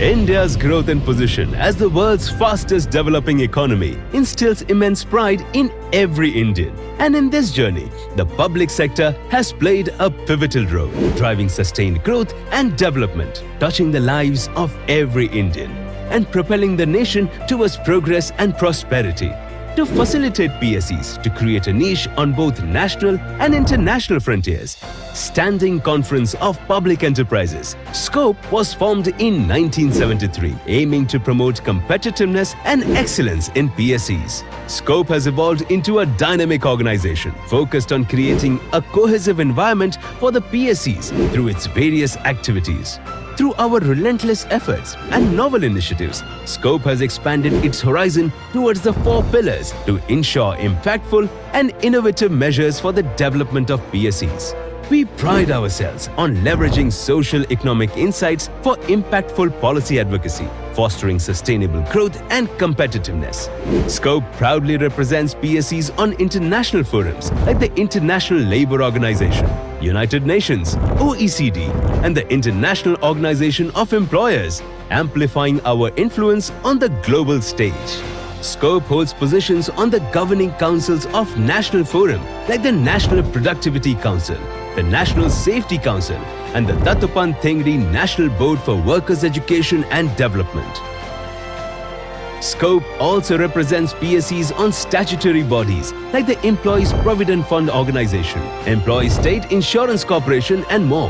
India's growth and position as the world's fastest developing economy instills immense pride in every Indian. And in this journey, the public sector has played a pivotal role, driving sustained growth and development, touching the lives of every Indian, and propelling the nation towards progress and prosperity. To facilitate PSEs to create a niche on both national and international frontiers, Standing Conference of Public Enterprises (SCOPE) was formed in 1973, aiming to promote competitiveness and excellence in PSEs. SCOPE has evolved into a dynamic organization focused on creating a cohesive environment for the PSEs through its various activities. Through our relentless efforts and novel initiatives, SCOPE has expanded its horizon towards the 4 pillars to ensure impactful and innovative measures for the development of PSEs. We pride ourselves on leveraging socio-economic insights for impactful policy advocacy, fostering sustainable growth and competitiveness. SCOPE proudly represents PSEs on international forums like the International Labour Organization, United Nations, OECD, and the International Organization of Employers, amplifying our influence on the global stage. SCOPE holds positions on the governing councils of national forum like the National Productivity Council, the National Safety Council, and the Dattopan Thengri National Board for Workers' Education and Development. SCOPE also represents PSEs on statutory bodies like the Employees Provident Fund Organization, Employees State Insurance Corporation, and more.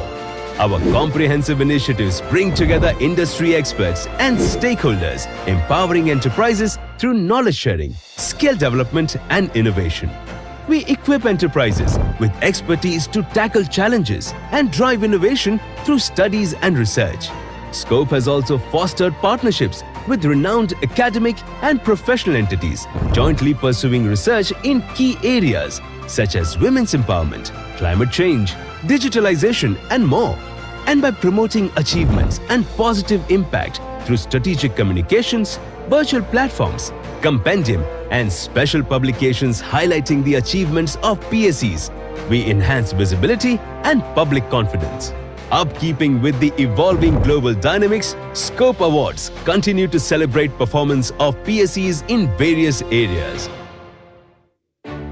Our comprehensive initiatives bring together industry experts and stakeholders, empowering enterprises through knowledge sharing, skill development, and innovation. We equip enterprises with expertise to tackle challenges and drive innovation through studies and research. SCOPE has also fostered partnerships with renowned academic and professional entities, jointly pursuing research in key areas such as women's empowerment, climate change, digitalization, and more. And by promoting achievements and positive impact through strategic communications, virtual platforms, compendium, and special publications highlighting the achievements of PSEs, we enhance visibility and public confidence. Upkeeping with the evolving global dynamics, SCOPE Awards continue to celebrate performance of PSEs in various areas.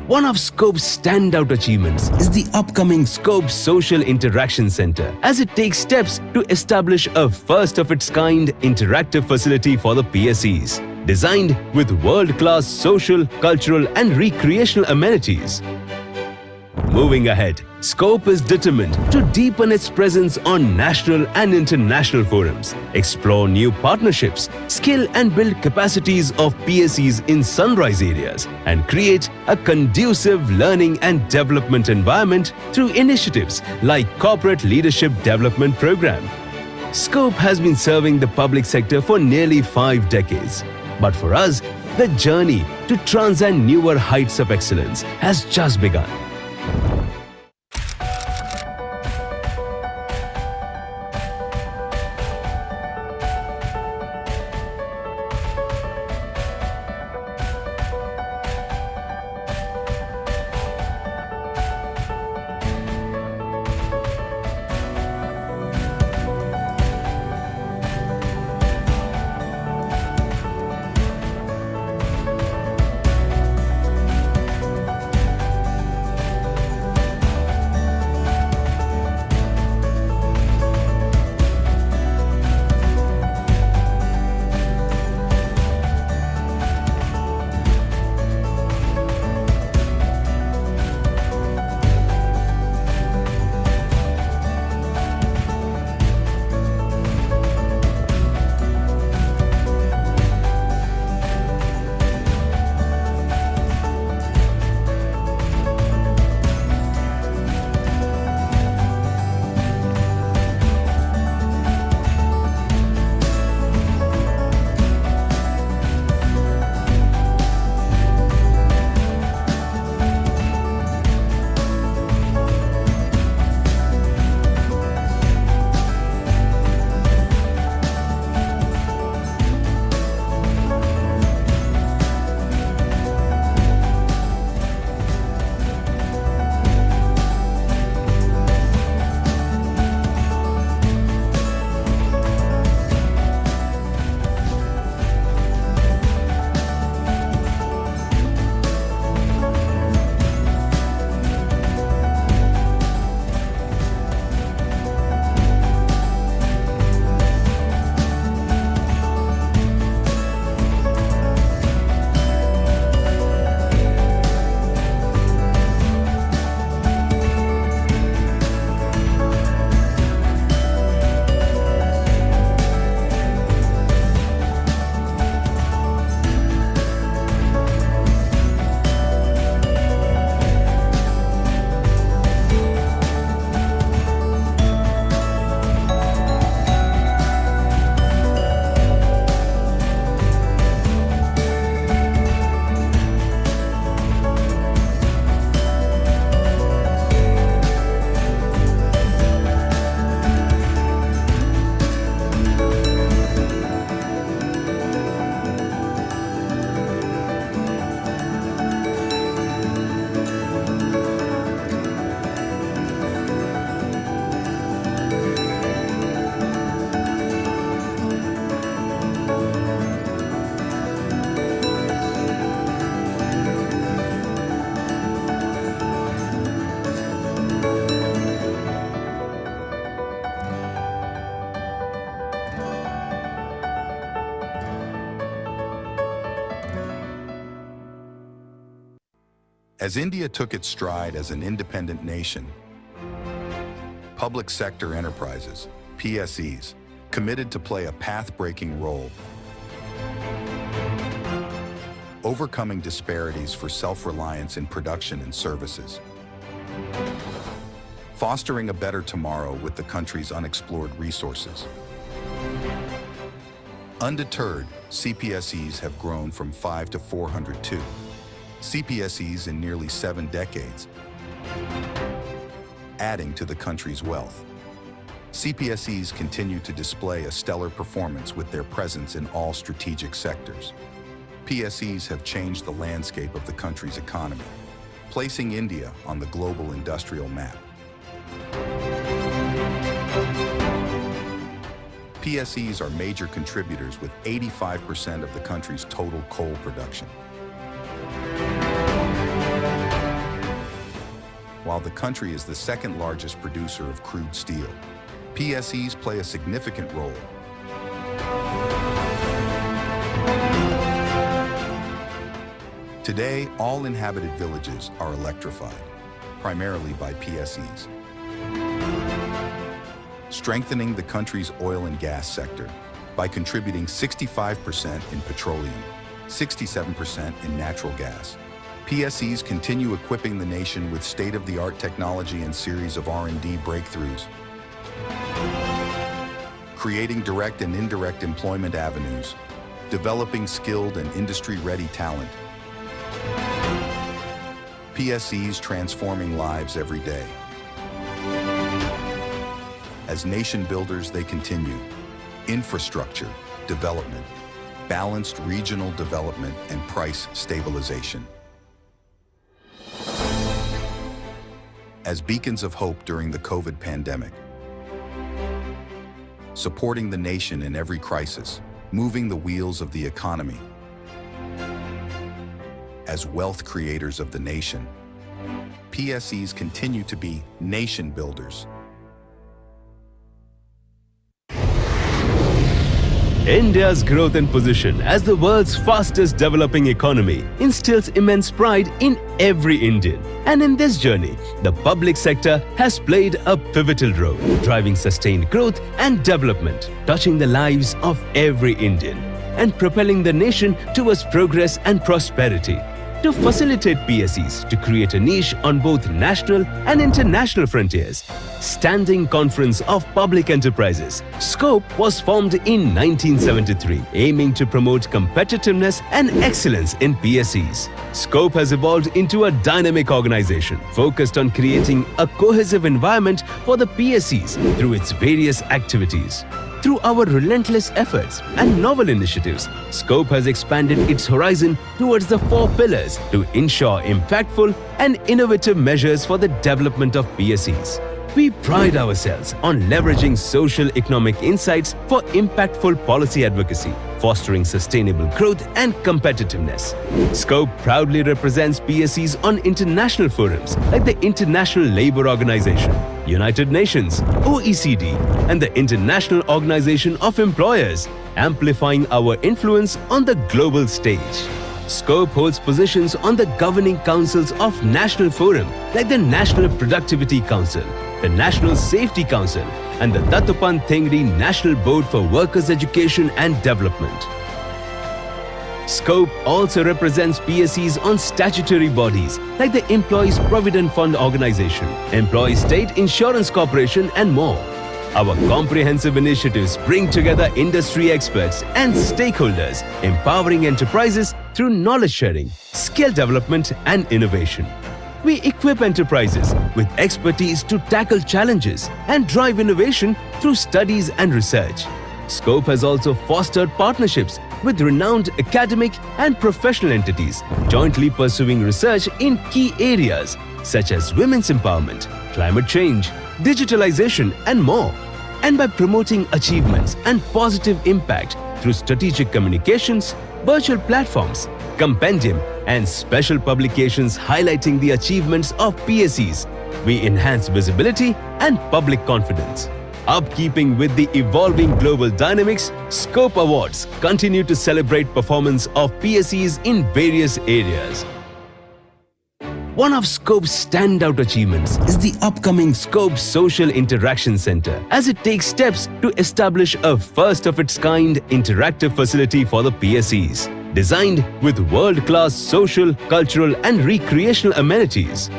One of SCOPE's standout achievements is the upcoming SCOPE Social Interaction Center, as it takes steps to establish a first-of-its-kind interactive facility for the PSEs, designed with world-class social, cultural, and recreational amenities. Moving ahead, SCOPE is determined to deepen its presence on national and international forums, explore new partnerships, skill and build capacities of PSEs in sunrise areas, and create a conducive learning and development environment through initiatives like Corporate Leadership Development Program. SCOPE has been serving the public sector for nearly 5 decades. But for us, the journey to transcend newer heights of excellence has just begun. As India took its stride as an independent nation, public sector enterprises, PSEs, committed to play a path-breaking role, overcoming disparities for self-reliance in production and services, fostering a better tomorrow with the country's unexplored resources. Undeterred, CPSEs have grown from 5 to 402 CPSEs in nearly 7 decades, adding to the country's wealth. CPSEs continue to display a stellar performance with their presence in all strategic sectors. PSEs have changed the landscape of the country's economy, placing India on the global industrial map. PSEs are major contributors with 85% of the country's total coal production. While the country is the second largest producer of crude steel, PSEs play a significant role. Today, all inhabited villages are electrified, primarily by PSEs. Strengthening the country's oil and gas sector by contributing 65% in petroleum, 67% in natural gas. PSEs continue equipping the nation with state-of-the-art technology and series of R&D breakthroughs, creating direct and indirect employment avenues, developing skilled and industry-ready talent. PSEs transforming lives every day. As nation builders, they continue infrastructure, development, balanced regional development, and price stabilization. As beacons of hope during the COVID pandemic, supporting the nation in every crisis, moving the wheels of the economy. As wealth creators of the nation, PSEs continue to be nation builders. India's growth and position as the world's fastest developing economy instills immense pride in every Indian. And in this journey, the public sector has played a pivotal role, driving sustained growth and development, touching the lives of every Indian, and propelling the nation towards progress and prosperity. To facilitate PSEs to create a niche on both national and international frontiers, Standing Conference of Public Enterprises (SCOPE) was formed in 1973, aiming to promote competitiveness and excellence in PSEs. SCOPE has evolved into a dynamic organization focused on creating a cohesive environment for the PSEs through its various activities. Through our relentless efforts and novel initiatives, SCOPE has expanded its horizon towards the 4 pillars to ensure impactful and innovative measures for the development of PSEs. We pride ourselves on leveraging social-economic insights for impactful policy advocacy, fostering sustainable growth and competitiveness. SCOPE proudly represents PSEs on international forums like the International Labour Organization, United Nations, OECD, and the International Organization of Employers, amplifying our influence on the global stage. SCOPE holds positions on the governing councils of national forum like the National Productivity Council, the National Safety Council, and the Dattopan Thengri National Board for Workers' Education and Development. SCOPE also represents PSEs on statutory bodies like the Employees Provident Fund Organization, Employees State Insurance Corporation, and more. Our comprehensive initiatives bring together industry experts and stakeholders, empowering enterprises through knowledge sharing, skill development, and innovation. We equip enterprises with expertise to tackle challenges and drive innovation through studies and research. SCOPE has also fostered partnerships with renowned academic and professional entities, jointly pursuing research in key areas such as women's empowerment, climate change, digitalization, and more. And by promoting achievements and positive impact through strategic communications, virtual platforms, compendium, and special publications highlighting the achievements of PSEs, we enhance visibility and public confidence. Upkeeping with the evolving global dynamics, SCOPE Awards continue to celebrate performance of PSEs in various areas. One of Scope's standout achievements is the upcoming Scope Social Interaction Center, as it takes steps to establish a first-of-its-kind interactive facility for the PSEs, designed with world-class social, cultural and recreational amenities.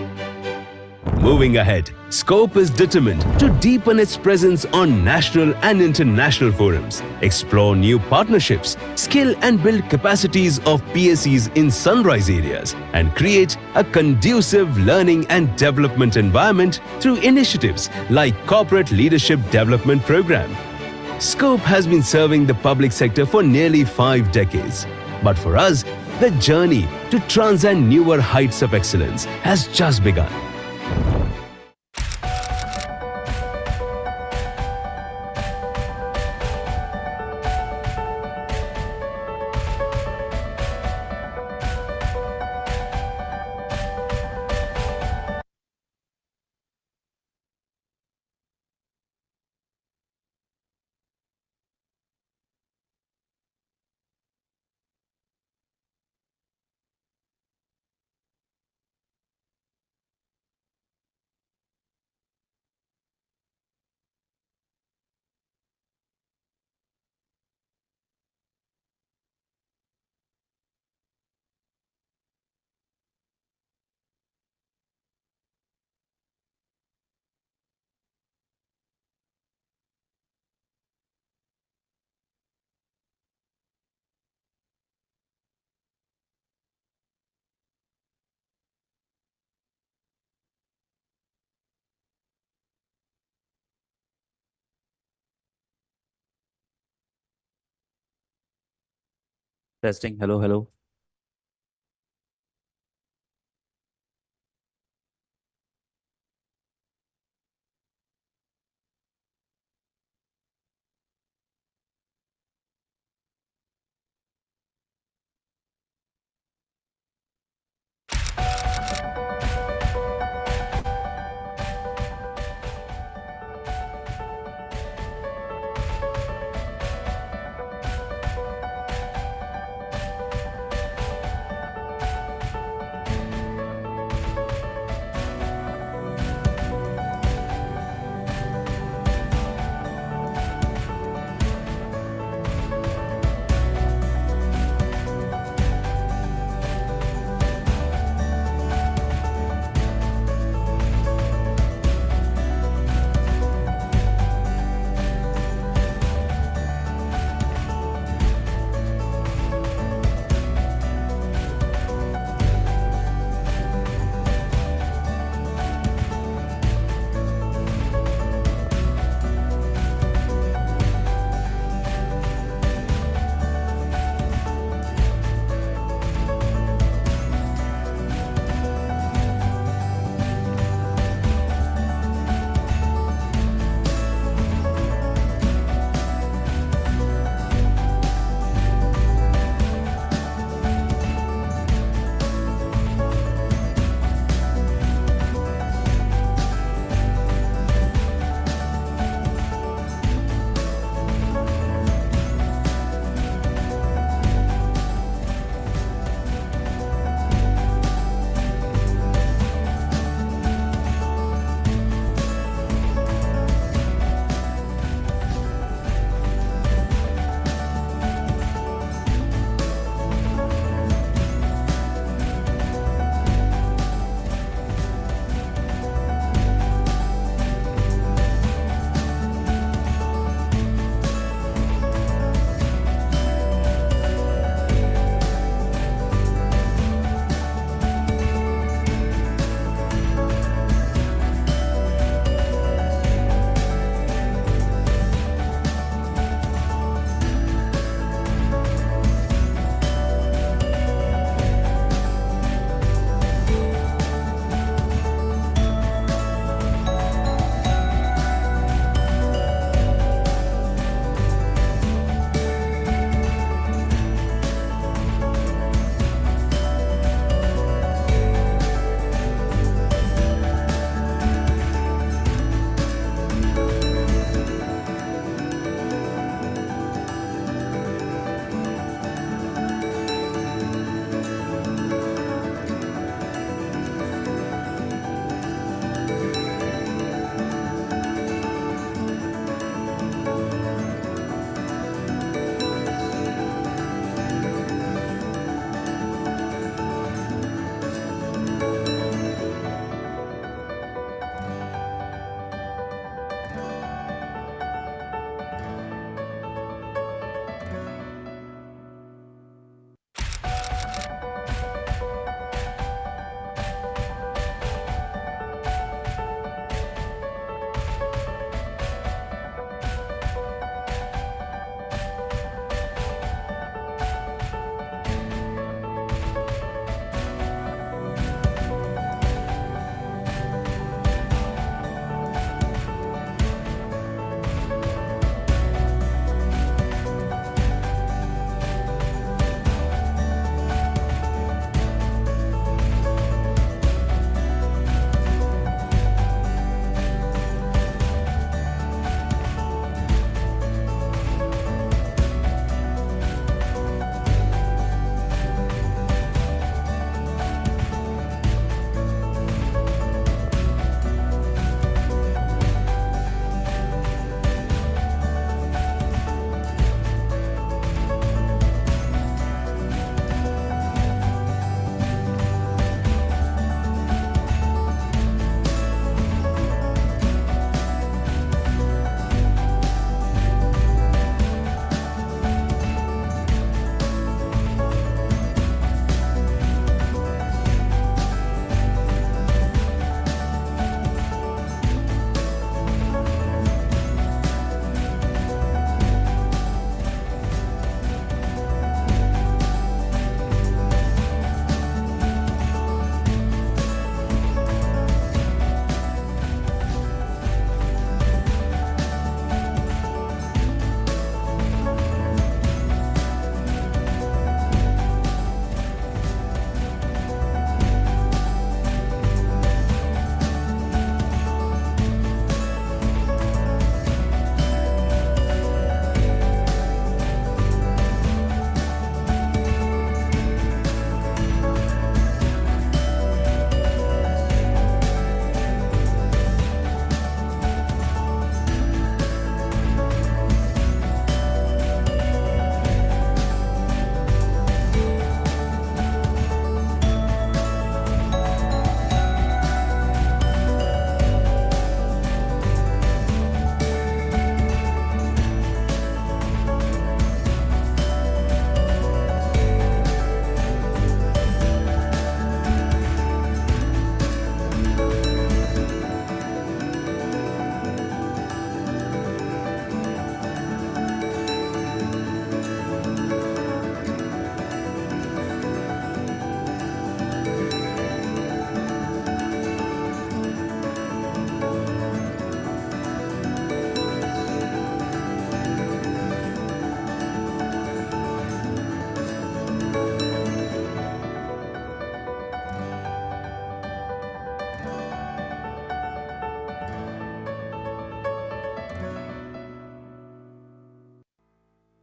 Moving ahead, Scope is determined to deepen its presence on national and international forums, explore new partnerships, scale and build capacities of PSEs in sunrise areas, and create a conducive learning and development environment through initiatives like Corporate Leadership Development Program. Scope has been serving the public sector for nearly 5 decades. But for us, the journey to transcend newer heights of excellence has just begun. Testing. Hello, hello.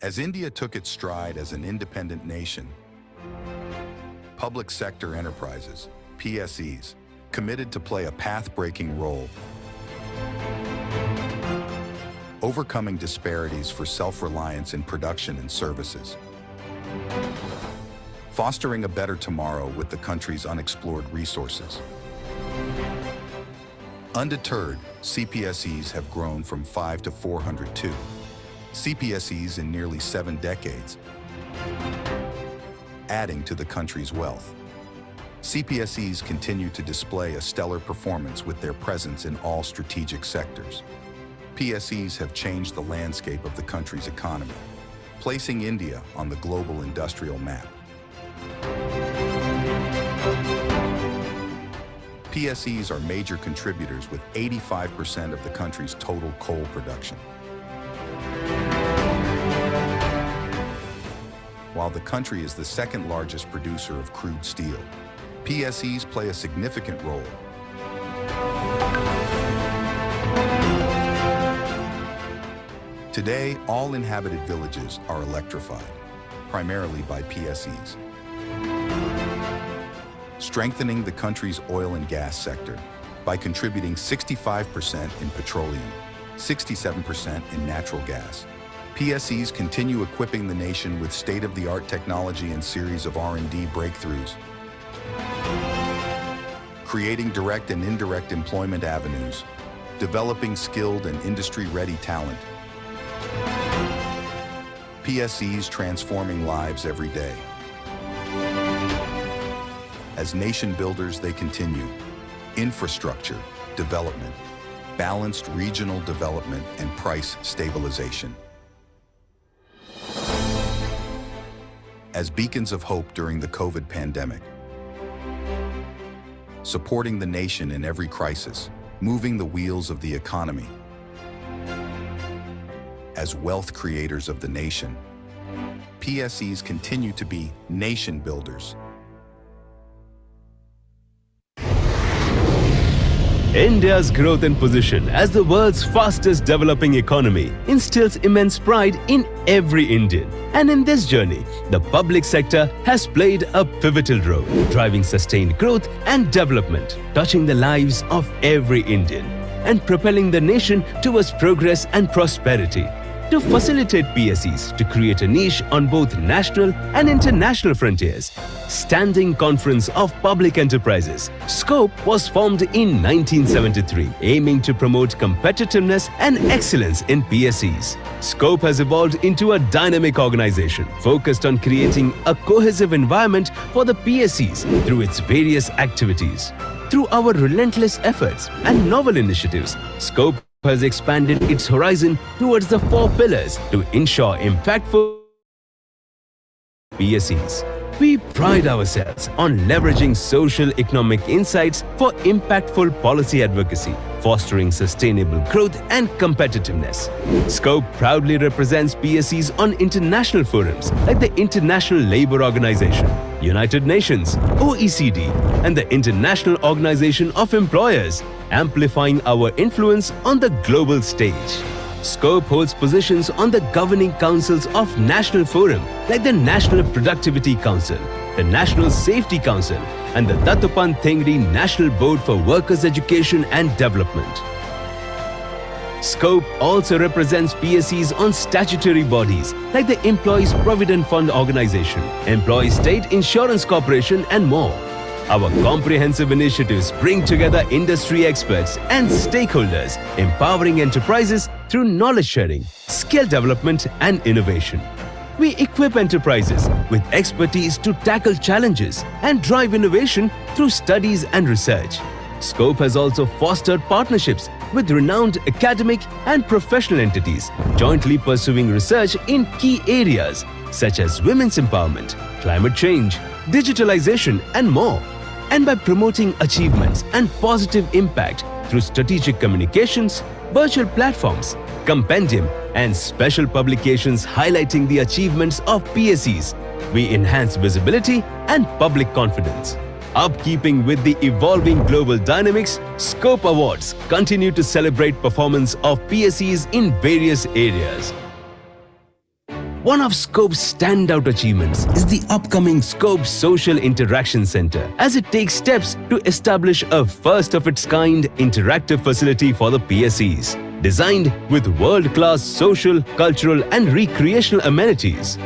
As India took its stride as an independent nation, public sector enterprises, PSEs, committed to play a path-breaking role, overcoming disparities for self-reliance in production and services, fostering a better tomorrow with the country's unexplored resources. Undeterred, CPSEs have grown from 5 to 402 CPSEs in nearly 7 decades, adding to the country's wealth. CPSEs continue to display a stellar performance with their presence in all strategic sectors. PSEs have changed the landscape of the country's economy, placing India on the global industrial map. PSEs are major contributors with 85% of the country's total coal production. While the country is the second largest producer of crude steel, PSEs play a significant role. Today, all inhabited villages are electrified, primarily by PSEs, strengthening the country's oil and gas sector by contributing 65% in petroleum, 67% in natural gas. PSEs continue equipping the nation with state-of-the-art technology and series of R&D breakthroughs, creating direct and indirect employment avenues, developing skilled and industry-ready talent. PSEs transforming lives every day. As nation builders, they continue infrastructure, development, balanced regional development, and price stabilization. As beacons of hope during the COVID pandemic, supporting the nation in every crisis, moving the wheels of the economy. As wealth creators of the nation, PSEs continue to be nation builders. India's growth and position as the world's fastest developing economy instills immense pride in every Indian. And in this journey, the public sector has played a pivotal role, driving sustained growth and development, touching the lives of every Indian, and propelling the nation towards progress and prosperity. To facilitate PSEs to create a niche on both national and international frontiers, Standing Conference of Public Enterprises (SCOPE) was formed in 1973, aiming to promote competitiveness and excellence in PSEs. SCOPE has evolved into a dynamic organization focused on creating a cohesive environment for the PSEs through its various activities. Through our relentless efforts and novel initiatives, SCOPE has expanded its horizon towards the 4 pillars to ensure impactful PSEs. We pride ourselves on leveraging socio-economic insights for impactful policy advocacy, fostering sustainable growth and competitiveness. SCOPE proudly represents PSEs on international forums like the International Labour Organization, United Nations, OECD, and the International Organization of Employers, amplifying our influence on the global stage. SCOPE holds positions on the governing councils of national forum like the National Productivity Council, the National Safety Council, and the Dattopan Thengri National Board for Workers' Education and Development. SCOPE also represents PSEs on statutory bodies like the Employees Provident Fund Organization, Employees State Insurance Corporation, and more. Our comprehensive initiatives bring together industry experts and stakeholders, empowering enterprises through knowledge sharing, skill development, and innovation. We equip enterprises with expertise to tackle challenges and drive innovation through studies and research. SCOPE has also fostered partnerships with renowned academic and professional entities, jointly pursuing research in key areas such as women's empowerment, climate change, digitalization, and more. And by promoting achievements and positive impact through strategic communications, virtual platforms, compendium, and special publications highlighting the achievements of PSEs, we enhance visibility and public confidence. Upkeeping with the evolving global dynamics, SCOPE Awards continue to celebrate performance of PSEs in various areas. One of Scope's standout achievements is the upcoming Scope Social Interaction Center, as it takes steps to establish a first-of-its-kind interactive facility for the PSEs, designed with world-class social, cultural and recreational amenities.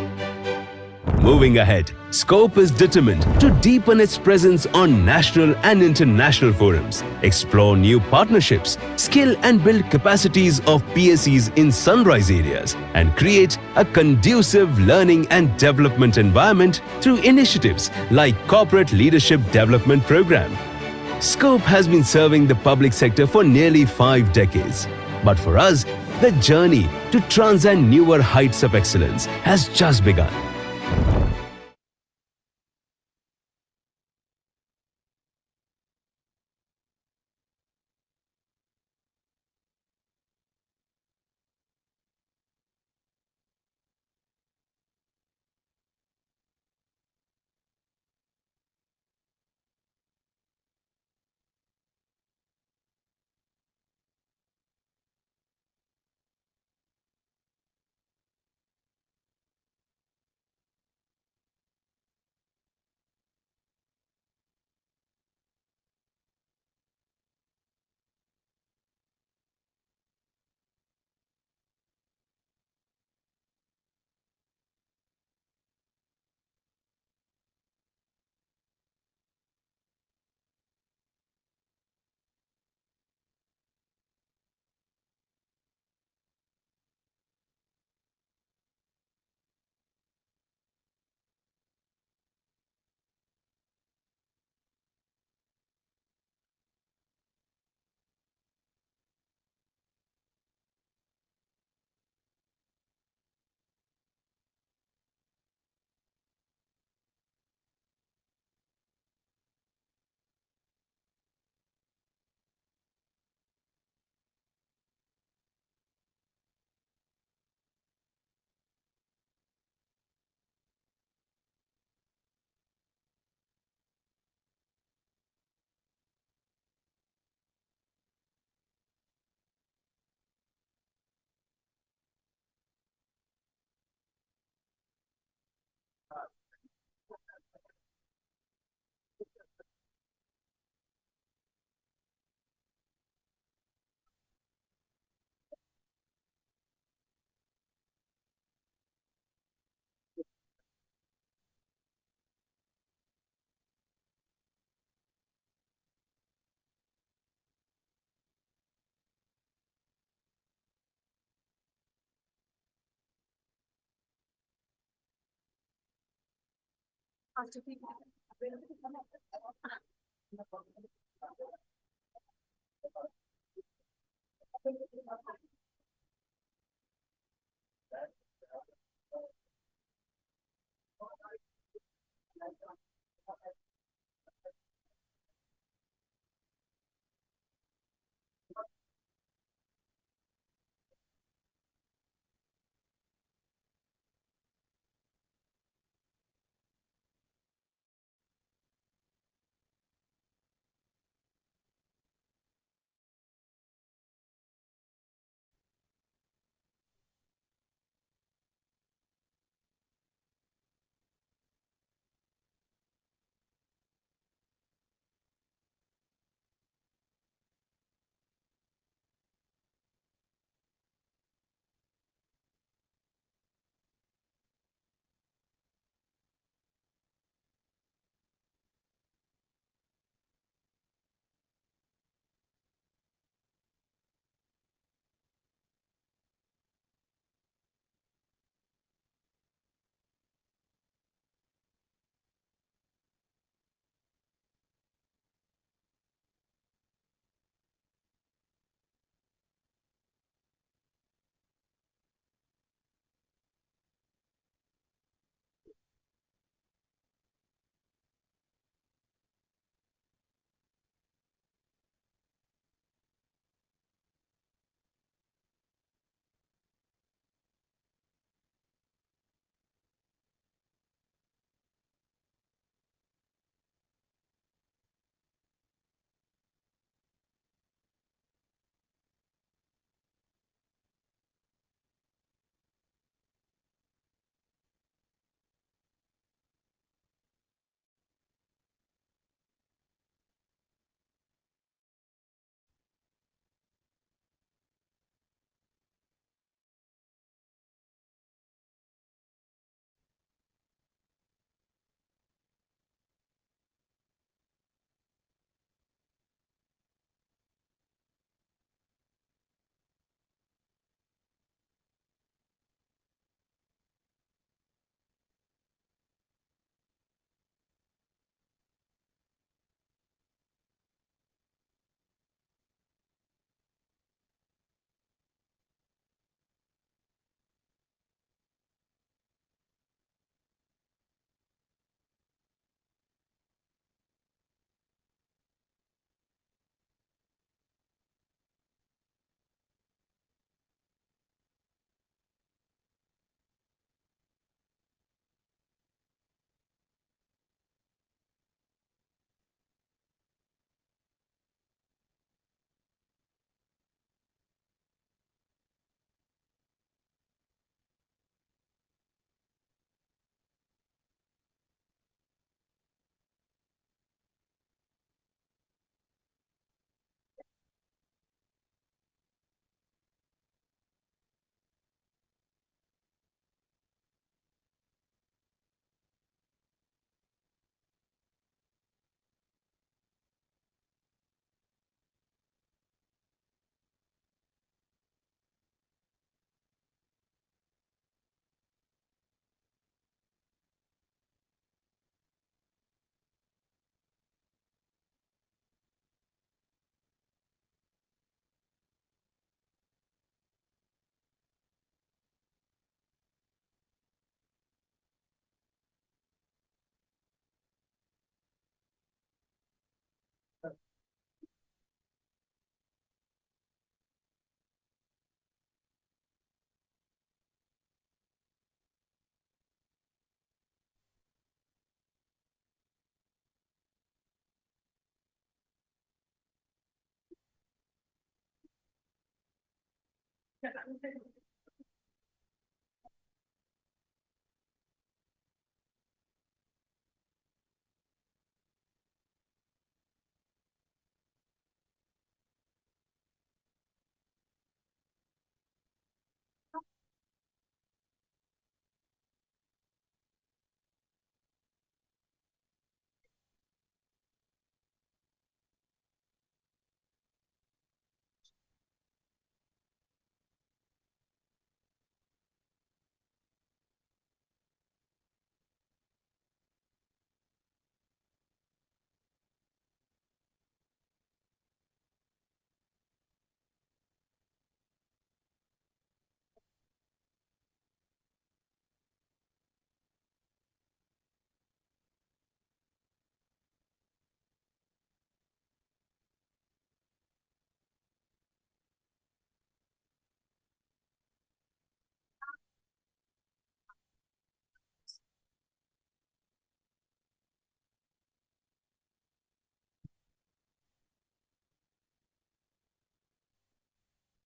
Moving ahead, Scope is determined to deepen its presence on national and international forums, explore new partnerships, scale and build capacities of PSEs in sunrise areas, and create a conducive learning and development environment through initiatives like Corporate Leadership Development Program. Scope has been serving the public sector for nearly 5 decades. But for us, the journey to transcend newer heights of excellence has just begun.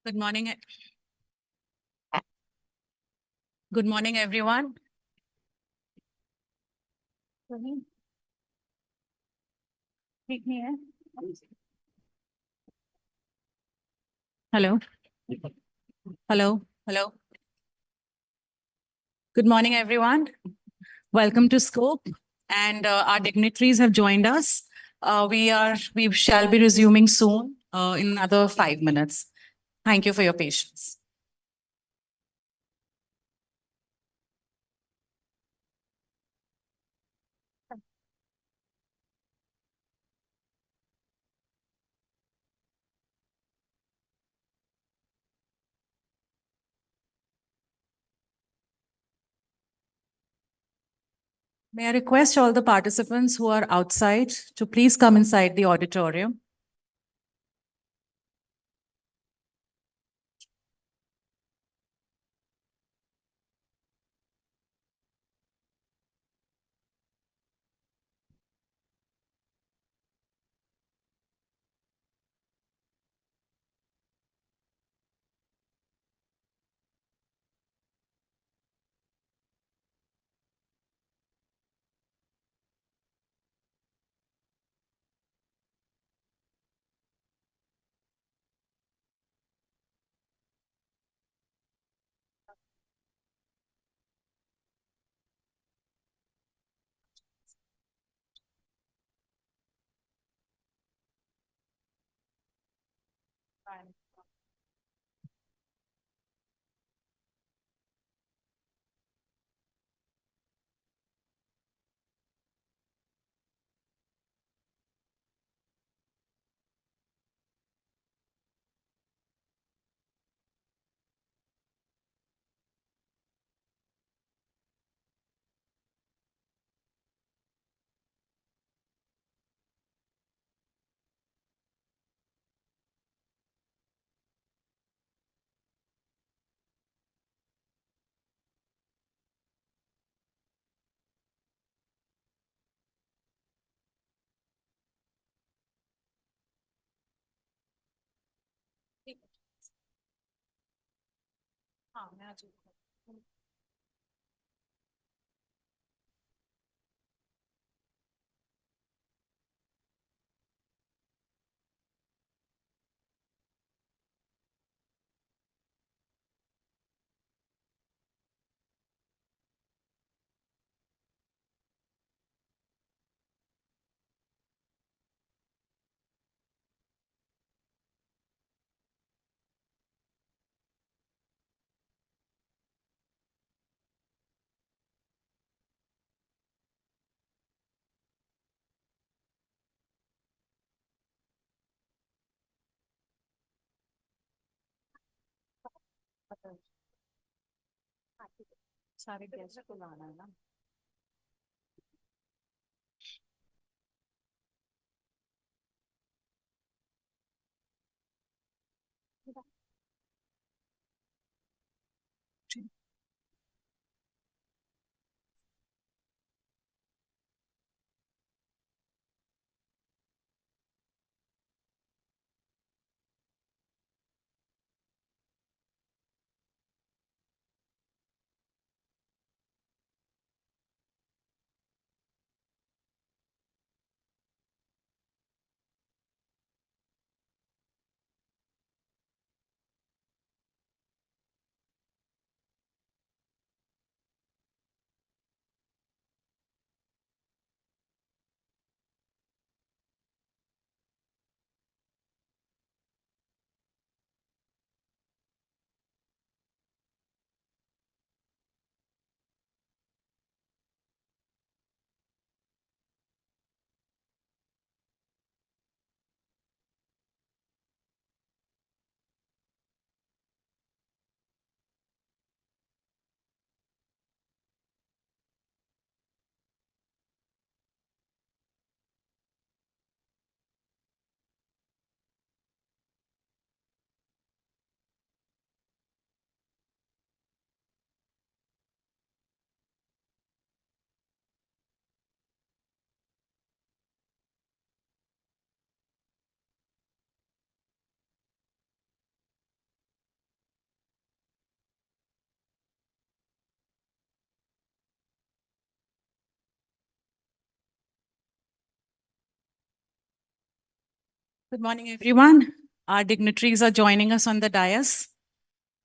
Good morning. Good morning, everyone. Hello. Hello. Hello. Good morning, everyone. Welcome to Scope. And our dignitaries have joined us. We shall be resuming soon in another 5 minutes. Thank you for your patience. May I request all the participants who are outside to please come inside the auditorium. सारे guest को लाना है ना। Good morning, everyone. Our dignitaries are joining us on the dais.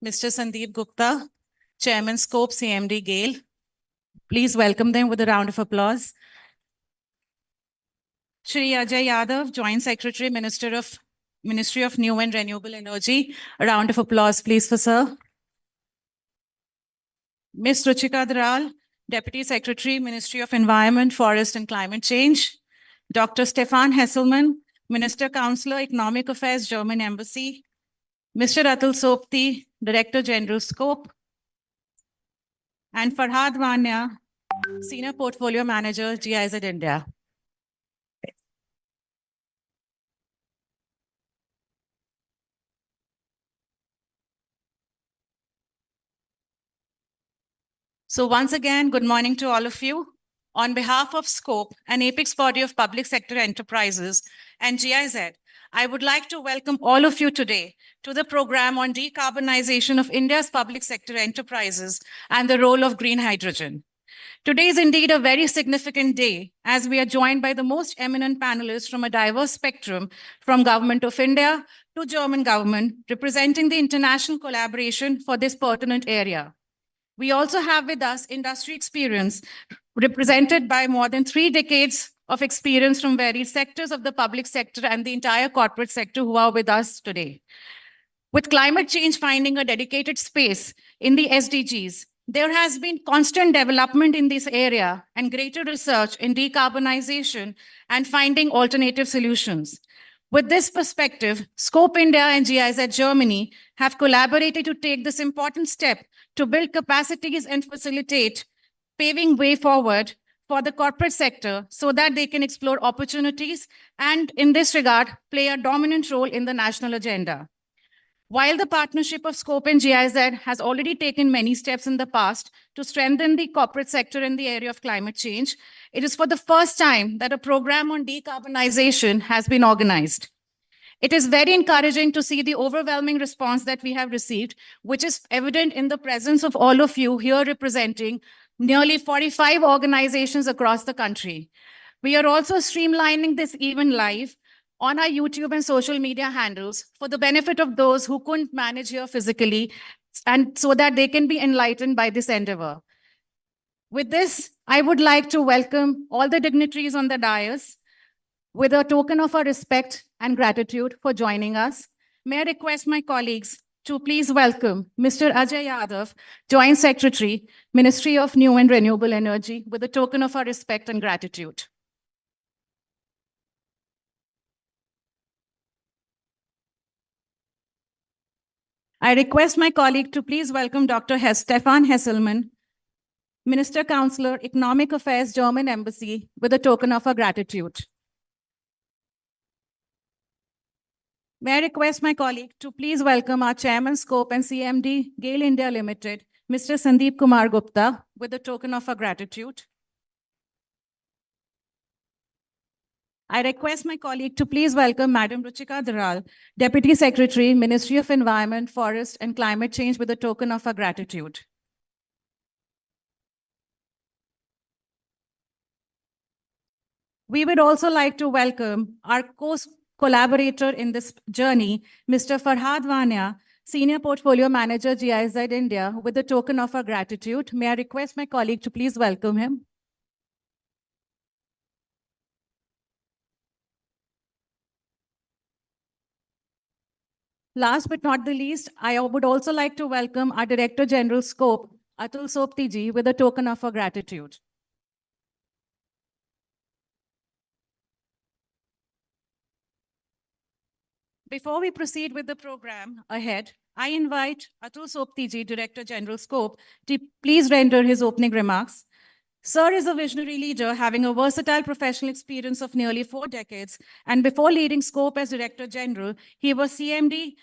Mr. Sandeep Gupta, Chairman Scope CMD Gale. Please welcome them with a round of applause. Shri Ajay Yadav, Joint Secretary, Ministry of New and Renewable Energy. A round of applause, please, for sir. Ms. Ruchika Dharal, Deputy Secretary, Ministry of Environment, Forest and Climate Change. Dr. Stefan Hesselmann, Minister Counselor, Economic Affairs, German Embassy. Mr. Atul Sopti, Director General Scope. And Farhad Vanya, Senior Portfolio Manager, GIZ India. So once again, good morning to all of you. On behalf of SCOPE, an apex body of public sector enterprises, and GIZ, I would like to welcome all of you today to the program on decarbonization of India's public sector enterprises and the role of green hydrogen. Today is indeed a very significant day as we are joined by the most eminent panelists from a diverse spectrum, from Government of India to German government, representing the international collaboration for this pertinent area. We also have with us industry experience represented by more than 3 decades of experience from various sectors of the public sector and the entire corporate sector who are with us today. With climate change finding a dedicated space in the SDGs, there has been constant development in this area and greater research in decarbonization and finding alternative solutions. With this perspective, Scope India and GIZ Germany have collaborated to take this important step to build capacities and facilitate paving way forward for the corporate sector so that they can explore opportunities and, in this regard, play a dominant role in the national agenda. While the partnership of Scope and GIZ has already taken many steps in the past to strengthen the corporate sector in the area of climate change, it is for the first time that a program on decarbonization has been organized. It is very encouraging to see the overwhelming response that we have received, which is evident in the presence of all of you here representing nearly 45 organizations across the country. We are also streamlining this event live on our YouTube and social media handles for the benefit of those who couldn't manage here physically, and so that they can be enlightened by this endeavor. With this, I would like to welcome all the dignitaries on the dais with a token of our respect and gratitude for joining us. May I request my colleagues to please welcome Mr. Ajay Yadav, Joint Secretary, Ministry of New and Renewable Energy, with a token of our respect and gratitude. I request my colleague to please welcome Dr. Stefan Hesselmann, Minister Counselor, Economic Affairs, German Embassy, with a token of our gratitude. May I request my colleague to please welcome our Chairman Scope and CMD, GAIL India Limited, Mr. Sandeep Kumar Gupta, with a token of our gratitude. I request my colleague to please welcome Madam Ruchika Dharal, Deputy Secretary, Ministry of Environment, Forest and Climate Change, with a token of our gratitude. We would also like to welcome our collaborator in this journey, Mr. Farhad Vanya, Senior Portfolio Manager, GIZ India, with a token of our gratitude. May I request my colleague to please welcome him. Last but not the least, I would also like to welcome our Director General Scope, Atul Sopti ji, with a token of our gratitude. Before we proceed with the program ahead, I invite Atul Sopti ji, Director General Scope, to please render his opening remarks. Sir is a visionary leader having a versatile professional experience of nearly 4 decades. And before leading Scope as Director General, he was CMD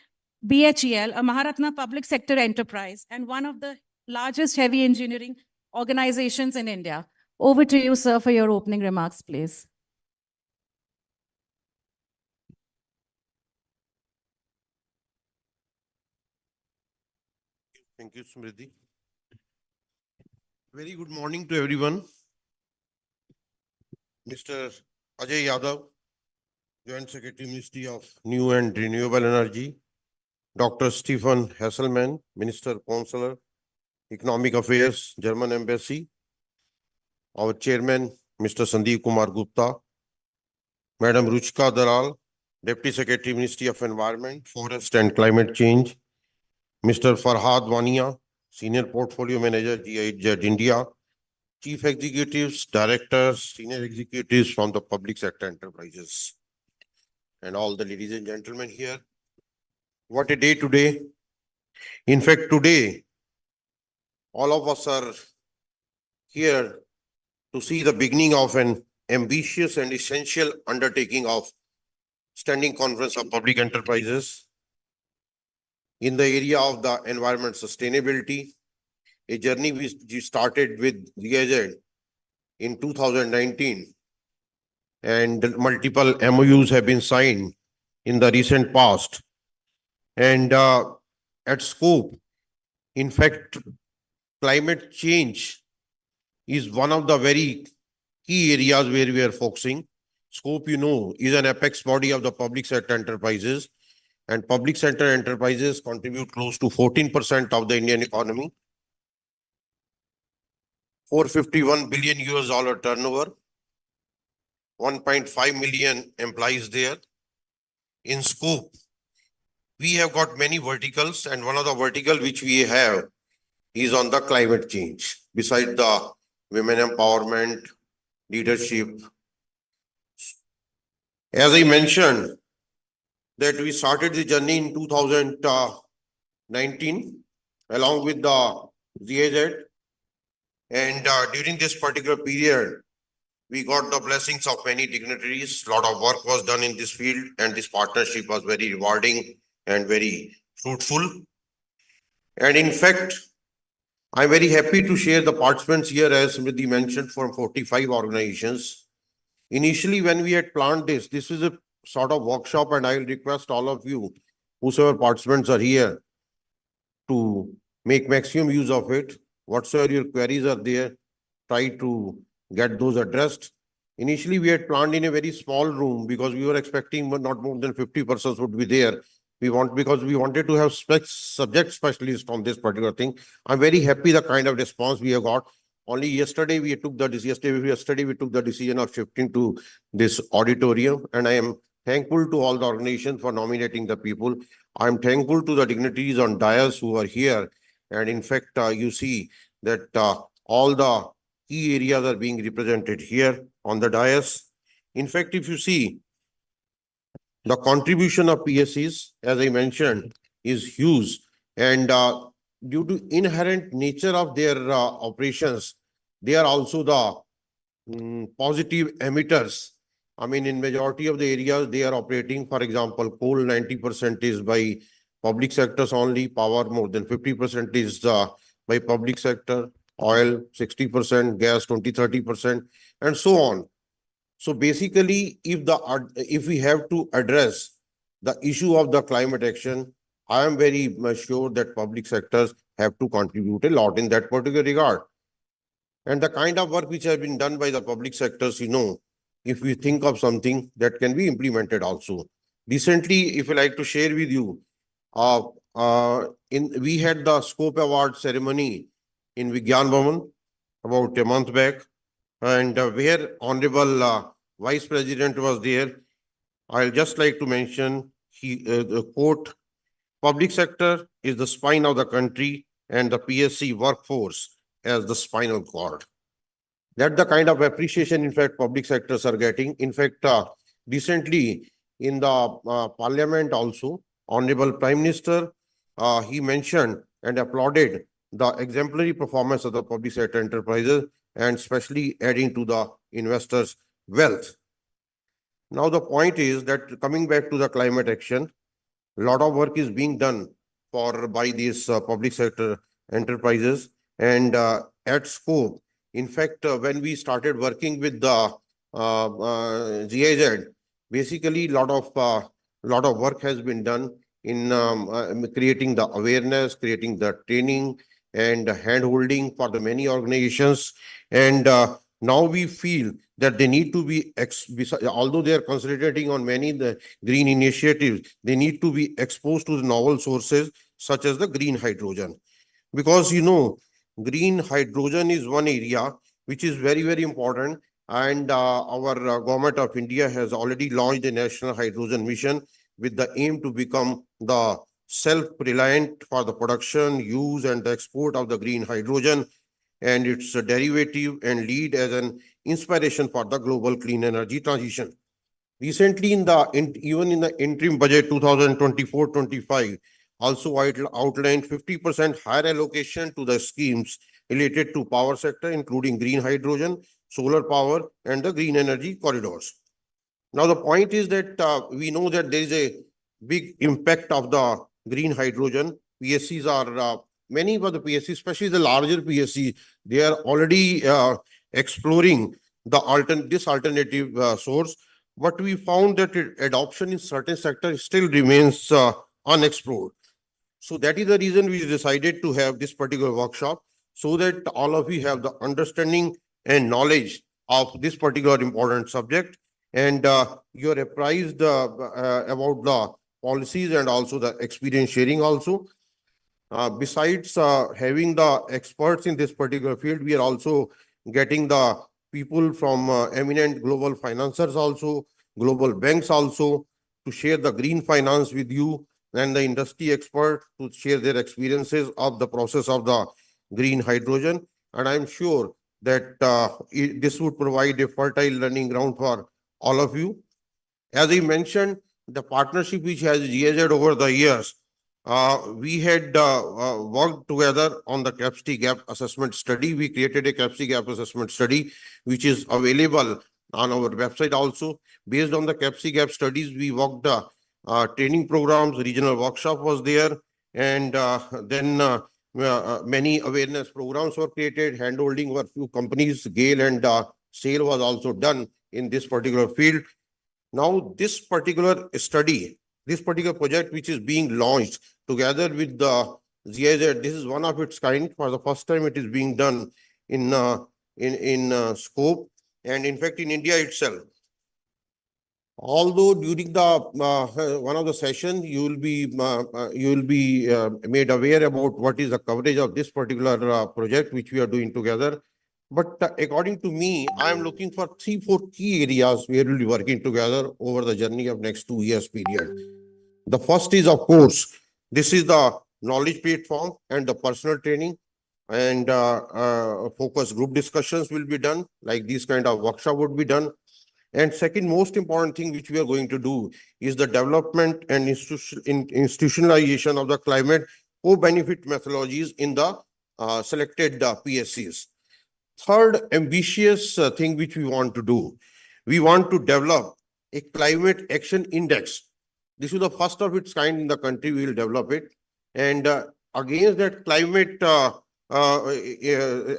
BHEL, a Maharatna public sector enterprise and one of the largest heavy engineering organizations in India. Over to you, sir, for your opening remarks, please. Thank you, Smriti. Very good morning to everyone. Mr. Ajay Yadav, Joint Secretary, Ministry of New and Renewable Energy, Dr. Stephen Hasselman, Minister Consular, Economic Affairs, German Embassy, our Chairman, Mr. Sandeep Kumar Gupta, Madam Ruchika Dalal, Deputy Secretary, Ministry of Environment, Forest and Climate Change, Mr. Farhad Wania, Senior Portfolio Manager, GIZ India, Chief Executives, Directors, Senior Executives from the public sector enterprises, and all the ladies and gentlemen here. What a day today. In fact, today, all of us are here to see the beginning of an ambitious and essential undertaking of Standing Conference of Public Enterprises in the area of the environment sustainability, a journey which we started with GIZ in 2019, and multiple MOUs have been signed in the recent past. And at scope, in fact, climate change is one of the very key areas where we are focusing. Scope, is an apex body of the public sector enterprises, and public sector enterprises contribute close to 14% of the Indian economy. 451 billion US dollar turnover, 1.5 million employees there. In scope, we have got many verticals, and one of the vertical which we have is on the climate change. Besides the women empowerment, leadership. As I mentioned, that we started the journey in 2019 along with the GIZ, and during this particular period, we got the blessings of many dignitaries. A lot of work was done in this field, and this partnership was very rewarding and very fruitful. And in fact, I'm very happy to share the participants here, as Smriti mentioned, from 45 organizations. Initially, when we had planned this is a sort of workshop, and I will request all of you, whosoever participants are here, to make maximum use of it. Whatsoever your queries are there, try to get those addressed. Initially, we had planned in a very small room because we were expecting not more than 50 persons would be there. Because we wanted to have subject specialists on this particular thing. I'm very happy the kind of response we have got. Only yesterday we took the decision of shifting to this auditorium, and I am thankful to all the organizations for nominating the people. I'm thankful to the dignitaries on dais who are here, and in fact, you see that all the key areas are being represented here on the dais. In fact, if you see, the contribution of PSEs, as I mentioned, is huge, and due to inherent nature of their operations, they are also the positive emitters. I mean, in majority of the areas they are operating, for example, coal 90% is by public sectors only, power more than 50% is by public sector, oil 60%, gas 20-30%, and so on. So basically, if we have to address the issue of the climate action, I am very sure that public sectors have to contribute a lot in that particular regard. And the kind of work which has been done by the public sectors, if we think of something that can be implemented also. Recently, if I like to share with you, we had the Scope Award ceremony in Vigyan Bhavan about a month back, and where Honorable Vice President was there. I'll just like to mention the quote, "Public sector is the spine of the country and the PSC workforce as the spinal cord." That's the kind of appreciation, in fact, public sectors are getting. In fact, recently in the parliament also, Honorable Prime Minister, he mentioned and applauded the exemplary performance of the public sector enterprises, and especially adding to the investors' wealth. Now, the point is that coming back to the climate action, a lot of work is being done by these public sector enterprises, and at scope. In fact, when we started working with the GIZ, basically a lot of work has been done in creating the awareness, creating the training and hand holding for the many organizations, and Now we feel that they need to be, although they are concentrating on many the green initiatives, they need to be exposed to the novel sources such as the green hydrogen. Because green hydrogen is one area which is very, very important. And our government of India has already launched a national hydrogen mission with the aim to become the self-reliant for the production, use, and the export of the green hydrogen and its derivative, and lead as an inspiration for the global clean energy transition. Recently, even in the interim budget 2024-25, also outlined 50% higher allocation to the schemes related to power sector, including green hydrogen, solar power, and the green energy corridors. Now, the point is that we know that there is a big impact of the green hydrogen. PSCs are many of the PSCs, especially the larger PSCs, they are already exploring this alternative source. But we found that adoption in certain sectors still remains unexplored. So that is the reason we decided to have this particular workshop, so that all of you have the understanding and knowledge of this particular important subject, and you're apprised about the policies and also the experience sharing also. Besides having the experts in this particular field, we are also getting the people from eminent global financiers also, global banks also, to share the green finance with you, and the industry expert to share their experiences of the process of the green hydrogen. And I'm sure that this would provide a fertile learning ground for all of you. As I mentioned, the partnership which has GIZ over the years, we had worked together on the capacity gap assessment study. We created a capacity gap assessment study, which is available on our website also. Based on the capacity gap studies, we worked training programs, regional workshop was there, and then many awareness programs were created, handholding for few companies, GAIL and SAIL was also done in this particular field. Now, this particular study, this particular project which is being launched together with the GIZ, this is one of its kind. For the first time, it is being done in scope, and in fact in India itself. Although during the one of the sessions you will be made aware about what is the coverage of this particular project which we are doing together. But according to me, I am looking for 3-4 key areas where we'll be working together over the journey of next 2 years period. The first is, of course, this is the knowledge platform and the personal training, and focus group discussions will be done, like this kind of workshop would be done. And second most important thing which we are going to do is the development and institutionalization of the climate co-benefit methodologies in the selected PSCs. Third ambitious thing which we want to do, we want to develop a climate action index. This is the first of its kind in the country. We will develop it, and against that climate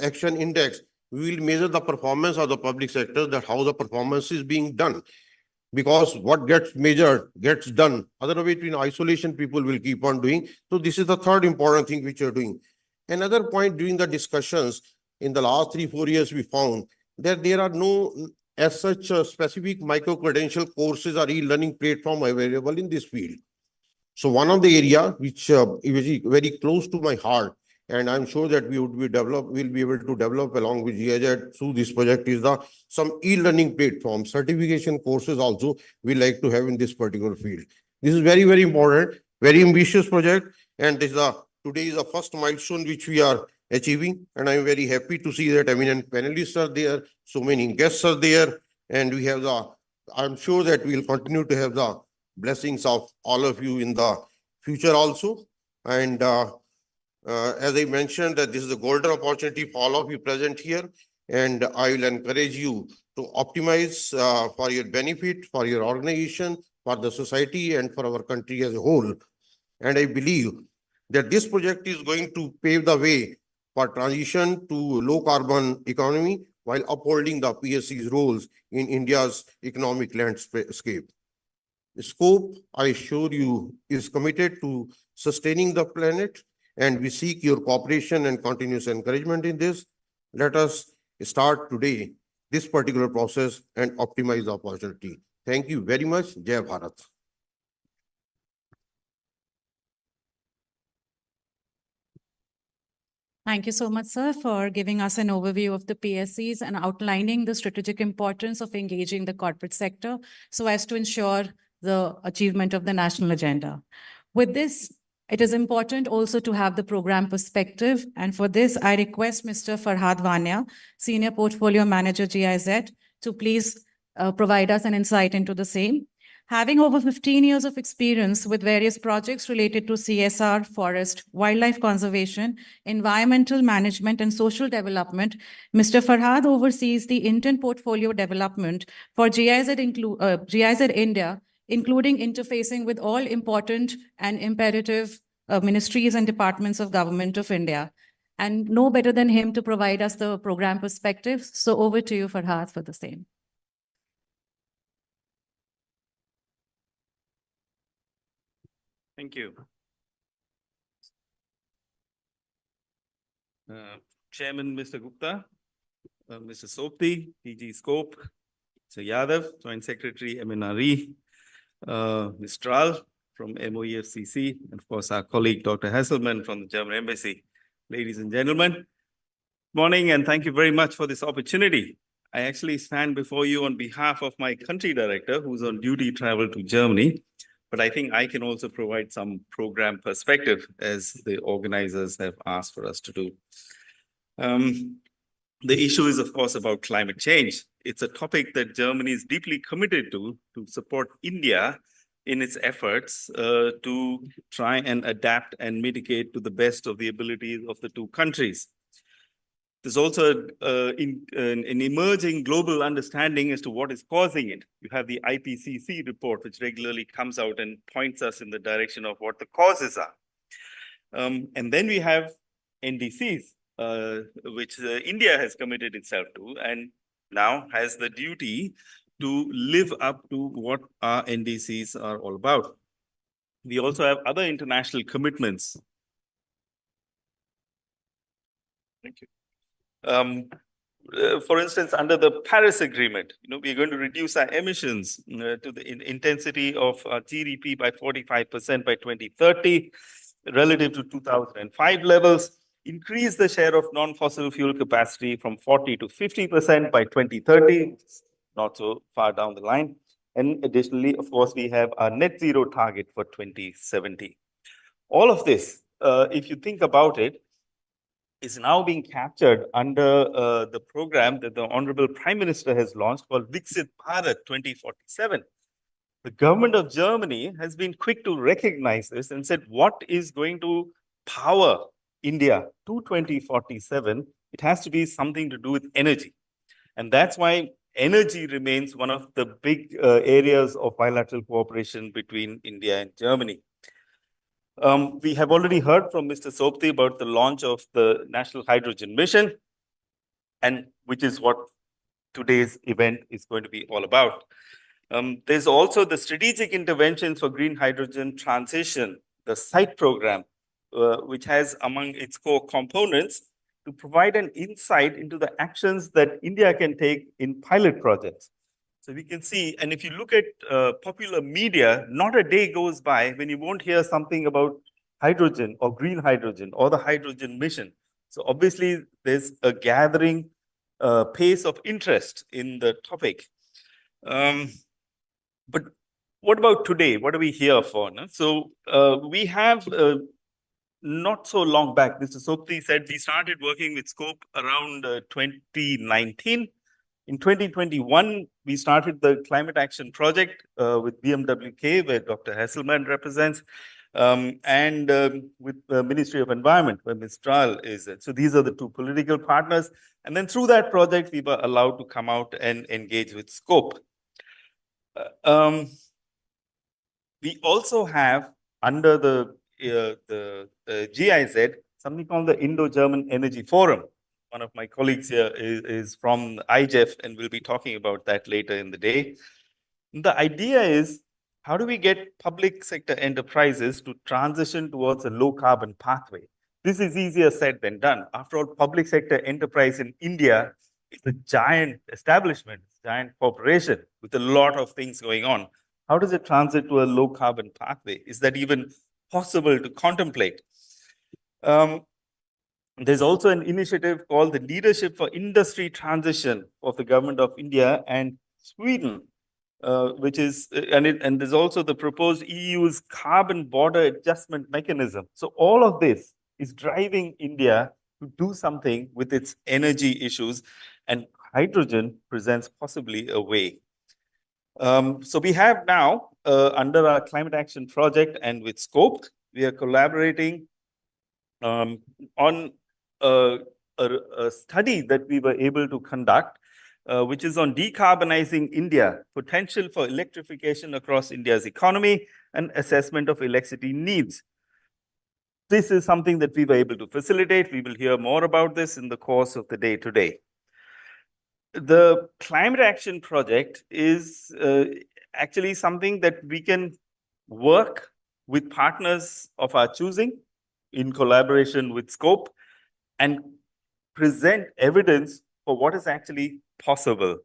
action index, we will measure the performance of the public sector, that how the performance is being done. Because what gets measured gets done. Otherwise, in isolation, people will keep on doing. So this is the third important thing which you're doing. Another point during the discussions in the last 3-4 years, we found that there are no as such specific micro-credential courses or e-learning platform available in this field. So one of the area which is very close to my heart, and I'm sure that we'll be able to develop along with GIZ through this project, is some e-learning platform, certification courses also we like to have in this particular field. This is very, very important, very ambitious project, and today is the first milestone which we are achieving, and I'm very happy to see that eminent panelists are there, so many guests are there, and we have I'm sure that we'll continue to have the blessings of all of you in the future also. And as I mentioned, that this is a golden opportunity for all of you present here, and I will encourage you to optimize for your benefit, for your organization, for the society, and for our country as a whole. And I believe that this project is going to pave the way for transition to low carbon economy while upholding the PSC's roles in India's economic landscape. The scope, I assure you, is committed to sustaining the planet, and we seek your cooperation and continuous encouragement in this. Let us start today this particular process and optimize the opportunity. Thank you very much. Jai Bharat. Thank you so much, sir, for giving us an overview of the PSCs and outlining the strategic importance of engaging the corporate sector so as to ensure the achievement of the national agenda. With this, it is important also to have the program perspective. And for this, I request Mr. Farhad Vania, Senior Portfolio Manager, GIZ, to please provide us an insight into the same. Having over 15 years of experience with various projects related to CSR, forest, wildlife conservation, environmental management, and social development, Mr. Farhad oversees the Indian portfolio development for GIZ India, including interfacing with all important and imperative ministries and departments of Government of India. And no better than him to provide us the program perspective. So over to you, Farhad, for the same. Thank you. Chairman, Mr. Gupta, Mr. Sopti, DG Scope, Mr. Yadav, Joint Secretary, MNRE, Ms. Tral from MOEFCC, and of course, our colleague, Dr. Hasselman from the German Embassy. Ladies and gentlemen, morning, and thank you very much for this opportunity. I actually stand before you on behalf of my country director, who's on duty travel to Germany. But I think I can also provide some program perspective as the organizers have asked for us to do. The issue is, of course, about climate change. It's a topic that Germany is deeply committed to support India in its efforts to try and adapt and mitigate to the best of the abilities of the two countries. There's also an emerging global understanding as to what is causing it. You have the IPCC report, which regularly comes out and points us in the direction of what the causes are. And then we have NDCs, which India has committed itself to and now has the duty to live up to what our NDCs are all about. We also have other international commitments. Thank you. For instance, under the Paris Agreement, we're going to reduce our emissions to the intensity of GDP by 45% by 2030, relative to 2005 levels, increase the share of non-fossil fuel capacity from 40 to 50% by 2030, not so far down the line. And additionally, of course, we have our net zero target for 2070. All of this, if you think about it, is now being captured under the program that the Honorable Prime Minister has launched called Viksit Bharat 2047. The government of Germany has been quick to recognize this and said, what is going to power India to 2047? It has to be something to do with energy. And that's why energy remains one of the big areas of bilateral cooperation between India and Germany. We have already heard from Mr. Sopti about the launch of the National Hydrogen Mission, and which is what today's event is going to be all about. There's also the Strategic Interventions for Green Hydrogen Transition, the SITE program, which has among its core components to provide an insight into the actions that India can take in pilot projects. So we can see, and if you look at popular media, not a day goes by when you won't hear something about hydrogen or green hydrogen or the hydrogen mission. So obviously there's a gathering pace of interest in the topic. But what about today? What are we here for? No? So we have not so long back, Mr. Sopti said we started working with Scope around 2019. In 2021, we started the Climate Action Project with BMWK, where Dr. Hasselman represents, and with the Ministry of Environment, where Ms. Tral is. So these are the two political partners. And then through that project, we were allowed to come out and engage with Scope. We also have, under the GIZ, something called the Indo-German Energy Forum. One of my colleagues here is from IGEF and will be talking about that later in the day. The idea is, how do we get public sector enterprises to transition towards a low carbon pathway? This is easier said than done. After all, public sector enterprise in India It's a giant establishment, giant corporation with a lot of things going on. How does it transit to a low carbon pathway? Is that even possible to contemplate? There's also an initiative called the Leadership for Industry Transition of the Government of India and Sweden, which is, and there's also the proposed EU's carbon border adjustment mechanism. So all of this is driving India to do something with its energy issues, and hydrogen presents possibly a way. So we have now, under our climate action project and with Scope, we are collaborating on a study that we were able to conduct, which is on decarbonizing India, potential for electrification across India's economy and assessment of electricity needs. This is something that we were able to facilitate. We will hear more about this in the course of the day today. The climate action project is actually something that we can work with partners of our choosing in collaboration with Scope and present evidence for what is actually possible.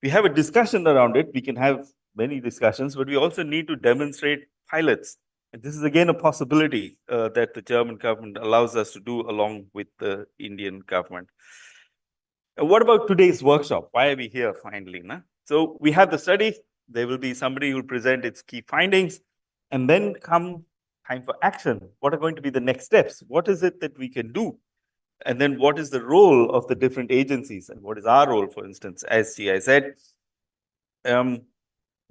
We have a discussion around it. We can have many discussions, but we also need to demonstrate pilots. And this is again a possibility that the German government allows us to do along with the Indian government. What about today's workshop? Why are we here finally? Nah? So we have the study. There will be somebody who will present its key findings, and then come time for action. What are going to be the next steps? What is it that we can do? And then what is the role of the different agencies? And what is our role, for instance, as GIZ?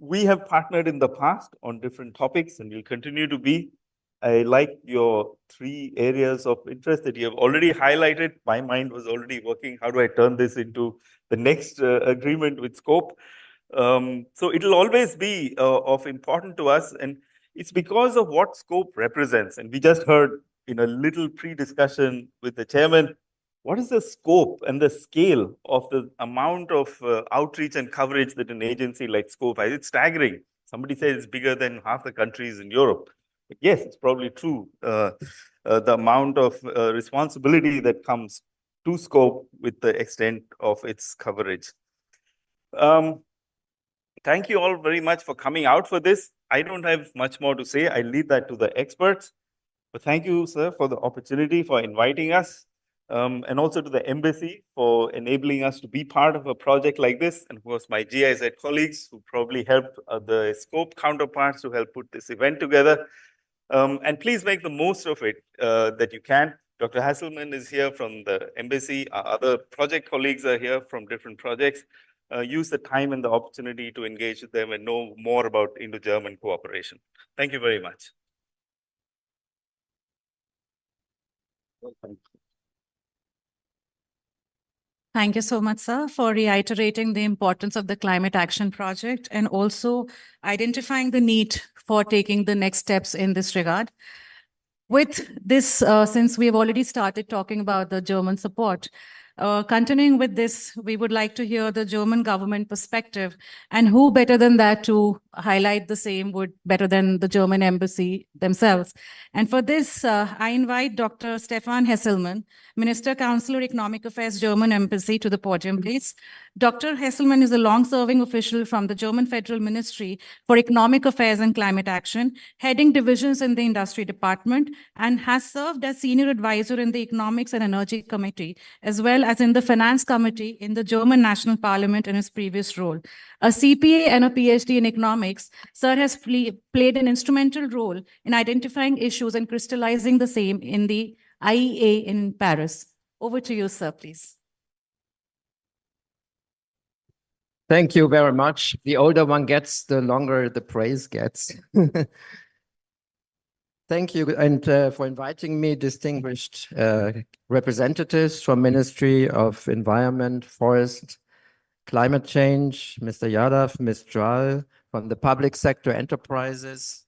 We have partnered in the past on different topics and will continue to be. I like your 3 areas of interest that you have already highlighted. My mind was already working. How do I turn this into the next agreement with Scope? So it will always be of importance to us. And it's because of what Scope represents. And we just heard in a little pre-discussion with the chairman, what is the scope and the scale of the amount of outreach and coverage that an agency like Scope has? It's staggering. Somebody says it's bigger than half the countries in Europe. But yes, it's probably true. The amount of responsibility that comes to Scope with the extent of its coverage. Thank you all very much for coming out for this. I don't have much more to say. I leave that to the experts. But thank you, sir, for the opportunity, for inviting us, and also to the embassy for enabling us to be part of a project like this. And of course, my GIZ colleagues who probably helped the Scope counterparts to help put this event together. And please make the most of it that you can. Dr. Hasselman is here from the embassy. Our other project colleagues are here from different projects. Use the time and the opportunity to engage with them and know more about Indo-German cooperation. Thank you very much. Thank you so much, sir, for reiterating the importance of the climate action project and also identifying the need for taking the next steps in this regard. With this, since we've already started talking about the German support, continuing with this, we would like to hear the German government perspective, and who better than that to highlight the same would better than the German embassy themselves. And for this, I invite Dr. Stefan Hesselmann, Minister Counselor Economic Affairs, German Embassy, to the podium, please. Dr. Hesselmann is a long-serving official from the German Federal Ministry for Economic Affairs and Climate Action, heading divisions in the Industry Department, and has served as Senior Advisor in the Economics and Energy Committee, as well as in the Finance Committee in the German National Parliament in his previous role. A CPA and a PhD in economics, Sir has played an instrumental role in identifying issues and crystallizing the same in the IEA in Paris. Over to you, sir, please. Thank you very much. The older one gets, the longer the praise gets. Thank you, and for inviting me, distinguished representatives from Ministry of Environment, Forest, Climate Change, Mr. Yadav, Ms. Jal, from the Public Sector Enterprises,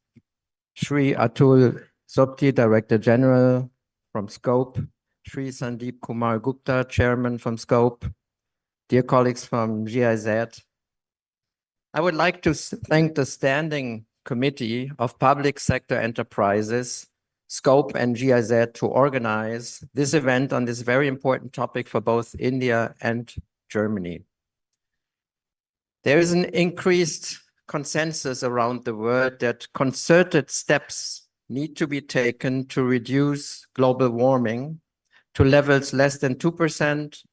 Shri Atul Sopti, Director General from Scope, Shri Sandeep Kumar Gupta, Chairman from Scope, dear colleagues from GIZ. I would like to thank the Standing Committee of Public Sector Enterprises, Scope and GIZ to organize this event on this very important topic for both India and Germany. There is an increased consensus around the world that concerted steps need to be taken to reduce global warming to levels less than 2%,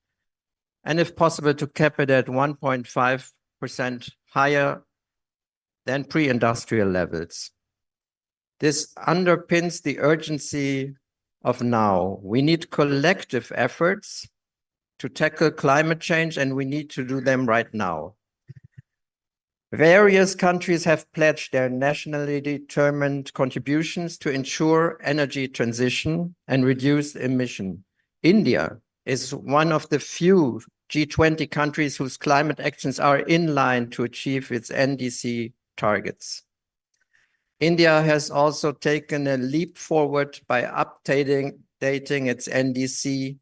and if possible, to cap it at 1.5% higher than pre-industrial levels. This underpins the urgency of now. We need collective efforts to tackle climate change, and we need to do them right now. Various countries have pledged their nationally determined contributions to ensure energy transition and reduce emission. India is one of the few G20 countries whose climate actions are in line to achieve its NDC targets. India has also taken a leap forward by updating its NDC,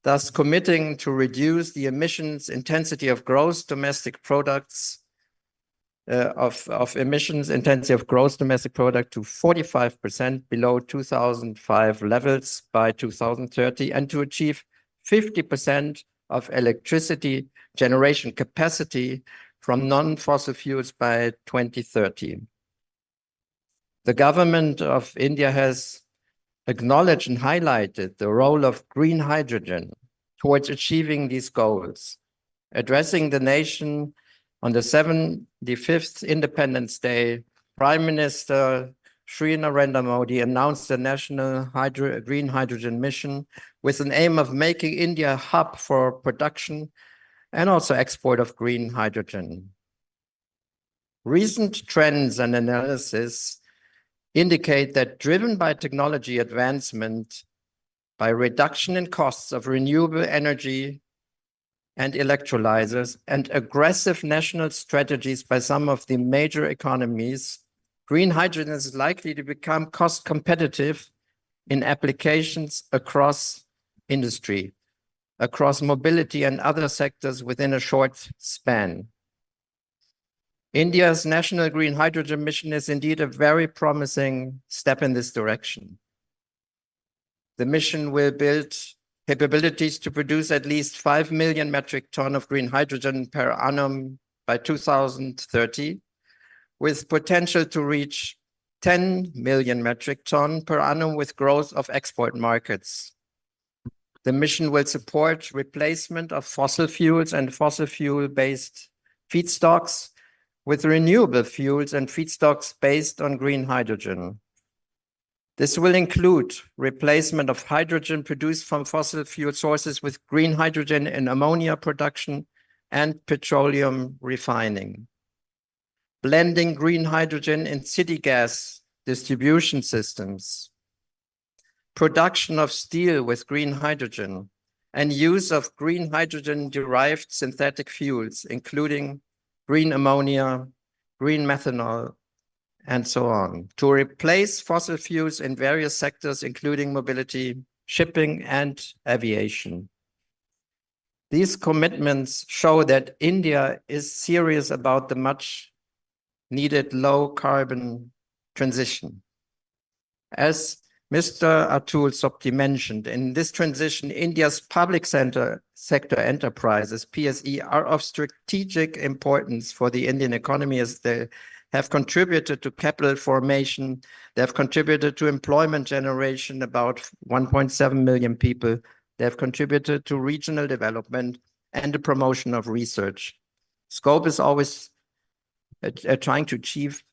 thus committing to reduce the emissions intensity of gross domestic products of emissions intensity of gross domestic product to 45% below 2005 levels by 2030, and to achieve 50% of electricity generation capacity from non-fossil fuels by 2030. The government of India has acknowledged and highlighted the role of green hydrogen towards achieving these goals. Addressing the nation on the 75th Independence Day, Prime Minister Shri Narendra Modi announced the National Green Hydrogen Mission with an aim of making India a hub for production and also export of green hydrogen. Recent trends and analysis indicate that, driven by technology advancement, by reduction in costs of renewable energy and electrolyzers, and aggressive national strategies by some of the major economies, green hydrogen is likely to become cost competitive in applications across industry, across mobility and other sectors within a short span. India's National Green Hydrogen Mission is indeed a very promising step in this direction. The mission will build capabilities to produce at least 5 million metric tons of green hydrogen per annum by 2030, with potential to reach 10 million metric tons per annum with growth of export markets. The mission will support replacement of fossil fuels and fossil fuel-based feedstocks with renewable fuels and feedstocks based on green hydrogen. This will include replacement of hydrogen produced from fossil fuel sources with green hydrogen in ammonia production and petroleum refining. Blending green hydrogen in city gas distribution systems. Production of steel with green hydrogen, and use of green hydrogen-derived synthetic fuels, including green ammonia, green methanol, and so on, to replace fossil fuels in various sectors, including mobility, shipping, and aviation. These commitments show that India is serious about the much needed low carbon transition. As Mr. Atul Sopti mentioned, in this transition, India's public sector enterprises, PSE, are of strategic importance for the Indian economy, as they have contributed to capital formation. They have contributed to employment generation, about 1.7 million people. They have contributed to regional development and the promotion of research. Scope is always trying to achieve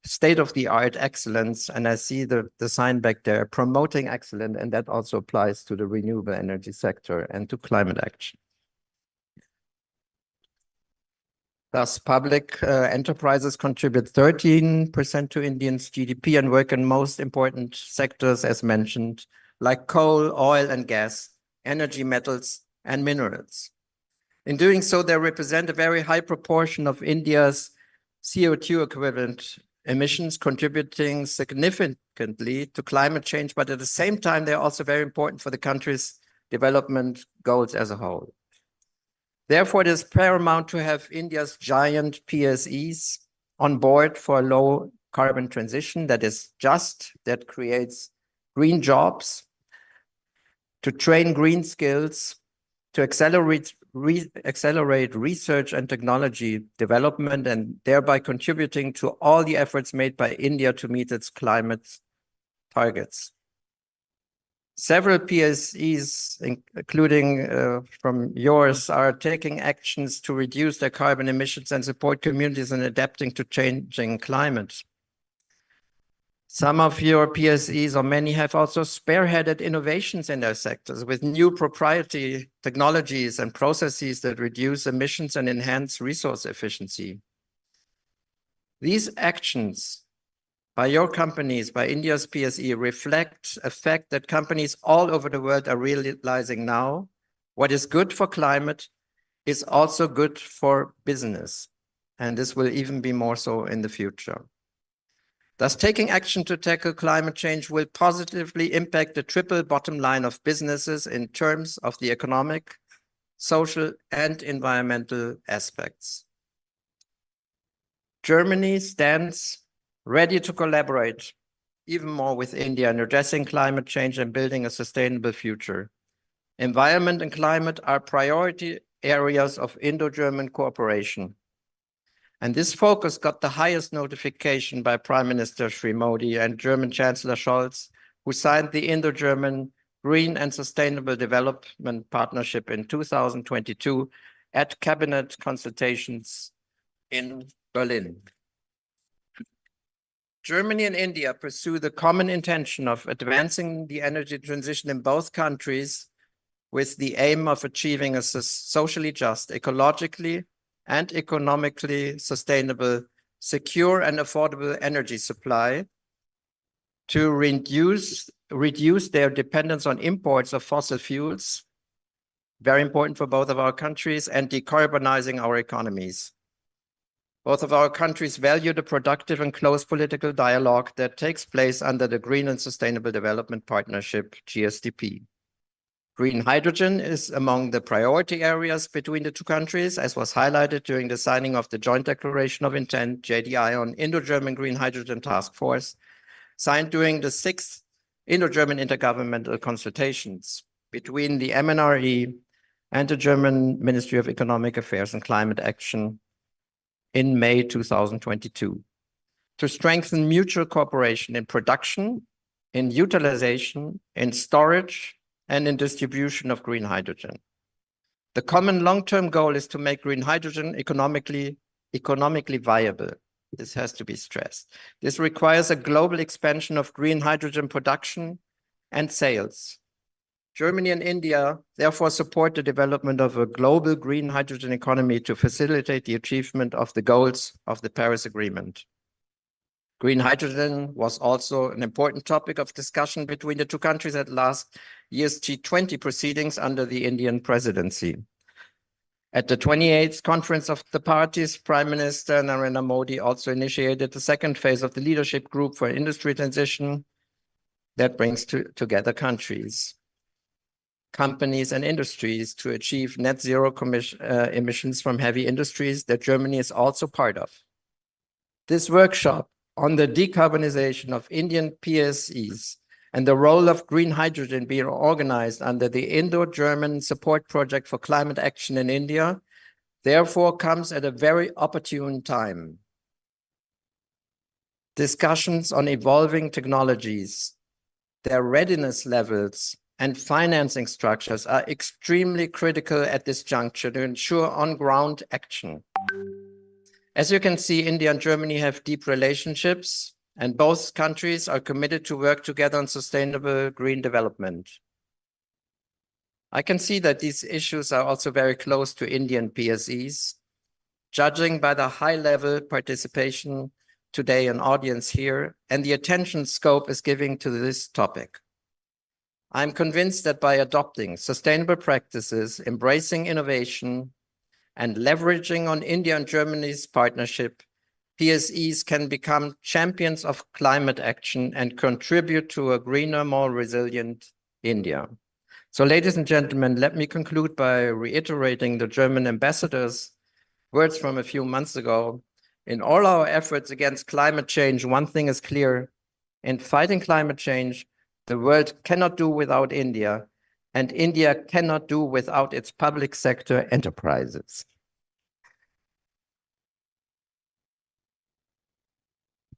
state-of-the-art excellence, and I see the sign back there, promoting excellence, and that also applies to the renewable energy sector and to climate action. Thus, public enterprises contribute 13% to India's GDP and work in most important sectors, as mentioned, like coal, oil and gas, energy, metals, and minerals. In doing so, they represent a very high proportion of India's CO2 equivalent emissions, contributing significantly to climate change, but at the same time, they're also very important for the country's development goals as a whole. Therefore, it is paramount to have India's giant PSEs on board for a low carbon transition that is just, that creates green jobs, to train green skills, to accelerate accelerate research and technology development and thereby contributing to all the efforts made by India to meet its climate targets. Several PSEs, including from yours, are taking actions to reduce their carbon emissions and support communities in adapting to changing climate. Some of your PSEs, or many, have also spearheaded innovations in their sectors with new proprietary technologies and processes that reduce emissions and enhance resource efficiency. These actions by your companies, by India's PSE, reflect a fact that companies all over the world are realizing now. What is good for climate is also good for business, and this will even be more so in the future. Thus, taking action to tackle climate change will positively impact the triple bottom line of businesses in terms of the economic, social, and environmental aspects. Germany stands ready to collaborate even more with India in addressing climate change and building a sustainable future. Environment and climate are priority areas of Indo-German cooperation. And this focus got the highest notification by Prime Minister Sri Modi and German Chancellor Scholz, who signed the Indo-German Green and Sustainable Development Partnership in 2022 at cabinet consultations in Berlin. Germany and India pursue the common intention of advancing the energy transition in both countries with the aim of achieving a socially just, ecologically and economically sustainable, secure and affordable energy supply to reduce their dependence on imports of fossil fuels, very important for both of our countries, and decarbonizing our economies. Both of our countries value the productive and close political dialogue that takes place under the Green and Sustainable Development Partnership, GSDP. Green hydrogen is among the priority areas between the two countries, as was highlighted during the signing of the Joint Declaration of Intent, JDI, on Indo-German Green Hydrogen Task Force, signed during the 6th Indo-German intergovernmental consultations between the MNRE and the German Ministry of Economic Affairs and Climate Action in May 2022, to strengthen mutual cooperation in production, in utilization, in storage, and in distribution of green hydrogen. The common long-term goal is to make green hydrogen economically viable. This has to be stressed. This requires a global expansion of green hydrogen production and sales. Germany and India therefore support the development of a global green hydrogen economy to facilitate the achievement of the goals of the Paris Agreement. Green hydrogen was also an important topic of discussion between the two countries at last year's G20 proceedings under the Indian presidency. At the 28th Conference of the Parties, Prime Minister Narendra Modi also initiated the second phase of the Leadership Group for Industry Transition that brings together countries, companies and industries to achieve net zero emissions from heavy industries that Germany is also part of. This workshop on the decarbonization of Indian PSEs and the role of green hydrogen being organized under the Indo-German Support Project for Climate Action in India therefore comes at a very opportune time. Discussions on evolving technologies, their readiness levels, and financing structures are extremely critical at this juncture to ensure on-ground action. As you can see, India and Germany have deep relationships, and both countries are committed to work together on sustainable green development. I can see that these issues are also very close to Indian PSEs, judging by the high-level participation today in audience here and the attention scope is giving to this topic. I'm convinced that by adopting sustainable practices, embracing innovation, and leveraging on India and Germany's partnership, PSEs can become champions of climate action and contribute to a greener, more resilient India. So, ladies and gentlemen, let me conclude by reiterating the German ambassador's words from a few months ago. In all our efforts against climate change, one thing is clear. In fighting climate change, the world cannot do without India, and India cannot do without its public sector enterprises.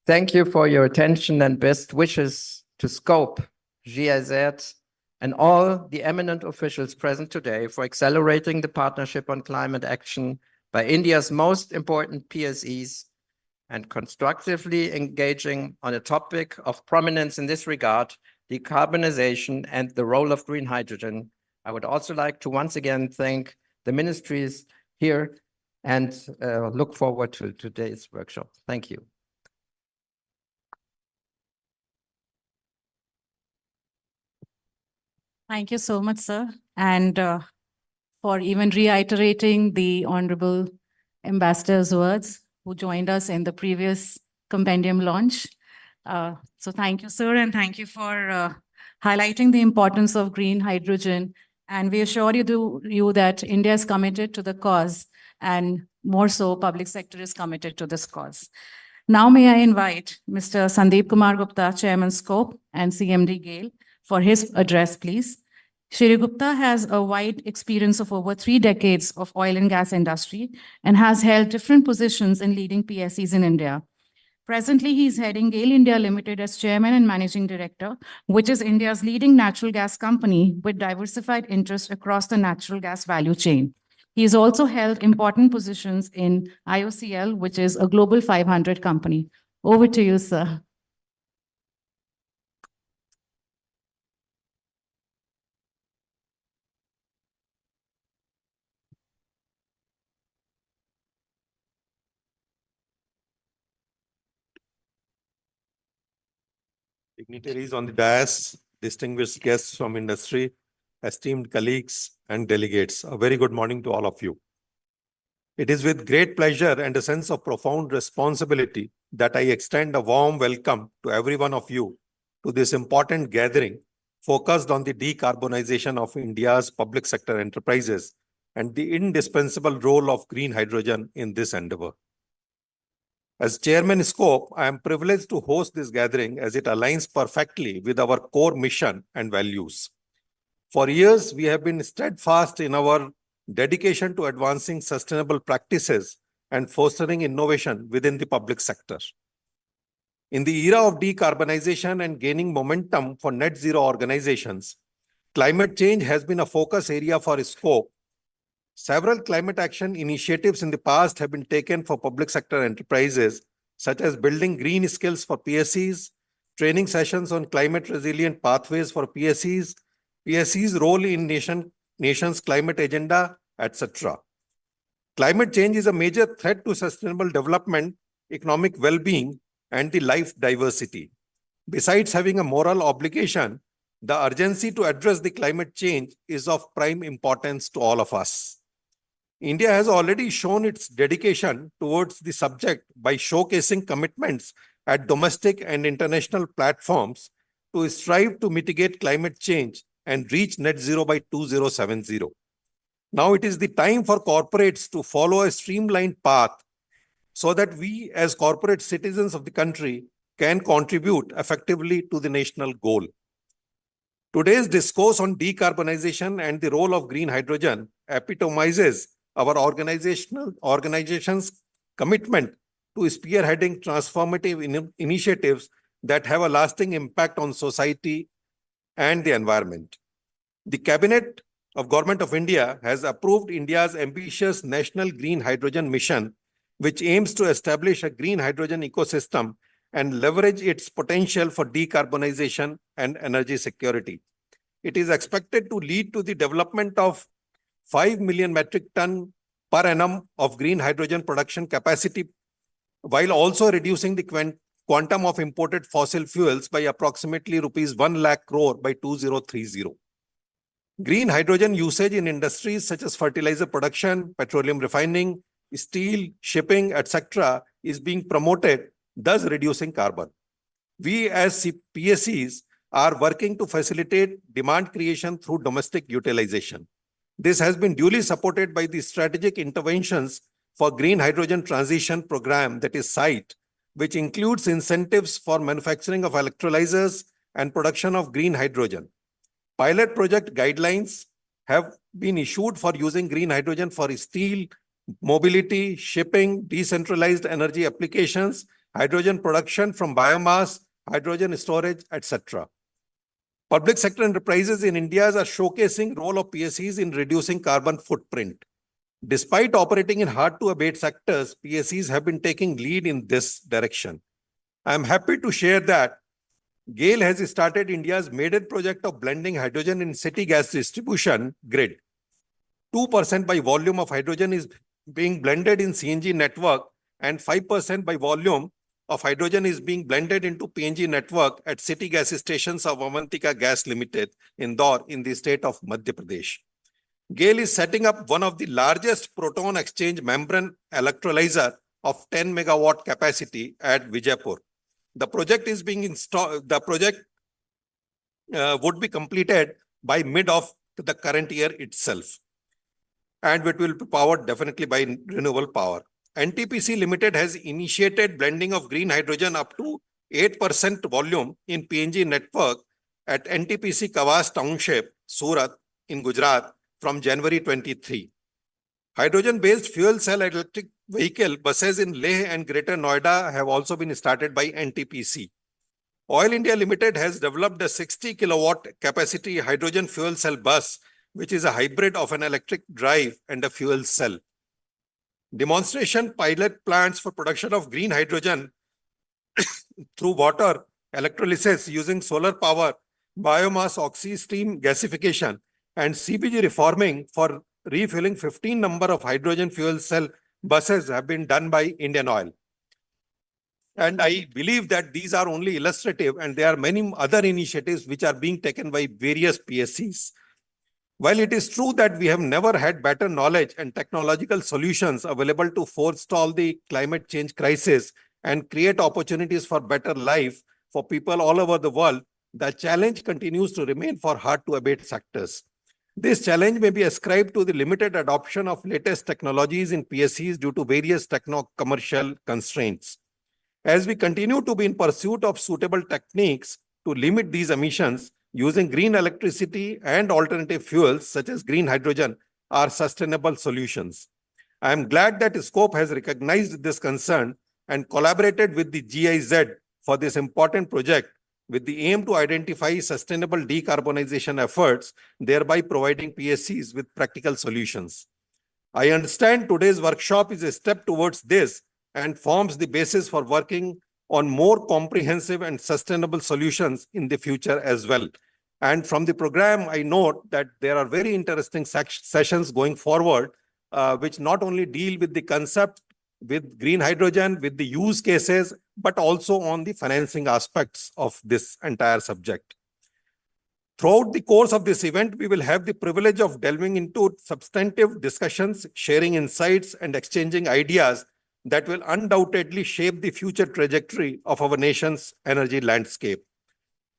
Thank you for your attention and best wishes to Scope, GIZ, and all the eminent officials present today for accelerating the partnership on climate action by India's most important PSEs and constructively engaging on a topic of prominence in this regard, decarbonization and the role of green hydrogen. I would also like to once again thank the ministries here and look forward to today's workshop. Thank you. Thank you so much, sir. And for even reiterating the Honorable Ambassador's words who joined us in the previous compendium launch. So thank you, sir, and thank you for highlighting the importance of green hydrogen. And we assure you that India is committed to the cause, and more so, public sector is committed to this cause. Now may I invite Mr. Sandeep Kumar Gupta, Chairman Scope and CMD GAIL, for his address, please. Shri Gupta has a wide experience of over 3 decades of oil and gas industry and has held different positions in leading PSEs in India. Presently, he is heading GAIL India Limited as Chairman and Managing Director, which is India's leading natural gas company with diversified interests across the natural gas value chain. He has also held important positions in IOCL, which is a Global 500 company. Over to you, sir. Dignitaries on the dais, distinguished guests from industry, esteemed colleagues and delegates, a very good morning to all of you. It is with great pleasure and a sense of profound responsibility that I extend a warm welcome to every one of you to this important gathering focused on the decarbonization of India's public sector enterprises and the indispensable role of green hydrogen in this endeavor. As Chairman Scope, I am privileged to host this gathering as it aligns perfectly with our core mission and values. For years, we have been steadfast in our dedication to advancing sustainable practices and fostering innovation within the public sector. In the era of decarbonization and gaining momentum for net zero organizations, climate change has been a focus area for Scope. Several climate action initiatives in the past have been taken for public sector enterprises, such as building green skills for PSEs, training sessions on climate resilient pathways for PSEs, PSEs' role in nation's climate agenda, etc. Climate change is a major threat to sustainable development, economic well-being, and the life diversity. Besides having a moral obligation, the urgency to address the climate change is of prime importance to all of us. India has already shown its dedication towards the subject by showcasing commitments at domestic and international platforms to strive to mitigate climate change and reach net zero by 2070. Now it is the time for corporates to follow a streamlined path so that we as corporate citizens of the country can contribute effectively to the national goal. Today's discourse on decarbonization and the role of green hydrogen epitomizes our organization's commitment to spearheading transformative initiatives that have a lasting impact on society and the environment. The Cabinet of Government of India has approved India's ambitious National Green Hydrogen Mission, which aims to establish a green hydrogen ecosystem and leverage its potential for decarbonization and energy security. It is expected to lead to the development of 5 million metric ton per annum of green hydrogen production capacity, while also reducing the quantum of imported fossil fuels by approximately rupees 1 lakh crore by 2030. Green hydrogen usage in industries such as fertilizer production, petroleum refining, steel, shipping, etc. is being promoted, thus reducing carbon. We as PSEs are working to facilitate demand creation through domestic utilization. This has been duly supported by the Strategic Interventions for Green Hydrogen Transition Program, that is SITE, which includes incentives for manufacturing of electrolyzers and production of green hydrogen. Pilot project guidelines have been issued for using green hydrogen for steel, mobility, shipping, decentralized energy applications, hydrogen production from biomass, hydrogen storage, etc. Public sector enterprises in India are showcasing role of PSEs in reducing carbon footprint. Despite operating in hard-to-abate sectors, PSEs have been taking lead in this direction. I am happy to share that GAIL has started India's maiden project of blending hydrogen in city gas distribution grid. 2% by volume of hydrogen is being blended in CNG network and 5% by volume of hydrogen is being blended into PNG network at city gas stations of Avantika Gas Limited, Indore, in the state of Madhya Pradesh. GAIL is setting up one of the largest proton exchange membrane electrolyzer of 10 megawatt capacity at Vijaypur. The project is being installed. The project would be completed by mid of the current year itself, and it will be powered definitely by renewable power. NTPC Limited has initiated blending of green hydrogen up to 8% volume in PNG network at NTPC Kawas Township, Surat in Gujarat from January 23. Hydrogen-based fuel cell electric vehicle buses in Leh and Greater Noida have also been started by NTPC. Oil India Limited has developed a 60 kilowatt capacity hydrogen fuel cell bus, which is a hybrid of an electric drive and a fuel cell. Demonstration pilot plants for production of green hydrogen through water electrolysis using solar power, biomass oxy-steam gasification, and CBG reforming for refueling 15 number of hydrogen fuel cell buses have been done by Indian Oil. And I believe that these are only illustrative, and there are many other initiatives which are being taken by various PSCs. While it is true that we have never had better knowledge and technological solutions available to forestall the climate change crisis and create opportunities for better life for people all over the world, the challenge continues to remain for hard-to-abate sectors. This challenge may be ascribed to the limited adoption of latest technologies in PSCs due to various techno-commercial constraints. As we continue to be in pursuit of suitable techniques to limit these emissions, using green electricity and alternative fuels such as green hydrogen are sustainable solutions. I am glad that SCOPE has recognized this concern and collaborated with the GIZ for this important project with the aim to identify sustainable decarbonization efforts, thereby providing PSCs with practical solutions. I understand today's workshop is a step towards this and forms the basis for working on more comprehensive and sustainable solutions in the future as well. And from the program, I note that there are very interesting sessions going forward, which not only deal with the concept with green hydrogen, with the use cases, but also on the financing aspects of this entire subject. Throughout the course of this event, we will have the privilege of delving into substantive discussions, sharing insights, and exchanging ideas that will undoubtedly shape the future trajectory of our nation's energy landscape.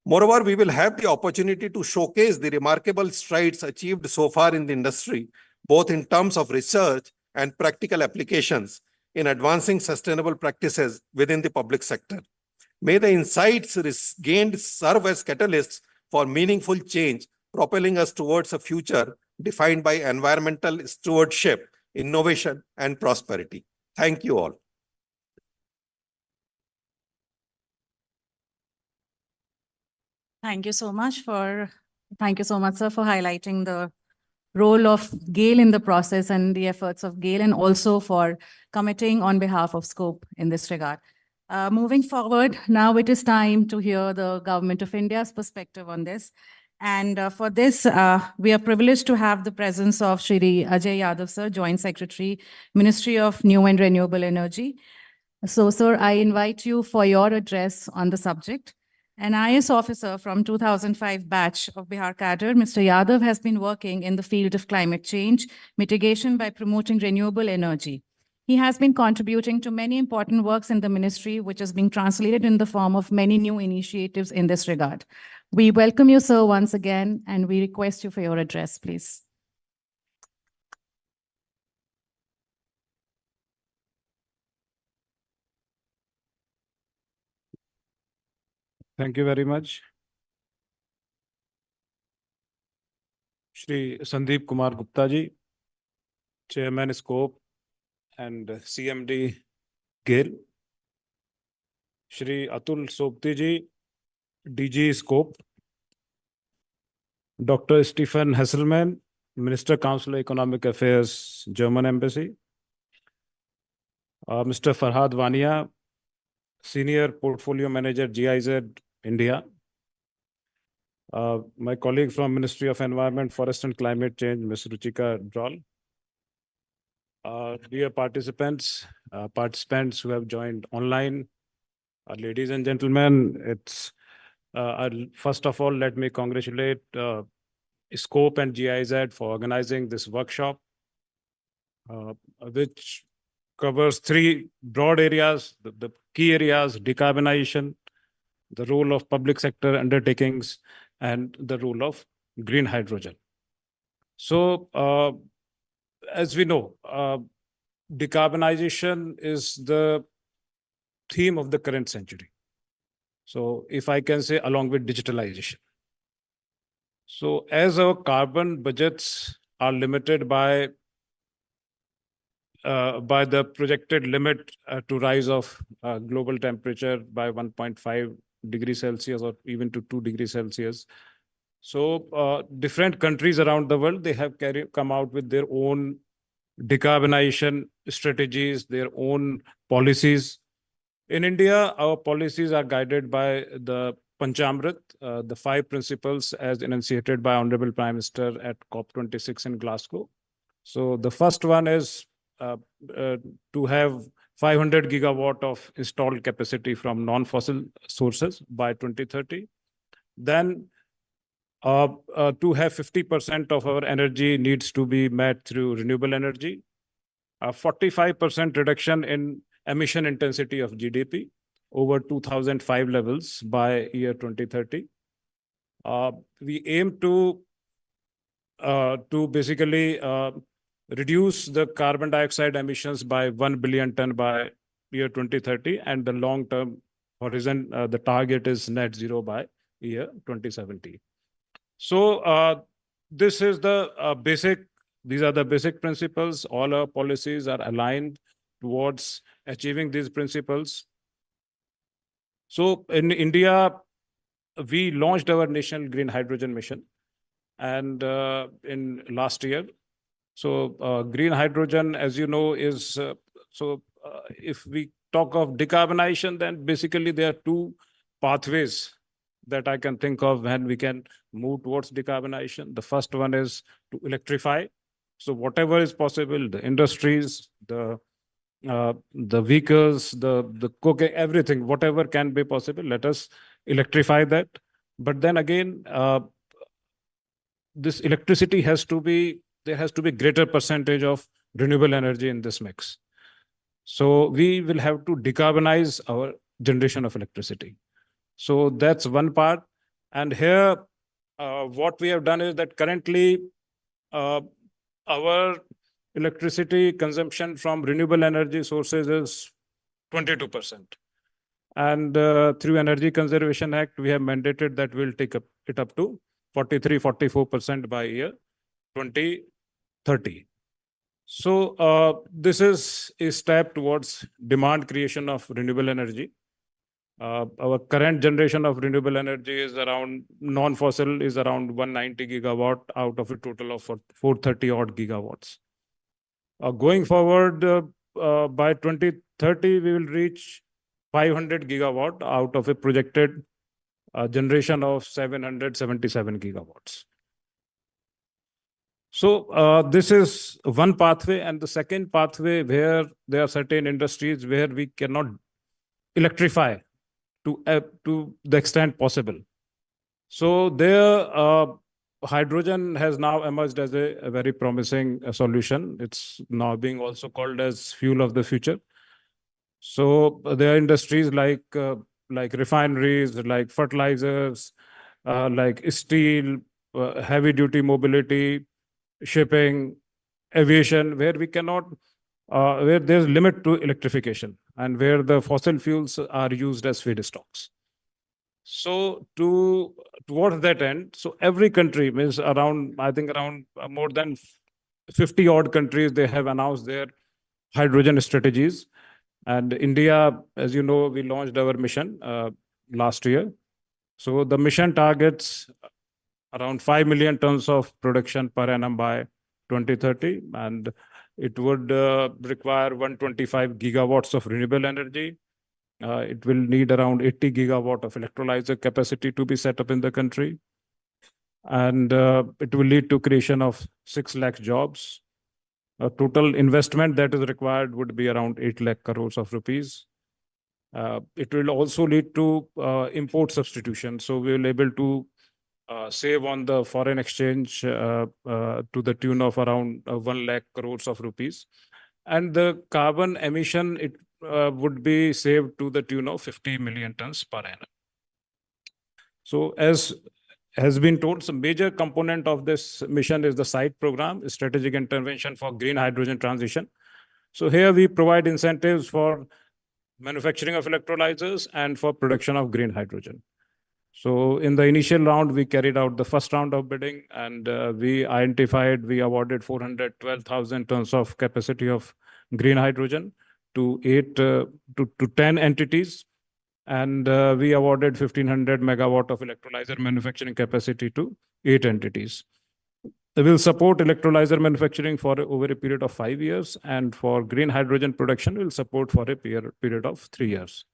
Moreover, we will have the opportunity to showcase the remarkable strides achieved so far in the industry, both in terms of research and practical applications in advancing sustainable practices within the public sector. May the insights gained serve as catalysts for meaningful change, propelling us towards a future defined by environmental stewardship, innovation, and prosperity. Thank you all. Thank you so much, sir, for highlighting the role of GAIL in the process and the efforts of GAIL, and also for committing on behalf of SCOPE in this regard. Moving forward, now it is time to hear the Government of India's perspective on this. And for this, we are privileged to have the presence of Shri Ajay Yadav, sir, Joint Secretary, Ministry of New and Renewable Energy. So, sir, I invite you for your address on the subject. An IS officer from 2005 batch of Bihar cadre, Mr. Yadav has been working in the field of climate change mitigation by promoting renewable energy. He has been contributing to many important works in the ministry, which is being translated in the form of many new initiatives in this regard. We welcome you, sir, once again, and we request you for your address, please. Thank you very much. Shri Sandeep Kumar Gupta ji, Chairman Scope and CMD GAIL. Shri Atul Sopti ji, DG Scope. Dr. Stephen Hesselman, Minister Council Economic Affairs, German Embassy. Mr. Farhad Wania, Senior Portfolio Manager, GIZ, India. My colleague from Ministry of Environment, Forest and Climate Change, Ms. Ruchika Droll. Dear participants who have joined online, ladies and gentlemen, first of all, let me congratulate Scope and GIZ for organizing this workshop, which covers three broad areas, the key areas: decarbonization, the role of public sector undertakings, and the role of green hydrogen. So, as we know, decarbonization is the theme of the current century. So, if I can say, along with digitalization. So, as our carbon budgets are limited by the projected limit to rise of global temperature by 1.5 degrees Celsius or even to 2 degrees Celsius. So different countries around the world, they have come out with their own decarbonization strategies, their own policies. In India, our policies are guided by the Panchamrit, the 5 principles as enunciated by Honorable Prime Minister at COP26 in Glasgow. So the first one is to have 500 gigawatt of installed capacity from non-fossil sources by 2030. Then to have 50% of our energy needs to be met through renewable energy, 45% reduction in emission intensity of GDP over 2005 levels by year 2030. We aim to basically reduce the carbon dioxide emissions by 1 billion ton by year 2030, and the long-term horizon, the target is net zero by year 2070. So this is the these are the basic principles. All our policies are aligned towards achieving these principles. So in India, we launched our national green hydrogen mission, and in last year. So green hydrogen, as you know, is if we talk of decarbonization, then basically there are 2 pathways that I can think of when we can move towards decarbonization. The first one is to electrify. So whatever is possible, the industries, the vehicles, the cooking, everything, whatever can be possible, let us electrify that. But then again, this electricity there has to be greater percentage of renewable energy in this mix. So we will have to decarbonize our generation of electricity. So that's one part. And here, what we have done is that currently our electricity consumption from renewable energy sources is 22%. And through Energy Conservation Act, we have mandated that we'll take it up to 43-44% by year 2030. So this is a step towards demand creation of renewable energy. Our current generation of renewable energy is around, non-fossil is around 190 gigawatt out of a total of 430 odd gigawatts. Going forward, by 2030, we will reach 500 gigawatt out of a projected generation of 777 gigawatts. So this is one pathway, and the second pathway where there are certain industries where we cannot electrify to the extent possible. So there, hydrogen has now emerged as a very promising solution. It's now being also called as fuel of the future. So there are industries like refineries, like fertilizers, like steel, heavy duty mobility, shipping, aviation, where we cannot, where there's limit to electrification and where the fossil fuels are used as feedstocks. So towards that end, so every country means around, I think around more than 50 odd countries, they have announced their hydrogen strategies. And India, as you know, we launched our mission last year. So the mission targets around 5 million tons of production per annum by 2030. And it would require 125 gigawatts of renewable energy. It will need around 80 gigawatt of electrolyzer capacity to be set up in the country. And it will lead to creation of 6 lakh jobs. Total investment that is required would be around 8 lakh crores of rupees. It will also lead to import substitution. So we will able to save on the foreign exchange to the tune of around 1 lakh crores of rupees. And the carbon emission, it would be saved to the tune of 50 million tons per annum. So as has been told, some major component of this mission is the SITE program, Strategic Intervention for Green Hydrogen Transition. So here we provide incentives for manufacturing of electrolyzers and for production of green hydrogen. So in the initial round, we carried out the first round of bidding, and we awarded 412,000 tons of capacity of green hydrogen to 10 entities. And we awarded 1,500 megawatt of electrolyzer manufacturing capacity to 8 entities. They will support electrolyzer manufacturing for over a period of 5 years, and for green hydrogen production, will support for a period of 3 years.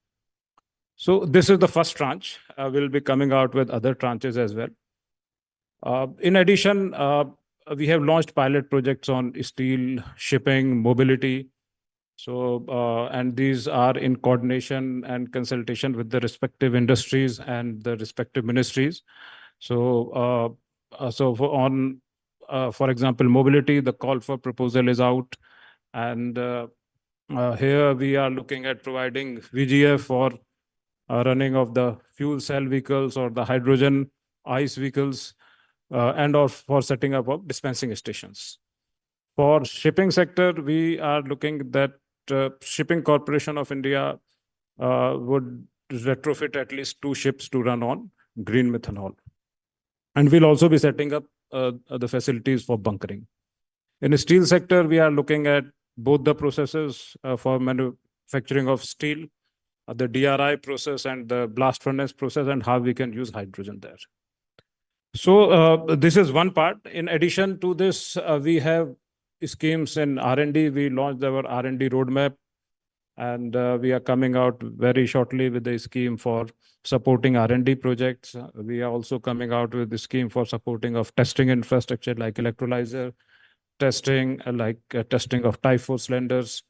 So this is the first tranche. We'll be coming out with other tranches as well. In addition, we have launched pilot projects on steel, shipping, mobility. So, and these are in coordination and consultation with the respective industries and the respective ministries. So, for example, mobility, the call for proposal is out. And here we are looking at providing VGF for running of the fuel cell vehicles or the hydrogen ICE vehicles, and or for setting up of dispensing stations. For shipping sector, we are looking that Shipping Corporation of India would retrofit at least 2 ships to run on green methanol. And we'll also be setting up the facilities for bunkering. In the steel sector, we are looking at both the processes for manufacturing of steel, the DRI process and the blast furnace process, and how we can use hydrogen there. So this is one part. In addition to this, we have schemes in R&D. We launched our R&D roadmap, and we are coming out very shortly with a scheme for supporting R&D projects. We are also coming out with the scheme for supporting of testing infrastructure like electrolyzer testing, testing of Type 4 cylinders.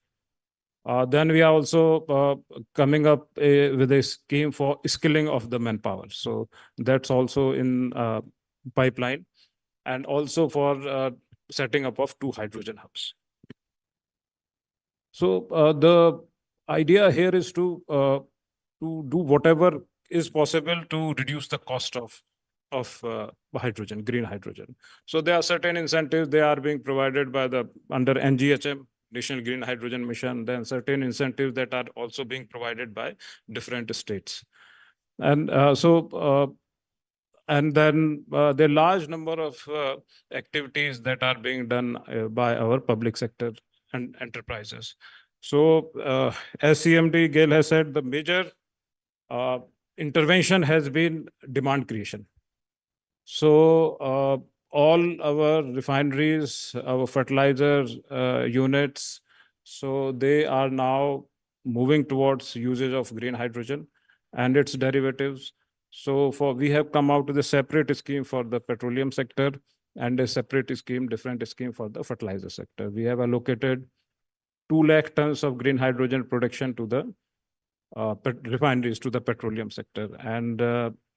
Then we are also coming up with a scheme for skilling of the manpower. So that's also in pipeline, and also for setting up of 2 hydrogen hubs. So the idea here is to do whatever is possible to reduce the cost of hydrogen, green hydrogen. So there are certain incentives they are being provided by under NGHM, National Green Hydrogen Mission. Then certain incentives that are also being provided by different states. And and then there are large number of activities that are being done by our public sector and enterprises. So as CMD Gail has said, the major intervention has been demand creation. So all our refineries, our fertilizer units, so they are now moving towards usage of green hydrogen and its derivatives. So we have come out with a separate scheme for the petroleum sector and a separate scheme, different scheme for the fertilizer sector. We have allocated 2 lakh tons of green hydrogen production to the refineries, to the petroleum sector. And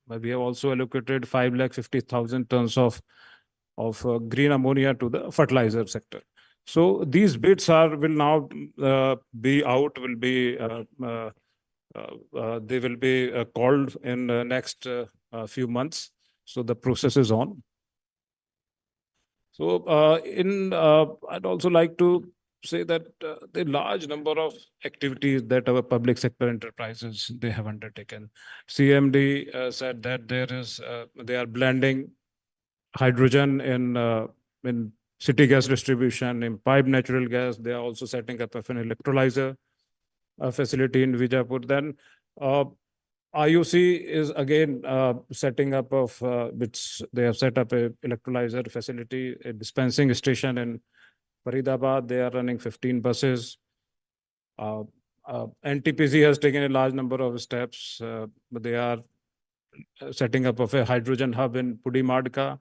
we have also allocated 550,000 tons of green ammonia to the fertilizer sector. So these bids will now be out, they will be called in the next few months. So the process is on. So I'd also like to say that the large number of activities that our public sector enterprises they have undertaken. CMD said that they are blending hydrogen in city gas distribution, in pipe natural gas. They are also setting up an electrolyzer facility in Vijaypur. Then IUC is again setting up which they have set up a electrolyzer facility, a dispensing station in Faridabad. They are running 15 buses. NTPC has taken a large number of steps, but they are setting up of a hydrogen hub in Pudimadka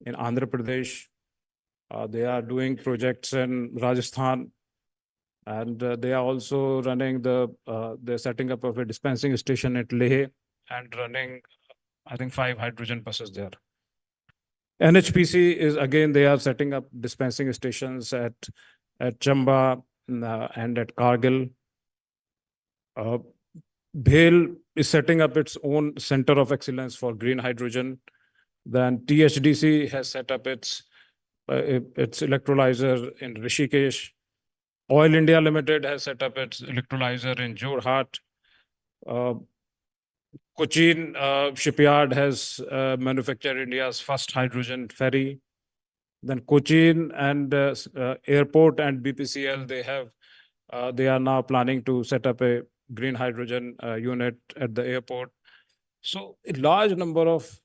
in Andhra Pradesh. They are doing projects in Rajasthan, and they are also running they're setting up of a dispensing station at Leh and running, I think, 5 hydrogen buses there. NHPC is again, they are setting up dispensing stations at Chamba and at Kargil. BHEL is setting up its own center of excellence for green hydrogen. Then THDC has set up its electrolyzer in Rishikesh. Oil India Limited has set up its electrolyzer in Jorhat. Cochin shipyard has manufactured India's first hydrogen ferry. Then Cochin and airport and BPCL, they are now planning to set up a green hydrogen unit at the airport. So a large number of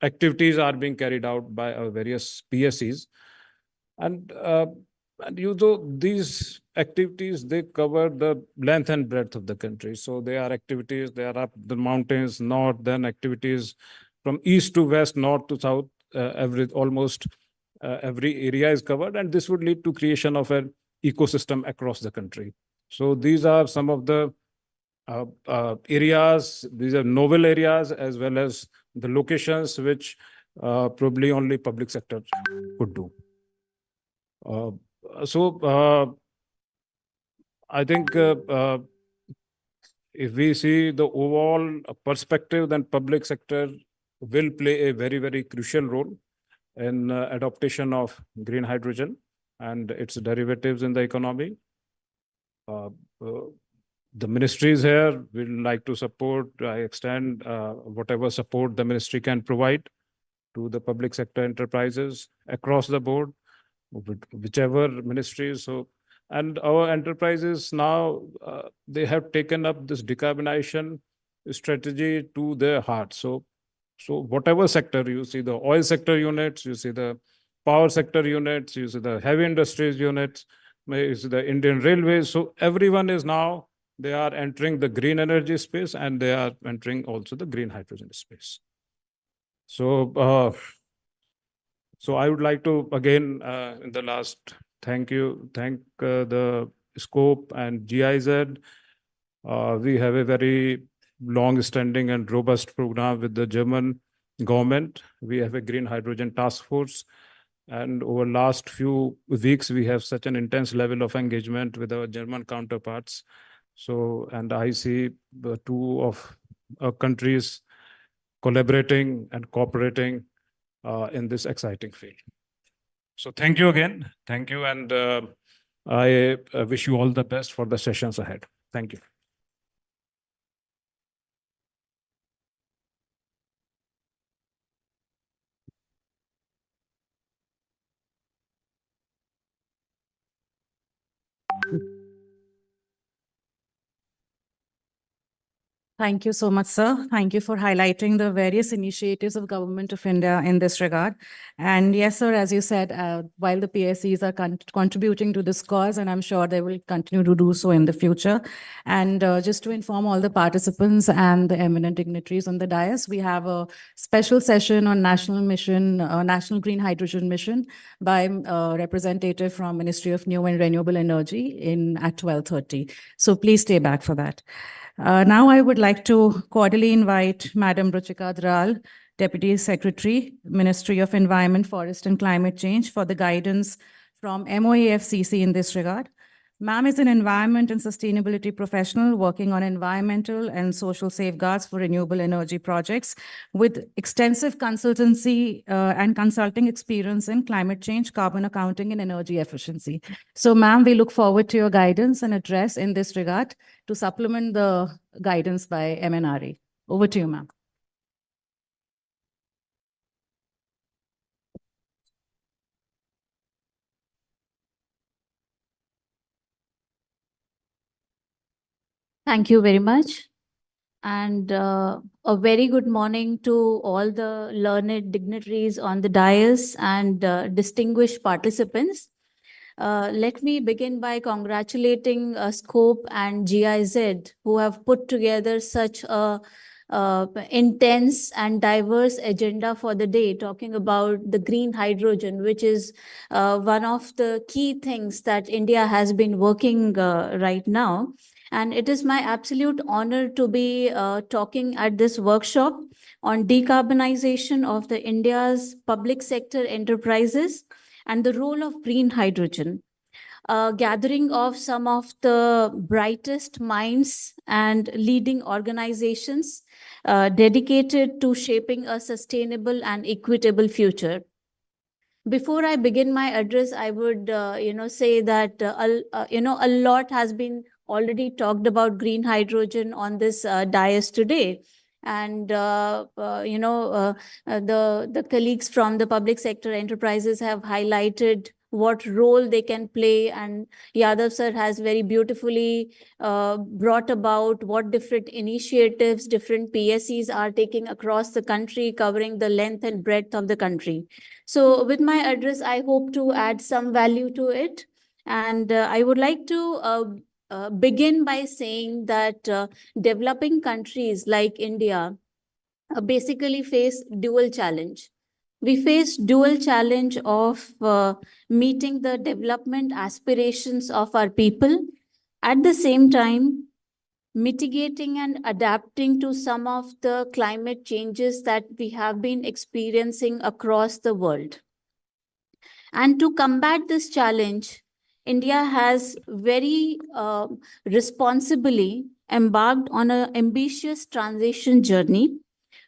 activities are being carried out by our various PSCs. And these activities, they cover the length and breadth of the country. So they are activities, they are up the mountains, north, then activities from east to west, north to south, almost every area is covered. And this would lead to creation of an ecosystem across the country. So these are some of the areas, these are novel areas, as well as the locations which probably only public sector could do. I think if we see the overall perspective, then public sector will play a very, very crucial role in adaptation of green hydrogen and its derivatives in the economy. The ministries here will like to support, I extend whatever support the ministry can provide to the public sector enterprises across the board, whichever ministries. So, and our enterprises now, they have taken up this decarbonization strategy to their heart. So whatever sector, you see the oil sector units, you see the power sector units, you see the heavy industries units, you see the Indian Railways. So everyone is now, they are entering the green energy space and they are entering also the green hydrogen space. So, so I would like to again, in the last, thank the Scope and GIZ. We have a very long-standing and robust program with the German government. We have a green hydrogen task force. And over last few weeks, we have such an intense level of engagement with our German counterparts. So, and I see the two of our countries collaborating and cooperating in this exciting field. So thank you again. Thank you. And I wish you all the best for the sessions ahead. Thank you. Thank you so much, sir. Thank you for highlighting the various initiatives of Government of India in this regard. And yes, sir, as you said, while the PSCs are contributing to this cause, and I'm sure they will continue to do so in the future. And just to inform all the participants and the eminent dignitaries on the dais, we have a special session on National Mission, National Green Hydrogen Mission by a representative from Ministry of New and Renewable Energy at 12:30. So please stay back for that. Now I would like to cordially invite Madam Ruchika Dral, Deputy Secretary, Ministry of Environment, Forest and Climate Change, for the guidance from MOEFCC in this regard. Ma'am is an environment and sustainability professional working on environmental and social safeguards for renewable energy projects with extensive consultancy and consulting experience in climate change, carbon accounting, and energy efficiency. So, ma'am, we look forward to your guidance and address in this regard to supplement the guidance by MNRE. Over to you, ma'am. Thank you very much. And a very good morning to all the learned dignitaries on the dais and distinguished participants. Let me begin by congratulating Scope and GIZ, who have put together such a intense and diverse agenda for the day, talking about the green hydrogen, which is one of the key things that India has been working right now. And it is my absolute honor to be talking at this workshop on decarbonization of the India's public sector enterprises and the role of green hydrogen. A gathering of some of the brightest minds and leading organizations dedicated to shaping a sustainable and equitable future. Before I begin my address, I would, say that, a lot has been already talked about green hydrogen on this dais today. And, the colleagues from the public sector enterprises have highlighted what role they can play. And Yadav sir has very beautifully brought about what different initiatives different PSCs are taking across the country, covering the length and breadth of the country. So with my address, I hope to add some value to it. And I would like to begin by saying that developing countries like India basically face dual challenge. We face dual challenge of meeting the development aspirations of our people, at the same time mitigating and adapting to some of the climate changes that we have been experiencing across the world. And to combat this challenge, India has very responsibly embarked on an ambitious transition journey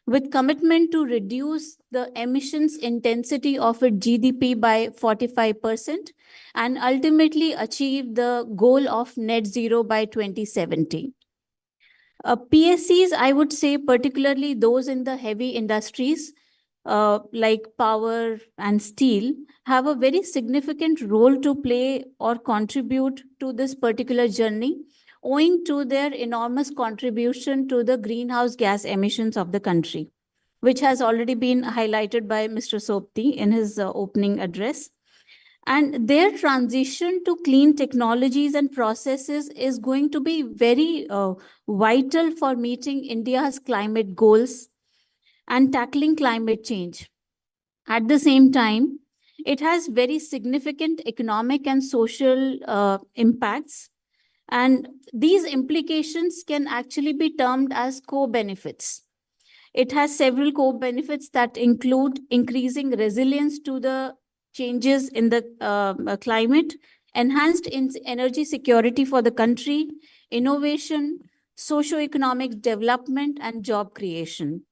with commitment to reduce the emissions intensity of its GDP by 45% and ultimately achieve the goal of net zero by 2070. PSCs, I would say, particularly those in the heavy industries like power and steel, have a very significant role to play or contribute to this particular journey, owing to their enormous contribution to the greenhouse gas emissions of the country, which has already been highlighted by Mr. Sopti in his opening address. And their transition to clean technologies and processes is going to be very vital for meeting India's climate goals and tackling climate change. At the same time, it has very significant economic and social impacts. And these implications can actually be termed as co-benefits. It has several co-benefits that include increasing resilience to the changes in the climate, enhanced energy security for the country, innovation, socio-economic development, and job creation.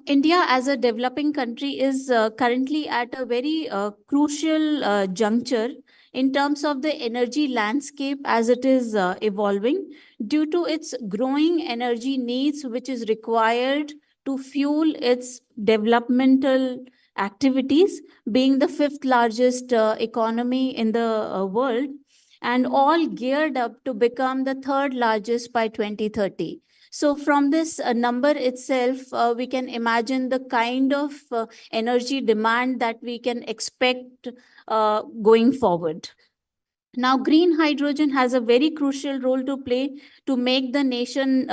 India as a developing country is currently at a very crucial juncture in terms of the energy landscape as it is evolving due to its growing energy needs, which is required to fuel its developmental activities, being the fifth largest economy in the world, and all geared up to become the third largest by 2030. So from this number itself, we can imagine the kind of energy demand that we can expect going forward. Now, green hydrogen has a very crucial role to play to make the nation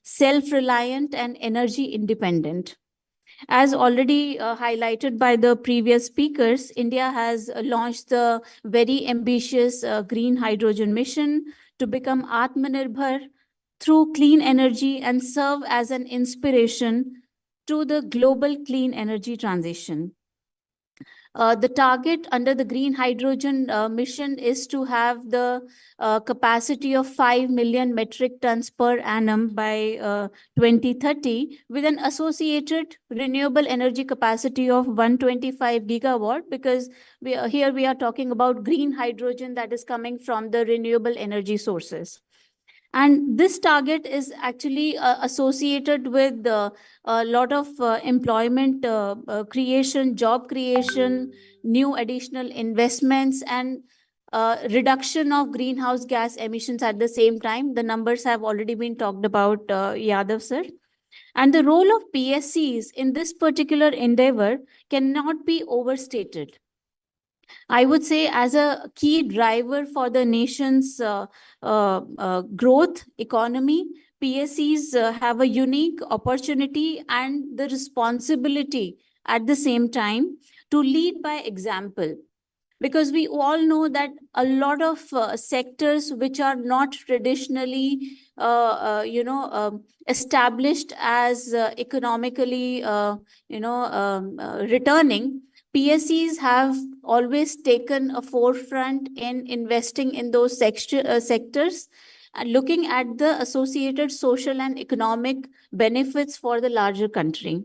self-reliant and energy independent. As already highlighted by the previous speakers, India has launched the very ambitious green hydrogen mission to become Atmanirbhar through clean energy and serve as an inspiration to the global clean energy transition. The target under the green hydrogen mission is to have the capacity of 5 million metric tons per annum by 2030, with an associated renewable energy capacity of 125 gigawatt, because here we are talking about green hydrogen that is coming from the renewable energy sources. And this target is actually associated with a lot of employment creation, job creation, new additional investments, and reduction of greenhouse gas emissions at the same time. The numbers have already been talked about, Yadav sir. And the role of PSCs in this particular endeavor cannot be overstated. I would say, as a key driver for the nation's growth economy, PSCs have a unique opportunity and the responsibility at the same time to lead by example. Because we all know that a lot of sectors which are not traditionally, established as economically, returning, PSCs have always taken a forefront in investing in those sectors, and looking at the associated social and economic benefits for the larger country.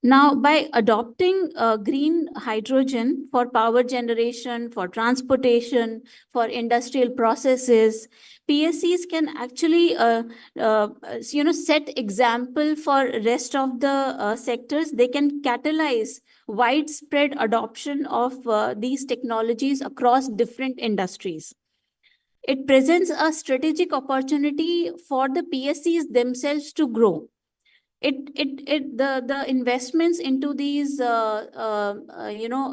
Now, by adopting green hydrogen for power generation, for transportation, for industrial processes, PSCs can actually, set example for rest of the sectors. They can catalyze widespread adoption of these technologies across different industries. It presents a strategic opportunity for the PSCs themselves to grow. The investments into these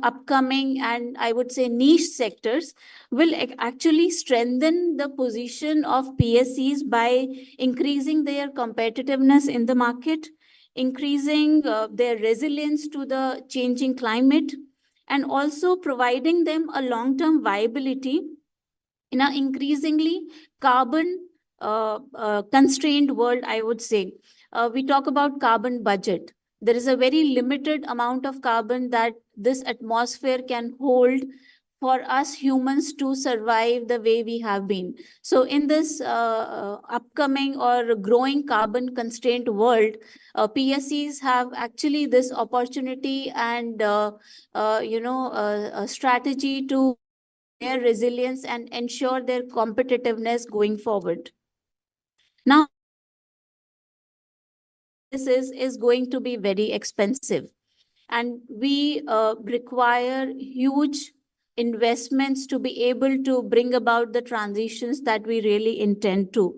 upcoming and I would say niche sectors will actually strengthen the position of PSCs by increasing their competitiveness in the market, increasing their resilience to the changing climate, and also providing them a long-term viability in an increasingly carbon constrained world, I would say. We talk about carbon budget. There is a very limited amount of carbon that this atmosphere can hold for us humans to survive the way we have been. So in this upcoming or growing carbon constrained world, PSCs have actually this opportunity and a strategy to their resilience and ensure their competitiveness going forward. Now, this is going to be very expensive, and we require huge investments to be able to bring about the transitions that we really intend to.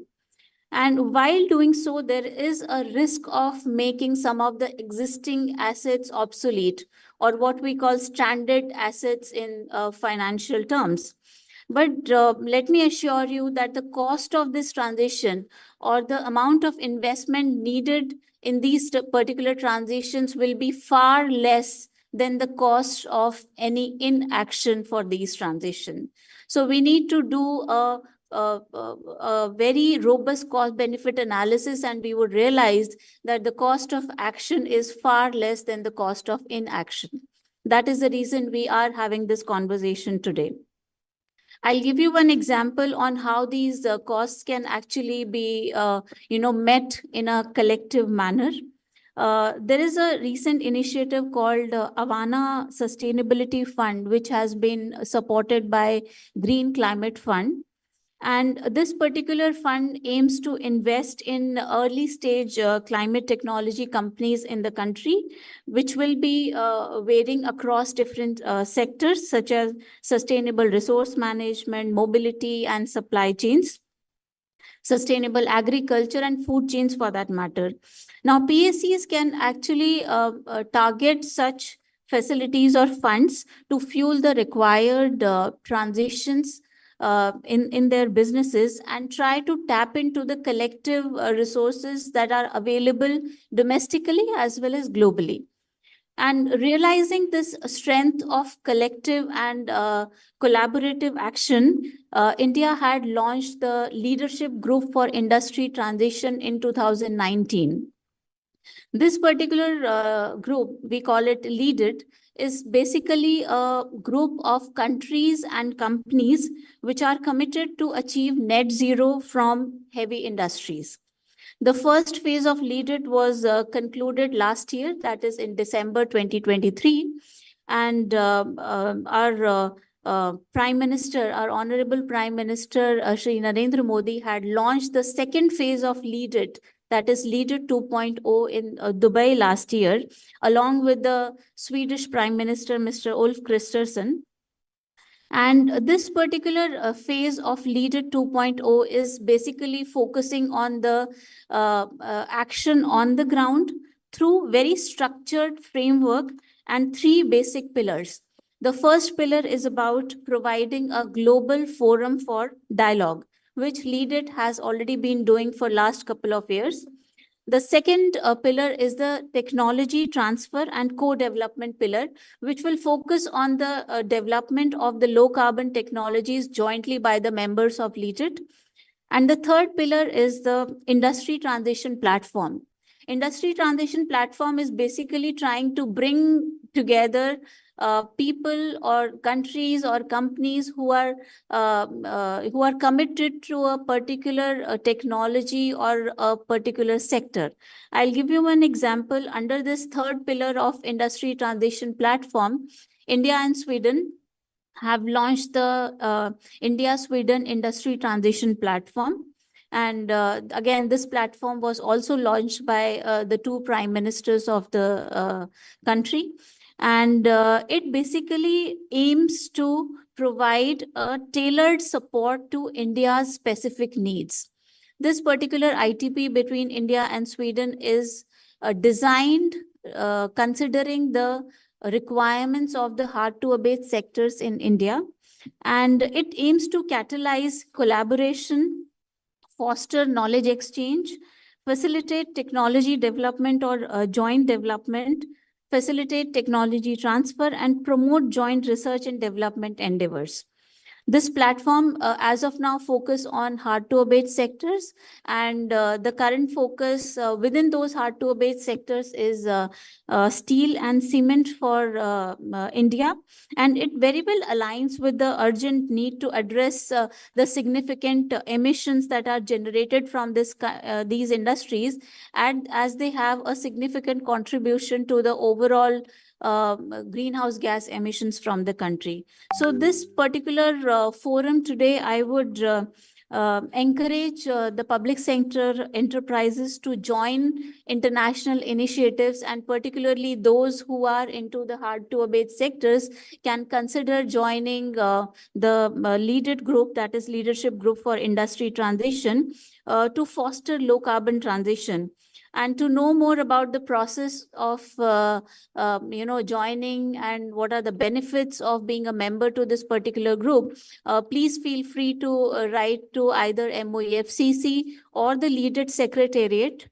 And while doing so, there is a risk of making some of the existing assets obsolete, or what we call stranded assets in financial terms. But let me assure you that the cost of this transition or the amount of investment needed in these particular transitions will be far less than the cost of any inaction for these transitions. So we need to do a very robust cost benefit analysis, and we would realize that the cost of action is far less than the cost of inaction. That is the reason we are having this conversation today. I'll give you one example on how these costs can actually be, met in a collective manner. There is a recent initiative called Avana Sustainability Fund, which has been supported by Green Climate Fund. And this particular fund aims to invest in early stage climate technology companies in the country, which will be varying across different sectors such as sustainable resource management, mobility and supply chains, sustainable agriculture and food chains for that matter. Now, PSCs can actually target such facilities or funds to fuel the required transitions in their businesses and try to tap into the collective resources that are available domestically as well as globally. And realizing this strength of collective and collaborative action, India had launched the Leadership Group for Industry Transition in 2019. This particular group, we call it LEAD IT, is basically a group of countries and companies which are committed to achieve net zero from heavy industries. The first phase of Lead It was concluded last year, that is in December 2023. And our Prime Minister, our Honorable Prime Minister, Shri Narendra Modi, had launched the second phase of Lead It, that is Lead It 2.0 in Dubai last year, along with the Swedish Prime Minister, Mr. Ulf Kristersson. And this particular phase of Lead It 2.0 is basically focusing on the action on the ground through very structured framework and three basic pillars. The first pillar is about providing a global forum for dialogue, which Lead It has already been doing for last couple of years. The second pillar is the technology transfer and co-development pillar, which will focus on the development of the low carbon technologies jointly by the members of Lead It. And the third pillar is the industry transition platform. Industry transition platform is basically trying to bring together people or countries or companies who are committed to a particular technology or a particular sector. I'll give you one example. Under this third pillar of industry transition platform, India and Sweden have launched the India-Sweden Industry Transition Platform. And again, this platform was also launched by the two prime ministers of the country. And it basically aims to provide a tailored support to India's specific needs. This particular ITP between India and Sweden is designed considering the requirements of the hard-to-abate sectors in India. And it aims to catalyze collaboration, foster knowledge exchange, facilitate technology development or joint development, facilitate technology transfer, and promote joint research and development endeavors. This platform, as of now, focus on hard-to-abate sectors, and the current focus within those hard-to-abate sectors is steel and cement for India, and it very well aligns with the urgent need to address the significant emissions that are generated from these industries, and as they have a significant contribution to the overall greenhouse gas emissions from the country. So this particular forum today, I would encourage the public sector enterprises to join international initiatives, and particularly those who are into the hard-to-abate sectors can consider joining the Lead It group, that is Leadership Group for Industry Transition, to foster low-carbon transition. And to know more about the process of joining and what are the benefits of being a member to this particular group, please feel free to write to either MOEFCC or the Lead It Secretariat,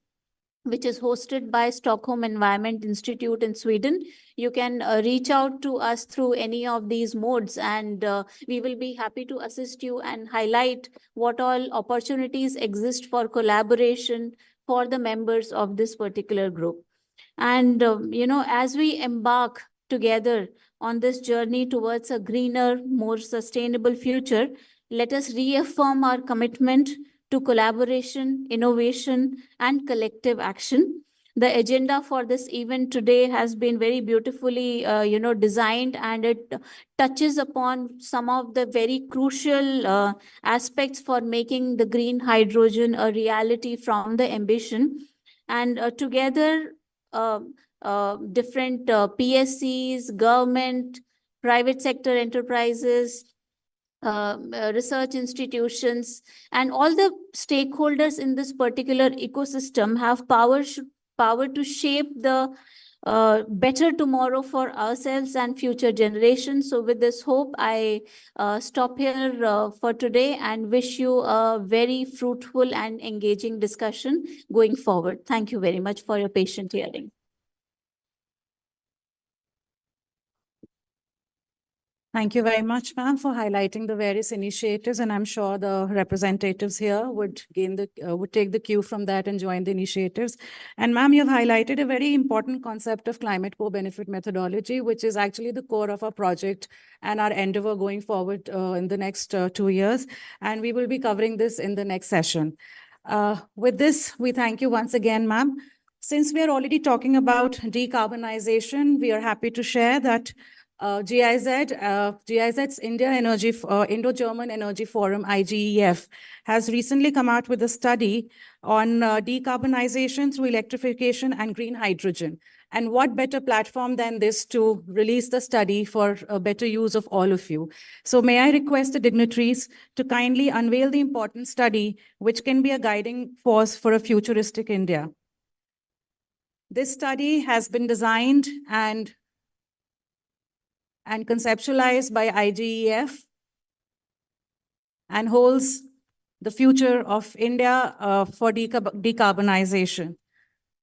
which is hosted by Stockholm Environment Institute in Sweden. You can reach out to us through any of these modes, and we will be happy to assist you and highlight what all opportunities exist for collaboration for the members of this particular group. And, as we embark together on this journey towards a greener, more sustainable future, let us reaffirm our commitment to collaboration, innovation, and collective action. The agenda for this event today has been very beautifully, designed, and it touches upon some of the very crucial aspects for making the green hydrogen a reality from the ambition. And together, different PSCs, government, private sector enterprises, research institutions, and all the stakeholders in this particular ecosystem have power to shape the better tomorrow for ourselves and future generations. So with this hope, I stop here for today and wish you a very fruitful and engaging discussion going forward. Thank you very much for your patient hearing. Thank you very much, ma'am, for highlighting the various initiatives, and I'm sure the representatives here would take the cue from that and join the initiatives. And ma'am, you've highlighted a very important concept of climate co-benefit methodology, which is actually the core of our project and our endeavor going forward in the next 2 years. And we will be covering this in the next session. With this, we thank you once again, ma'am. Since we are already talking about decarbonization, we are happy to share that GIZ's Indo-German Energy Forum, IGEF, has recently come out with a study on decarbonization through electrification and green hydrogen. And what better platform than this to release the study for a better use of all of you? So may I request the dignitaries to kindly unveil the important study, which can be a guiding force for a futuristic India. This study has been designed and conceptualized by IGEF and holds the future of India for decarbonization.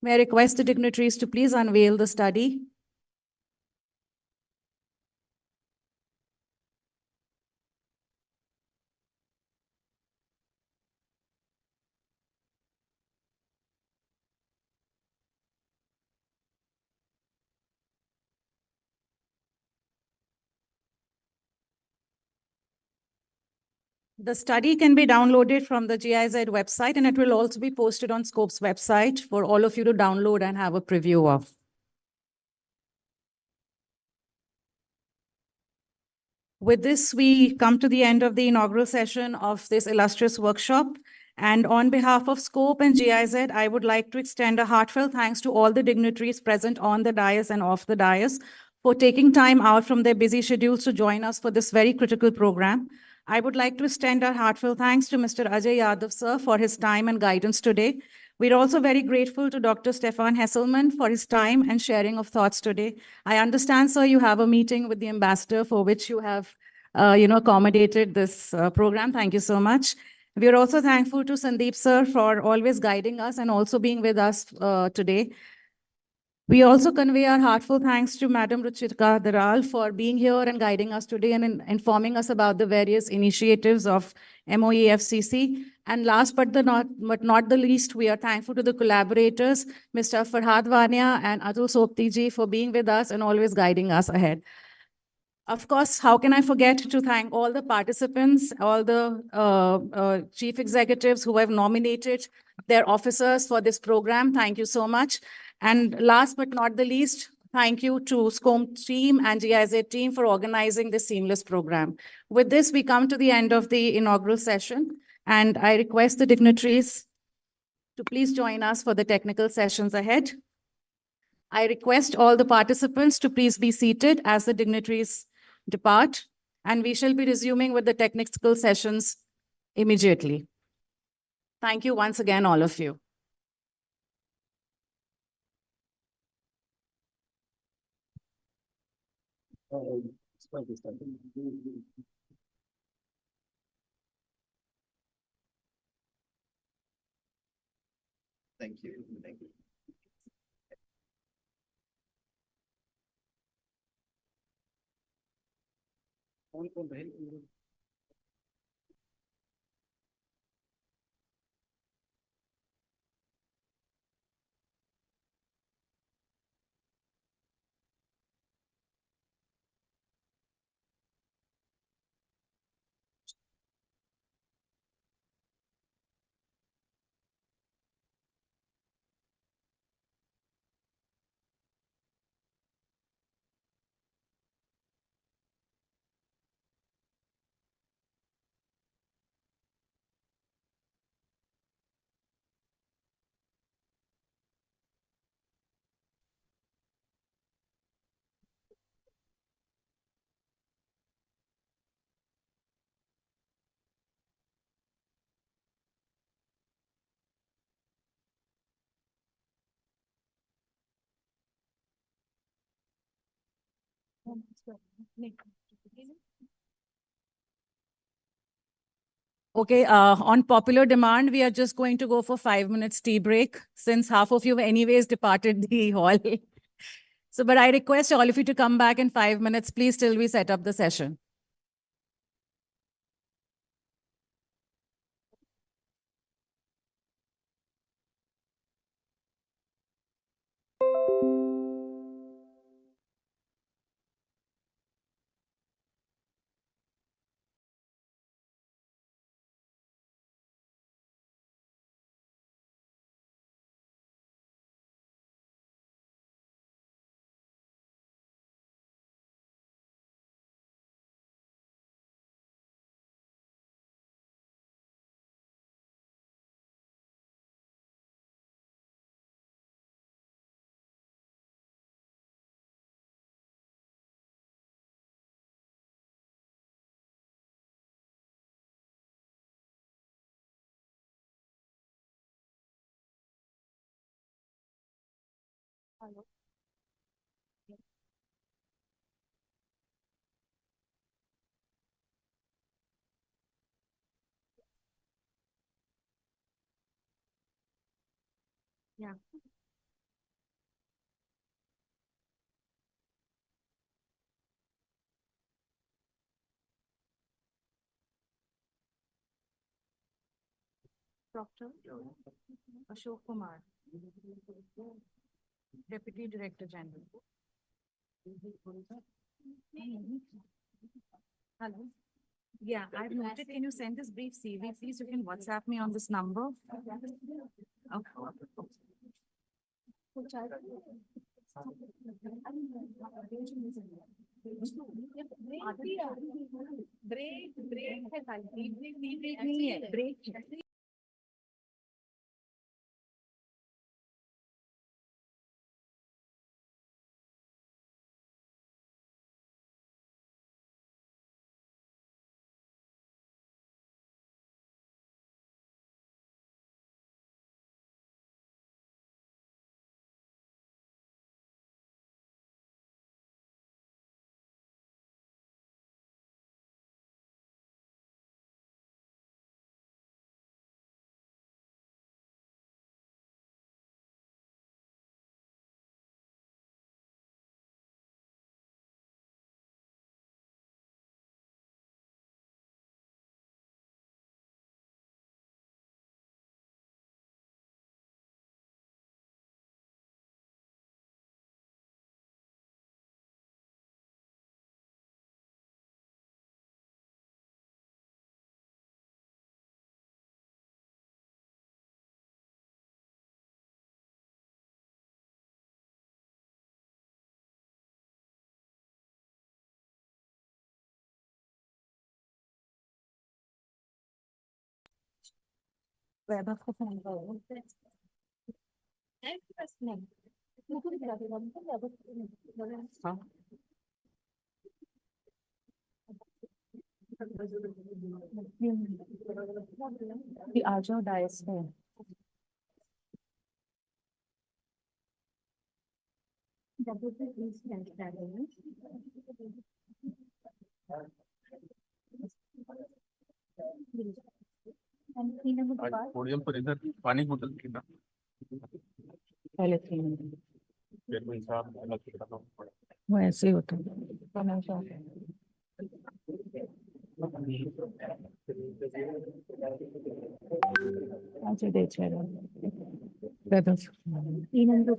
May I request the dignitaries to please unveil the study. The study can be downloaded from the GIZ website, and it will also be posted on Scope's website for all of you to download and have a preview of. With this, we come to the end of the inaugural session of this illustrious workshop. And on behalf of Scope and GIZ, I would like to extend a heartfelt thanks to all the dignitaries present on the dais and off the dais for taking time out from their busy schedules to join us for this very critical program. I would like to extend our heartfelt thanks to Mr. Ajay Yadav, sir, for his time and guidance today. We're also very grateful to Dr. Stefan Hesselman for his time and sharing of thoughts today. I understand, sir, you have a meeting with the ambassador for which you have accommodated this program. Thank you so much. We are also thankful to Sandeep, sir, for always guiding us and also being with us today. We also convey our heartfelt thanks to Madam Ruchika Daral for being here and guiding us today and informing us about the various initiatives of MOEFCC. And last but not the least, we are thankful to the collaborators, Mr. Farhad Vania and Atul Sopti ji, for being with us and always guiding us ahead. Of course, how can I forget to thank all the participants, all the chief executives who have nominated their officers for this program. Thank you so much. And last but not the least, thank you to SCOME team and GIZ team for organizing this seamless program. With this, we come to the end of the inaugural session, and I request the dignitaries to please join us for the technical sessions ahead. I request all the participants to please be seated as the dignitaries depart, and we shall be resuming with the technical sessions immediately. Thank you once again, all of you. Thank you. Thank you. Okay, on popular demand, we are just going to go for 5 minutes tea break since half of you anyways departed the hall. So, but I request all of you to come back in 5 minutes, please, till we set up the session. Hello. Yeah. Dr. Ashok Kumar, Deputy Director General. Hello. Yeah, I've noted. Can you send this brief CV, please? You can WhatsApp me on this number. Okay. Break Vaibhav को phone करो हाँ कि आ जाओ DISE में podium पर इधर पानी बोतल की ना पहले 3 मिनट चेयरमैन साहब अलग से करना पड़ा वो ऐसे ही होता है अच्छा देख रहे वैभव 3 नंबर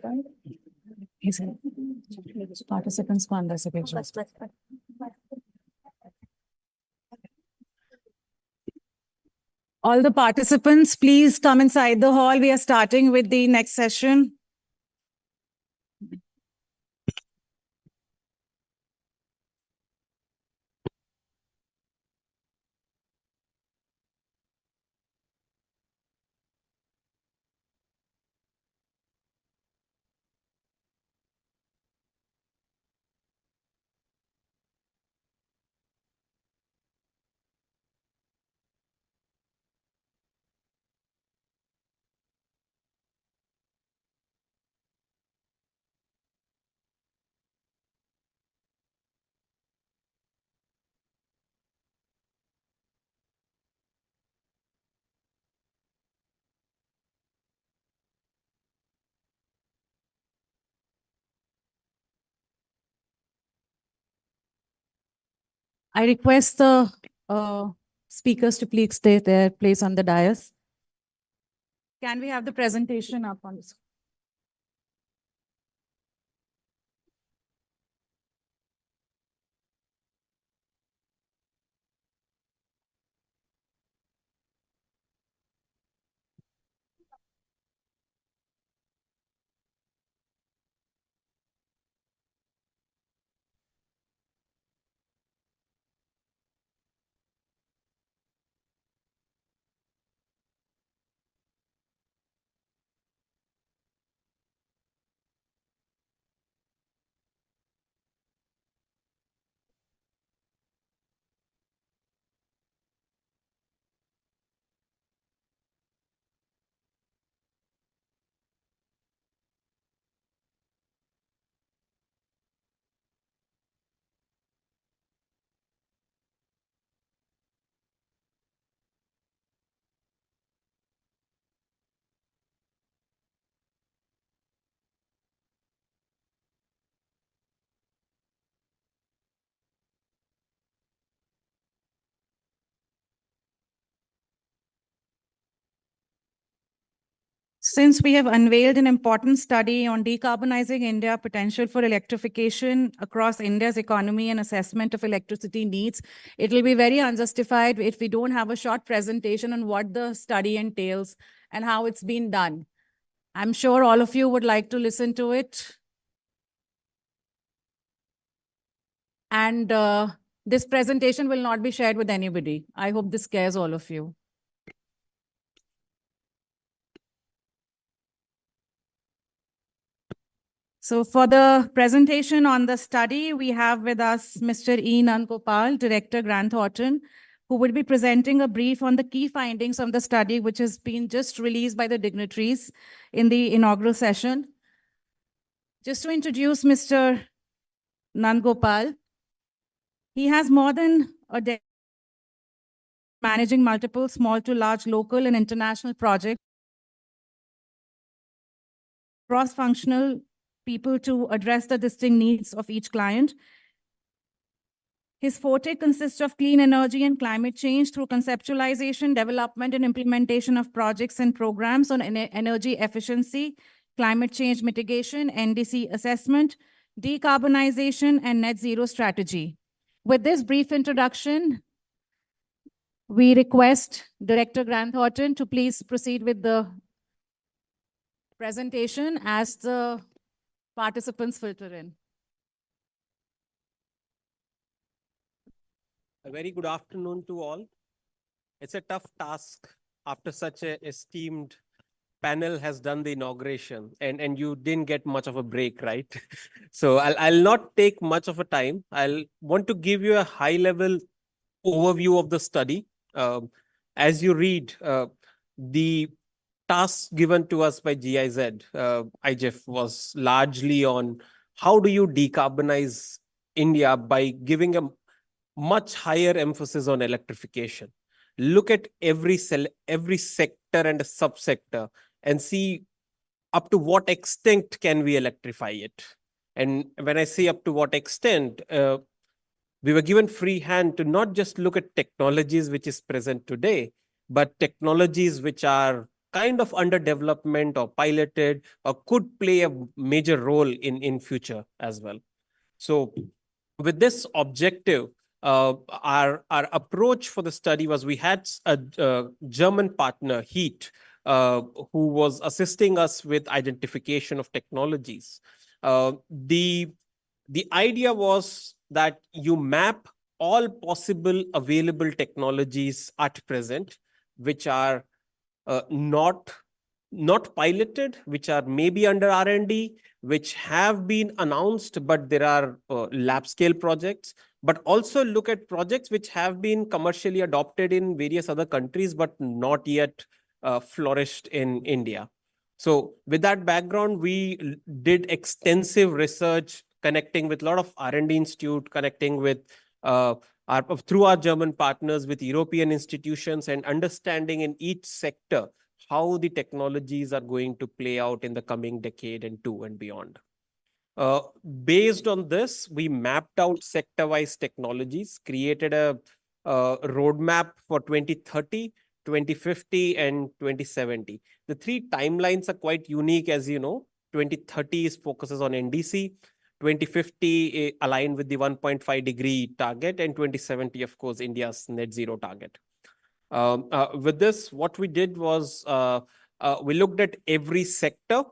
participants को अंदर से भेजो All the participants, please come inside the hall. We are starting with the next session. I request the speakers to please stay their place on the dais. Can we have the presentation up on the screen? Since we have unveiled an important study on decarbonizing India, potential for electrification across India's economy and assessment of electricity needs, it will be very unjustified if we don't have a short presentation on what the study entails and how it's been done. I'm sure all of you would like to listen to it. And this presentation will not be shared with anybody. I hope this scares all of you. So for the presentation on the study, we have with us Mr. E. Nandgopal, Director, Grant Thornton, who will be presenting a brief on the key findings of the study, which has been just released by the dignitaries in the inaugural session. Just to introduce Mr. Nandgopal, he has more than a decade managing multiple small to large local and international projects, cross-functional people to address the distinct needs of each client. His forte consists of clean energy and climate change through conceptualization, development, and implementation of projects and programs on energy efficiency, climate change mitigation, NDC assessment, decarbonization, and net zero strategy. With this brief introduction, we request Director Grant Thornton to please proceed with the presentation as the participants filter in. A very good afternoon to all. It's a tough task after such a esteemed panel has done the inauguration and you didn't get much of a break, right? So I'll not take much of a time. I'll want to give you a high level overview of the study. As you read, the task given to us by GIZ, IGF was largely on how do you decarbonize India by giving a much higher emphasis on electrification. Look at every sector and a subsector and see up to what extent can we electrify it. And when I say up to what extent, we were given free hand to not just look at technologies which is present today, but technologies which are kind of under development or piloted or could play a major role in future as well. So with this objective, our approach for the study was we had a German partner, HEAT, who was assisting us with identification of technologies. The idea was that you map all possible available technologies at present, which are not piloted, which are maybe under R&D, which have been announced, but there are lab scale projects, but also look at projects which have been commercially adopted in various other countries, but not yet flourished in India. So with that background, we did extensive research, connecting with a lot of R&D institute, connecting with through our German partners with European institutions and understanding in each sector how the technologies are going to play out in the coming decade and two and beyond. Based on this, we mapped out sector-wise technologies, created a roadmap for 2030, 2050, and 2070. The three timelines are quite unique, as you know. 2030 focuses on NDC, 2050 aligned with the 1.5 degree target, and 2070, of course, India's net zero target. With this, what we did was we looked at every sector,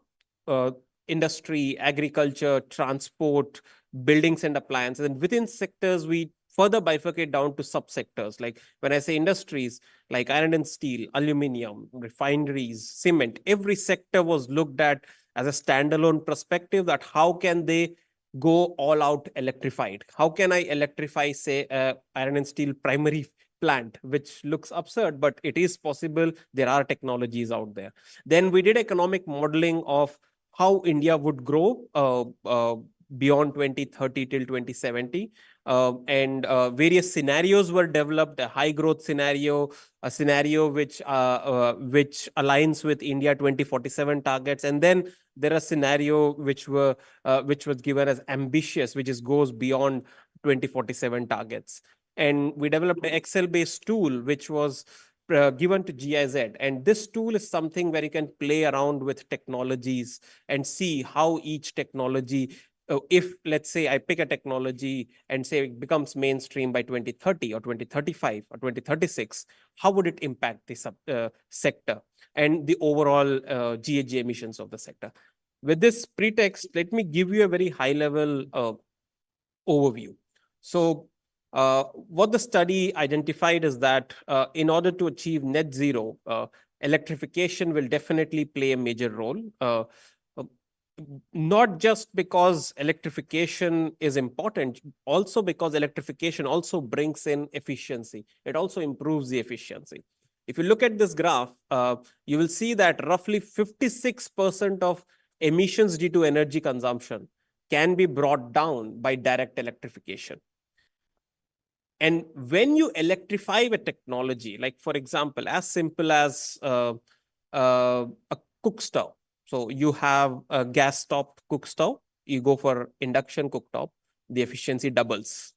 industry, agriculture, transport, buildings and appliances. And within sectors, we further bifurcate down to subsectors. Like when I say industries, like iron and steel, aluminium, refineries, cement, every sector was looked at as a standalone perspective that how can they go all out electrified? How can I electrify, say, iron and steel primary plant, which looks absurd, but it is possible. There are technologies out there. Then we did economic modeling of how India would grow beyond 2030 till 2070. And various scenarios were developed, a high growth scenario, a scenario which aligns with India 2047 targets. And then there are scenario which was given as ambitious, which goes beyond 2047 targets. And we developed an Excel-based tool, which was given to GIZ. And this tool is something where you can play around with technologies and see how each technology, if let's say I pick a technology and say it becomes mainstream by 2030 or 2035 or 2036, how would it impact the sector and the overall GHG emissions of the sector? With this pretext, let me give you a very high level overview. So what the study identified is that in order to achieve net zero, electrification will definitely play a major role. Not just because electrification is important, also because electrification also brings in efficiency. It also improves the efficiency. If you look at this graph, you will see that roughly 56% of emissions due to energy consumption can be brought down by direct electrification. And when you electrify a technology, like for example, as simple as a cook stove. So you have a gas stop cook stove, you go for induction cooktop, the efficiency doubles.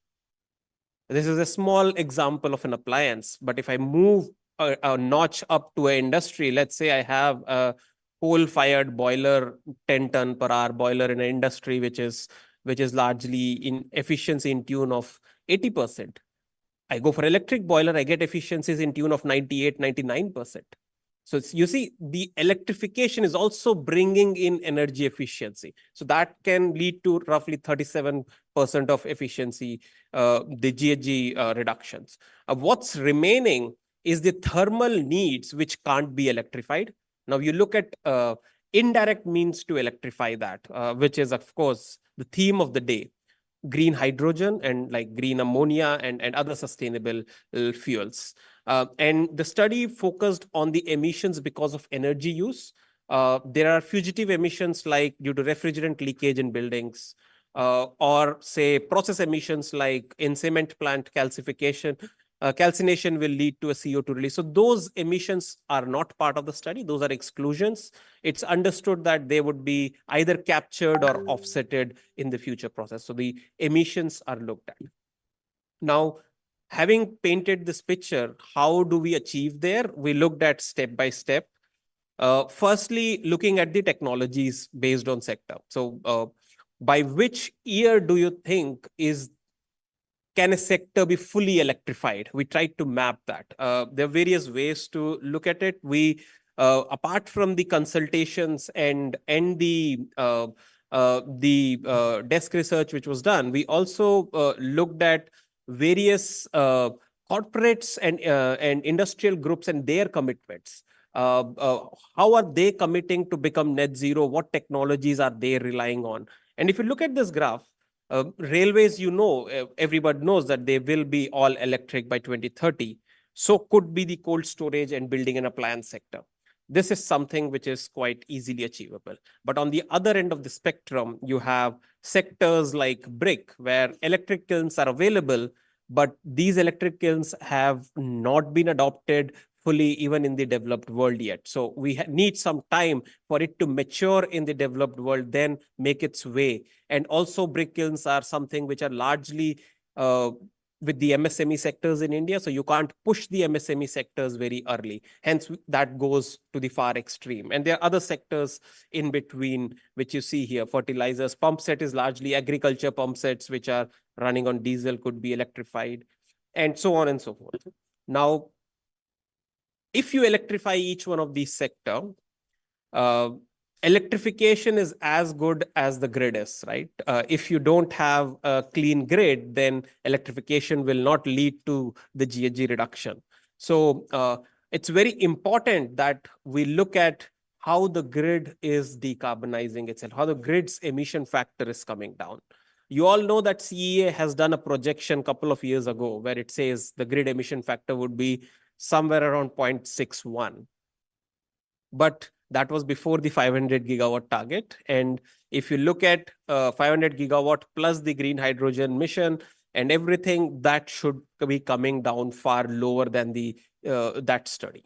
This is a small example of an appliance, but if I move a notch up to an industry, let's say I have a coal-fired boiler, 10 ton per hour boiler in an industry which is largely in efficiency in tune of 80%. I go for electric boiler, I get efficiencies in tune of 98, 99%. So you see, the electrification is also bringing in energy efficiency. So that can lead to roughly 37% of efficiency, the GHG reductions. What's remaining is the thermal needs, which can't be electrified. Now you look at indirect means to electrify that, which is, of course, the theme of the day. Green hydrogen and like green ammonia and other sustainable fuels. And the study focused on the emissions because of energy use. There are fugitive emissions like due to refrigerant leakage in buildings, or say process emissions like in cement plant calcification. Calcination will lead to a CO2 release. So those emissions are not part of the study. Those are exclusions. It's understood that they would be either captured or offsetted in the future process. So the emissions are looked at. Now, having painted this picture, how do we achieve there? We looked at step by step. Firstly, looking at the technologies based on sector. So by which year do you think can a sector be fully electrified? We tried to map that. There are various ways to look at it. We, apart from the consultations and the desk research which was done, we also looked at various corporates and industrial groups and their commitments. How are they committing to become net zero? What technologies are they relying on? And if you look at this graph, railways, everybody knows that they will be all electric by 2030. So could be the cold storage and building and appliance sector. This is something which is quite easily achievable. But on the other end of the spectrum, you have sectors like brick, where electric kilns are available, but these electric kilns have not been adopted fully even in the developed world yet. So we need some time for it to mature in the developed world, then make its way. And also brick kilns are something which are largely with the MSME sectors in India. So you can't push the MSME sectors very early. Hence, that goes to the far extreme. And there are other sectors in between, which you see here. Fertilizers, pump set is largely agriculture pump sets, which are running on diesel, could be electrified, and so on and so forth. Now, if you electrify each one of these sectors, electrification is as good as the grid is, right? If you don't have a clean grid, then electrification will not lead to the GHG reduction. So it's very important that we look at how the grid is decarbonizing itself, how the grid's emission factor is coming down. You all know that CEA has done a projection a couple of years ago where it says the grid emission factor would be somewhere around 0.61. But that was before the 500 gigawatt target. And if you look at 500 gigawatt plus the green hydrogen mission and everything, that should be coming down far lower than that study.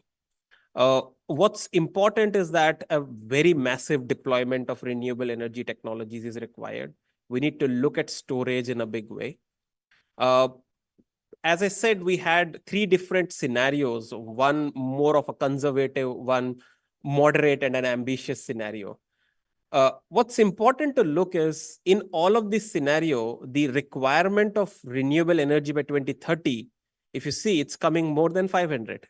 What's important is that a very massive deployment of renewable energy technologies is required. We need to look at storage in a big way. as I said, we had three different scenarios, one more of a conservative, one moderate, and an ambitious scenario. What's important to look is in all of this scenario, the requirement of renewable energy by 2030, if you see, it's coming more than 500.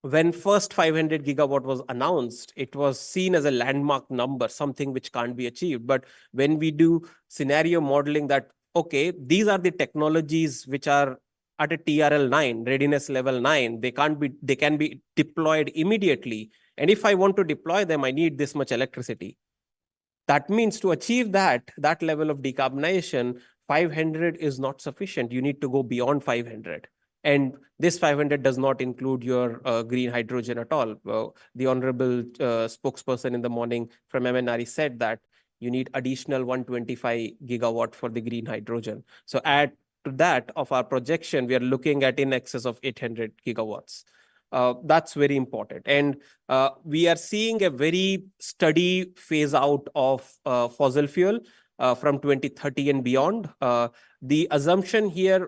When first 500 gigawatt was announced, it was seen as a landmark number, something which can't be achieved. But when we do scenario modeling that, okay, these are the technologies which are at a TRL 9, readiness level 9, they can be deployed immediately. And if I want to deploy them, I need this much electricity. That means to achieve that level of decarbonization, 500 is not sufficient. You need to go beyond 500. And this 500 does not include your green hydrogen at all. The honorable spokesperson in the morning from MNRE said that you need additional 125 gigawatt for the green hydrogen. So add to that of our projection, we are looking at in excess of 800 gigawatts. That's very important. And we are seeing a very steady phase out of fossil fuel from 2030 and beyond. The assumption here,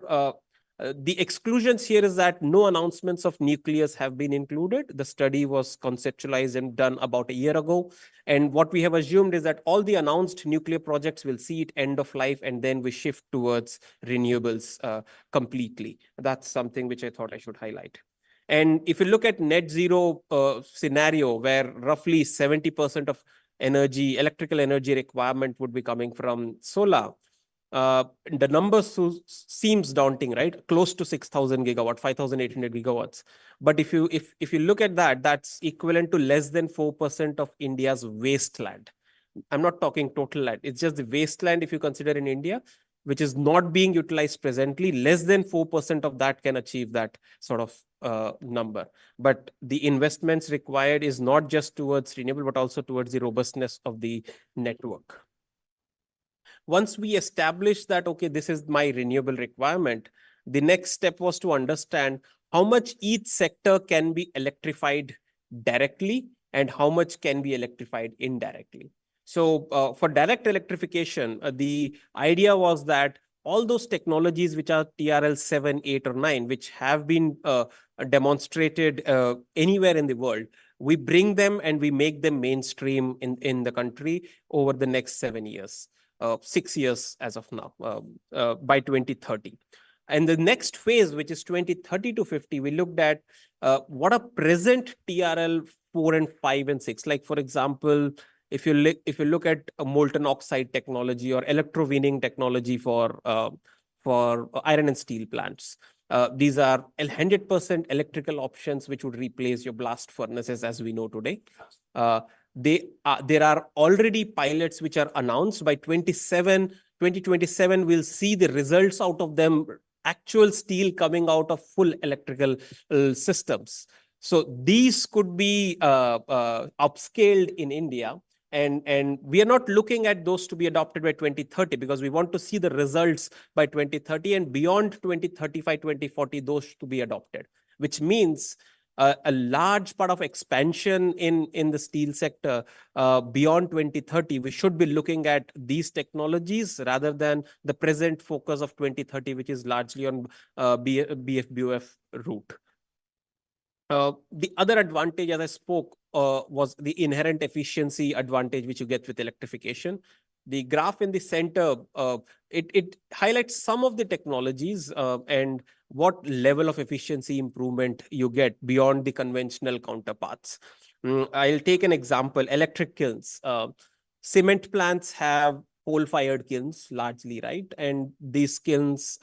the exclusions here is that no announcements of nucleus have been included. The study was conceptualized and done about a year ago. And what we have assumed is that all the announced nuclear projects will see it end of life, and then we shift towards renewables completely. That's something which I thought I should highlight. And if you look at net zero scenario, where roughly 70% of electrical energy requirement would be coming from solar, the numbers seems daunting, right? Close to 6,000 gigawatt, 5,800 gigawatts. But if you look at that, that's equivalent to less than 4% of India's wasteland. I'm not talking total land. It's just the wasteland if you consider in India, which is not being utilized presently. Less than 4% of that can achieve that sort of number. But the investments required is not just towards renewable, but also towards the robustness of the network. Once we establish that, okay, this is my renewable requirement, the next step was to understand how much each sector can be electrified directly and how much can be electrified indirectly. So for direct electrification, the idea was that all those technologies which are TRL 7, 8, or 9, which have been demonstrated anywhere in the world, we bring them and we make them mainstream in the country over the next 7 years, 6 years as of now, by 2030. And the next phase, which is 2030 to 50, we looked at what are present TRL 4 and 5 and 6. Like, for example, if you look at a molten oxide technology or electrowinning technology for iron and steel plants, these are 100% electrical options which would replace your blast furnaces as we know today. There are already pilots which are announced. By 2027, we'll see the results out of them, actual steel coming out of full electrical systems. So these could be upscaled in India. And we are not looking at those to be adopted by 2030 because we want to see the results by 2030 and beyond 2035, 2040, those to be adopted, which means a large part of expansion in the steel sector beyond 2030, we should be looking at these technologies rather than the present focus of 2030, which is largely on BF-BOF route. The other advantage, as I spoke, was the inherent efficiency advantage which you get with electrification. The graph in the center, it highlights some of the technologies and what level of efficiency improvement you get beyond the conventional counterparts. I'll take an example, electric kilns. Cement plants have coal-fired kilns largely, right? And these kilns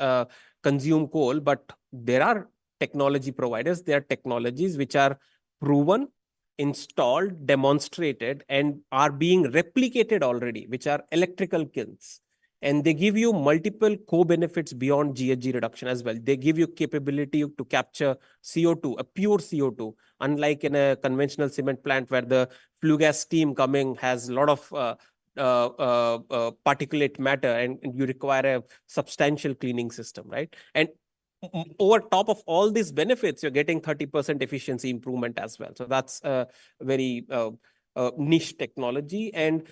consume coal, but there are technology providers. There are technologies which are proven, installed, demonstrated, and are being replicated already, which are electrical kilns. And they give you multiple co-benefits beyond GHG reduction as well. They give you capability to capture CO2, a pure CO2, unlike in a conventional cement plant where the flue gas steam coming has a lot of particulate matter and you require a substantial cleaning system, right? And over top of all these benefits, you're getting 30% efficiency improvement as well. So that's a very niche technology. And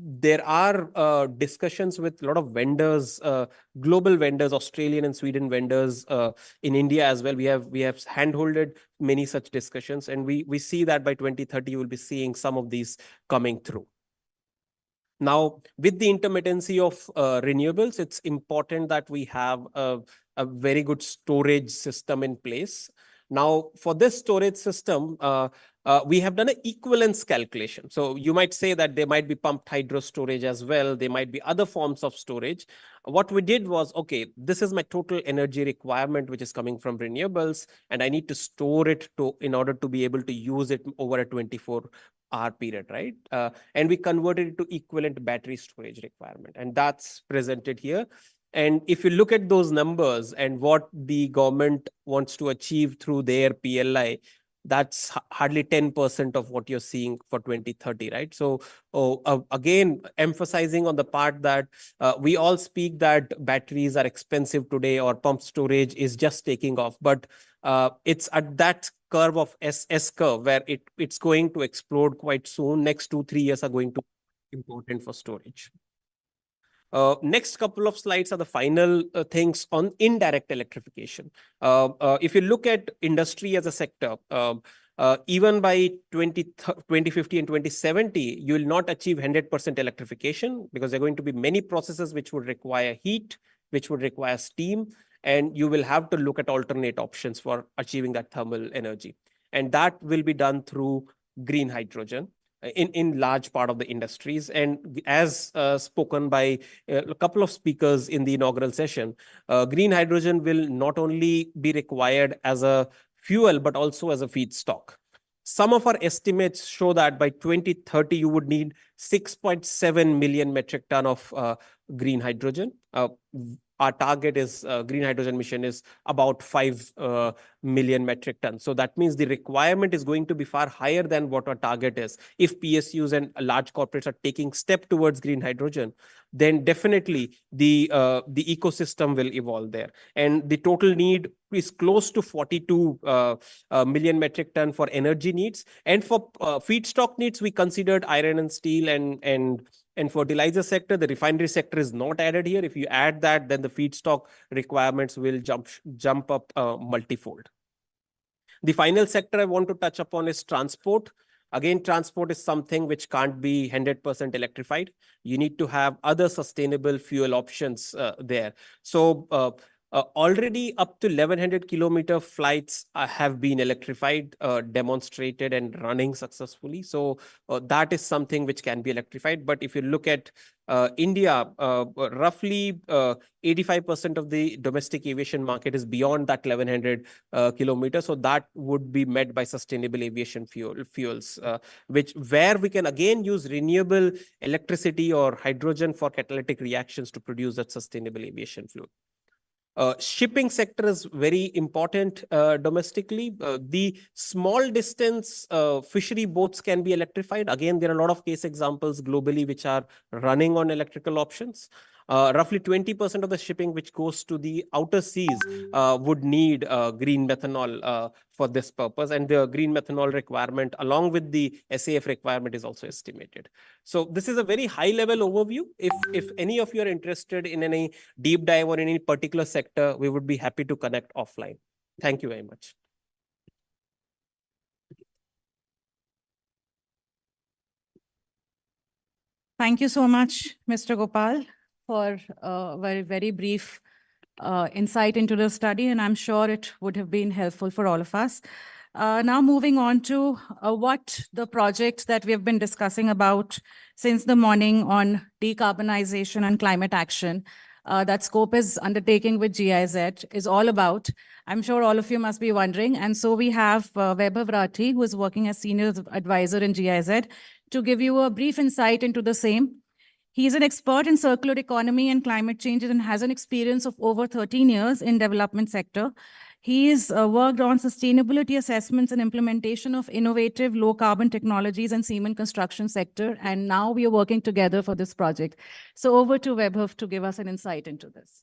there are discussions with a lot of vendors, global vendors, Australian and Sweden vendors in India as well. We have handholded many such discussions, and we see that by 2030 we'll be seeing some of these coming through. Now, with the intermittency of renewables, it's important that we have a very good storage system in place. Now, for this storage system, we have done an equivalence calculation. So you might say that there might be pumped hydro storage as well. There might be other forms of storage. What we did was, okay, this is my total energy requirement, which is coming from renewables, and I need to store it in order to be able to use it over a 24-hour period, right? And we converted it to equivalent battery storage requirement, and that's presented here. And if you look at those numbers and what the government wants to achieve through their PLI, that's hardly 10% of what you're seeing for 2030, right? So again, emphasizing on the part that we all speak that batteries are expensive today or pump storage is just taking off, but it's at that curve of S curve where it's going to explode quite soon. Next 2-3 years are going to be important for storage. Next couple of slides are the final things on indirect electrification. If you look at industry as a sector, even by 2050 and 2070, you will not achieve 100% electrification because there are going to be many processes which would require heat, which would require steam, and you will have to look at alternate options for achieving that thermal energy. And that will be done through green hydrogen in large part of the industries. And as spoken by a couple of speakers in the inaugural session, green hydrogen will not only be required as a fuel, but also as a feedstock. Some of our estimates show that by 2030, you would need 6.7 million metric ton of green hydrogen. Our target is green hydrogen mission is about 5 million metric tons. So that means the requirement is going to be far higher than what our target is. If PSUs and large corporates are taking step towards green hydrogen, then definitely the ecosystem will evolve there. And the total need is close to 42 million metric ton for energy needs. And for feedstock needs, we considered iron and steel and fertilizer sector. The refinery sector is not added here. If you add that, then the feedstock requirements will jump up multifold. The final sector I want to touch upon is transport. Again, transport is something which can't be 100% electrified. You need to have other sustainable fuel options there. So already up to 1100 kilometer flights have been electrified, demonstrated and running successfully. So that is something which can be electrified. But if you look at India, roughly 85% of the domestic aviation market is beyond that 1100 kilometers. So that would be met by sustainable aviation fuels, where we can again use renewable electricity or hydrogen for catalytic reactions to produce that sustainable aviation fuel. Shipping sector is very important domestically. The small distance fishery boats can be electrified. Again, there are a lot of case examples globally which are running on electrical options. Roughly 20% of the shipping which goes to the outer seas would need green methanol for this purpose. And the green methanol requirement along with the SAF requirement is also estimated. So this is a very high level overview. If any of you are interested in any deep dive or in any particular sector, we would be happy to connect offline. Thank you very much. Thank you so much, Mr. Gopal, for a very, very brief insight into the study, and I'm sure it would have been helpful for all of us. Now moving on to what the project that we have been discussing about since the morning on decarbonization and climate action that Scope is undertaking with GIZ is all about. I'm sure all of you must be wondering. And so we have Vaibhav Rathi, who is working as Senior Advisor in GIZ, to give you a brief insight into the same. He's an expert in circular economy and climate changes and has an experience of over 13 years in development sector. He's worked on sustainability assessments and implementation of innovative low carbon technologies and cement construction sector. And now we are working together for this project. So over to Vaibhav to give us an insight into this.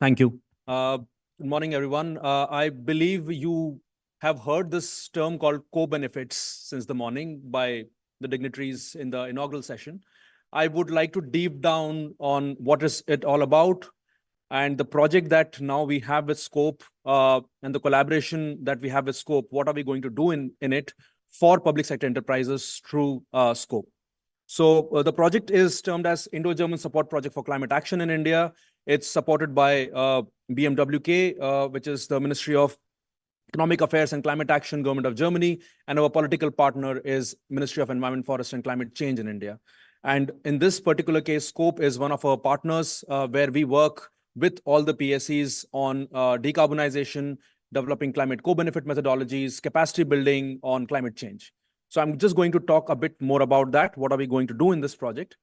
Thank you. Good morning, everyone. I believe you have heard this term called co-benefits since the morning by the dignitaries in the inaugural session. I would like to deep down on what is it all about and the project that now we have with Scope and the collaboration that we have with Scope. What are we going to do in it for public sector enterprises through Scope? So the project is termed as Indo-German Support Project for Climate Action in India. It's supported by BMWK, which is the Ministry of Economic Affairs and Climate Action, Government of Germany, and our political partner is Ministry of Environment, Forest and Climate Change in India. And in this particular case, Scope is one of our partners where we work with all the PSEs on decarbonization, developing climate co-benefit methodologies, capacity building on climate change. So I'm just going to talk a bit more about that. What are we going to do in this project?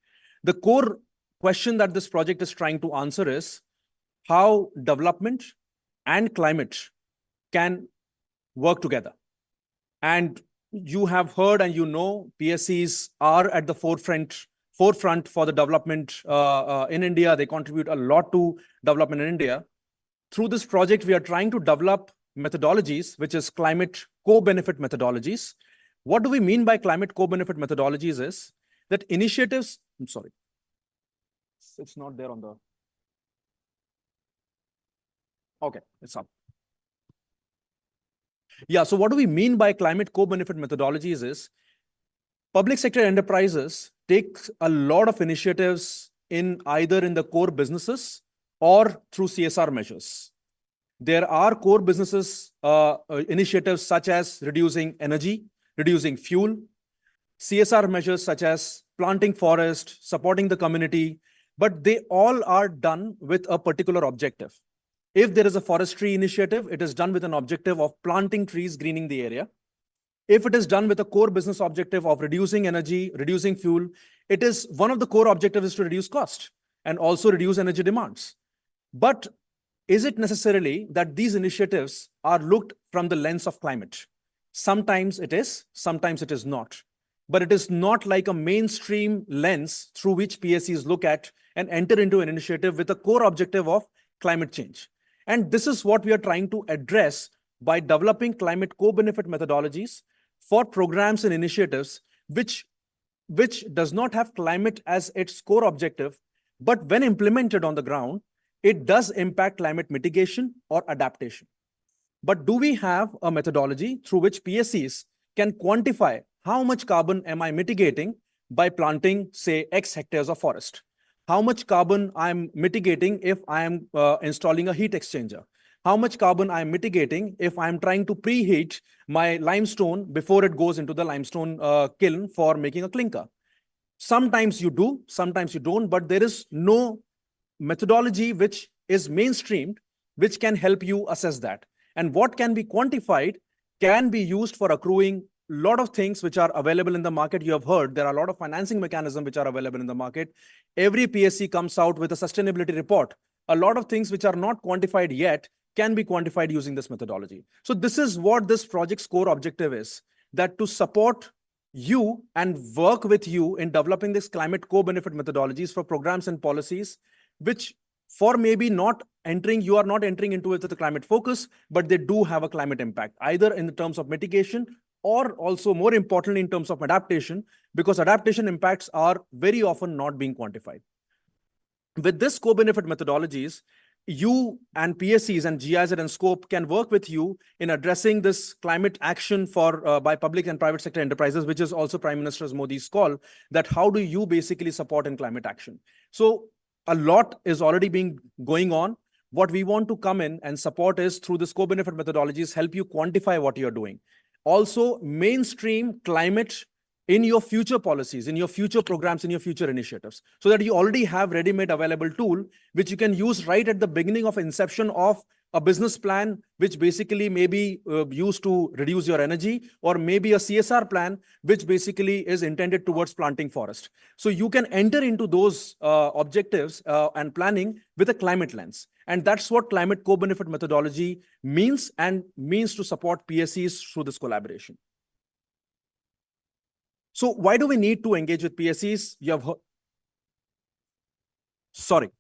The core question that this project is trying to answer is how development and climate can work together. And you have heard and you know PSEs are at the forefront for the development in India. They contribute a lot to development in India. Through this project, we are trying to develop methodologies, which is climate co-benefit methodologies. What do we mean by climate co-benefit methodologies is that initiatives, I'm sorry, it's not there on the, okay, it's up. Yeah, so what do we mean by climate co-benefit methodologies is public sector enterprises take a lot of initiatives in either in the core businesses or through CSR measures. There are core businesses initiatives such as reducing energy, reducing fuel, CSR measures such as planting forest, supporting the community, but they all are done with a particular objective. If there is a forestry initiative, it is done with an objective of planting trees, greening the area. If it is done with a core business objective of reducing energy, reducing fuel, it is one of the core objectives is to reduce cost and also reduce energy demands. But is it necessarily that these initiatives are looked from the lens of climate? Sometimes it is, sometimes it is not. But it is not like a mainstream lens through which PSEs look at and enter into an initiative with a core objective of climate change. And this is what we are trying to address by developing climate co-benefit methodologies for programs and initiatives which does not have climate as its core objective, but when implemented on the ground, it does impact climate mitigation or adaptation. But do we have a methodology through which PSEs can quantify how much carbon am I mitigating by planting, say, X hectares of forest? How much carbon I'm mitigating if I am installing a heat exchanger? How much carbon I'm mitigating if I'm trying to preheat my limestone before it goes into the limestone kiln for making a clinker? Sometimes you do, sometimes you don't, but there is no methodology which is mainstreamed, which can help you assess that. And what can be quantified can be used for accruing a lot of things which are available in the market. You have heard there are a lot of financing mechanisms which are available in the market. Every PSC comes out with a sustainability report. A lot of things which are not quantified yet can be quantified using this methodology. So this is what this project's core objective is, that to support you and work with you in developing this climate co-benefit methodologies for programs and policies, which for maybe not entering, you are not entering into it with a climate focus, but they do have a climate impact, either in the terms of mitigation or also more importantly in terms of adaptation, because adaptation impacts are very often not being quantified. With this co-benefit methodologies, you and PSCs and GIZ and Scope can work with you in addressing this climate action for by public and private sector enterprises, which is also Prime Minister Modi's call, that how do you basically support in climate action? So a lot is already going on. What we want to come in and support is through this co-benefit methodologies, help you quantify what you're doing. Also mainstream climate in your future policies, in your future programs, in your future initiatives, so that you already have ready-made available tool, which you can use right at the beginning of inception of a business plan, which basically may be used to reduce your energy, or maybe a CSR plan, which basically is intended towards planting forest. So you can enter into those objectives and planning with a climate lens. And that's what climate co-benefit methodology means, and means to support PSEs through this collaboration. So why do we need to engage with PSEs? You have heard, sorry.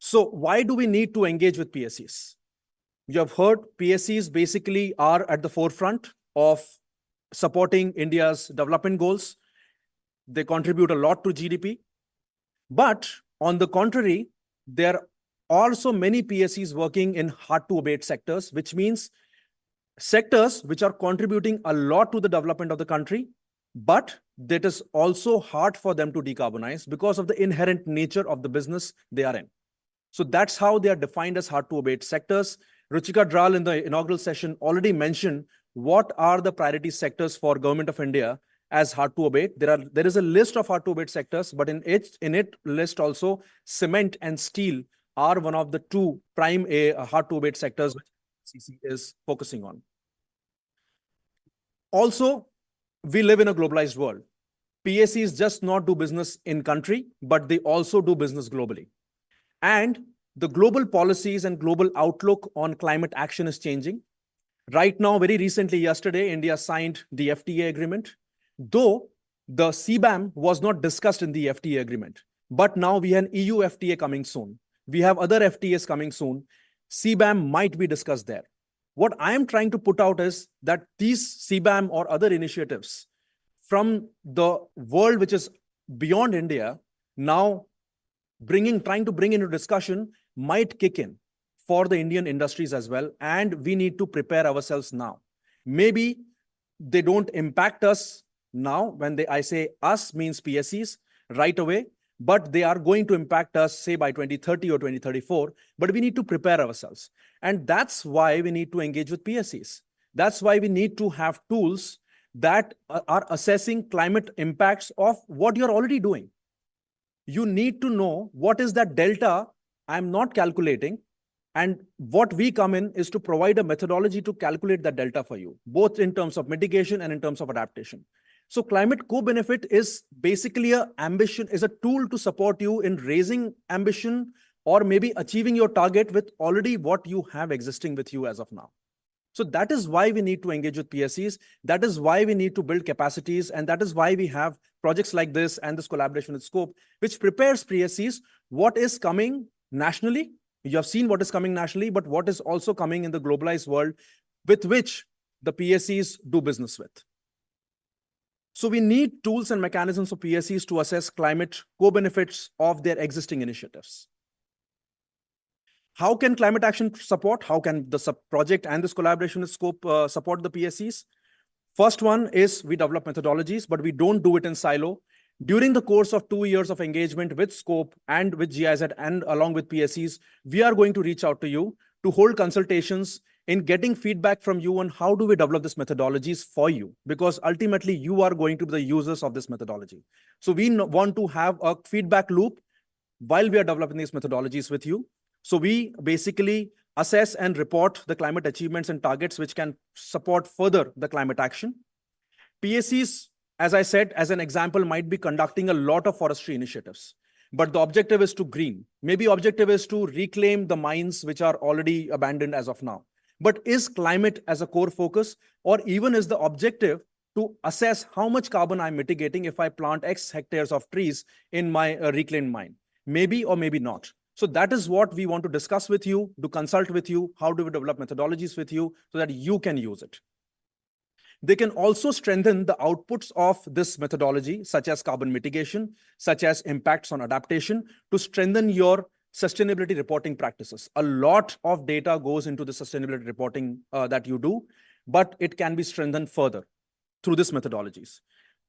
So why do we need to engage with PSEs? You have heard PSEs basically are at the forefront of supporting India's development goals. They contribute a lot to GDP. But on the contrary, there are also many PSEs working in hard to abate sectors, which means sectors which are contributing a lot to the development of the country, but that is also hard for them to decarbonize because of the inherent nature of the business they are in. So that's how they are defined as hard to abate sectors. Ruchika Dral in the inaugural session already mentioned what are the priority sectors for Government of India as hard to abate. There is a list of hard to abate sectors, but in it list also cement and steel are one of the two prime hard to abate sectors which CC is focusing on. Also, we live in a globalized world. PSEs just not do business in country, but they also do business globally. And the global policies and global outlook on climate action is changing. Right now, very recently, yesterday, India signed the FTA agreement, though the CBAM was not discussed in the FTA agreement. But now we have an EU FTA coming soon. We have other FTAs coming soon. CBAM might be discussed there. What I am trying to put out is that these CBAM or other initiatives from the world which is beyond India now trying to bring into discussion might kick in for the Indian industries as well. And we need to prepare ourselves now. Maybe they don't impact us now when I say us means PSEs right away, but they are going to impact us, say, by 2030 or 2034. But we need to prepare ourselves. And that's why we need to engage with PSEs. That's why we need to have tools that are assessing climate impacts of what you're already doing. You need to know what is that delta I'm not calculating. And what we come in is to provide a methodology to calculate that delta for you, both in terms of mitigation and in terms of adaptation. So climate co-benefit is basically is a tool to support you in raising ambition or maybe achieving your target with already what you have existing with you as of now. So that is why we need to engage with PSEs. That is why we need to build capacities. And that is why we have projects like this and this collaboration with Scope, which prepares PSEs what is coming nationally. You have seen what is coming nationally, but what is also coming in the globalized world with which the PSEs do business with. So we need tools and mechanisms for PSEs to assess climate co-benefits of their existing initiatives. How can climate action support? How can the project and this collaboration with Scope support the PSEs? First one is we develop methodologies, but we don't do it in silo. During the course of 2 years of engagement with Scope and with GIZ and along with PSEs, we are going to reach out to you to hold consultations in getting feedback from you on how do we develop these methodologies for you, because ultimately you are going to be the users of this methodology. So we want to have a feedback loop while we are developing these methodologies with you. So we basically assess and report the climate achievements and targets which can support further the climate action. PSEs, as I said, as an example, might be conducting a lot of forestry initiatives, but the objective is to green. Maybe objective is to reclaim the mines which are already abandoned as of now. But is climate as a core focus, or even is the objective to assess how much carbon I'm mitigating if I plant X hectares of trees in my reclaimed mine? Maybe or maybe not. So that is what we want to discuss with you, to consult with you. How do we develop methodologies with you so that you can use it? They can also strengthen the outputs of this methodology, such as carbon mitigation, such as impacts on adaptation, to strengthen your sustainability reporting practices. A lot of data goes into the sustainability reporting that you do, but it can be strengthened further through these methodologies.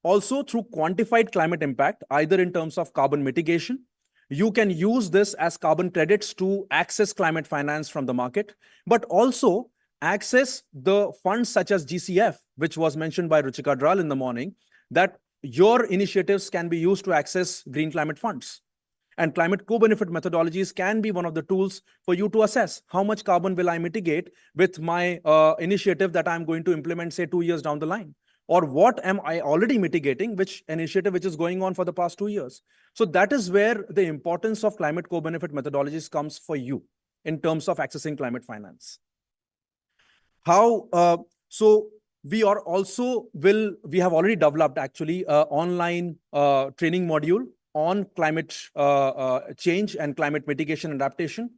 Also through quantified climate impact, either in terms of carbon mitigation. You can use this as carbon credits to access climate finance from the market, but also access the funds such as GCF, which was mentioned by Ruchika Dral in the morning, that your initiatives can be used to access green climate funds. And climate co-benefit methodologies can be one of the tools for you to assess how much carbon will I mitigate with my initiative that I'm going to implement, say, 2 years down the line. Or what am I already mitigating, which initiative which is going on for the past 2 years. So that is where the importance of climate co-benefit methodologies comes for you in terms of accessing climate finance. So we are also we have already developed actually an online training module on climate change and climate mitigation and adaptation.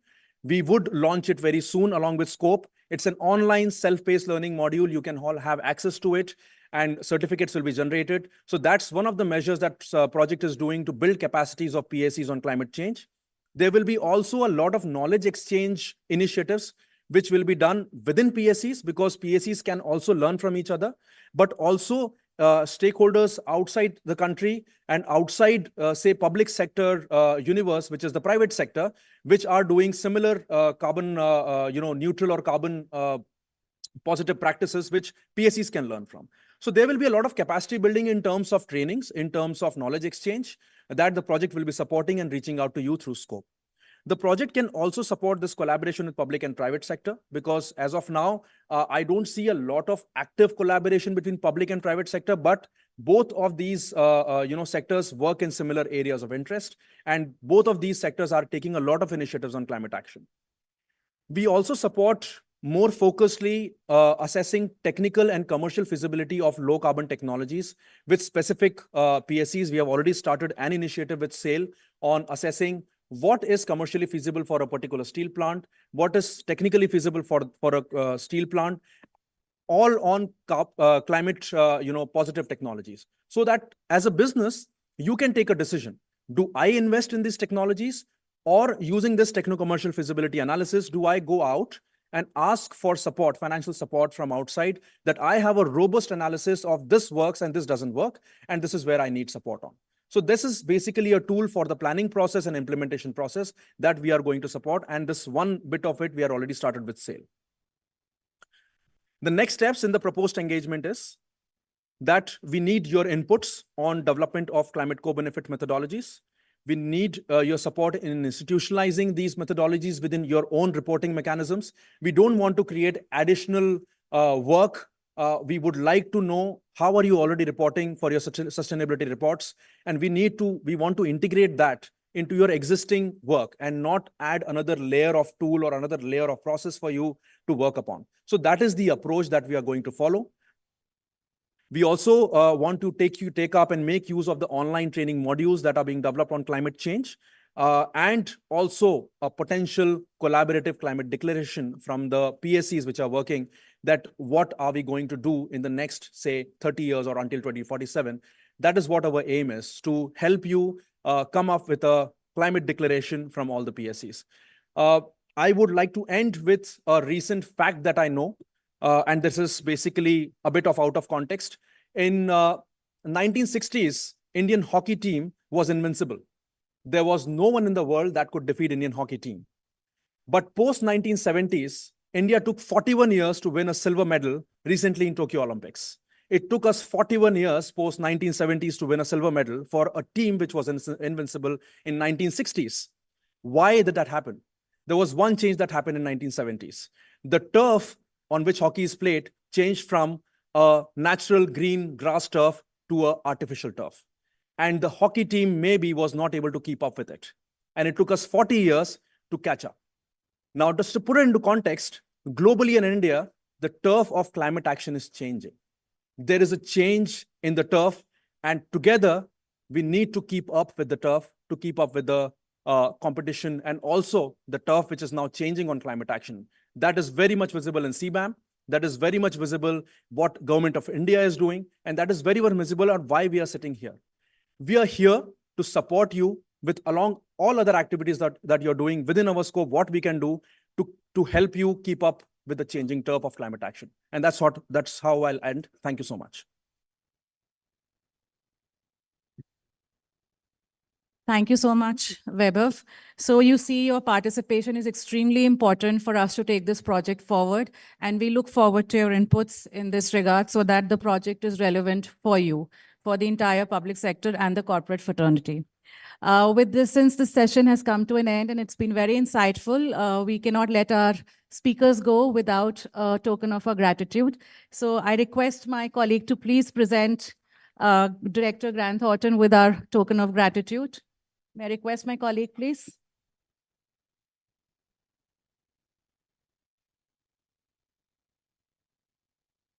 We would launch it very soon along with Scope. It's an online self-paced learning module. You can all have access to it and certificates will be generated. So that's one of the measures that project is doing to build capacities of PSCs on climate change. There will be also a lot of knowledge exchange initiatives which will be done within PSCs, because PSCs can also learn from each other, but also stakeholders outside the country and outside, say, public sector universe, which is the private sector, which are doing similar carbon neutral or carbon positive practices, which PSCs can learn from. So there will be a lot of capacity building in terms of trainings, in terms of knowledge exchange, that the project will be supporting and reaching out to you through Scope. The project can also support this collaboration with public and private sector, because as of now, I don't see a lot of active collaboration between public and private sector, but both of these sectors work in similar areas of interest, and both of these sectors are taking a lot of initiatives on climate action. We also support more focusedly assessing technical and commercial feasibility of low carbon technologies with specific PSCs. We have already started an initiative with SAIL on assessing what is commercially feasible for a particular steel plant, what is technically feasible for a steel plant, all on climate positive technologies. So that as a business, you can take a decision. Do I invest in these technologies, or using this techno-commercial feasibility analysis, do I go out and ask for support, financial support from outside, that I have a robust analysis of this works and this doesn't work, and this is where I need support on. So this is basically a tool for the planning process and implementation process that we are going to support. And this one bit of it, we are already started with SAIL. The next steps in the proposed engagement is that we need your inputs on development of climate co-benefit methodologies. We need your support in institutionalizing these methodologies within your own reporting mechanisms. We don't want to create additional work. We would like to know how are you already reporting for your sustainability reports, and we want to integrate that into your existing work and not add another layer of tool or another layer of process for you to work upon. So that is the approach that we are going to follow. We also want to take up and make use of the online training modules that are being developed on climate change, and also a potential collaborative climate declaration from the PSCs which are working, that what are we going to do in the next, say, 30 years or until 2047. That is what our aim is, to help you come up with a climate declaration from all the PSCs. I would like to end with a recent fact that I know, and this is basically a bit of out of context. In 1960s, Indian hockey team was invincible. There was no one in the world that could defeat Indian hockey team. But post 1970s, India took 41 years to win a silver medal recently in Tokyo Olympics. It took us 41 years post 1970s to win a silver medal for a team which was invincible in 1960s. Why did that happen? There was one change that happened in 1970s. The turf on which hockey is played changed from a natural green grass turf to an artificial turf. And the hockey team maybe was not able to keep up with it. And it took us 40 years to catch up. Now, just to put it into context, globally in India, the turf of climate action is changing. There is a change in the turf, and together we need to keep up with the turf, to keep up with the competition, and also the turf which is now changing on climate action. That is very much visible in CBAM. That is very much visible what Government of India is doing, and that is very much visible on why we are sitting here. We are here to support you with along all other activities that you're doing within our scope, what we can do to help you keep up with the changing turf of climate action. And that's how I'll end. Thank you so much. Thank you so much, Vaibhav. So you see, your participation is extremely important for us to take this project forward. And we look forward to your inputs in this regard so that the project is relevant for you, for the entire public sector and the corporate fraternity. With this, since the session has come to an end and it's been very insightful, we cannot let our speakers go without a token of our gratitude. So I request my colleague to please present Director Grant Thornton with our token of gratitude. May I request my colleague, please?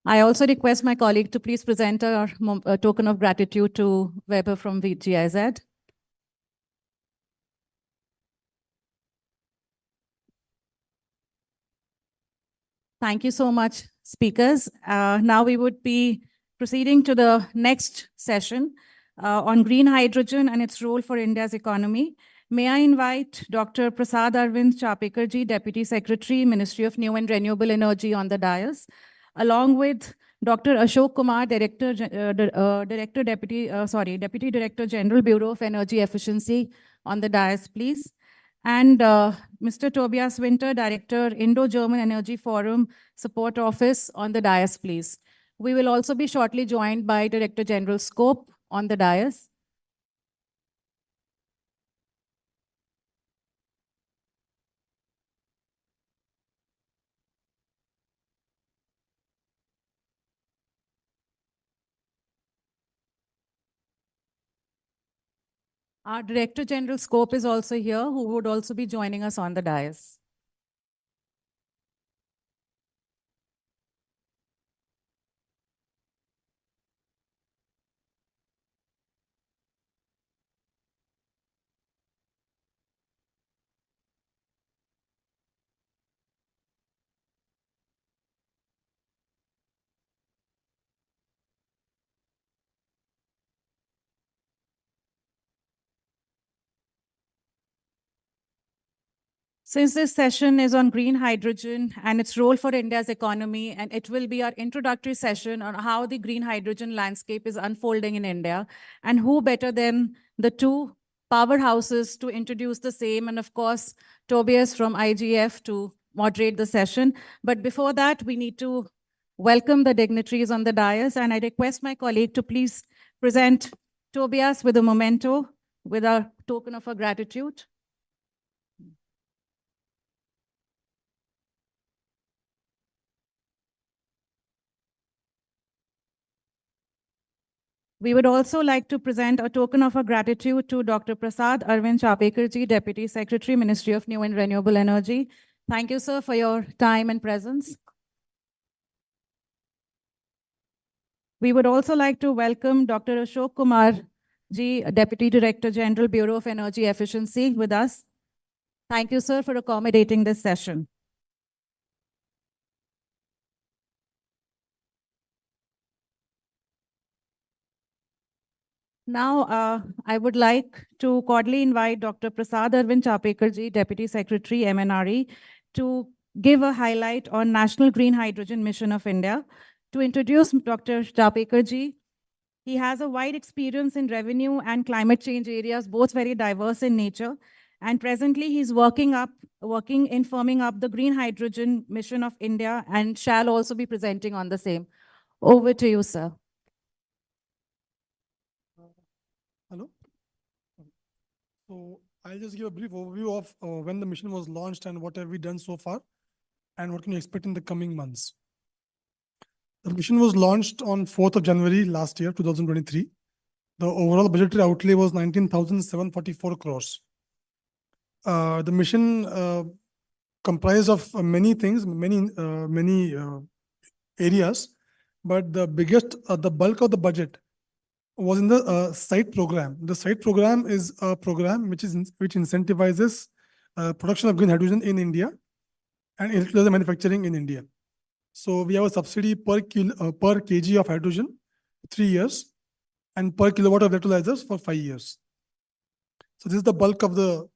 I also request my colleague to please present a token of gratitude to Weber from GIZ. Thank you so much, speakers. Now we would be proceeding to the next session on green hydrogen and its role for India's economy. May I invite Dr. Prasad Arvind Chapekarji, Deputy Secretary, Ministry of New and Renewable Energy, on the dais, along with Dr. Ashok Kumar, Deputy Director General, Bureau of Energy Efficiency, on the dais, please. And Mr. Tobias Winter, Director, Indo-German Energy Forum Support Office, on the dais, please. We will also be shortly joined by Director General Scope on the dais. Our Director General Scope is also here, who would also be joining us on the dais. Since this session is on green hydrogen and its role for India's economy, and it will be our introductory session on how the green hydrogen landscape is unfolding in India, and who better than the two powerhouses to introduce the same, and of course, Tobias from IGF to moderate the session. But before that, we need to welcome the dignitaries on the dais, and I request my colleague to please present Tobias with a memento, with a token of our gratitude. We would also like to present a token of our gratitude to Dr. Prasad Arvind Chapekarji, Deputy Secretary, Ministry of New and Renewable Energy. Thank you, sir, for your time and presence. We would also like to welcome Dr. Ashok Kumar Ji, Deputy Director General, Bureau of Energy Efficiency, with us. Thank you, sir, for accommodating this session. Now, I would like to cordially invite Dr. Prasad Arvind Chapekarji, Deputy Secretary, MNRE, to give a highlight on National Green Hydrogen Mission of India. To introduce Dr. Chapekarji, he has a wide experience in revenue and climate change areas, both very diverse in nature. And presently, he's working in firming up the Green Hydrogen Mission of India, and shall also be presenting on the same. Over to you, sir. Hello. So I'll just give a brief overview of when the mission was launched and what have we done so far and what can you expect in the coming months. The mission was launched on 4th of January last year, 2023. The overall budgetary outlay was 19,744 crores. The mission comprised of many things, many areas, but the biggest, the bulk of the budget was in the site program. The site program is a program which incentivizes production of green hydrogen in India and electrolyzer manufacturing in India. So we have a subsidy per kg of hydrogen, 3 years, and per kilowatt of electrolyzers for 5 years. So this is the bulk of the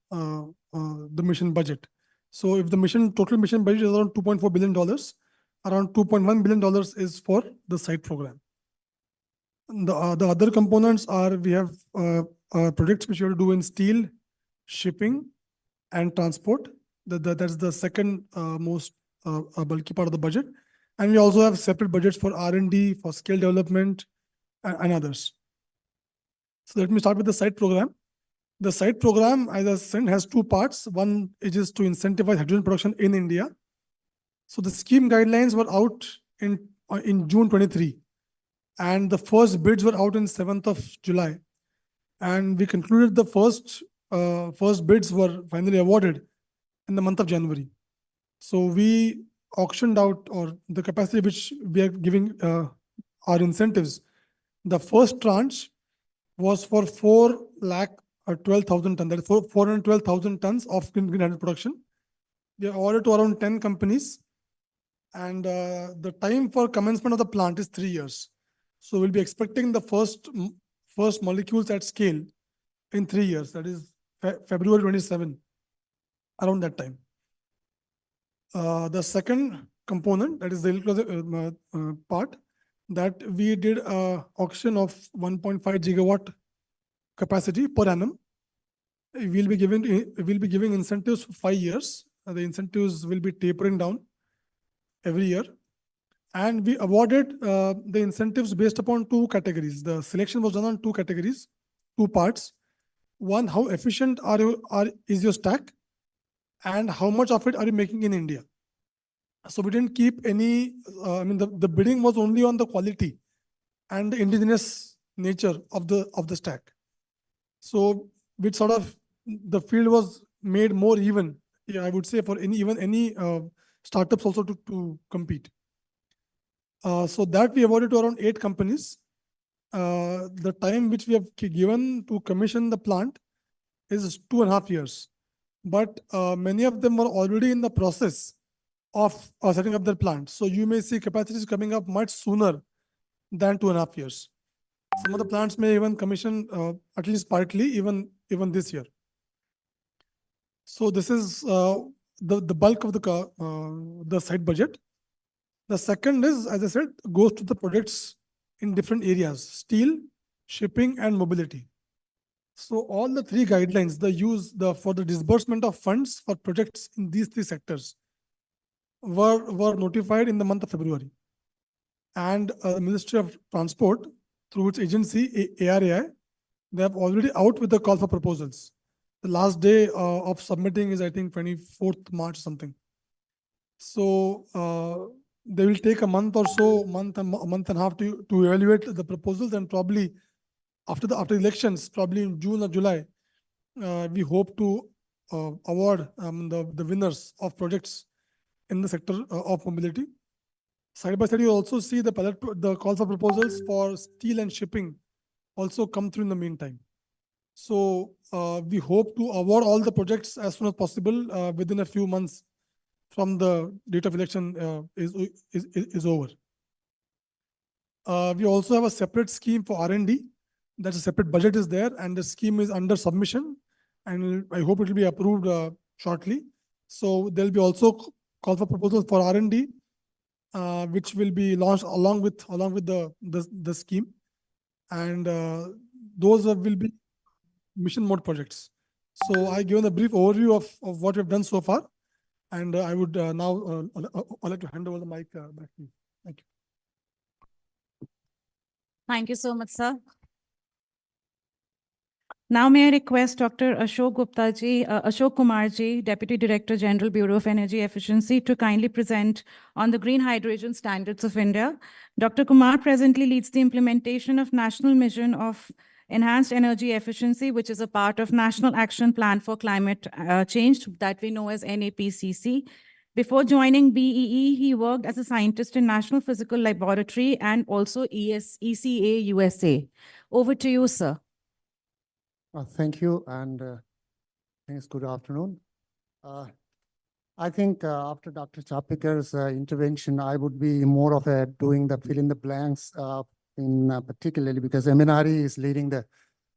mission budget. So if the total mission budget is around $2.4 billion, around $2.1 billion is for the site program. The other components are, we have projects which we have to do in steel, shipping, and transport. That's the second most bulky part of the budget. And we also have separate budgets for R&D, for scale development, and others. So let me start with the site program. The site program, as I said, has two parts. One is to incentivize hydrogen production in India. So the scheme guidelines were out in June 23. And the first bids were out in 7th of July. And we concluded the first bids were finally awarded in the month of January. So we auctioned out, or the capacity which we are giving our incentives. The first tranche was for 4,12,000 tons, that is 412,000 tons of green hydrogen production. We are awarded to around 10 companies. And the time for commencement of the plant is 3 years. So we'll be expecting the first molecules at scale in 3 years. That is February 27, around that time. The second component, that is the electrolyzer part, that we did a auction of 1.5 gigawatt capacity per annum. We'll be giving incentives for 5 years. The incentives will be tapering down every year. And we awarded the incentives based upon two categories. The selection was done on two categories, two parts. One, how efficient is your stack, and how much of it are you making in India? So we didn't keep any, the bidding was only on the quality and the indigenous nature of the stack. So which sort of, the field was made more even, yeah, I would say, for any startups also to compete. So that we awarded to around 8 companies. The time which we have given to commission the plant is 2.5 years. But many of them were already in the process of setting up their plant. So you may see capacities coming up much sooner than 2.5 years. Some of the plants may even commission at least partly even this year. So this is the bulk of the site budget. The second is, as I said, goes to the projects in different areas: steel, shipping, and mobility. So all the 3 guidelines, for the disbursement of funds for projects in these 3 sectors were notified in the month of February. And the Ministry of Transport, through its agency, ARAI, they have already out with the call for proposals. The last day of submitting is, I think, 24th March something. So they will take a month or so, a month and a half to evaluate the proposals, and probably after elections, probably in June or July, we hope to award the winners of projects in the sector of mobility. Side by side, you also see the calls for proposals for steel and shipping also come through in the meantime. So we hope to award all the projects as soon as possible within a few months from the date of election is over. We also have a separate scheme for R&D. That's a separate budget is there, and the scheme is under submission, and I hope it will be approved shortly. So there'll be also call for proposals for R&D, which will be launched along with the scheme, and those will be mission mode projects. So I given a brief overview of what we've done so far, and I would now I'd like to hand over the mic back to you. Thank you. Thank you so much, sir. Now may I request Dr. Ashok Kumar ji, Deputy Director General, Bureau of Energy Efficiency, to kindly present on the green hydrogen standards of India. Dr. Kumar presently leads the implementation of National Mission of Enhanced Energy Efficiency, which is a part of National Action Plan for Climate Change that we know as NAPCC. Before joining BEE, he worked as a scientist in National Physical Laboratory and also ECA USA. Over to you, sir. Thank you, and thanks. Good afternoon. I think after Dr. Chapikar's intervention, I would be more of doing the fill in the blanks, particularly because MNRE is leading the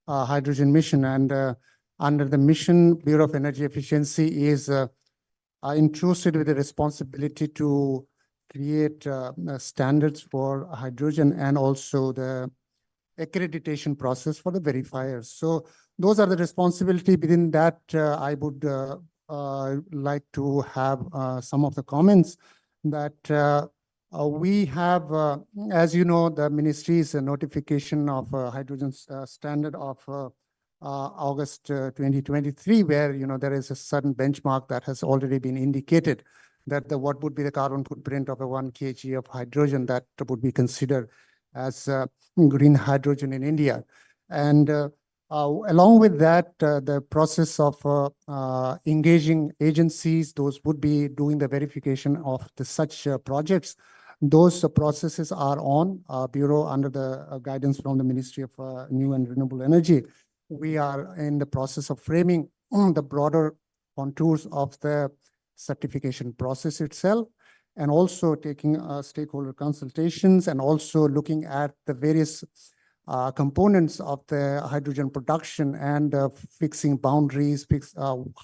hydrogen mission, and under the mission, Bureau of Energy Efficiency is entrusted with the responsibility to create standards for hydrogen and also the accreditation process for the verifiers. So those are the responsibility. Within that, I would like to have some of the comments that we have, as you know, the ministry's notification of hydrogen standard of August 2023, where there is a certain benchmark that has already been indicated that what would be the carbon footprint of a 1 kg of hydrogen that would be considered as green hydrogen in India. And along with that, the process of engaging agencies, those would be doing the verification of such projects. Those processes are on Bureau under the guidance from the Ministry of New and Renewable Energy. We are in the process of framing the broader contours of the certification process itself. and also taking stakeholder consultations and also looking at the various components of the hydrogen production and fixing boundaries,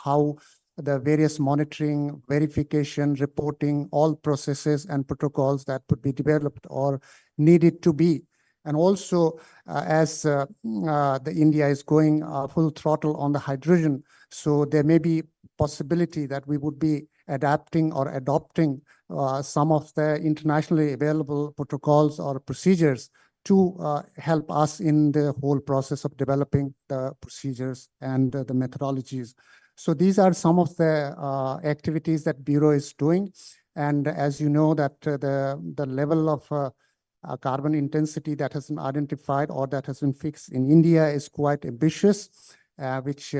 how the various monitoring, verification, reporting, all processes and protocols that would be developed or needed to be. And also, as the India is going full throttle on the hydrogen, so there may be possibility that we would be adapting or adopting some of the internationally available protocols or procedures to help us in the whole process of developing the procedures and the methodologies. So these are some of the activities that Bureau is doing. And as you know, that the level of carbon intensity that has been identified or that has been fixed in India is quite ambitious, which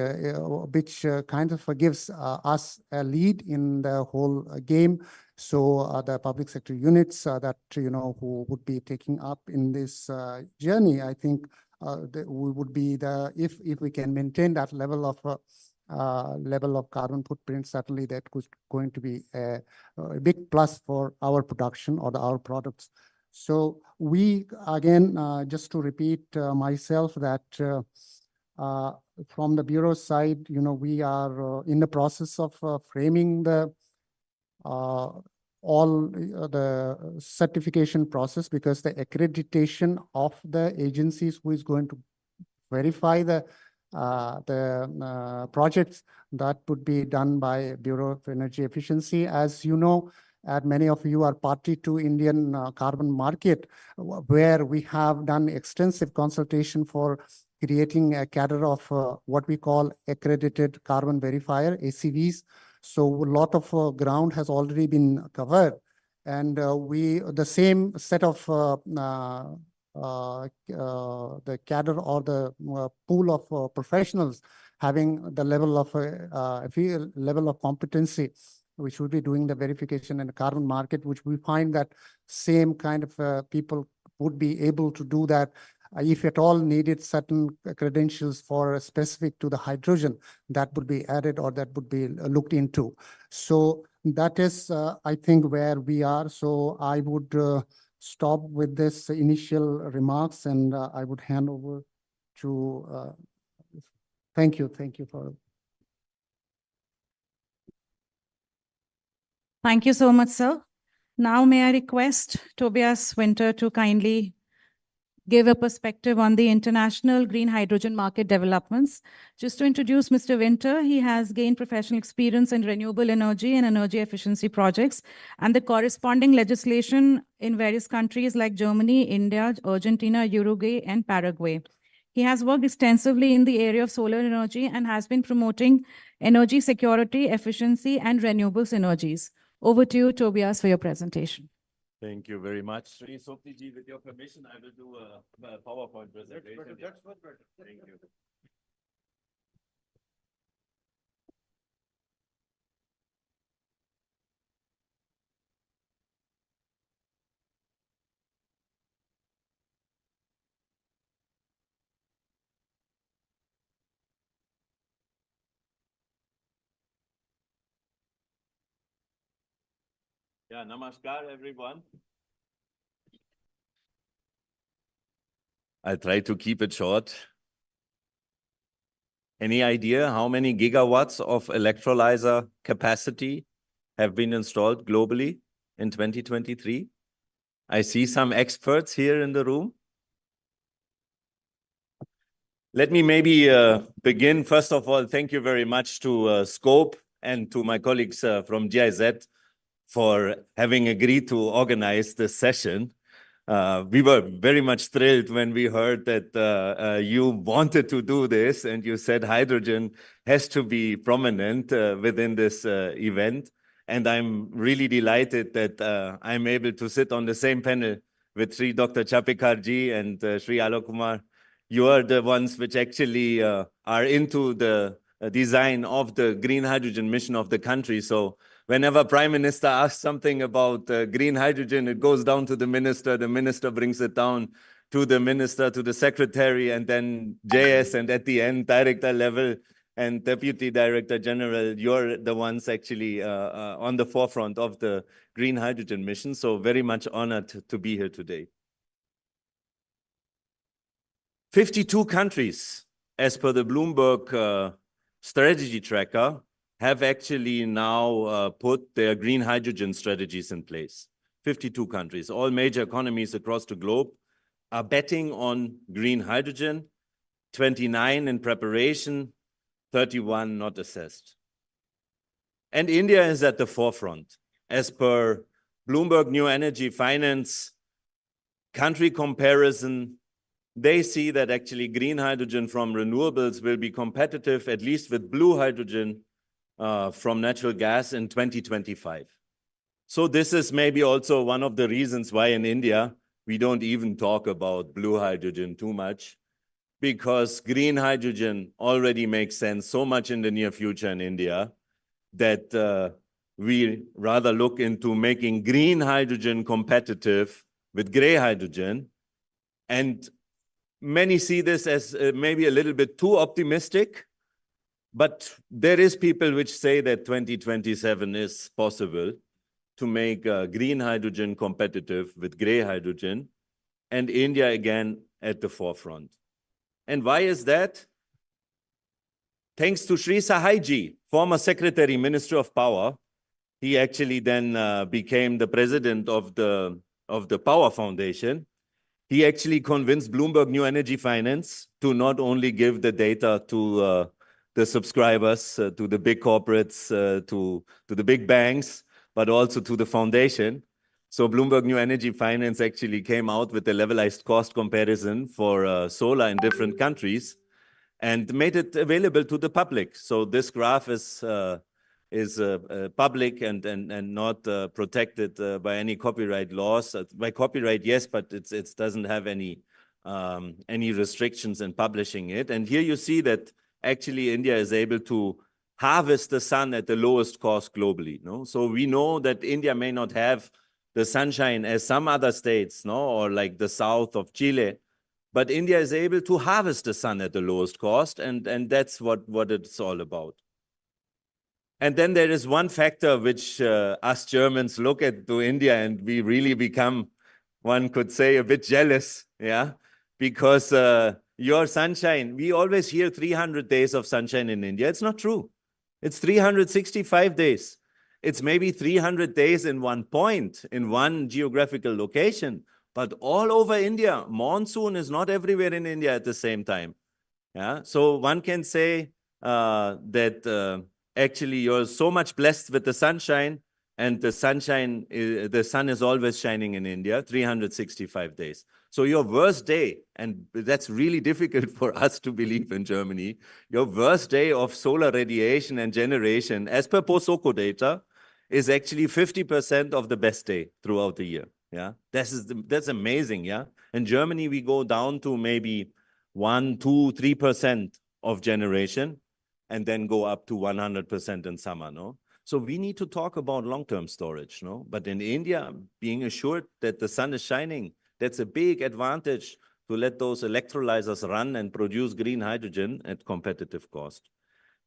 kind of gives us a lead in the whole game. So the public sector units that who would be taking up in this journey, I think we would be if we can maintain that level of carbon footprint, certainly that was going to be a big plus for our production or our products. So we, again, just to repeat myself, that from the Bureau side, we are in the process of framing the all the certification process, because the accreditation of the agencies who is going to verify the projects, that would be done by Bureau of Energy Efficiency. As you know, and many of you are party to Indian carbon market, where we have done extensive consultation for creating a cadre of what we call accredited carbon verifier, ACVs. So a lot of ground has already been covered. And the same set of the cadre or the pool of professionals having the level of competency, which would be doing the verification in the carbon market, which we find that same kind of people would be able to do that. If at all needed certain credentials for specific to the hydrogen, that would be added or that would be looked into. So that is, I think, where we are. So I would stop with this initial remarks, and I would hand over to, thank you for. Thank you so much, sir. Now, may I request Tobias Winter to kindly give a perspective on the international green hydrogen market developments. Just to introduce Mr. Winter, he has gained professional experience in renewable energy and energy efficiency projects and the corresponding legislation in various countries like Germany, India, Argentina, Uruguay, and Paraguay. He has worked extensively in the area of solar energy and has been promoting energy security, efficiency, and renewables energies. Over to you, Tobias, for your presentation. Thank you very much. Sri Soptiji, with your permission, I will do a PowerPoint presentation. That's better. Thank you. Yeah, namaskar, everyone. I'll try to keep it short. Any idea how many gigawatts of electrolyzer capacity have been installed globally in 2023? I see some experts here in the room. Let me maybe begin. First of all, thank you very much to Scope and to my colleagues from GIZ for having agreed to organize this session. We were very much thrilled when we heard that you wanted to do this and you said hydrogen has to be prominent within this event. And I'm really delighted that I'm able to sit on the same panel with Sri Dr. Chapikarji and Sri Alokumar. You are the ones which actually are into the design of the green hydrogen mission of the country. So whenever Prime Minister asks something about green hydrogen, it goes down to the minister brings it down to the minister, to the secretary, and then JS, and at the end, director level, and Deputy Director General, you're the ones actually on the forefront of the green hydrogen mission. So very much honored to be here today. 52 countries, as per the Bloomberg strategy tracker, have actually now put their green hydrogen strategies in place. 52 countries, all major economies across the globe are betting on green hydrogen, 29 in preparation, 31 not assessed. And India is at the forefront. As per Bloomberg New Energy Finance country comparison, they see that actually green hydrogen from renewables will be competitive, at least with blue hydrogen from natural gas in 2025. So this is maybe also one of the reasons why in India, we don't even talk about blue hydrogen too much, because green hydrogen already makes sense so much in the near future in India that we rather look into making green hydrogen competitive with gray hydrogen. And many see this as maybe a little bit too optimistic, but there is people which say that 2027 is possible to make green hydrogen competitive with gray hydrogen, and India again at the forefront. And why is that? Thanks to Sri Sahai-ji, former Secretary, Minister of Power. He actually then became the president of the Power Foundation. He actually convinced Bloomberg New Energy Finance to not only give the data to the subscribers, to the big corporates, to the big banks, but also to the foundation. So Bloomberg New Energy Finance actually came out with a levelized cost comparison for solar in different countries and made it available to the public. So this graph is public and not protected by any copyright laws. By copyright, yes, but it doesn't have any restrictions in publishing it. And here you see that actually India is able to harvest the sun at the lowest cost globally. No? So we know that India may not have the sunshine as some other states, no, or like the south of Chile, but India is able to harvest the sun at the lowest cost, and that's what it's all about. And then there is one factor which us Germans look at to India, and we really become, one could say, a bit jealous, yeah, because your sunshine, we always hear 300 days of sunshine in India. It's not true. It's 365 days. It's maybe 300 days in one point, in one geographical location, but all over India, monsoon is not everywhere in India at the same time. Yeah, so one can say that actually you're so much blessed with the sunshine, and the sun is always shining in India, 365 days. So your worst day, and that's really difficult for us to believe in Germany, your worst day of solar radiation and generation, as per POSOCO data, is actually 50% of the best day throughout the year. Yeah, that's amazing. Yeah, in Germany we go down to maybe 1, 2, 3% of generation, and then go up to 100% in summer. No, so we need to talk about long-term storage. No, but in India, being assured that the sun is shining, that's a big advantage to let those electrolyzers run and produce green hydrogen at competitive cost.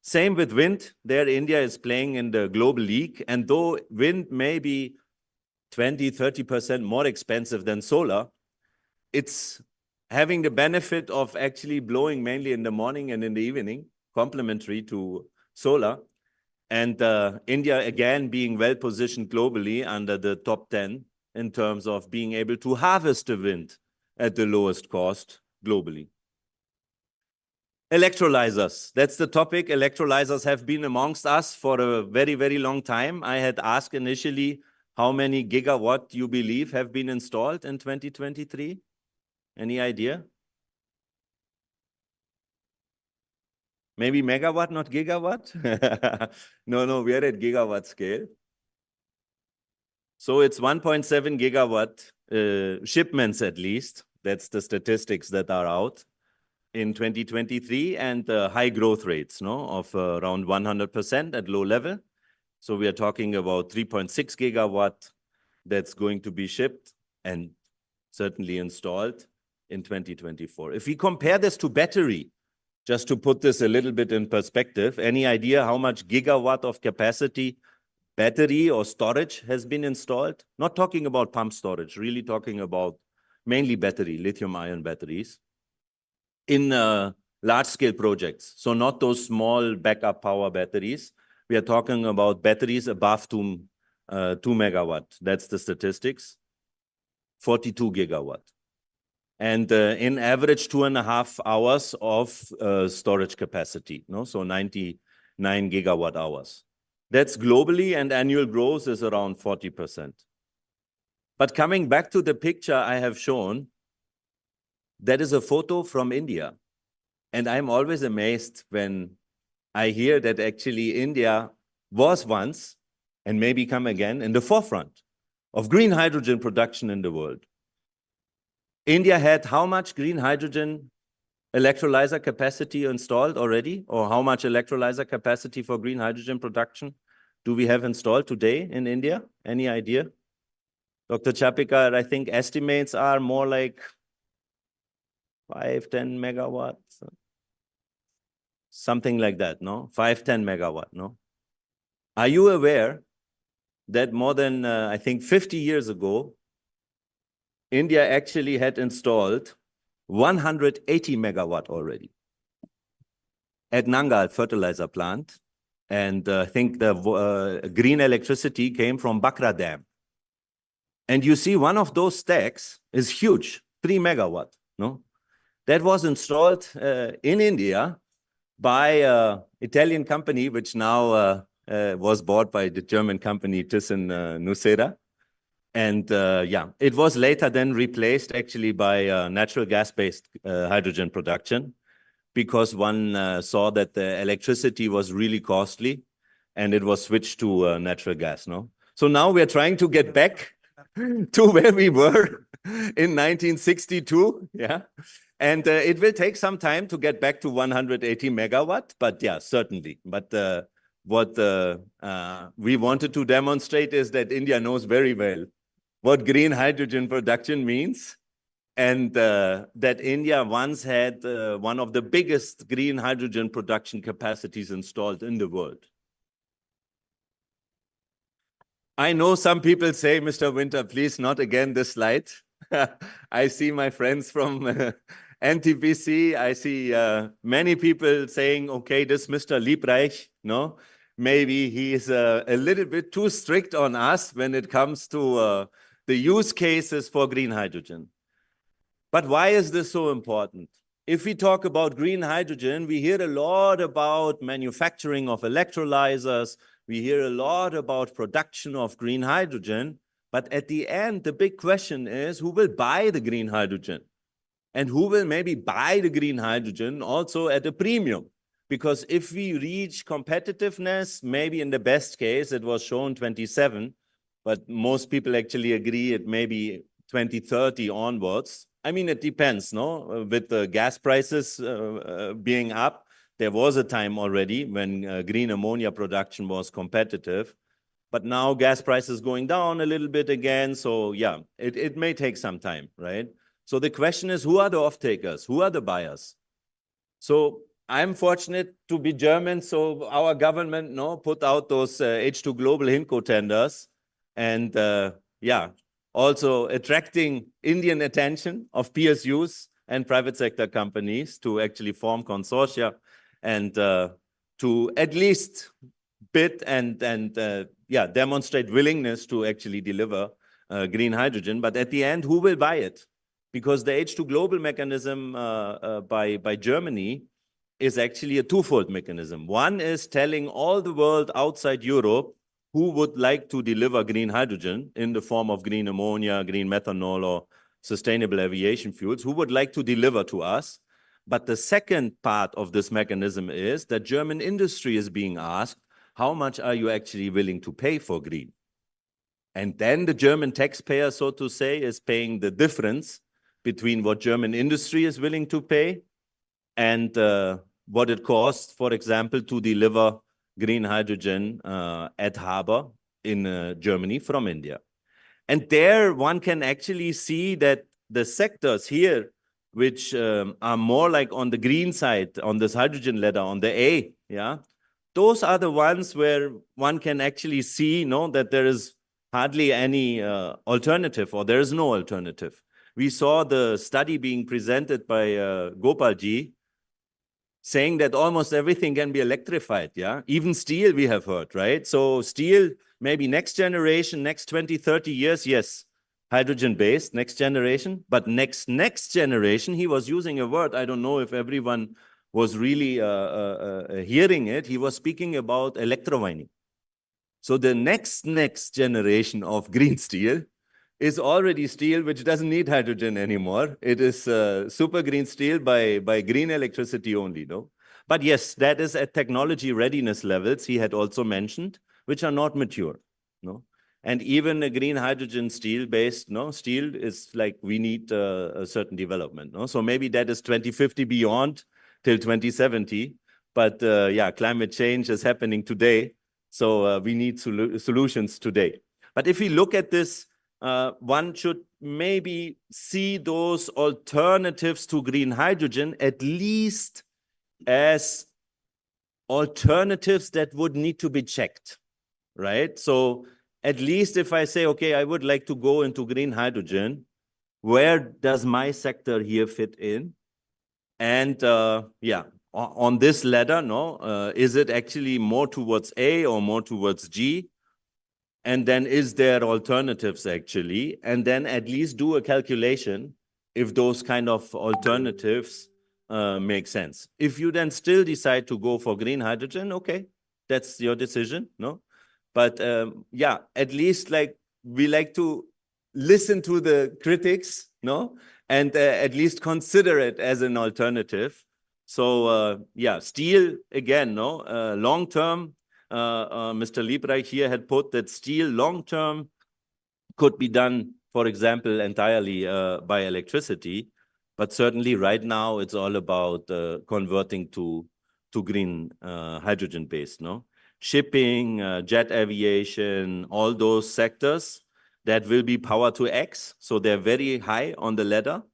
Same with wind. There, India is playing in the global league, and though wind may be 20, 30% more expensive than solar, it's having the benefit of actually blowing mainly in the morning and in the evening, complementary to solar. And India, again, being well positioned globally under the top 10 in terms of being able to harvest the wind at the lowest cost globally. Electrolyzers, that's the topic. Electrolyzers have been amongst us for a very, very long time. I had asked initially how many gigawatt you believe have been installed in 2023. Any idea? Maybe megawatt, not gigawatt? No, we are at gigawatt scale. So it's 1.7 gigawatt shipments at least. That's the statistics that are out in 2023, and high growth rates, no, of around 100% at low level. So we are talking about 3.6 gigawatt that's going to be shipped and certainly installed in 2024. If we compare this to battery, Just to put this a little bit in perspective, any idea how much gigawatt of capacity battery or storage has been installed? Not talking about pump storage, really talking about mainly battery, lithium-ion batteries in large-scale projects. So not those small backup power batteries. We are talking about batteries above 2 megawatt. That's the statistics. 42 gigawatt. And in average 2.5 hours of storage capacity, no? So 99 gigawatt hours. That's globally, and annual growth is around 40%. But coming back to the picture I have shown, that is a photo from India. And I'm always amazed when I hear that actually India was once, and may become again, in the forefront of green hydrogen production in the world. India had how much green hydrogen electrolyzer capacity installed already? Or how much electrolyzer capacity for green hydrogen production do we have installed today in India? Any idea? Dr. Chapikar, I think estimates are more like 5-10 megawatts. Something like that, no? 5-10 megawatt, no? Are you aware that more than, I think, 50 years ago, India actually had installed 180 megawatt already at Nangal fertilizer plant. And I think the green electricity came from Bakra Dam. And you see one of those stacks is huge, 3 megawatt, no? That was installed in India by an Italian company, which now was bought by the German company Thyssen-Nucera. And yeah, it was later then replaced actually by natural gas-based hydrogen production, because one saw that the electricity was really costly and it was switched to natural gas, no? So now we are trying to get back to where we were in 1962, yeah? And it will take some time to get back to 180 megawatt, but yeah, certainly. But what we wanted to demonstrate is that India knows very well what green hydrogen production means, and that India once had one of the biggest green hydrogen production capacities installed in the world. I know some people say, Mr. Winter, please not again this slide. I see my friends from NTPC. I see many people saying, okay, this Mr. Liebreich, no? Maybe he is a little bit too strict on us when it comes to the use cases for green hydrogen. But why is this so important? If we talk about green hydrogen, we hear a lot about manufacturing of electrolyzers. We hear a lot about production of green hydrogen. But at the end, the big question is, who will buy the green hydrogen? And who will maybe buy the green hydrogen also at a premium? Because if we reach competitiveness, maybe in the best case, it was shown 27, but most people actually agree it may be 2030 onwards. I mean, it depends, no? With the gas prices being up, there was a time already when green ammonia production was competitive. But now gas prices going down a little bit again. So yeah, it may take some time, right? So the question is, who are the off-takers? Who are the buyers? So I'm fortunate to be German. So our government put out those H2 Global Hinco tenders. And yeah, also attracting Indian attention of PSUs and private sector companies to actually form consortia and to at least bid and yeah, demonstrate willingness to actually deliver green hydrogen. But at the end, who will buy it? Because the H2 Global mechanism by Germany is actually a twofold mechanism. One is telling all the world outside Europe who would like to deliver green hydrogen in the form of green ammonia, green methanol, or sustainable aviation fuels, who would like to deliver to us. But the second part of this mechanism is that German industry is being asked, how much are you actually willing to pay for green? And then the German taxpayer, so to say, is paying the difference between what German industry is willing to pay and what it costs, for example, to deliver green hydrogen at harbor in Germany from India. And there one can actually see that the sectors here which are more like on the green side, on this hydrogen ladder, on the A, yeah, those are the ones where one can actually see, that there is hardly any alternative, or there is no alternative. We saw the study being presented by Gopalji, saying that almost everything can be electrified, yeah? Even steel, we have heard, right? So steel, maybe next generation, next 20, 30 years, yes, hydrogen-based, next generation. But next generation, he was using a word, I don't know if everyone was really hearing it. He was speaking about electromining. So the next generation of green steel is already steel which doesn't need hydrogen anymore. It is super green steel by green electricity only, no? But yes, that is at technology readiness levels, he had also mentioned, which are not mature, no? And even a green hydrogen steel-based, steel is like, we need a certain development, no? So maybe that is 2050 beyond till 2070. But yeah, climate change is happening today. So we need solutions today. But if we look at this, one should maybe see those alternatives to green hydrogen at least as alternatives that would need to be checked, right? So at least if I say, okay, I would like to go into green hydrogen, where does my sector here fit in? And yeah, on this ladder, is it actually more towards A or more towards G? And then is there alternatives actually? And then at least do a calculation if those kind of alternatives make sense. If you then still decide to go for green hydrogen, okay, that's your decision, no? But yeah, at least like we like to listen to the critics, no? And at least consider it as an alternative. So yeah, steel again, long term, Mr. Liebreich here had put that steel long-term could be done, for example, entirely by electricity. But certainly right now, it's all about converting to green hydrogen-based, no? Shipping, jet aviation, all those sectors that will be power to X. So they're very high on the ladder,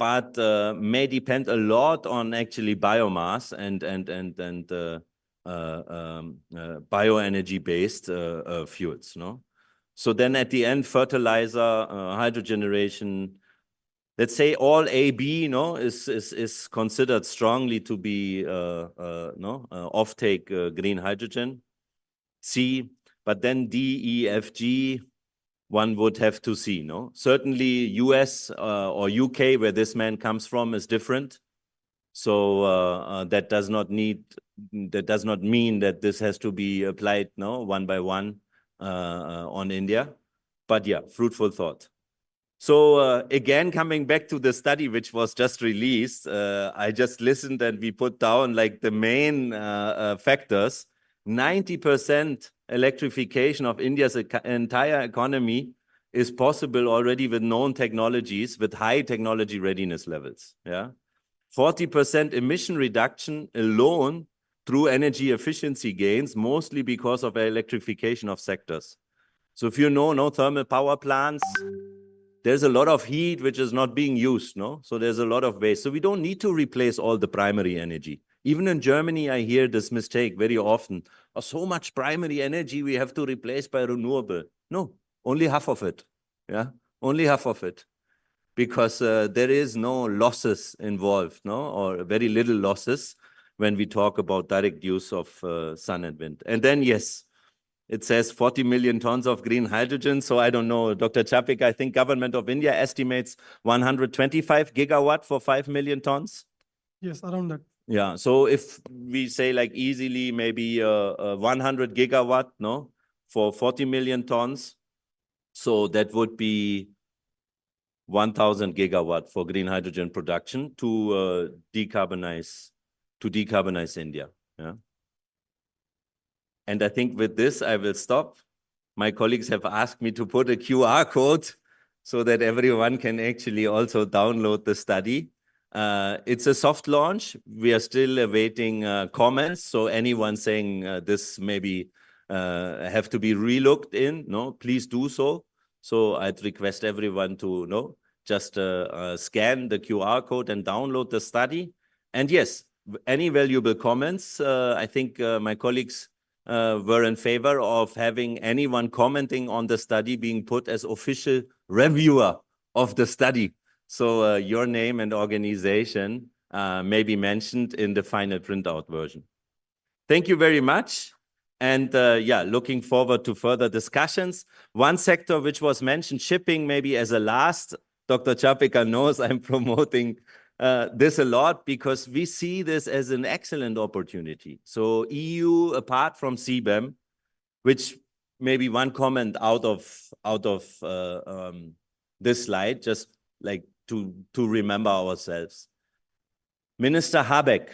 but may depend a lot on actually biomass and bioenergy-based fuels, no? So then at the end, fertilizer, hydrogeneration, let's say all A, B, is considered strongly to be offtake green hydrogen. C, but then D, E, F, G, one would have to see, no? Certainly US or UK, where this man comes from, is different. So that does not mean that this has to be applied, one by one on India. But yeah, fruitful thought. So again, coming back to the study which was just released, I just listened and we put down like the main factors. 90% electrification of India's entire economy is possible already with known technologies, with high technology readiness levels. Yeah, 40% emission reduction alone through energy efficiency gains, mostly because of electrification of sectors. So if you know, no thermal power plants, there's a lot of heat which is not being used, no? So there's a lot of waste. So we don't need to replace all the primary energy. Even in Germany, I hear this mistake very often. Oh, so much primary energy we have to replace by renewable. No, only half of it. Yeah, only half of it. Because there is no losses involved, no, or very little losses when we talk about direct use of sun and wind. And then, yes, it says 40 million tons of green hydrogen. So I don't know, Dr. Chapik, I think government of India estimates 125 gigawatt for 5 million tons. Yes, around that. Yeah, so if we say like easily maybe 100 gigawatt, no, for 40 million tons, so that would be 1,000 gigawatt for green hydrogen production to decarbonize India. Yeah. And I think with this, I will stop. My colleagues have asked me to put a QR code so that everyone can actually also download the study. It's a soft launch. We are still awaiting comments. So anyone saying this maybe have to be relooked in, no, please do so. So I'd request everyone to just scan the QR code and download the study. And yes, any valuable comments, I think my colleagues were in favor of having anyone commenting on the study being put as official reviewer of the study. So your name and organization may be mentioned in the final printout version. Thank you very much. And yeah, looking forward to further discussions. One sector which was mentioned, shipping, maybe as a last. Dr. Chapika knows I'm promoting this a lot because we see this as an excellent opportunity. So EU, apart from CBAM, which maybe one comment out of this slide, just like to remember ourselves. Minister Habeck,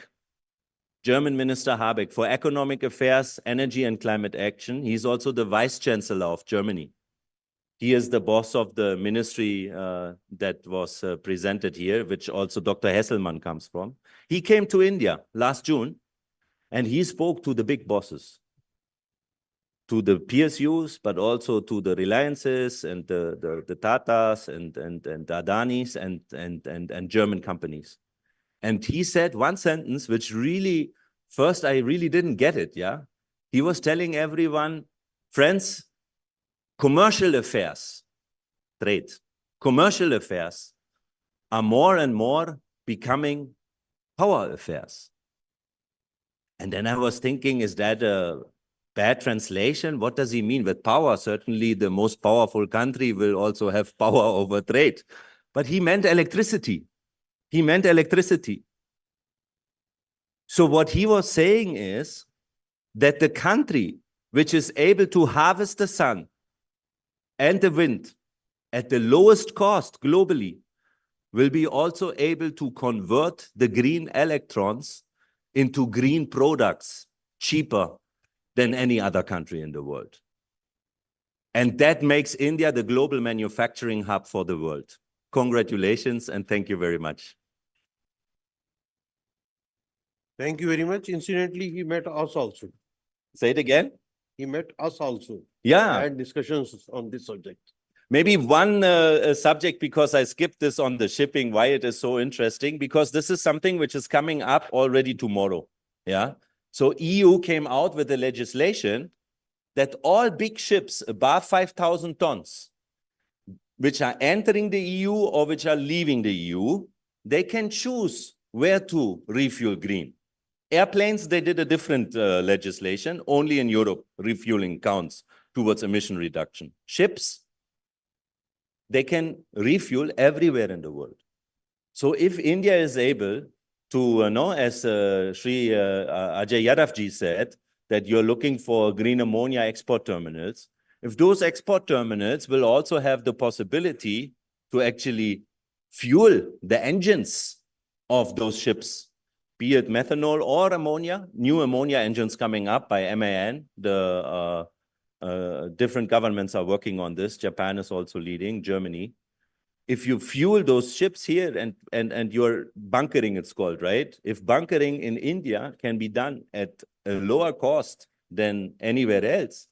German Minister Habeck for Economic Affairs, Energy and Climate Action. He's also the Vice Chancellor of Germany. He is the boss of the ministry that was presented here, which also Dr. Hesselmann comes from. He came to India last June, and he spoke to the big bosses, to the PSUs, but also to the Reliances and the Tatas and Adanis and German companies. And he said one sentence which really, first I really didn't get it, yeah? He was telling everyone, friends, commercial affairs, trade, commercial affairs are more and more becoming power affairs. And then I was thinking, is that a bad translation? What does he mean with power? Certainly the most powerful country will also have power over trade. But he meant electricity. He meant electricity. So what he was saying is that the country which is able to harvest the sun and the wind at the lowest cost globally will be also able to convert the green electrons into green products cheaper than any other country in the world. And that makes India the global manufacturing hub for the world. Congratulations and thank you very much. Thank you very much. Incidentally, he met us also. Say it again. He met us also. Yeah. Had discussions on this subject. Maybe one subject, because I skipped this on the shipping, why it is so interesting, because this is something which is coming up already tomorrow. Yeah. So EU came out with a legislation that all big ships above 5,000 tons, which are entering the EU or which are leaving the EU, they can choose where to refuel green. Airplanes, they did a different legislation. Only in Europe, refueling counts towards emission reduction. Ships, they can refuel everywhere in the world. So if India is able to, as Sri Ajay Yadavji said, that you're looking for green ammonia export terminals, if those export terminals will also have the possibility to actually fuel the engines of those ships, be it methanol or ammonia, new ammonia engines coming up by MAN. The different governments are working on this. Japan is also leading, Germany. If you fuel those ships here and you're bunkering, it's called, right? If bunkering in India can be done at a lower cost than anywhere else,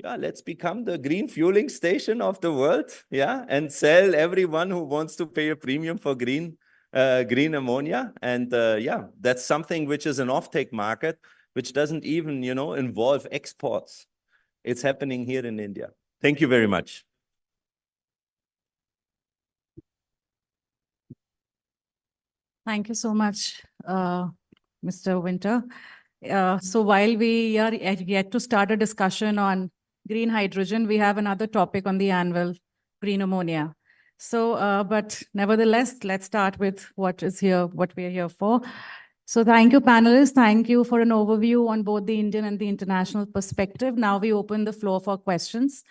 yeah, let's become the green fueling station of the world, yeah, and sell everyone who wants to pay a premium for green ammonia. And yeah, that's something which is an offtake market, which doesn't even, involve exports. It's happening here in India. Thank you very much. Thank you so much, Mr. Winter. So while we are yet to start a discussion on green hydrogen, we have another topic on the anvil, green ammonia. So, but nevertheless, let's start with what we are here for. So thank you, panelists. Thank you for an overview on both the Indian and the international perspective. Now we open the floor for questions.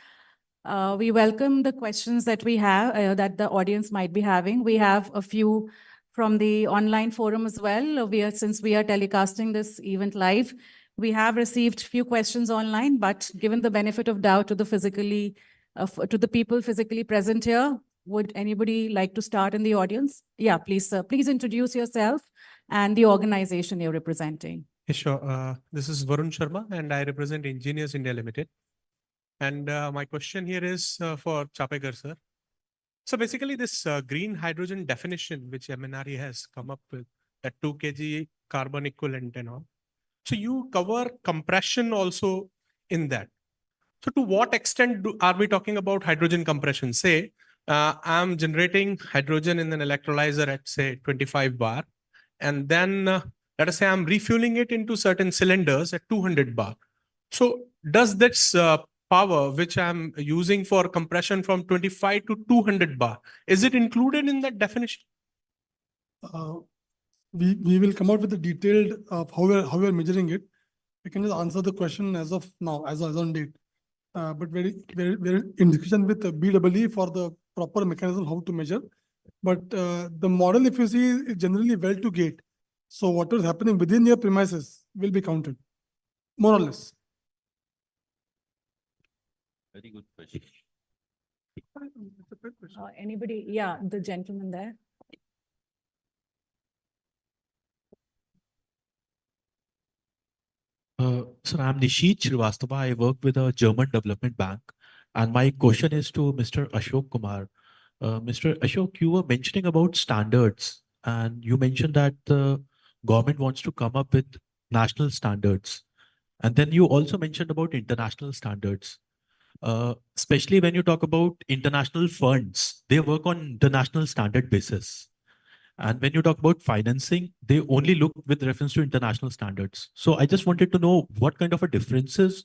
We welcome the questions that we have, that the audience might be having. We have a few from the online forum as well. Since we are telecasting this event live, we have received few questions online, but given the benefit of doubt to the people physically present here, would anybody like to start in the audience? Yeah, please, sir. Please introduce yourself and the organization you're representing. Yeah, sure. This is Varun Sharma, and I represent Engineers India Limited. And my question here is for Chapekar, sir. So basically this green hydrogen definition, which MNRE has come up with, that 2 kg carbon equivalent and all. So you cover compression also in that. So to what extent are we talking about hydrogen compression? Say, I'm generating hydrogen in an electrolyzer at say 25 bar, and then let us say I'm refueling it into certain cylinders at 200 bar. So does this power which I'm using for compression from 25 to 200 bar, is it included in that definition? We will come out with the detailed of how we're measuring it. I can just answer the question as of now, as on date. But very in discussion with the BEE for the proper mechanism how to measure. But the model, if you see, is generally well to gate. So what is happening within your premises will be counted, more or less. Very good question. Anybody? Yeah, the gentleman there. Sir, I'm Nishit Srivastava. I work with a German development bank. And my question is to Mr. Ashok Kumar. Mr. Ashok, you were mentioning about standards, and you mentioned that the government wants to come up with national standards. And then you also mentioned about international standards. Especially when you talk about international funds, they work on international standard basis. And when you talk about financing, they only look with reference to international standards. So I just wanted to know what kind of a differences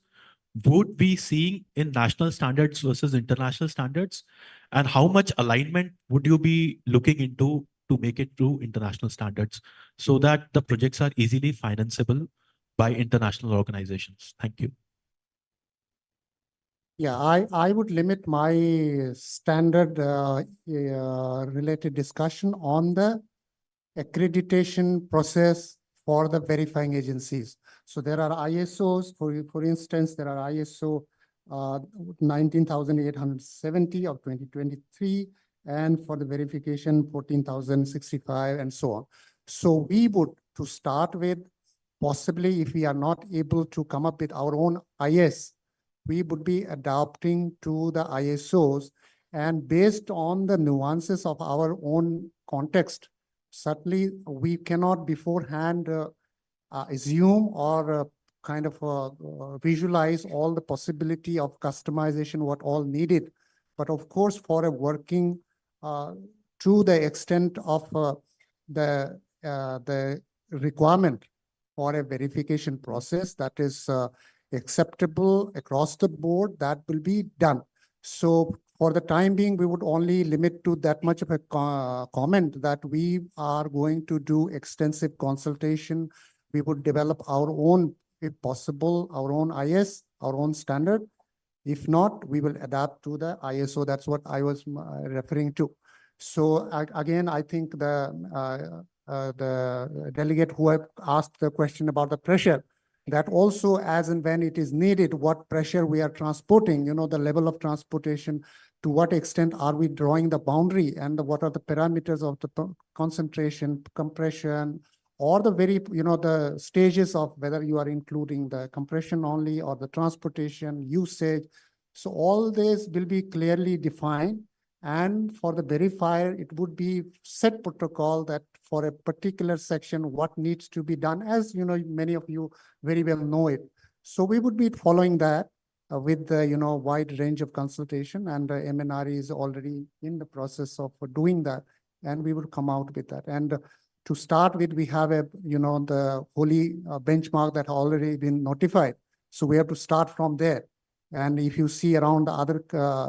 would be seeing in national standards versus international standards, and how much alignment would you be looking into to make it to international standards so that the projects are easily financeable by international organizations? Thank you. Yeah, I would limit my standard related discussion on the accreditation process for the verifying agencies. So there are ISOs, for instance, there are ISO 19,870 of 2023, and for the verification 14,065 and so on. So we would, to start with, possibly if we are not able to come up with our own IS, we would be adapting to the ISOs, and based on the nuances of our own context, certainly we cannot beforehand assume or kind of visualize all the possibility of customization, what all needed. But of course, for a working to the extent of the requirement for a verification process that is acceptable across the board, that will be done. So for the time being, we would only limit to that much of a comment that we are going to do extensive consultation. We would develop our own, if possible, our own IS, our own standard. If not, we will adapt to the ISO. That's what I was referring to. So again, I think the delegate who have asked the question about the pressure, that also as and when it is needed, what pressure we are transporting, the level of transportation, to what extent are we drawing the boundary, and what are the parameters of the concentration, compression, or the very, the stages of whether you are including the compression only or the transportation usage. So all this will be clearly defined. And for the verifier, it would be set protocol that for a particular section, what needs to be done, as many of you very well know it. So we would be following that with the wide range of consultation, and MNRE is already in the process of doing that, and we will come out with that. And to start with, we have the holy benchmark that already been notified. So we have to start from there. And if you see around the other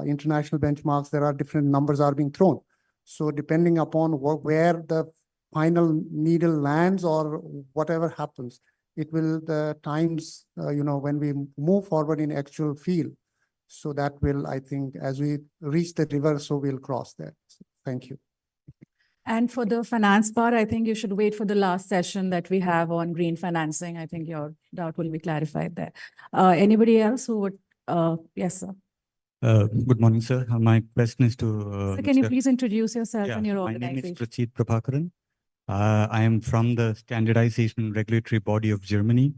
international benchmarks, there are different numbers are being thrown. So depending upon where the final needle lands or whatever happens, it will, the times, when we move forward in actual field. So that will, I think, as we reach the river, so we'll cross that. So thank you. And for the finance part, I think you should wait for the last session that we have on green financing. I think your doubt will be clarified there. Anybody else who would? Yes, sir. Good morning, sir. My question is to So can you please introduce yourself and your organization? My name is Prachit Prabhakaran. I am from the Standardization Regulatory Body of Germany.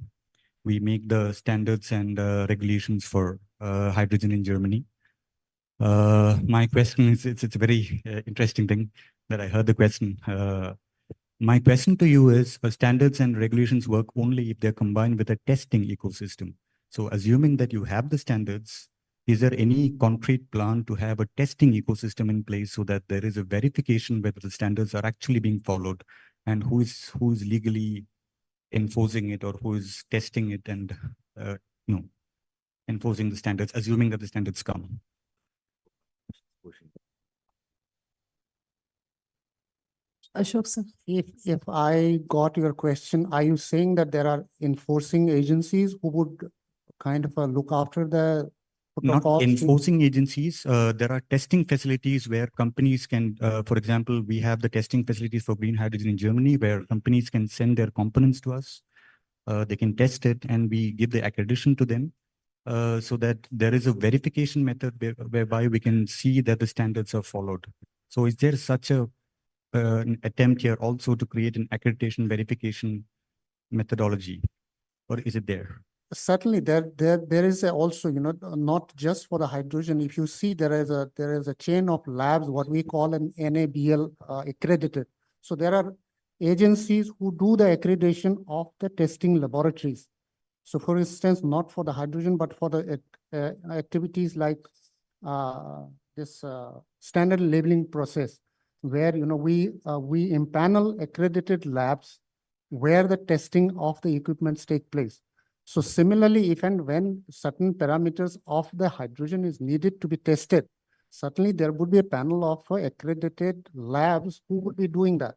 We make the standards and regulations for hydrogen in Germany. My question is, it's a very interesting thing that I heard the question. My question to you is, standards and regulations work only if they're combined with a testing ecosystem. So assuming that you have the standards, is there any concrete plan to have a testing ecosystem in place so that there is a verification whether the standards are actually being followed and who is legally enforcing it or who is testing it and enforcing the standards, assuming that the standards come? Ashok sir. If I got your question, are you saying that there are enforcing agencies who would kind of look after the Not protocols? enforcing agencies. There are testing facilities where companies can, for example, we have the testing facilities for green hydrogen in Germany where companies can send their components to us. They can test it and we give the accreditation to them so that there is a verification method whereby we can see that the standards are followed. So is there such an attempt here also to create an accreditation verification methodology, or is it there? Certainly, there is also, not just for the hydrogen. If you see, there is a chain of labs, what we call an NABL accredited. So there are agencies who do the accreditation of the testing laboratories. So for instance, not for the hydrogen, but for the activities like this standard labeling process, where we impanel accredited labs where the testing of the equipments take place. So similarly, if and when certain parameters of the hydrogen is needed to be tested, certainly there would be a panel of accredited labs who would be doing that.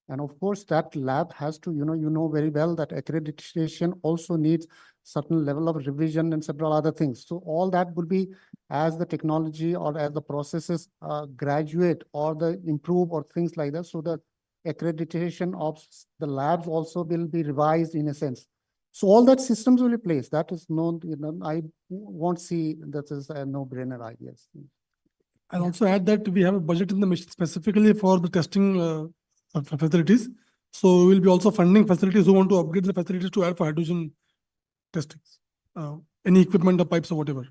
And of course, that lab has to, you know very well that accreditation also needs certain level of revision and several other things. So all that would be as the technology or as the processes graduate or the improve or things like that. So the accreditation of the labs also will be revised in a sense. So all that systems will be placed. That is known, I won't see that is a no-brainer idea. I'll also add that we have a budget in the mission specifically for the testing facilities. So we'll be also funding facilities who want to upgrade the facilities to add for hydrogen testing. Any equipment or pipes or whatever.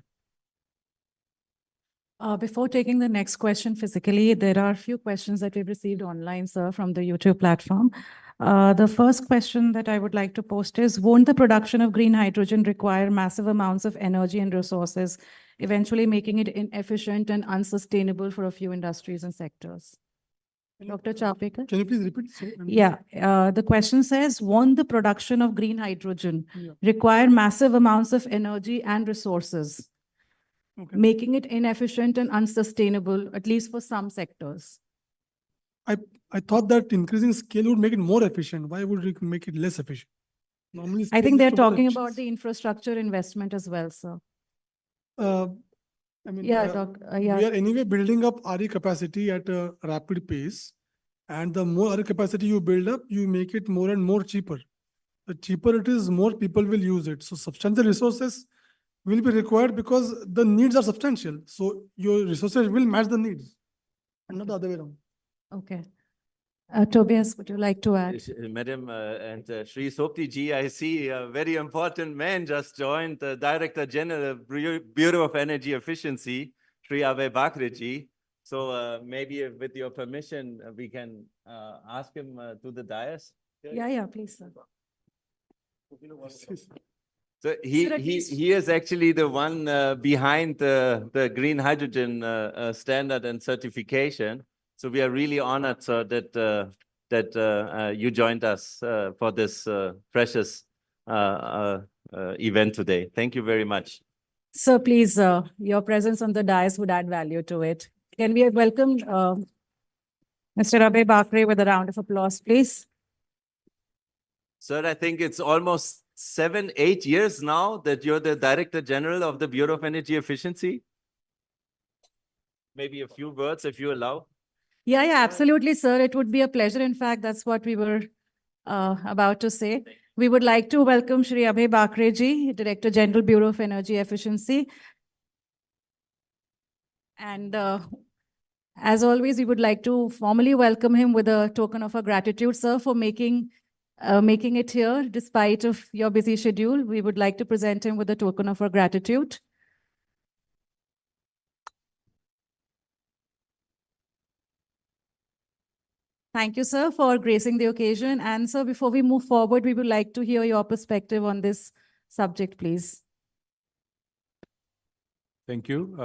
Before taking the next question physically, there are a few questions that we've received online, sir, from the YouTube platform. The first question that I would like to post is, won't the production of green hydrogen require massive amounts of energy and resources, eventually making it inefficient and unsustainable for a few industries and sectors? Dr. Chapekar? Can you please repeat? Yeah, the question says, won't the production of green hydrogen require massive amounts of energy and resources, making it inefficient and unsustainable, at least for some sectors? I thought that increasing scale would make it more efficient. Why would it make it less efficient? Normally, I think scale they're is to more talking about efficiency. the infrastructure investment as well, sir. I mean, Yeah, we are anyway building up RE capacity at a rapid pace. And the more RE capacity you build up, you make it more and more cheaper. The cheaper it is, more people will use it. So substantial resources will be required because the needs are substantial. So your resources will match the needs and not the other way around. Okay. Tobias, would you like to add? Madam and Shri Sopti ji, I see a very important man just joined, the Director General of Bureau of Energy Efficiency, Shri Abhay Bakre ji. So maybe with your permission, we can ask him to the dais. Yeah, please, sir. So he is actually the one behind the green hydrogen standard and certification. So we are really honored, sir, that you joined us for this precious event today. Thank you very much. Sir, please, your presence on the dais would add value to it. Can we welcome Mr. Abhay Bakre with a round of applause, please? Sir, I think it's almost 7-8 years now that you're the Director General of the Bureau of Energy Efficiency. Maybe a few words, if you allow. Yeah, absolutely, sir. It would be a pleasure. In fact, that's what we were about to say. We would like to welcome Shri Abhay Bakre ji, Director General, Bureau of Energy Efficiency. And as always, we would like to formally welcome him with a token of our gratitude, sir, for making it here despite of your busy schedule. We would like to present him with a token of our gratitude. Thank you, sir, for gracing the occasion. And sir, before we move forward, we would like to hear your perspective on this subject, please. Thank you.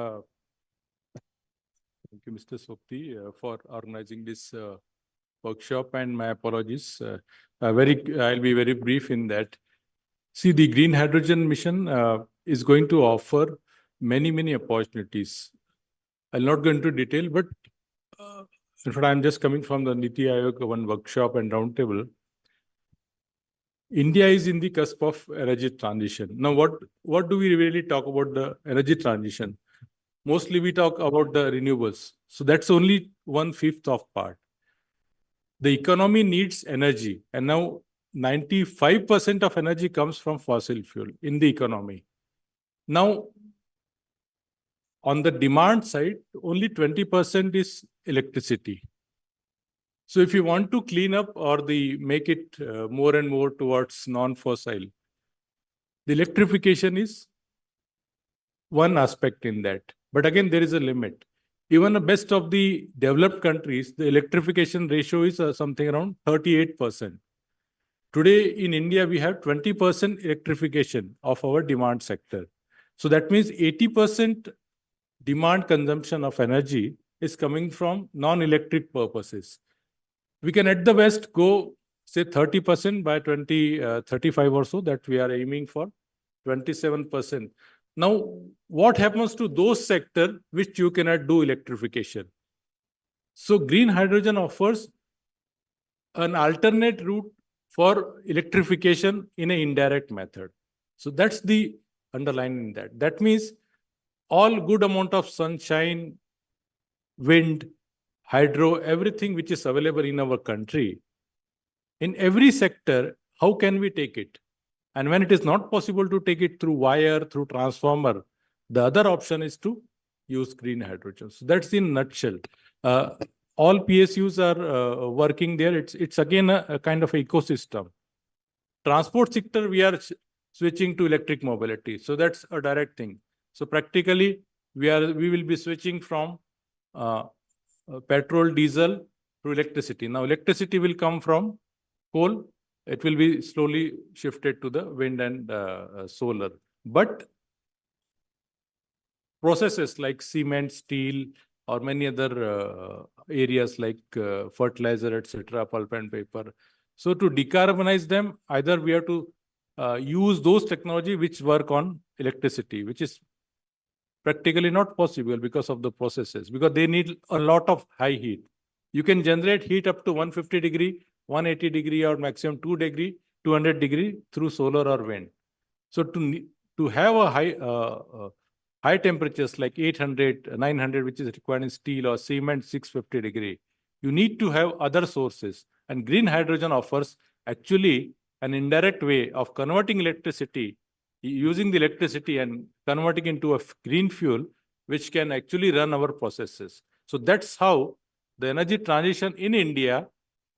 Thank you, Mr. Sopti, for organizing this workshop, and my apologies. I'll be very brief in that. See, the green hydrogen mission is going to offer many opportunities. I'll not go into detail, but in fact, I'm just coming from the Niti Aayog one workshop and roundtable. India is in the cusp of energy transition. Now, what do we really talk about the energy transition? Mostly we talk about the renewables. So that's only 1/5 of part. The economy needs energy, and now 95% of energy comes from fossil fuel in the economy. Now, on the demand side, only 20% is electricity. So if you want to clean up or make it more and more towards non-fossil, the electrification is one aspect in that. But again, there is a limit. Even the best of the developed countries, the electrification ratio is something around 38%. Today in India, we have 20% electrification of our demand sector. So that means 80% demand consumption of energy is coming from non-electric purposes. We can at the best go, say 30% by 2035 or so, that we are aiming for, 27%. Now, what happens to those sectors which you cannot do electrification? So green hydrogen offers an alternate route for electrification in an indirect method. So that's the underline in that. That means all good amount of sunshine, wind, hydro, everything which is available in our country, in every sector, how can we take it? And when it is not possible to take it through wire, through transformer, the other option is to use green hydrogen. So that's in a nutshell. All PSUs are working there. It's again a kind of ecosystem. Transport sector, we are switching to electric mobility. So that's a direct thing. So practically, we will be switching from petrol, diesel to electricity. Now, electricity will come from coal. It will be slowly shifted to the wind and solar. But processes like cement, steel, or many other areas like fertilizer, etc., pulp and paper. So to decarbonize them, either we have to use those technology which work on electricity, which is practically not possible because of the processes, because they need a lot of high heat. You can generate heat up to 150 degree, 180 degree, or maximum 200 degree through solar or wind. So to have a high temperatures like 800, 900, which is required in steel, or cement 650 degree, you need to have other sources. And green hydrogen offers actually an indirect way of converting electricity, using the electricity and converting into a green fuel, which can actually run our processes. So that's how the energy transition in India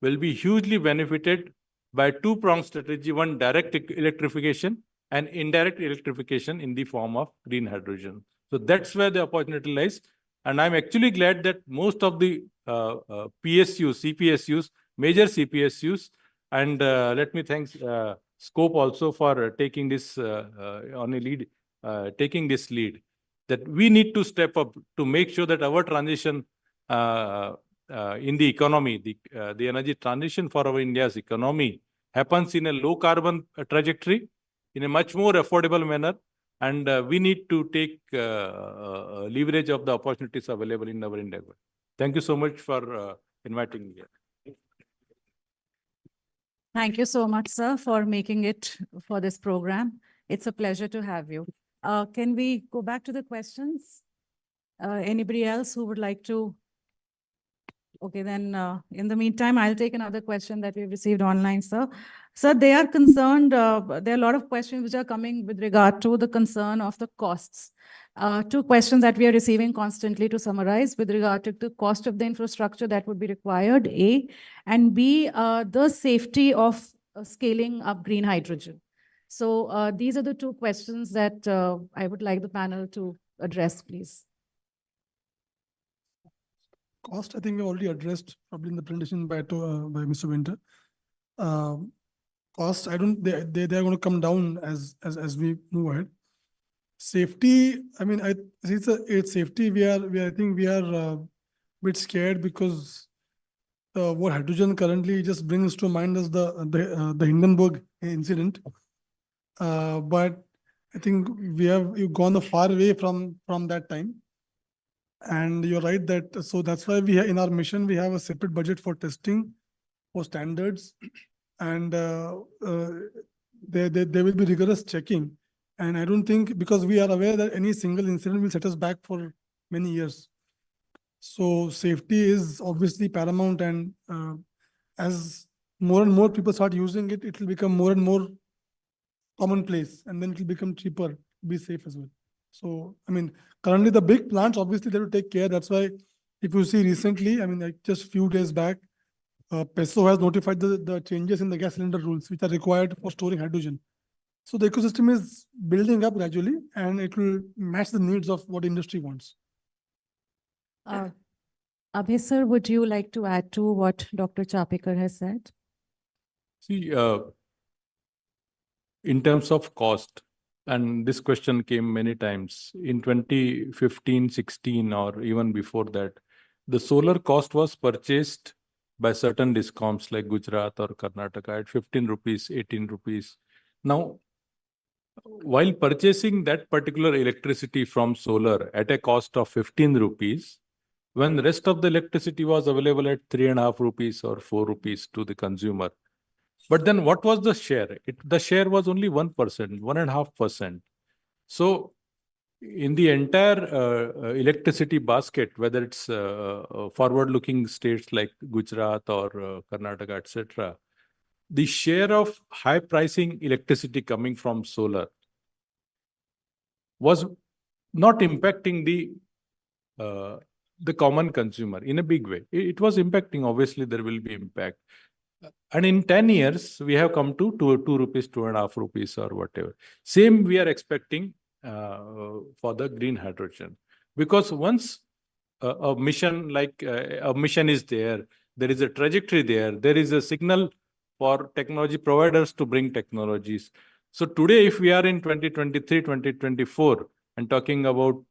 will be hugely benefited by two-pronged strategy: one, direct electrification, and indirect electrification in the form of green hydrogen. So that's where the opportunity lies. And I'm actually glad that most of the PSUs, CPSUs, major CPSUs, and let me thank Scope also for taking this taking this lead, that we need to step up to make sure that our transition in the economy, the energy transition for our India's economy happens in a low carbon trajectory, in a much more affordable manner, and we need to take leverage of the opportunities available in our endeavor. Thank you so much for inviting me here. Thank you so much, sir, for making it for this program. It's a pleasure to have you. Can we go back to the questions? Anybody else who would like to? Okay, then in the meantime, I'll take another question that we've received online, sir. Sir, they are concerned, there are a lot of questions which are coming with regard to the concern of the costs. Two questions that we are receiving constantly, to summarize, with regard to the cost of the infrastructure that would be required, A, and B, the safety of scaling up green hydrogen. So these are the two questions that I would like the panel to address, please. Cost, I think we already addressed probably in the presentation by Mr. Winter. Cost, I don't, they're going to come down as we move ahead. Safety, I mean, it's safety. I think we are a bit scared because what hydrogen currently just brings to mind is the Hindenburg incident. But I think you've gone a far way from that time. And you're right that, so that's why in our mission, we have a separate budget for testing, for standards, and there will be rigorous checking. And I don't think, because we are aware that any single incident will set us back for many years. So safety is obviously paramount, and as more and more people start using it, it will become more and more commonplace, and then it will become cheaper to be safe as well. So, I mean, currently the big plants, obviously they will take care. That's why if you see recently, I mean, like just a few days back, PESO has notified the changes in the gas cylinder rules, which are required for storing hydrogen. So the ecosystem is building up gradually, and it will match the needs of what industry wants. Abhay sir, would you like to add to what Dr. Chapekar has said? See, in terms of cost, and this question came many times in 2015, 16, or even before that, the solar cost was purchased by certain discoms like Gujarat or Karnataka at 15 rupees, 18 rupees. Now, while purchasing that particular electricity from solar at a cost of 15 rupees, when the rest of the electricity was available at 3.5 rupees or 4 rupees to the consumer. But then what was the share? The share was only 1%, 1.5%. So in the entire electricity basket, whether it's forward-looking states like Gujarat or Karnataka, etc., the share of high pricing electricity coming from solar was not impacting the common consumer in a big way. It was impacting, obviously there will be impact. And in 10 years, we have come to 2 rupees, 2.5 rupees or whatever. Same we are expecting for the green hydrogen. Because once a mission is there is a trajectory there is a signal for technology providers to bring technologies. So today, if we are in 2023, 2024, and talking about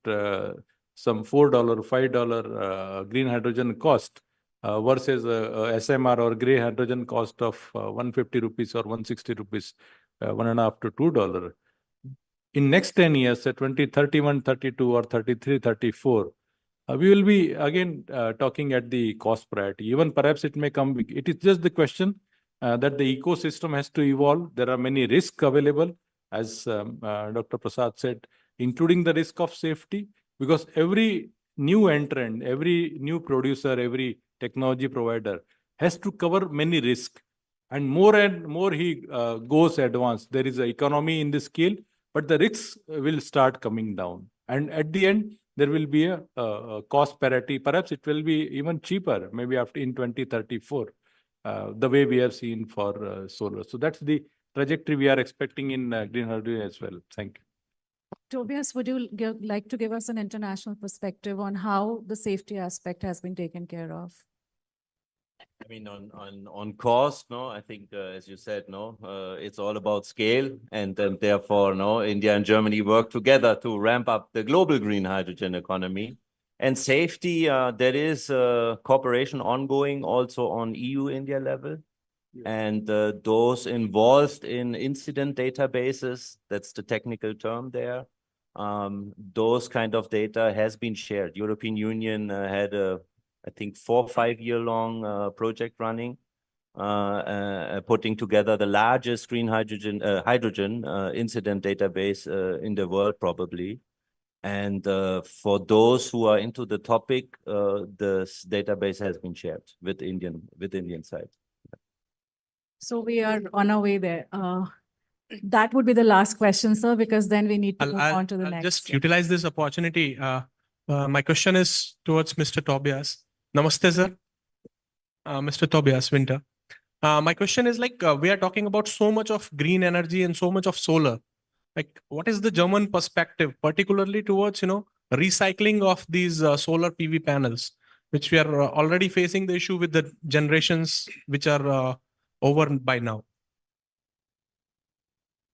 some $4, $5 green hydrogen cost, versus SMR or gray hydrogen cost of 150 rupees or 160 rupees, $1.5 to $2. In next 10 years, 2031, 32 or 33, 34, we will be again talking at the cost priority. Even perhaps it may come, it is just the question that the ecosystem has to evolve. There are many risks available, as Dr. Prasad said, including the risk of safety, because every new entrant, every new producer, every technology provider has to cover many risks. And more he goes advanced. There is an economy in the scale, but the risks will start coming down. And at the end, there will be a cost parity. Perhaps it will be even cheaper, maybe after in 2034, the way we have seen for solar. So that's the trajectory we are expecting in green hydrogen as well. Thank you. Tobias, would you like to give us an international perspective on how the safety aspect has been taken care of? I mean, on cost, no, I think, as you said, no, it's all about scale, and therefore, no, India and Germany work together to ramp up the global green hydrogen economy. And safety, there is cooperation ongoing also on EU-India level. And those involved in incident databases, that's the technical term there, those kind of data has been shared. European Union had a, I think, 4 or 5 year long project running, putting together the largest green hydrogen incident database in the world, probably. And for those who are into the topic, this database has been shared with Indian side. So we are on our way there. That would be the last question, sir, because then we need to move on to the next. Just utilize this opportunity. My question is towards Mr. Tobias. Namaste, sir. Mr. Tobias Winter. My question is like, we are talking about so much of green energy and so much of solar. Like, what is the German perspective, particularly towards, recycling of these solar PV panels? which we are already facing the issue with the generations which are over by now?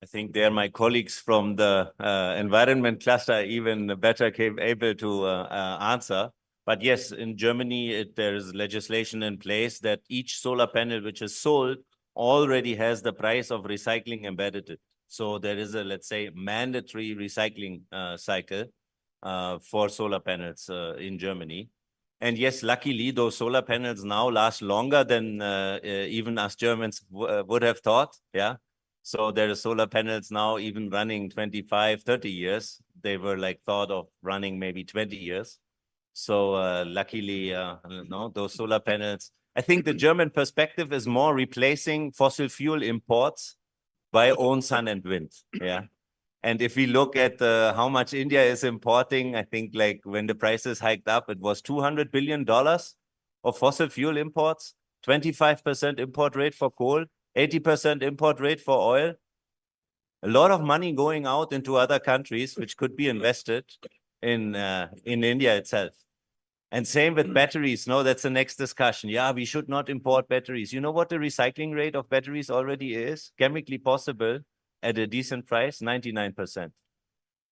I think there my colleagues from the environment cluster even better able to answer. But yes, in Germany, there is legislation in place that each solar panel which is sold already has the price of recycling embedded in it. So there is a, let's say, mandatory recycling cycle for solar panels in Germany. And yes, luckily, those solar panels now last longer than even us Germans would have thought. Yeah. So there are solar panels now even running 25, 30 years. They were like thought of running maybe 20 years. So luckily, no, those solar panels. I think the German perspective is more replacing fossil fuel imports by own sun and wind. Yeah. And if we look at how much India is importing, I think like when the prices hiked up, it was $200 billion of fossil fuel imports, 25% import rate for coal, 80% import rate for oil. A lot of money going out into other countries, which could be invested in India itself. And same with batteries. No, that's the next discussion. Yeah, we should not import batteries. You know what the recycling rate of batteries already is? Chemically possible at a decent price, 99%.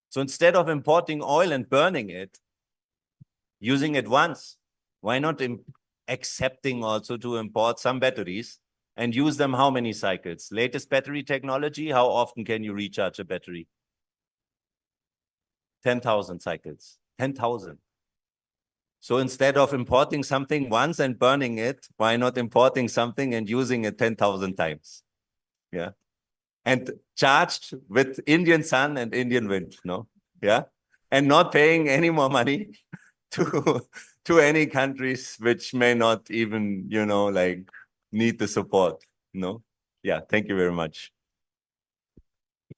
So instead of importing oil and burning it, using it once, why not accepting also to import some batteries and use them how many cycles? Latest battery technology, how often can you recharge a battery? 10,000 cycles, 10,000. So instead of importing something once and burning it, why not importing something and using it 10,000 times? Yeah. And charged with Indian sun and Indian wind, no? Yeah. And not paying any more money to any countries which may not even, you know, like need the support, no? Yeah. Thank you very much.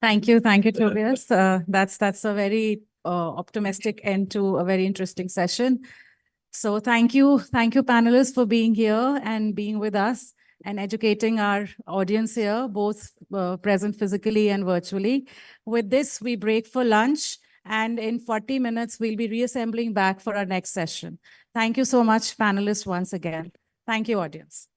Thank you, Tobias. That's a very optimistic end to a very interesting session. So thank you, panelists, for being here and being with us and educating our audience here, both present physically and virtually. With this, we break for lunch, and in 40 minutes, we'll be reassembling back for our next session. Thank you so much, panelists, once again. Thank you, audience.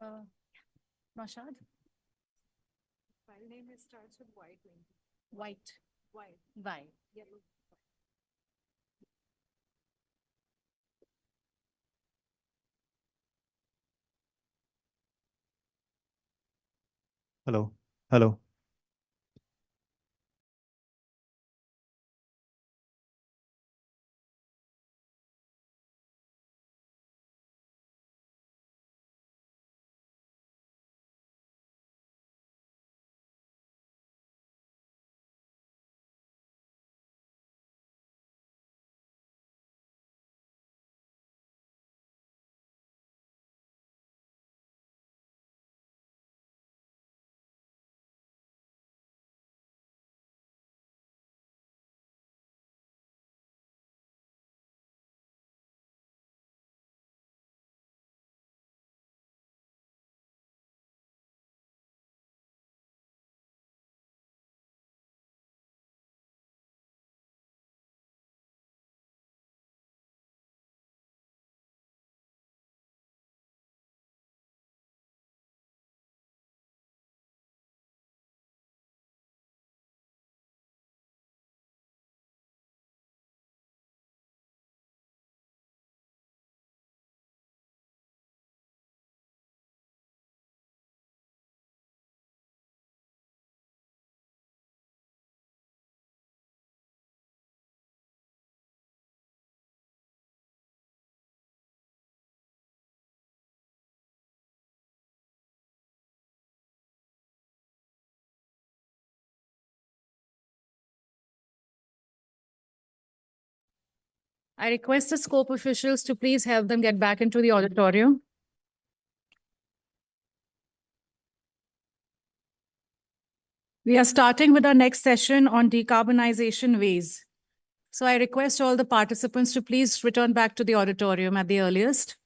Nashad? File name starts with white. White. White. Yellow. Hello. Hello. I request the scope officials to please help them get back into the auditorium. We are starting with our next session on decarbonization ways. So I request all the participants to please return back to the auditorium at the earliest.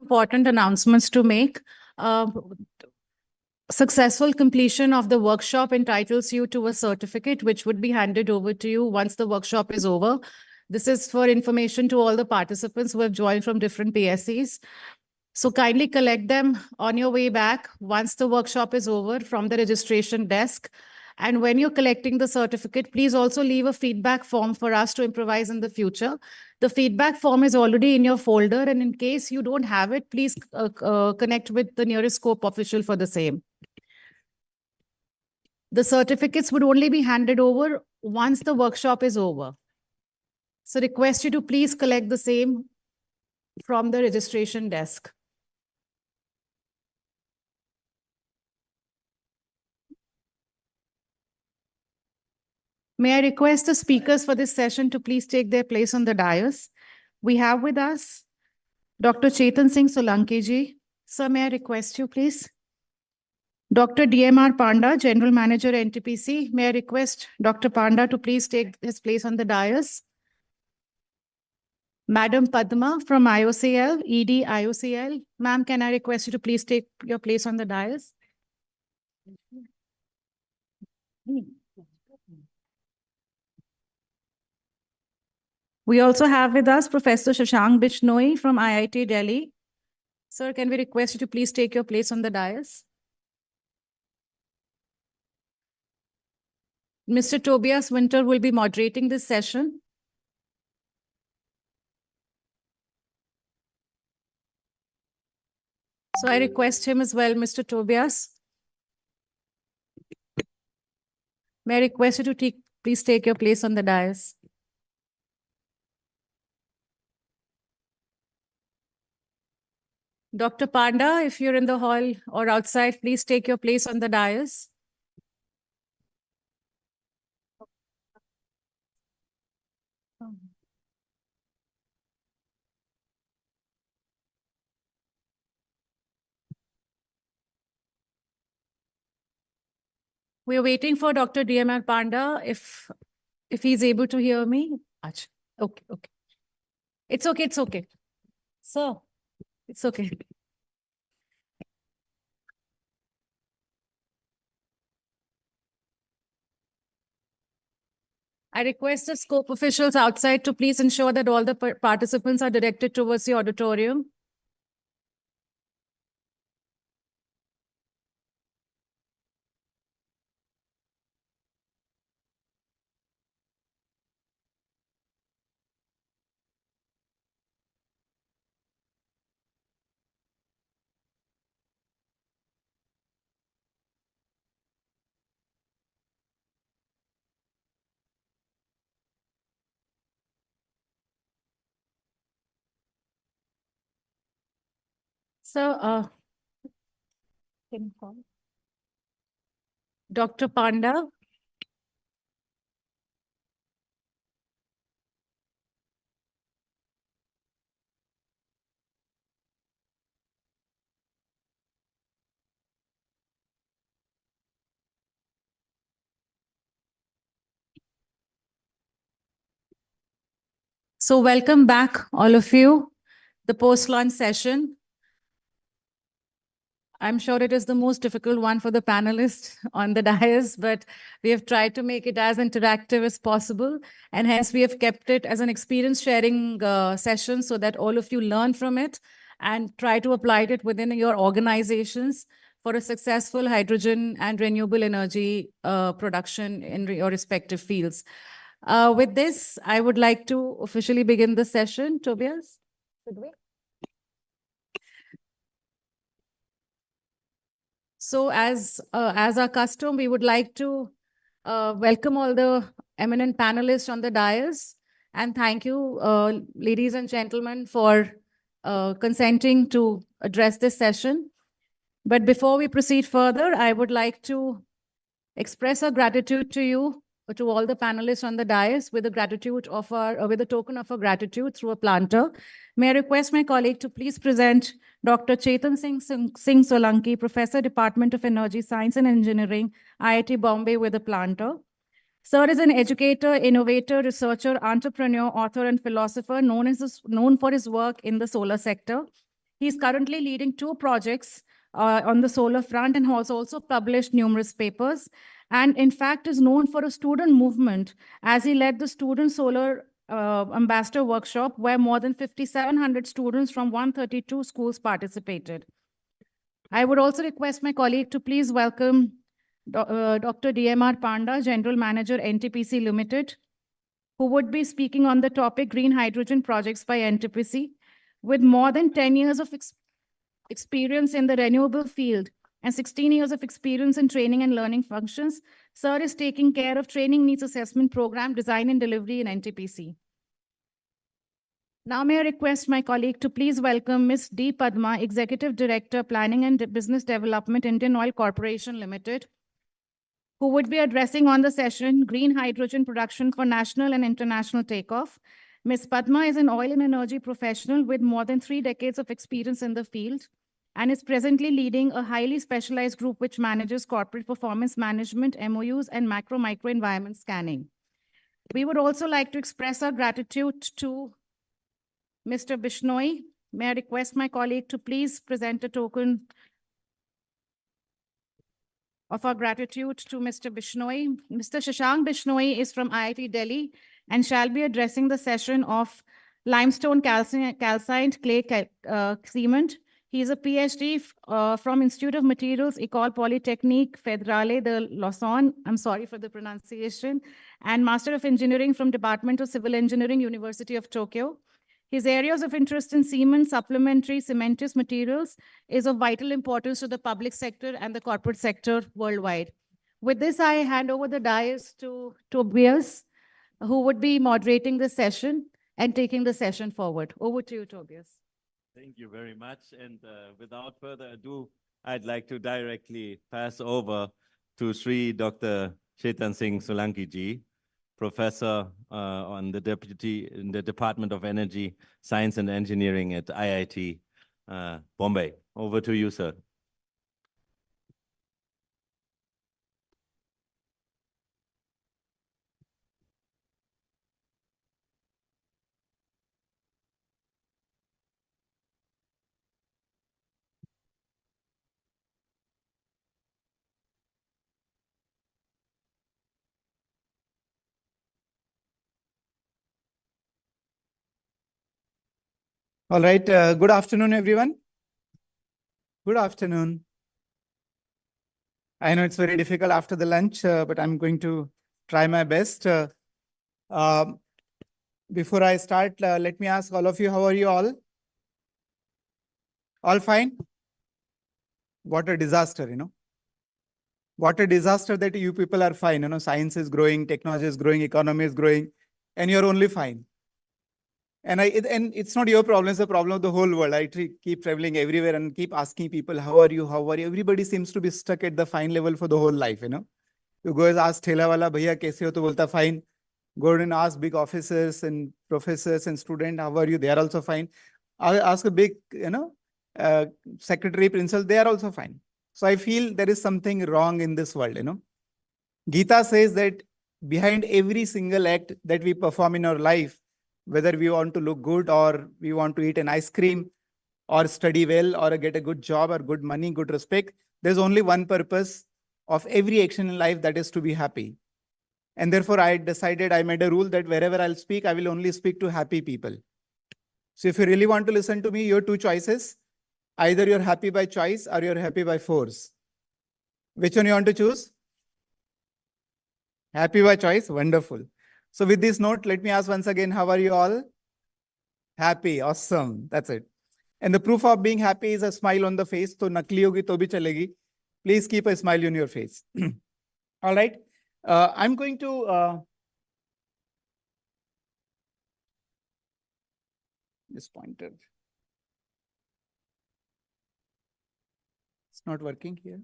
Important announcements to make. Successful completion of the workshop entitles you to a certificate which would be handed over to you once the workshop is over. This is for information to all the participants who have joined from different PSCs. So kindly collect them on your way back once the workshop is over from the registration desk. And when you're collecting the certificate, please also leave a feedback form for us to improvise in the future. The feedback form is already in your folder, and in case you don't have it, please connect with the nearest scope official for the same. The certificates would only be handed over once the workshop is over. So request you to please collect the same from the registration desk. May I request the speakers for this session to please take their place on the dais. We have with us Dr. Chetan Singh Solanki ji. Sir, may I request you, please? Dr. DMR Panda, General Manager, NTPC. May I request Dr. Panda to please take his place on the dais? Madam Padma from IOCL, ED IOCL. Ma'am, can I request you to please take your place on the dais? We also have with us Professor Shashank Bishnoi from IIT Delhi. Sir, can we request you to please take your place on the dais? Mr. Tobias Winter will be moderating this session. So I request him as well, Mr. Tobias. May I request you to please take your place on the dais. Dr. Panda, if you're in the hall or outside, please take your place on the dais. We're waiting for Dr. DMR Panda if he's able to hear me. Okay, okay. It's okay, it's okay. Sir, it's okay. I request the scope officials outside to please ensure that all the participants are directed towards the auditorium. So, can you call Dr. Panda? So welcome back, all of you, the post-lunch session. I'm sure it is the most difficult one for the panelists on the dais, but we have tried to make it as interactive as possible. And hence we have kept it as an experience sharing session so that all of you learn from it and try to apply it within your organizations for a successful hydrogen and renewable energy production in your respective fields. With this, I would like to officially begin the session. Tobias, should we? So as our custom, we would like to welcome all the eminent panelists on the dais. And thank you, ladies and gentlemen, for consenting to address this session. But before we proceed further, I would like to express our gratitude to you, to all the panelists on the dais, with a token of our gratitude through a planter. May I request my colleague to please present Dr. Chetan Singh Solanki, Professor, Department of Energy Science and Engineering, IIT Bombay, with a planter. Sir is an educator, innovator, researcher, entrepreneur, author, and philosopher known for his work in the solar sector. He's currently leading 2 projects on the solar front and has also published numerous papers, and in fact is known for a student movement as he led the Student Solar Ambassador Workshop, where more than 5,700 students from 132 schools participated. I would also request my colleague to please welcome Dr. DMR Panda, General Manager, NTPC Limited, who would be speaking on the topic Green Hydrogen Projects by NTPC. With more than 10 years of experience in the renewable field and 16 years of experience in training and learning functions, Sir is taking care of training needs assessment program, design and delivery in NTPC. Now may I request my colleague to please welcome Ms. D. Padma, Executive Director, Planning and Business Development, Indian Oil Corporation Limited, who would be addressing on the session Green Hydrogen Production for National and International Takeoff. Ms. Padma is an oil and energy professional with more than 3 decades of experience in the field and is presently leading a highly specialized group which manages corporate performance management, MOUs, and micro environment scanning. We would also like to express our gratitude to Mr. Bishnoi. May I request my colleague to please present a token of our gratitude to Mr. Bishnoi. Mr. Shashank Bishnoi is from IIT Delhi and shall be addressing the session of limestone calcined clay cement. He is a PhD from Institute of Materials, École Polytechnique Fédérale de Lausanne. I'm sorry for the pronunciation. And Master of Engineering from Department of Civil Engineering, University of Tokyo. His areas of interest in cement, supplementary, cementous materials is of vital importance to the public sector and the corporate sector worldwide. With this, I hand over the dais to Tobias, who would be moderating the session and taking the session forward. Over to you, Tobias. Thank you very much. And without further ado, I'd like to directly pass over to Sri Dr. Chetan Singh Solanki ji, Professor on the Deputy in the Department of Energy, Science and Engineering at IIT Bombay. Over to you, sir. All right. Good afternoon, everyone. Good afternoon. I know it's very difficult after the lunch, but I'm going to try my best. Before I start, let me ask all of you, how are you all? All fine? What a disaster, you know. What a disaster that you people are fine. You know, science is growing, technology is growing, economy is growing, and you're only fine. And it's not your problem, it's the problem of the whole world. I keep traveling everywhere and keep asking people, how are you? How are you? Everybody seems to be stuck at the fine level for the whole life, you know. You go and ask Thela wala, bhaiya kaise ho? To bolta fine. Go and ask big officers and professors and students, how are you? They are also fine. I ask a big, you know, secretary, principal, they are also fine. So I feel there is something wrong in this world, you know. Gita says that behind every single act that we perform in our life, whether we want to look good or we want to eat an ice cream or study well or get a good job or good money, good respect, there's only one purpose of every action in life, that is to be happy. And therefore, I decided, I made a rule that wherever I'll speak, I will only speak to happy people. So if you really want to listen to me, your two choices, either you're happy by choice or you're happy by force. Which one you want to choose? Happy by choice, wonderful. So with this note, let me ask once again, how are you all? Happy, awesome, that's it. And the proof of being happy is a smile on the face. So nakli hogi to bhi chalegi. Please keep a smile on your face. All right. I'm going to this pointer. It's not working here.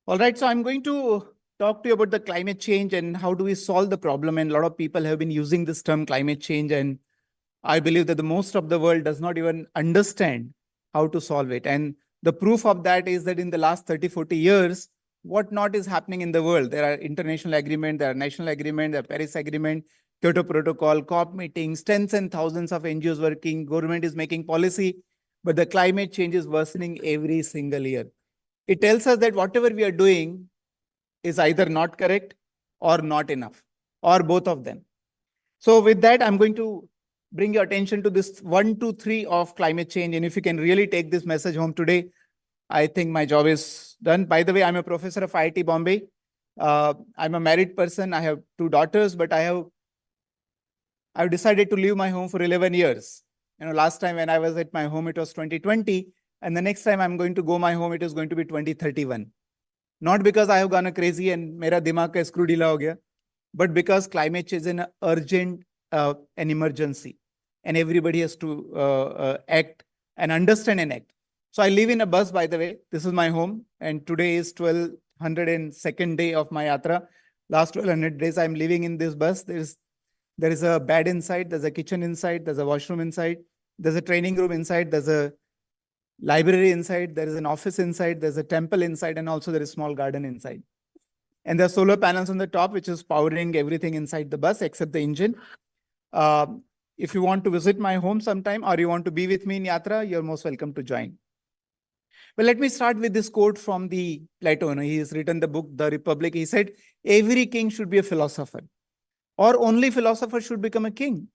All right, so I'm going to talk to you about the climate change and how do we solve the problem. And a lot of people have been using this term climate change. And I believe that the most of the world does not even understand how to solve it. And the proof of that is that in the last 30, 40 years, what not is happening in the world. There are international agreements, there are national agreements, there are Paris Agreement, Kyoto Protocol, COP meetings, tens and thousands of NGOs working, government is making policy, but the climate change is worsening every single year. It tells us that whatever we are doing is either not correct or not enough, or both of them. So with that, I'm going to bring your attention to this 1, 2, 3 of climate change. And if you can really take this message home today, I think my job is done. By the way, I'm a professor of IIT Bombay. I'm a married person. I have 2 daughters, but I've decided to leave my home for 11 years. You know, last time when I was at my home, it was 2020. And the next time I'm going to go my home, it is going to be 2031. Not because I have gone crazy and mera dimag ka screw dila ho gaya, but because climate change is an urgent, an emergency. And everybody has to act and understand and act. So I live in a bus, by the way. This is my home. And today is 1202nd day of my yatra. Last 1200 days, I'm living in this bus. There is a bed inside, there's a kitchen inside, there's a washroom inside, there's a training room inside, there's a library inside, there is an office inside, there's a temple inside, and also there is a small garden inside. And there are solar panels on the top, which is powering everything inside the bus except the engine. If you want to visit my home sometime or you want to be with me in Yatra, you're most welcome to join. Well, let me start with this quote from the Plato. He has written the book, The Republic. He said, every king should be a philosopher, or only philosopher should become a king.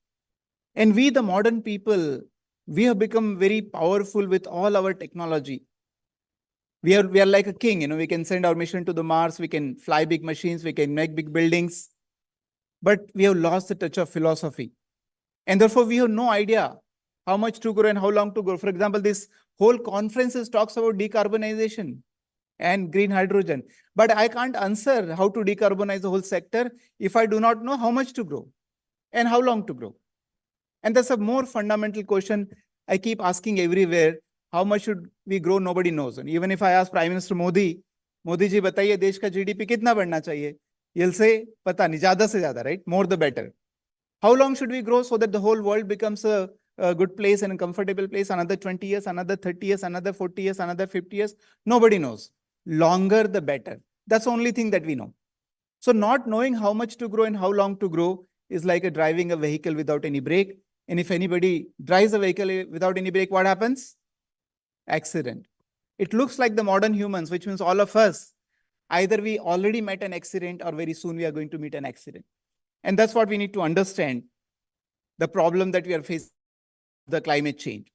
And we, the modern people, we have become very powerful with all our technology. We are like a king, you know, we can send our mission to the Mars, we can fly big machines, we can make big buildings. but we have lost the touch of philosophy. And therefore, we have no idea how much to grow and how long to grow. For example, this whole conference talks about decarbonization and green hydrogen. But I can't answer how to decarbonize the whole sector if I do not know how much to grow and how long to grow. And that's a more fundamental question I keep asking everywhere. How much should we grow? Nobody knows. And even if I ask Prime Minister Modi ji, bataiye desh ka GDP kitna badhna chahiye? He'll say, pata nahi, zyada se zyada, right? More the better. How long should we grow so that the whole world becomes a good place and a comfortable place? Another 20 years, another 30 years, another 40 years, another 50 years? Nobody knows. Longer, the better. That's the only thing that we know. So not knowing how much to grow and how long to grow is like driving a vehicle without any brake. And if anybody drives a vehicle without any brake, what happens? Accident. It looks like the modern humans, which means all of us, either we already met an accident or very soon we are going to meet an accident. And that's what we need to understand, the problem that we are facing, the climate change.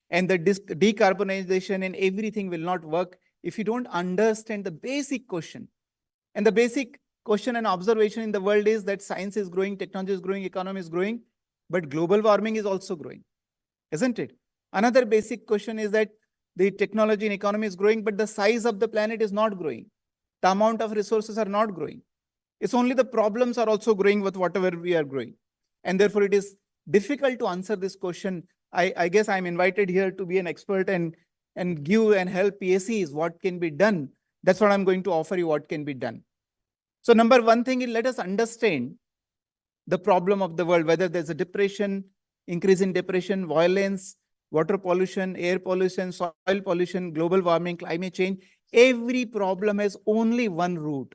And the decarbonization and everything will not work if you don't understand the basic question. And the basic question and observation in the world is that science is growing, technology is growing, economy is growing, but global warming is also growing, isn't it? Another basic question is that the technology and economy is growing, but the size of the planet is not growing. The amount of resources are not growing. It's only the problems are also growing with whatever we are growing. And therefore, it is difficult to answer this question. I guess I'm invited here to be an expert and give and help PSEs what can be done. That's what I'm going to offer you, what can be done. So number one thing is, let us understand the problem of the world, whether there's a depression, increase in depression, violence, water pollution, air pollution, soil pollution, global warming, climate change. Every problem has only one root.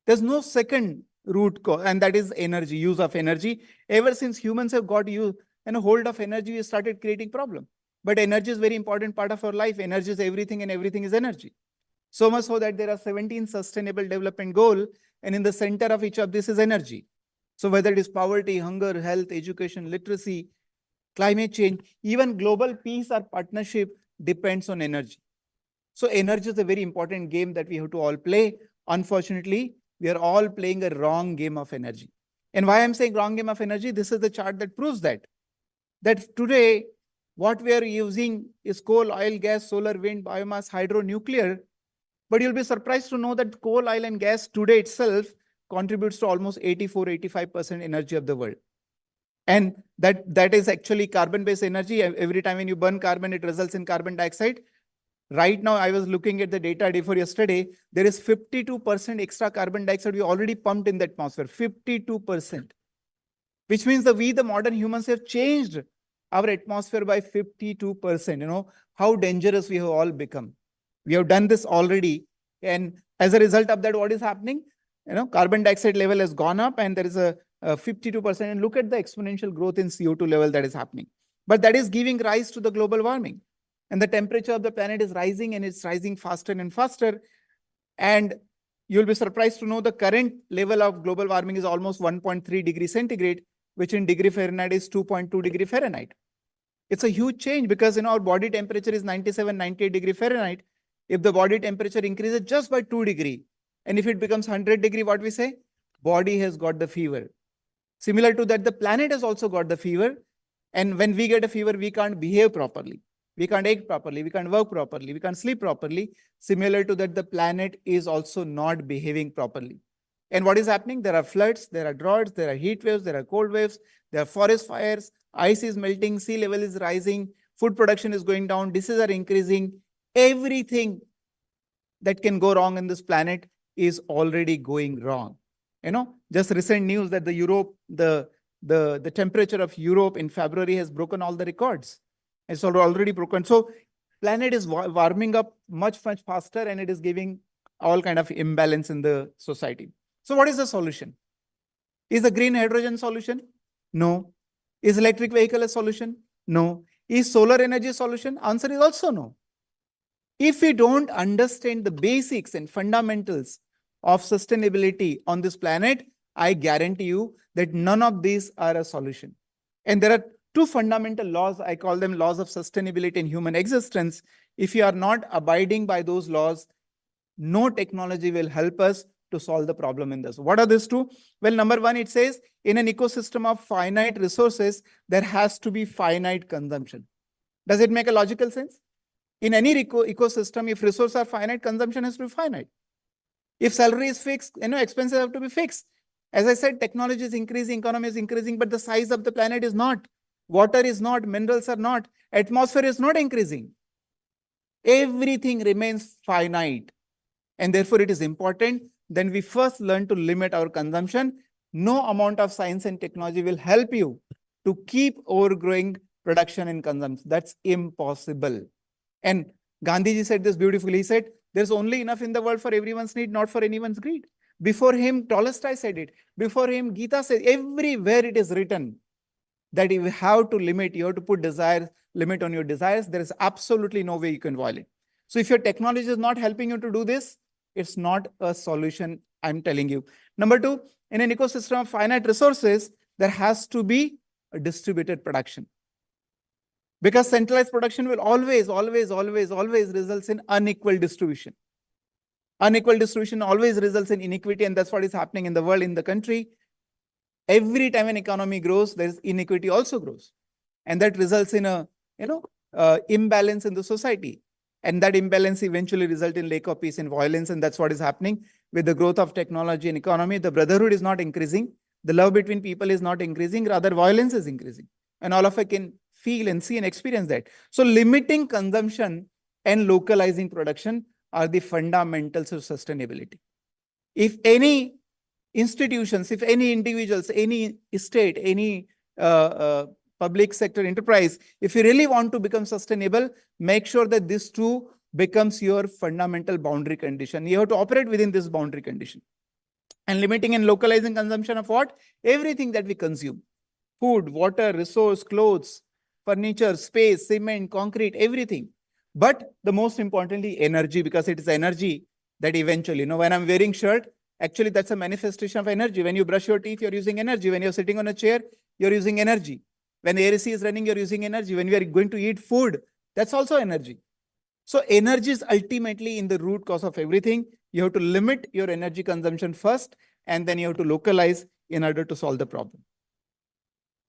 There's no second root cause, and that is energy, use of energy. Ever since humans have got a hold of energy, we started creating problem. But energy is a very important part of our life. Energy is everything and everything is energy. So much so that there are 17 sustainable development goals, and in the center of each of this is energy. So whether it is poverty, hunger, health, education, literacy, climate change, even global peace or partnership depends on energy. So energy is a very important game that we have to all play. Unfortunately, we are all playing a wrong game of energy. And why I'm saying wrong game of energy, this is the chart that proves that. That today, what we are using is coal, oil, gas, solar, wind, biomass, hydro, nuclear. But you'll be surprised to know that coal, oil, and gas today itself contributes to almost 84–85% energy of the world. And that is actually carbon-based energy. Every time when you burn carbon, it results in carbon dioxide. Right now, I was looking at the data day before yesterday. There is 52% extra carbon dioxide we already pumped in the atmosphere, 52%. Which means that we, the modern humans, have changed our atmosphere by 52%. You know, how dangerous we have all become. We have done this already. And as a result of that, what is happening? You know, carbon dioxide level has gone up and there is a 52%. And look at the exponential growth in CO2 level that is happening. But that is giving rise to the global warming. And the temperature of the planet is rising, and it's rising faster and faster. And you'll be surprised to know the current level of global warming is almost 1.3 degrees centigrade, which in degree Fahrenheit is 2.2 degree Fahrenheit. It's a huge change because, you know, our body temperature is 97, 98 degree Fahrenheit. If the body temperature increases just by 2 degrees, and if it becomes 100 degree, what we say? Body has got the fever. Similar to that, the planet has also got the fever. And when we get a fever, we can't behave properly. We can't act properly. We can't work properly. We can't sleep properly. Similar to that, the planet is also not behaving properly. And what is happening? There are floods, there are droughts, there are heat waves, there are cold waves, there are forest fires, ice is melting, sea level is rising, food production is going down, diseases are increasing. Everything that can go wrong in this planet is already going wrong. You know, just recent news that the temperature of Europe in February has broken all the records. It's already broken. So planet is warming up much faster, and it is giving all kind of imbalance in the society. So what is the solution? Is the green hydrogen solution? No. Is electric vehicle a solution? No. Is solar energy a solution? Answer is also no. If we don't understand the basics and fundamentals of sustainability on this planet, I guarantee you that none of these are a solution. And there are two fundamental laws, I call them laws of sustainability in human existence. If you are not abiding by those laws, no technology will help us, to solve the problem in this. What are these two? Well, number one, it says in an ecosystem of finite resources, there has to be finite consumption. Does it make a logical sense? In any ecosystem, if resources are finite, consumption has to be finite. If salary is fixed, expenses have to be fixed. As I said, technology is increasing, economy is increasing, but the size of the planet is not. Water is not, minerals are not, atmosphere is not increasing. Everything remains finite. And therefore, it is important then we first learn to limit our consumption. No amount of science and technology will help you to keep overgrowing production and consumption. That's impossible. And Gandhiji said this beautifully. He said, there's only enough in the world for everyone's need, not for anyone's greed. Before him, Tolstoy said it. Before him, Gita said, everywhere it is written that you have to limit, you have to put limit on your desires. There is absolutely no way you can violate. So if your technology is not helping you to do this, it's not a solution, I'm telling you. Number two, in an ecosystem of finite resources, there has to be a distributed production. Because centralized production will always results in unequal distribution. Unequal distribution always results in inequity, and that's what is happening in the world, in the country. Every time an economy grows, there's inequity also grows. And that results in a imbalance in the society. And that imbalance eventually results in lack of peace and violence. And that's what is happening with the growth of technology and economy. The brotherhood is not increasing. The love between people is not increasing. Rather, violence is increasing. And all of us can feel and see and experience that. So limiting consumption and localizing production are the fundamentals of sustainability. If any institutions, if any individuals, any state, any public sector enterprise, if you really want to become sustainable, make sure that this too becomes your fundamental boundary condition. You have to operate within this boundary condition. And limiting and localizing consumption of what? Everything that we consume. Food, water, resource, clothes, furniture, space, cement, concrete, everything. But the most importantly, energy, because it is energy that eventually, when I'm wearing shirt, actually that's a manifestation of energy. When you brush your teeth, you're using energy. When you're sitting on a chair, you're using energy. When the AC is running, you're using energy. When we are going to eat food, that's also energy. So energy is ultimately in the root cause of everything. You have to limit your energy consumption first, and then you have to localize in order to solve the problem.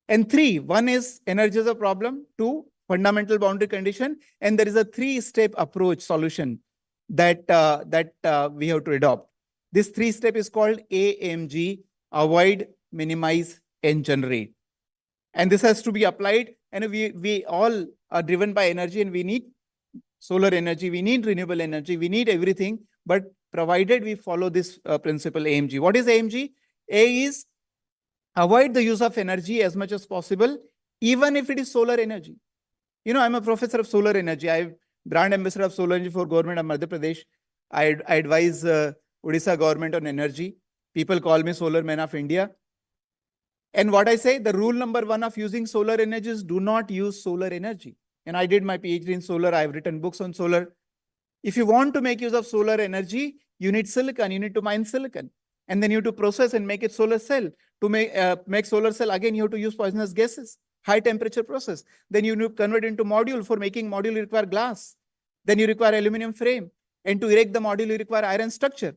And three, one is energy is a problem, two, fundamental boundary condition, and there is a three-step approach solution that, we have to adopt. This three-step is called AMG, avoid, minimize, and generate. And this has to be applied, and we all are driven by energy, and we need solar energy, we need renewable energy, we need everything, but provided we follow this principle AMG. What is AMG? A is avoid the use of energy as much as possible, even if it is solar energy. I'm a professor of solar energy. I'm brand ambassador of solar energy for government of Madhya Pradesh. I advise Odisha government on energy. People call me solar man of India. And what I say, the rule number one of using solar energy is do not use solar energy. And I did my PhD in solar. I've written books on solar. If you want to make use of solar energy, you need silicon. You need to mine silicon. And then you have to process and make it solar cell. To make solar cell, again, you have to use poisonous gases, high temperature process. Then you need to convert into module. For making module, you require glass. Then you require aluminum frame. And to erect the module, you require iron structure.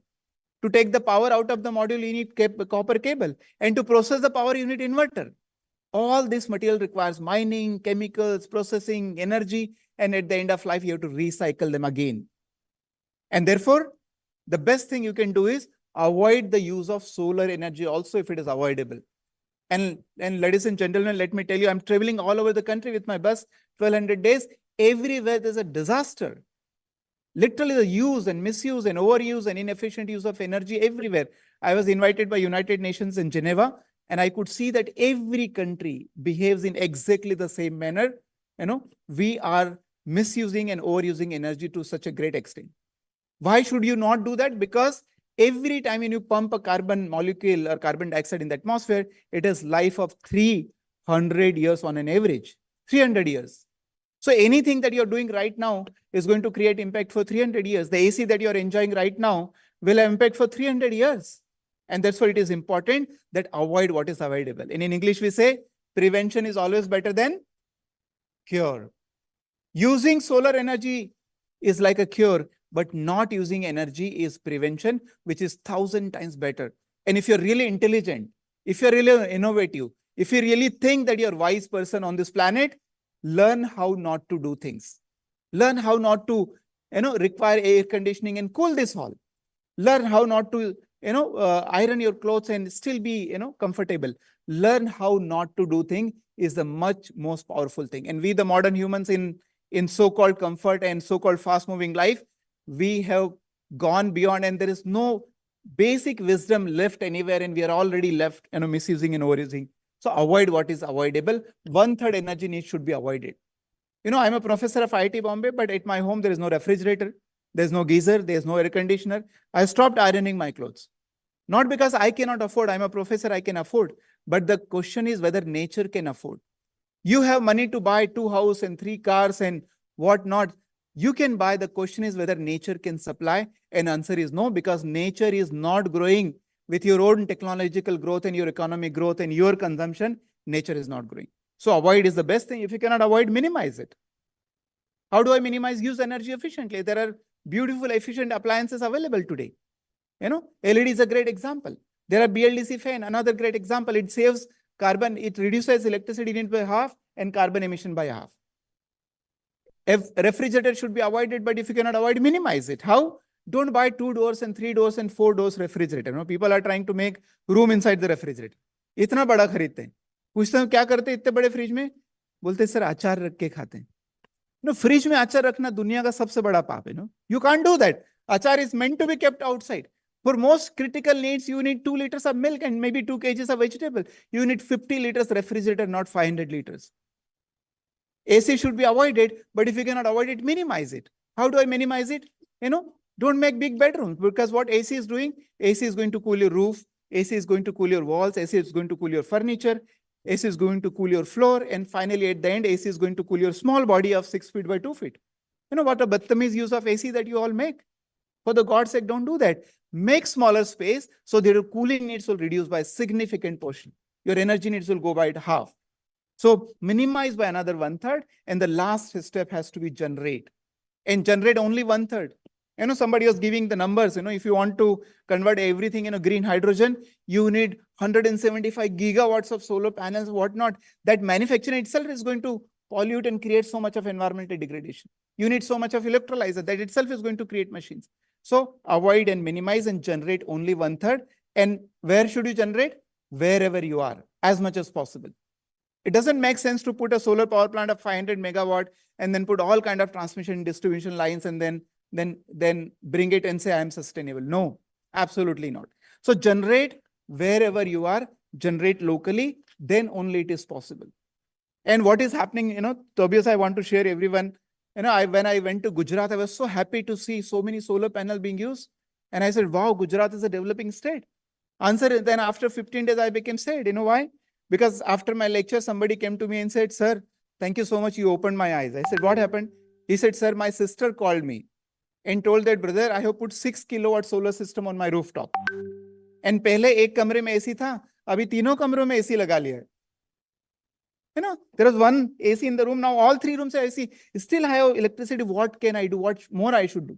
To take the power out of the module, you need copper cable. And to process the power, you need inverter. All this material requires mining, chemicals, processing, energy. And at the end of life, you have to recycle them again. And therefore, the best thing you can do is avoid the use of solar energy also if it is avoidable. And ladies and gentlemen, let me tell you, I'm traveling all over the country with my bus, 1,200 days. Everywhere there's a disaster. Literally the use and misuse and overuse and inefficient use of energy everywhere. I was invited by United Nations in Geneva, and I could see that every country behaves in exactly the same manner. We are misusing and overusing energy to such a great extent. Why should you not do that? Because every time when you pump a carbon molecule or carbon dioxide in the atmosphere, it has life of 300 years on an average. 300 years. So anything that you're doing right now is going to create impact for 300 years. The AC that you're enjoying right now will have impact for 300 years. And that's why it is important that avoid what is avoidable. And in English, we say prevention is always better than cure. Using solar energy is like a cure. but not using energy is prevention, which is 1,000 times better. And if you're really intelligent, if you're really innovative, if you really think that you're a wise person on this planet, learn how not to do things. Learn how not to, require air conditioning and cool this hall. Learn how not to, iron your clothes and still be, comfortable. Learn how not to do things is the most powerful thing. And we, the modern humans in so-called comfort and so-called fast-moving life, we have gone beyond, and there is no basic wisdom left anywhere, and we are already left, misusing and overusing. So avoid what is avoidable. 1/3 energy needs should be avoided. I'm a professor of IIT Bombay, but at my home, there is no refrigerator. There's no geyser. There's no air conditioner. I stopped ironing my clothes. Not because I cannot afford. I'm a professor, I can afford. But the question is whether nature can afford. You have money to buy 2 houses and 3 cars and whatnot. You can buy. The question is whether nature can supply. And answer is no, because nature is not growing with your own technological growth and your economic growth and your consumption. Nature is not growing. So avoid is the best thing. If you cannot avoid, minimize it. How do I minimize? Use energy efficiently. There are beautiful, efficient appliances available today. LED is a great example. There are BLDC fan, another great example. It saves carbon, it reduces electricity need by half and carbon emission by half. If refrigerator should be avoided, but if you cannot avoid, minimize it. How? Don't buy 2 doors and 3 doors and 4 doors refrigerator. People are trying to make room inside the refrigerator. इतना बड़ा खरीदते हैं. पूछते हैं क्या करते हैं इतने बड़े फ्रिज में? बोलते सर अचार रख के खाते हैं. फ्रिज में अचार रखना दुनिया का सबसे बड़ा पाप है. You can't do that. Achar is meant to be kept outside. For most critical needs, you need 2 liters of milk and maybe 2 kgs of vegetable. You need 50 liters refrigerator, not 500 liters. AC should be avoided, but if you cannot avoid it, minimize it. How do I minimize it? Don't make big bedrooms, because what AC is doing, AC is going to cool your roof, AC is going to cool your walls, AC is going to cool your furniture, AC is going to cool your floor, and finally at the end, AC is going to cool your small body of 6 feet by 2 feet. What a badtamiz use of AC that you all make. For the God's sake, don't do that. Make smaller space so that your cooling needs will reduce by a significant portion. Your energy needs will go by half. So minimize by another 1/3. And the last step has to be generate. And generate only 1/3. Somebody was giving the numbers. If you want to convert everything in a green hydrogen, you need 175 gigawatts of solar panels, whatnot. That manufacturing itself is going to pollute and create so much of environmental degradation. You need so much of electrolyzer that itself is going to create machines. So avoid and minimize and generate only 1/3. And where should you generate? Wherever you are, as much as possible. It doesn't make sense to put a solar power plant of 500 megawatt and then put all kind of transmission and distribution lines and then bring it and say, I am sustainable. No, absolutely not. So generate wherever you are, generate locally, then only it is possible. And what is happening, Tobias, I want to share everyone. When I went to Gujarat, I was so happy to see so many solar panels being used. And I said, wow, Gujarat is a developing state. Answer is, then after 15 days, I became sad. You know why? Because after my lecture, somebody came to me and said, sir, thank you so much. You opened my eyes. I said, what happened? He said, sir, my sister called me and told that, brother, I have put 6 kilowatt solar system on my rooftop. And पहले एक कमरे में AC था, अभी तीनों कमरों में AC लगा लिया है. There was one AC in the room. Now all 3 rooms are AC. Still I have electricity. What can I do? What more I should do?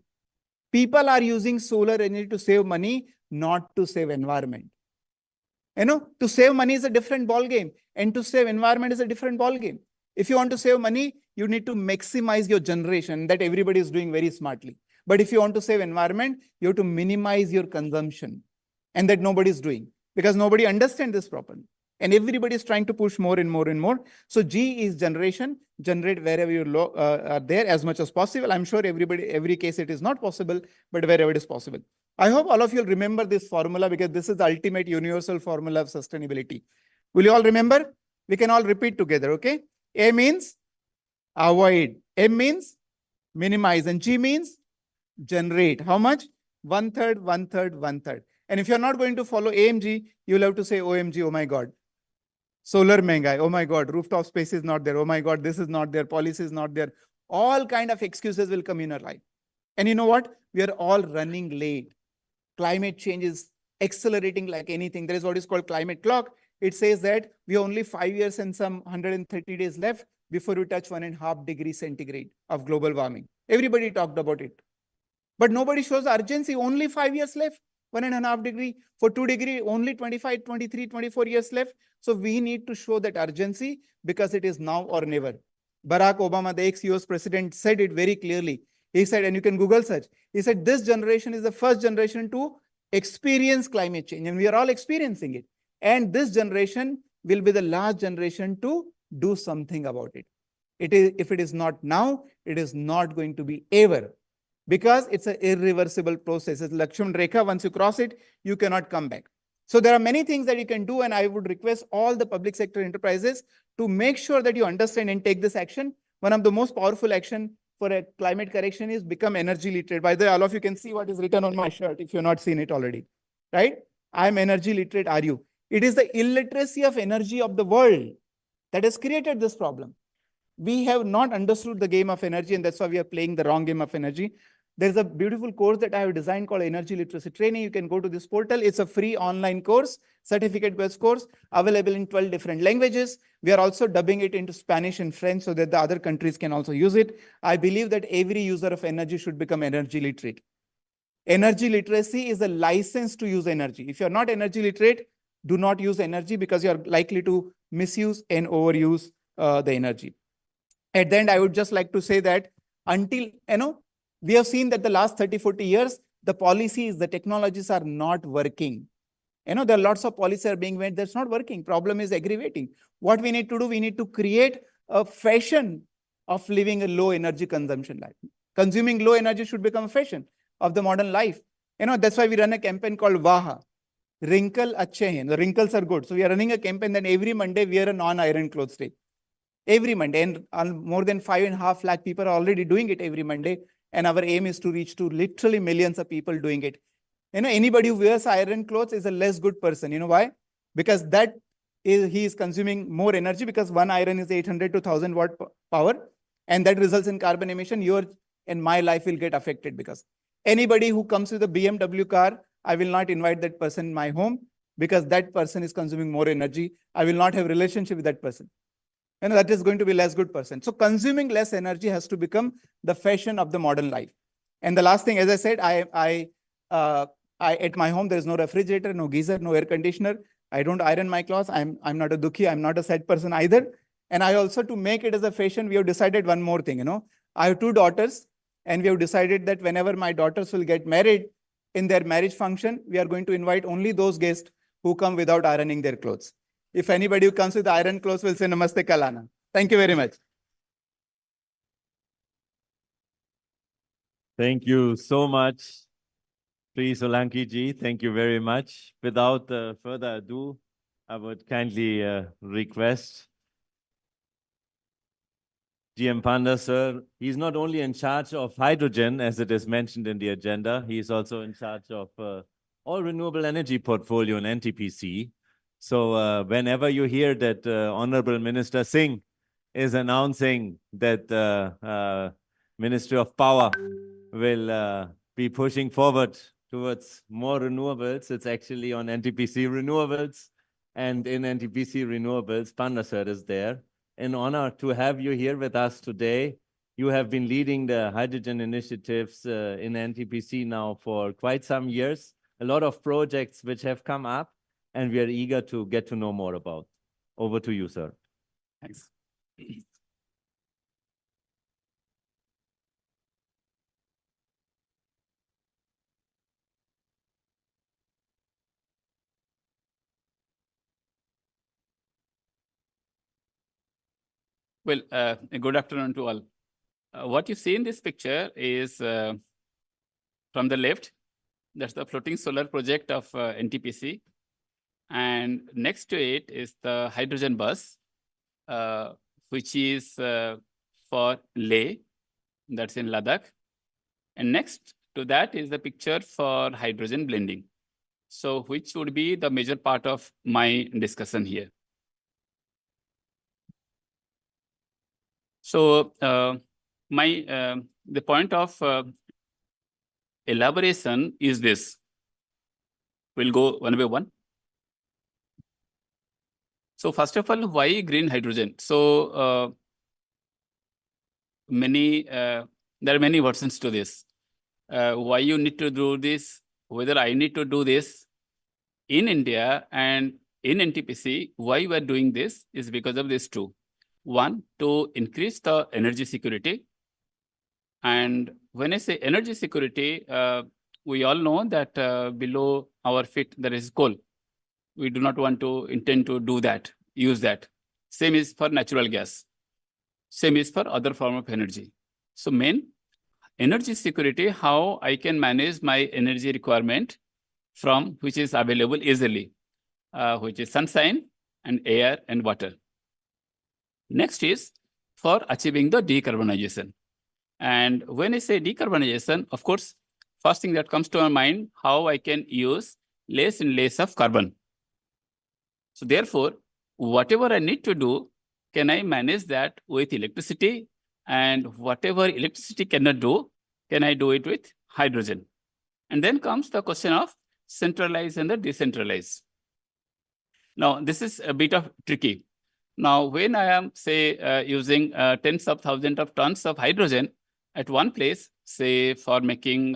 People are using solar energy to save money, not to save environment. To save money is a different ball game, and to save environment is a different ball game. If you want to save money, you need to maximize your generation. That everybody is doing very smartly. But if you want to save environment, you have to minimize your consumption, and that nobody is doing because nobody understands this properly. And everybody is trying to push more and more and more. So G is generation, generate wherever you are there as much as possible. I'm sure every case it is not possible, but wherever it is possible. I hope all of you remember this formula because this is the ultimate universal formula of sustainability. Will you all remember? We can all repeat together, okay? A means avoid. M means minimize. And G means generate. How much? 1/3, 1/3, 1/3. And if you're not going to follow AMG, you'll have to say OMG, oh my God. Solar mengai, oh my God, rooftop space is not there. Oh my God, this is not there. Policy is not there. All kind of excuses will come in your life. And you know what? We are all running late. Climate change is accelerating like anything. There is what is called climate clock. It says that we have only 5 years and some 130 days left before we touch 1.5 degrees centigrade of global warming. Everybody talked about it. But nobody shows urgency. Only 5 years left, 1.5 degree. For 2 degree, only 25, 23, 24 years left. So we need to show that urgency because it is now or never. Barack Obama, the ex-US president, said it very clearly. He said, and you can Google search, he said, this generation is the first generation to experience climate change. And we are all experiencing it. And this generation will be the last generation to do something about it. If it is not now, it is not going to be ever, because it's an irreversible process. It's Lakshman Rekha. Once you cross it, you cannot come back. So there are many things that you can do, and I would request all the public sector enterprises to make sure that you understand and take this action. One of the most powerful action for a climate correction is become energy literate. By the way, all of you can see what is written on my shirt if you've not seen it already, right? I'm energy literate, are you? It is the illiteracy of energy of the world that has created this problem. We have not understood the game of energy, and that's why we are playing the wrong game of energy. There's a beautiful course that I have designed called Energy Literacy Training. You can go to this portal. It's a free online course, certificate-based course, available in 12 different languages. We are also dubbing it into Spanish and French so that the other countries can also use it. I believe that every user of energy should become energy literate. Energy literacy is a license to use energy. If you're not energy literate, do not use energy, because you're likely to misuse and overuse the energy. At the end, I would just like to say that until, we have seen that the last 30, 40 years, the policies, the technologies are not working. There are lots of policies are being made that's not working. Problem is aggravating. What we need to do, we need to create a fashion of living a low energy consumption life. Consuming low energy should become a fashion of the modern life. That's why we run a campaign called Vaha. Wrinkle achhe hain. The wrinkles are good. So we are running a campaign that every Monday wear a non-iron clothes day. Every Monday, and more than 5.5 lakh people are already doing it every Monday. And our aim is to reach to literally millions of people doing it. Anybody who wears iron clothes is a less good person. You know why? Because he is consuming more energy, because one iron is 800 to 1000 watt power. And that results in carbon emission. Your and my life will get affected, because anybody who comes with a BMW car, I will not invite that person in my home, because that person is consuming more energy. I will not have a relationship with that person. And that is going to be less good person. So consuming less energy has to become the fashion of the modern life. And the last thing, as I said, at my home, there is no refrigerator, no geyser, no air conditioner. I don't iron my clothes. I'm not a dukhi. I'm not a sad person either. And I also, to make it as a fashion, we have decided one more thing. I have 2 daughters, and we have decided that whenever my daughters will get married, in their marriage function, we are going to invite only those guests who come without ironing their clothes. If anybody who comes with iron clothes will say Namaste Kalana. Thank you very much. Thank you so much, Sri Solanki ji. Thank you very much. Without further ado, I would kindly request GM Panda, sir. He's not only in charge of hydrogen, as it is mentioned in the agenda, he is also in charge of all renewable energy portfolio in NTPC. So whenever you hear that Honorable Minister Singh is announcing that Ministry of Power will be pushing forward towards more renewables, it's actually on NTPC renewables. And in NTPC renewables, Panda sir is there. An honor to have you here with us today. You have been leading the hydrogen initiatives in NTPC now for quite some years. A lot of projects which have come up, and we are eager to get to know more about. Over to you, sir. Thanks. Well, good afternoon to all. What you see in this picture is from the left, that's the floating solar project of NTPC. And next to it is the hydrogen bus, which is for Leh, that's in Ladakh. And next to that is the picture for hydrogen blending. So which would be the major part of my discussion here. So the point of elaboration is this. We'll go one by one. So first of all, why green hydrogen? So there are many versions to this. why you need to do this, whether I need to do this in India and in NTPC, why we are doing this is because of these two. One, to increase the energy security. And when I say energy security, we all know that below our feet there is coal. We do not want to intend to do that, use that. Same is for natural gas. Same is for other form of energy. So main energy security, how I can manage my energy requirement from which is available easily, which is sunshine and air and water. Next is for achieving the decarbonization. And when I say decarbonization, of course, first thing that comes to my mind, how I can use less and less of carbon. So therefore, whatever I need to do, can I manage that with electricity? And whatever electricity cannot do, can I do it with hydrogen? And then comes the question of centralized and the decentralized. Now, this is a bit of tricky. Now, when I am, say, using tens of thousands of tons of hydrogen at one place, say, for making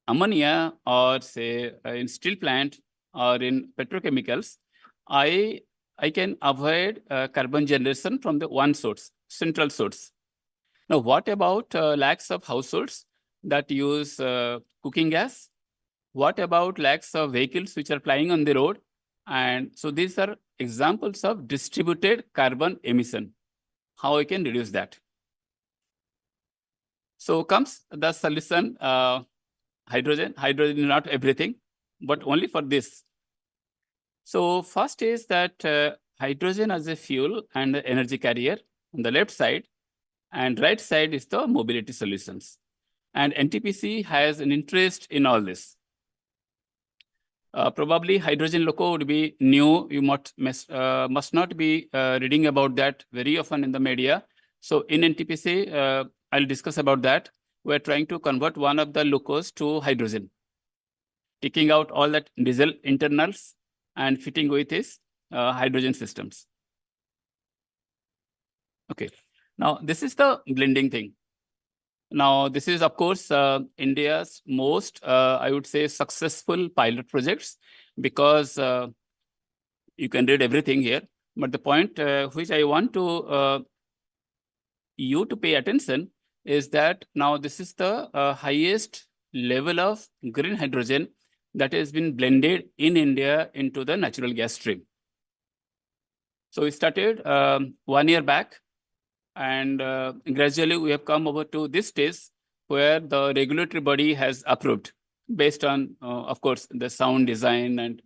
ammonia or, say, in steel plant or in petrochemicals, I can avoid carbon generation from the one source, central source. Now, what about lakhs of households that use cooking gas? What about lakhs of vehicles which are plying on the road? And so these are examples of distributed carbon emission, how I can reduce that. So comes the solution, hydrogen. Hydrogen is not everything, but only for this. So first is that hydrogen as a fuel and energy carrier on the left side, and right side is the mobility solutions. And NTPC has an interest in all this. Probably hydrogen loco would be new. You must not be reading about that very often in the media. So in NTPC, I'll discuss about that. We're trying to convert one of the locos to hydrogen, taking out all that diesel internals and fitting with his hydrogen systems. Okay, now this is the blending thing. Now, this is, of course, India's most, I would say, successful pilot projects, because you can read everything here. But the point which I want to you to pay attention is that now this is the highest level of green hydrogen that has been blended in India into the natural gas stream. So we started 1 year back. And gradually we have come over to this stage where the regulatory body has approved based on, of course, the sound design and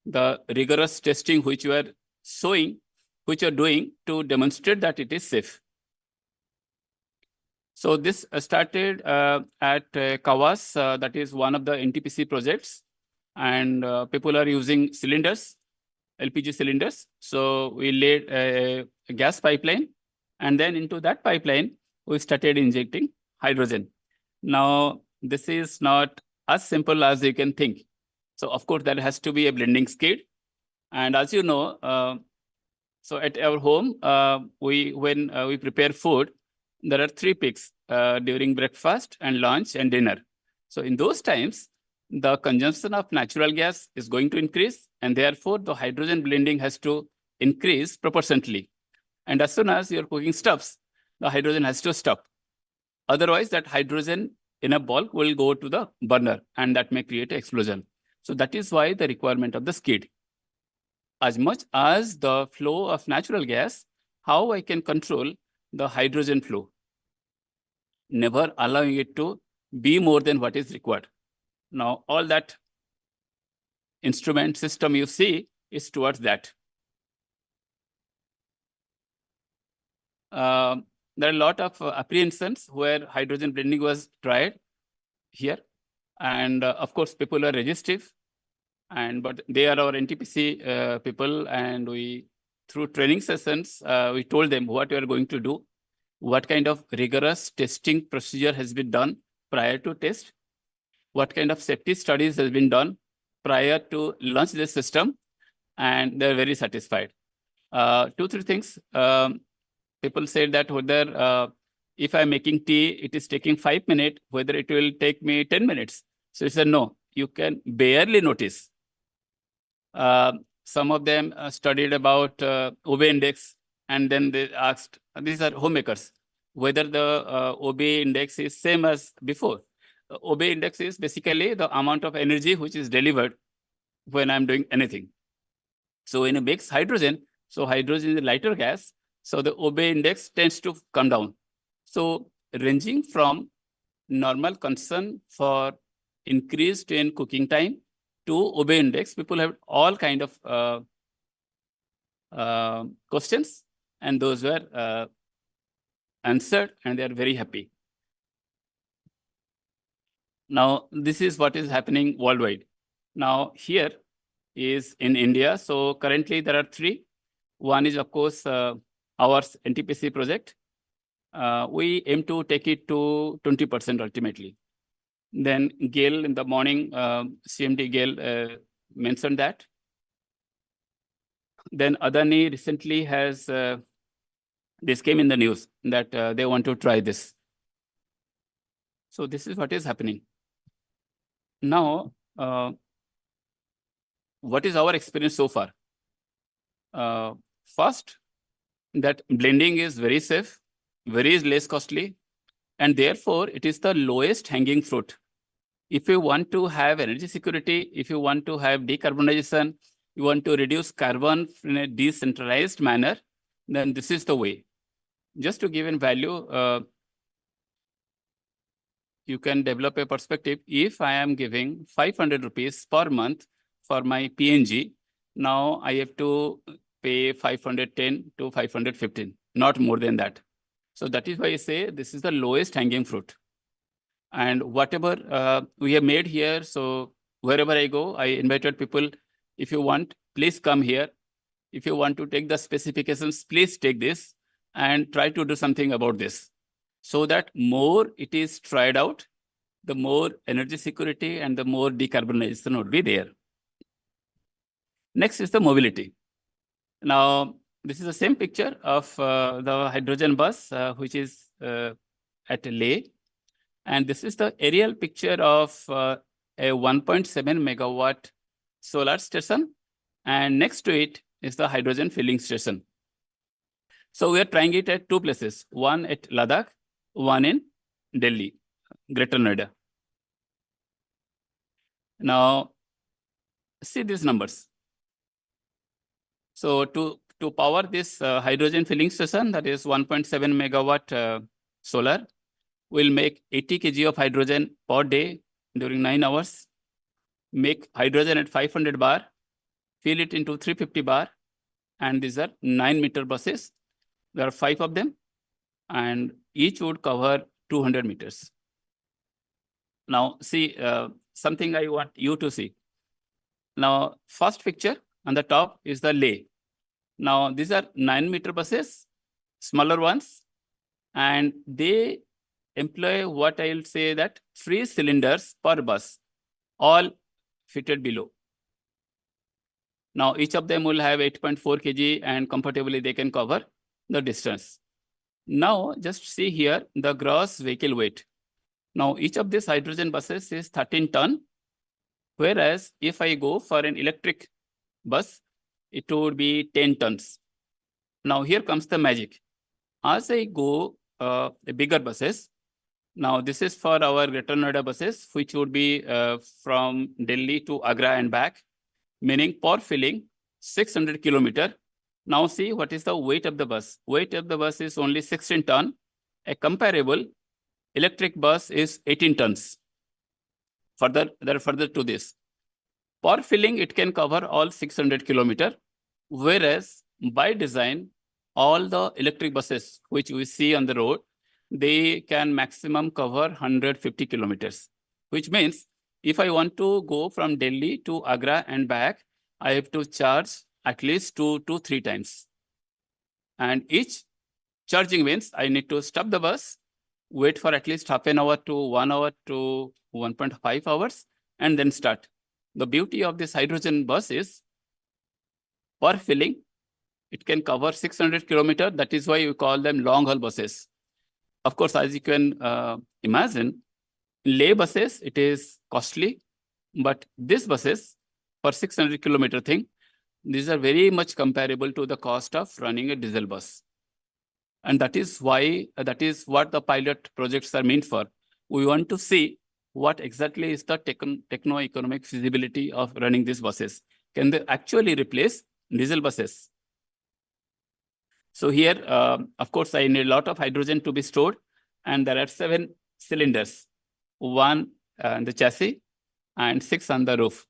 the rigorous testing which you are showing, which you are doing to demonstrate that it is safe. So this started at Kawas, that is one of the NTPC projects, and people are using cylinders, LPG cylinders. So we laid a gas pipeline. And then into that pipeline, we started injecting hydrogen. Now, this is not as simple as you can think. So of course, there has to be a blending skid. And as you know, so at our home, when we prepare food, there are 3 peaks during breakfast and lunch and dinner. So in those times, the consumption of natural gas is going to increase, and therefore the hydrogen blending has to increase proportionately. And as soon as your cooking stops, the hydrogen has to stop. Otherwise, that hydrogen in a bulk will go to the burner, and that may create an explosion. So that is why the requirement of the skid. As much as the flow of natural gas, how I can control the hydrogen flow, never allowing it to be more than what is required. Now, all that instrument system you see is towards that. There are a lot of apprehensions where hydrogen blending was tried here. And of course, people are resistive, but they are our NTPC people. And we, through training sessions, we told them what we are going to do, what kind of rigorous testing procedure has been done prior to test, what kind of safety studies has been done prior to launch this system, and they're very satisfied. 2-3 things. People said that whether If I'm making tea, it is taking 5 minutes, whether it will take me 10 minutes. So he said, no, you can barely notice. Some of them studied about OB index, and then they asked, these are homemakers, whether the OB index is same as before. OB index is basically the amount of energy which is delivered when I'm doing anything. So when it makes hydrogen, so hydrogen is a lighter gas, so the OB index tends to come down. So ranging from normal concern for increased in cooking time to OB index, people have all kind of questions, and those were answered, and they are very happy. Now, this is what is happening worldwide. Now, here is in India. So currently there are 3. One is, of course, our NTPC project. We aim to take it to 20% ultimately. Then GAIL in the morning, CMD GAIL mentioned that. Then Adani recently has, this came in the news that they want to try this. So this is what is happening. Now, what is our experience so far? First, that blending is very safe, very less costly, and therefore it is the lowest hanging fruit. If you want to have energy security, if you want to have decarbonization, you want to reduce carbon in a decentralized manner, then this is the way. Just to give in value, you can develop a perspective. If I am giving 500 rupees per month for my PNG, now I have to pay 510 to 515, not more than that. So that is why I say this is the lowest hanging fruit. And whatever we have made here, so wherever I go, I invited people, if you want, please come here. If you want to take the specifications, please take this and try to do something about this. So that more it is tried out, the more energy security and the more decarbonization would be there. Next is the mobility. Now, this is the same picture of the hydrogen bus, which is at Leh. And this is the aerial picture of a 1.7 megawatt solar station. And next to it is the hydrogen filling station. So we are trying it at 2 places, one at Ladakh, one in Delhi, Greater Noida. Now, see these numbers. So to power this hydrogen filling station, that is 1.7 megawatt solar, will make 80 kg of hydrogen per day during 9 hours, make hydrogen at 500 bar, fill it into 350 bar, and these are 9-meter buses. There are 5 of them, and each would cover 200 meters. Now, see, something I want you to see. Now, first picture on the top is the Leh. Now, these are 9-meter buses, smaller ones, and they employ what I'll say that 3 cylinders per bus, all fitted below. Now, each of them will have 8.4 kg and comfortably they can cover the distance. Now, just see here the gross vehicle weight. Now, each of these hydrogen buses is 13 ton, whereas if I go for an electric bus, it would be 10 tons. Now, here comes the magic. As I go bigger buses, now this is for our Greater Noida buses, which would be from Delhi to Agra and back, meaning per filling 600 kilometer. Now see what is the weight of the bus. Weight of the bus is only 16 ton. A comparable electric bus is 18 tons. Further to this. Per filling, it can cover all 600 kilometer, whereas by design, all the electric buses which we see on the road, they can maximum cover 150 kilometers, which means if I want to go from Delhi to Agra and back, I have to charge at least 2 to 3 times. And each charging means I need to stop the bus, wait for at least half an hour to 1 hour to 1.5 hours, and then start. The beauty of this hydrogen bus is per filling, it can cover 600 kilometers. That is why we call them long haul buses. of course, as you can imagine, Leh buses, it is costly, but these buses for 600-kilometer thing, these are very much comparable to the cost of running a diesel bus. And that is why, that is what the pilot projects are meant for. We want to see what exactly is the techno-economic feasibility of running these buses. Can they actually replace diesel buses? So here, of course, I need a lot of hydrogen to be stored, and there are 7 cylinders, 1 on the chassis and 6 on the roof.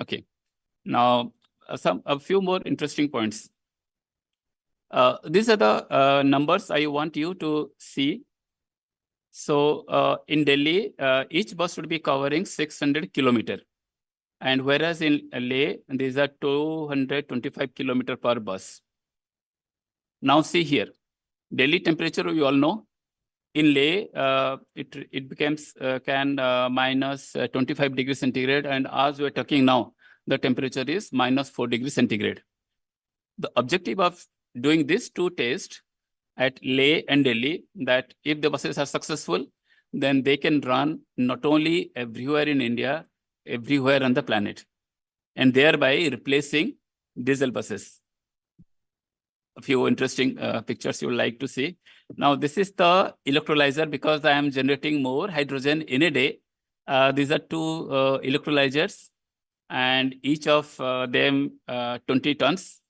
Okay, now a few more interesting points. These are the numbers I want you to see. So in Delhi, each bus would be covering 600 kilometers. And whereas in Leh, these are 225 kilometers per bus. Now see here, Delhi temperature, you all know. In Leh, it becomes minus 25 degrees centigrade. And as we're talking now, the temperature is minus 4 degrees centigrade. The objective of doing these 2 tests at Leh and Delhi, that if the buses are successful, then they can run not only everywhere in India, everywhere on the planet, and thereby replacing diesel buses. A few interesting pictures you would like to see. Now, this is the electrolyzer because I am generating more hydrogen in a day. These are 2 electrolyzers, and each of them 20 tons.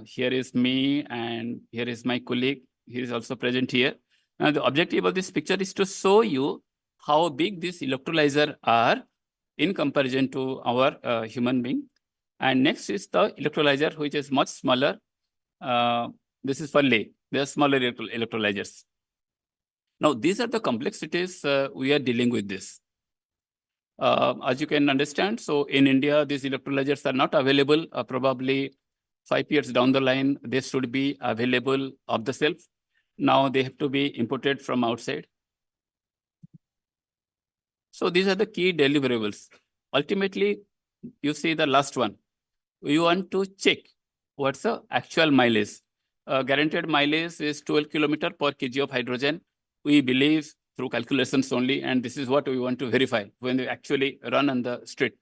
Here is me, and here is my colleague. He is also present here. Now, the objective of this picture is to show you how big these electrolyzers are in comparison to our human being. And next is the electrolyzer, which is much smaller. This is for Leh. They are smaller electrolyzers. Now, these are the complexities we are dealing with this. As you can understand, so in India, these electrolyzers are not available. Probably 5 years down the line, they should be available off the shelf. Now they have to be imported from outside. So these are the key deliverables. Ultimately, you see the last one. We want to check what's the actual mileage. Guaranteed mileage is 12 kilometers per kg of hydrogen. We believe through calculations only, and this is what we want to verify when they actually run on the street.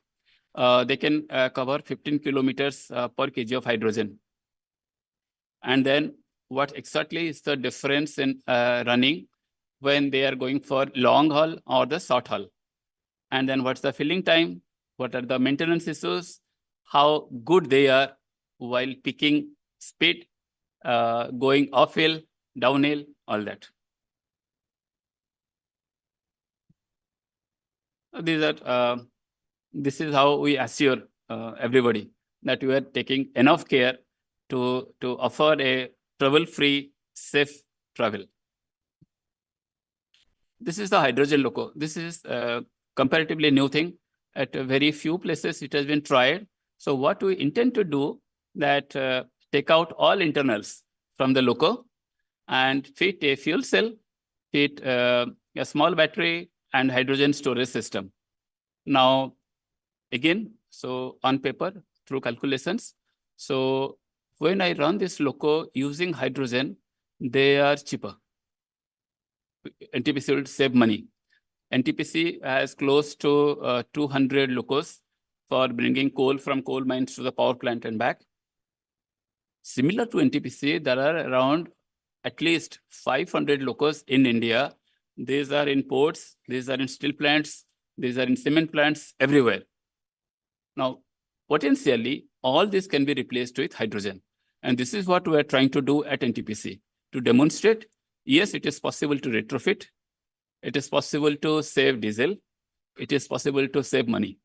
They can cover 15 kilometers per kg of hydrogen. And then what exactly is the difference in running when they are going for long haul or the short haul? And then what's the filling time? What are the maintenance issues? How good they are while picking speed, going uphill, downhill, all that. These are, this is how we assure everybody that we are taking enough care to offer a trouble-free, safe travel. This is the hydrogen loco. This is a comparatively new thing. At very few places it has been tried. So what we intend to do that take out all internals from the loco and fit a fuel cell, fit a small battery and hydrogen storage system. Now, again, so on paper, through calculations, so when I run this loco using hydrogen, they are cheaper. NTPC will save money. NTPC has close to 200 locos for bringing coal from coal mines to the power plant and back. Similar to NTPC, there are around at least 500 locos in India. These are in ports, these are in steel plants, these are in cement plants, everywhere. Now, potentially, all this can be replaced with hydrogen. And this is what we are trying to do at NTPC, to demonstrate, yes, it is possible to retrofit, it is possible to save diesel, it is possible to save money.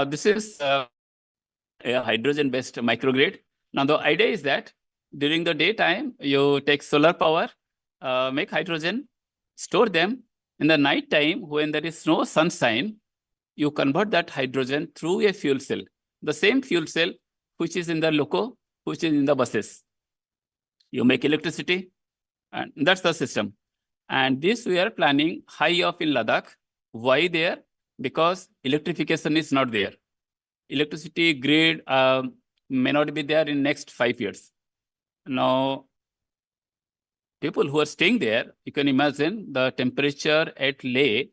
This is a hydrogen-based microgrid. Now, the idea is that during the daytime, you take solar power, make hydrogen, store them. In the night time, when there is no sunshine, you convert that hydrogen through a fuel cell, the same fuel cell which is in the loco, which is in the buses. You make electricity, and that's the system. And this we are planning high up in Ladakh. Why there? Because electrification is not there. Electricity grid may not be there in next 5 years. Now, people who are staying there, you can imagine the temperature at Leh,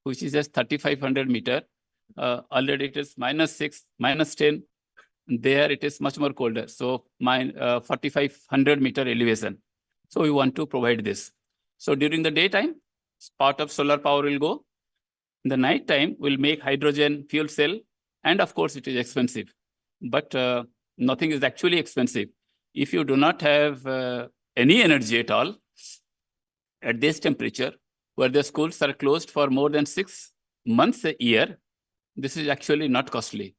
which is just 3,500 meter, already it is -6, -10. There it is much more colder. So 4,500 meter elevation. So we want to provide this. So during the daytime, part of solar power will go. In the night time, we'll make hydrogen fuel cell. And of course, it is expensive. But nothing is actually expensive. If you do not have any energy at all, at this temperature, where the schools are closed for more than 6 months a year, this is actually not costly.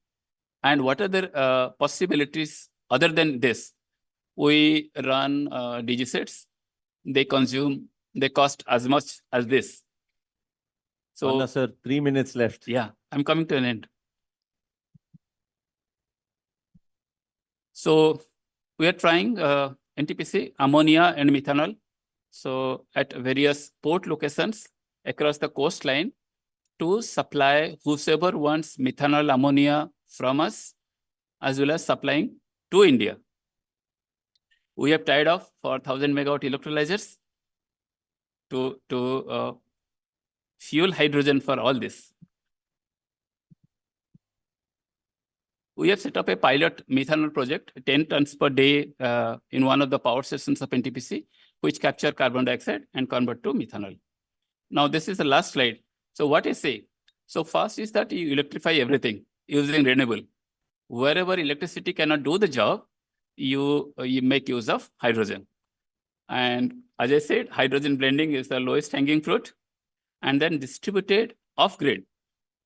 And what are the possibilities other than this? We run DG sets. They cost as much as this. So, Panda sir, 3 minutes left. Yeah, I'm coming to an end. So we are trying NTPC, ammonia and methanol. So at various port locations across the coastline to supply whosoever wants methanol, ammonia from us, as well as supplying to India. We have tied off for 1,000 megawatt electrolyzers to fuel hydrogen for all this. We have set up a pilot methanol project, 10 tons per day in one of the power stations of NTPC, which capture carbon dioxide and convert to methanol. Now, this is the last slide. So what I say? So first is that you electrify everything using renewable. Wherever electricity cannot do the job, you make use of hydrogen. And as I said, hydrogen blending is the lowest hanging fruit, and then distributed off grid,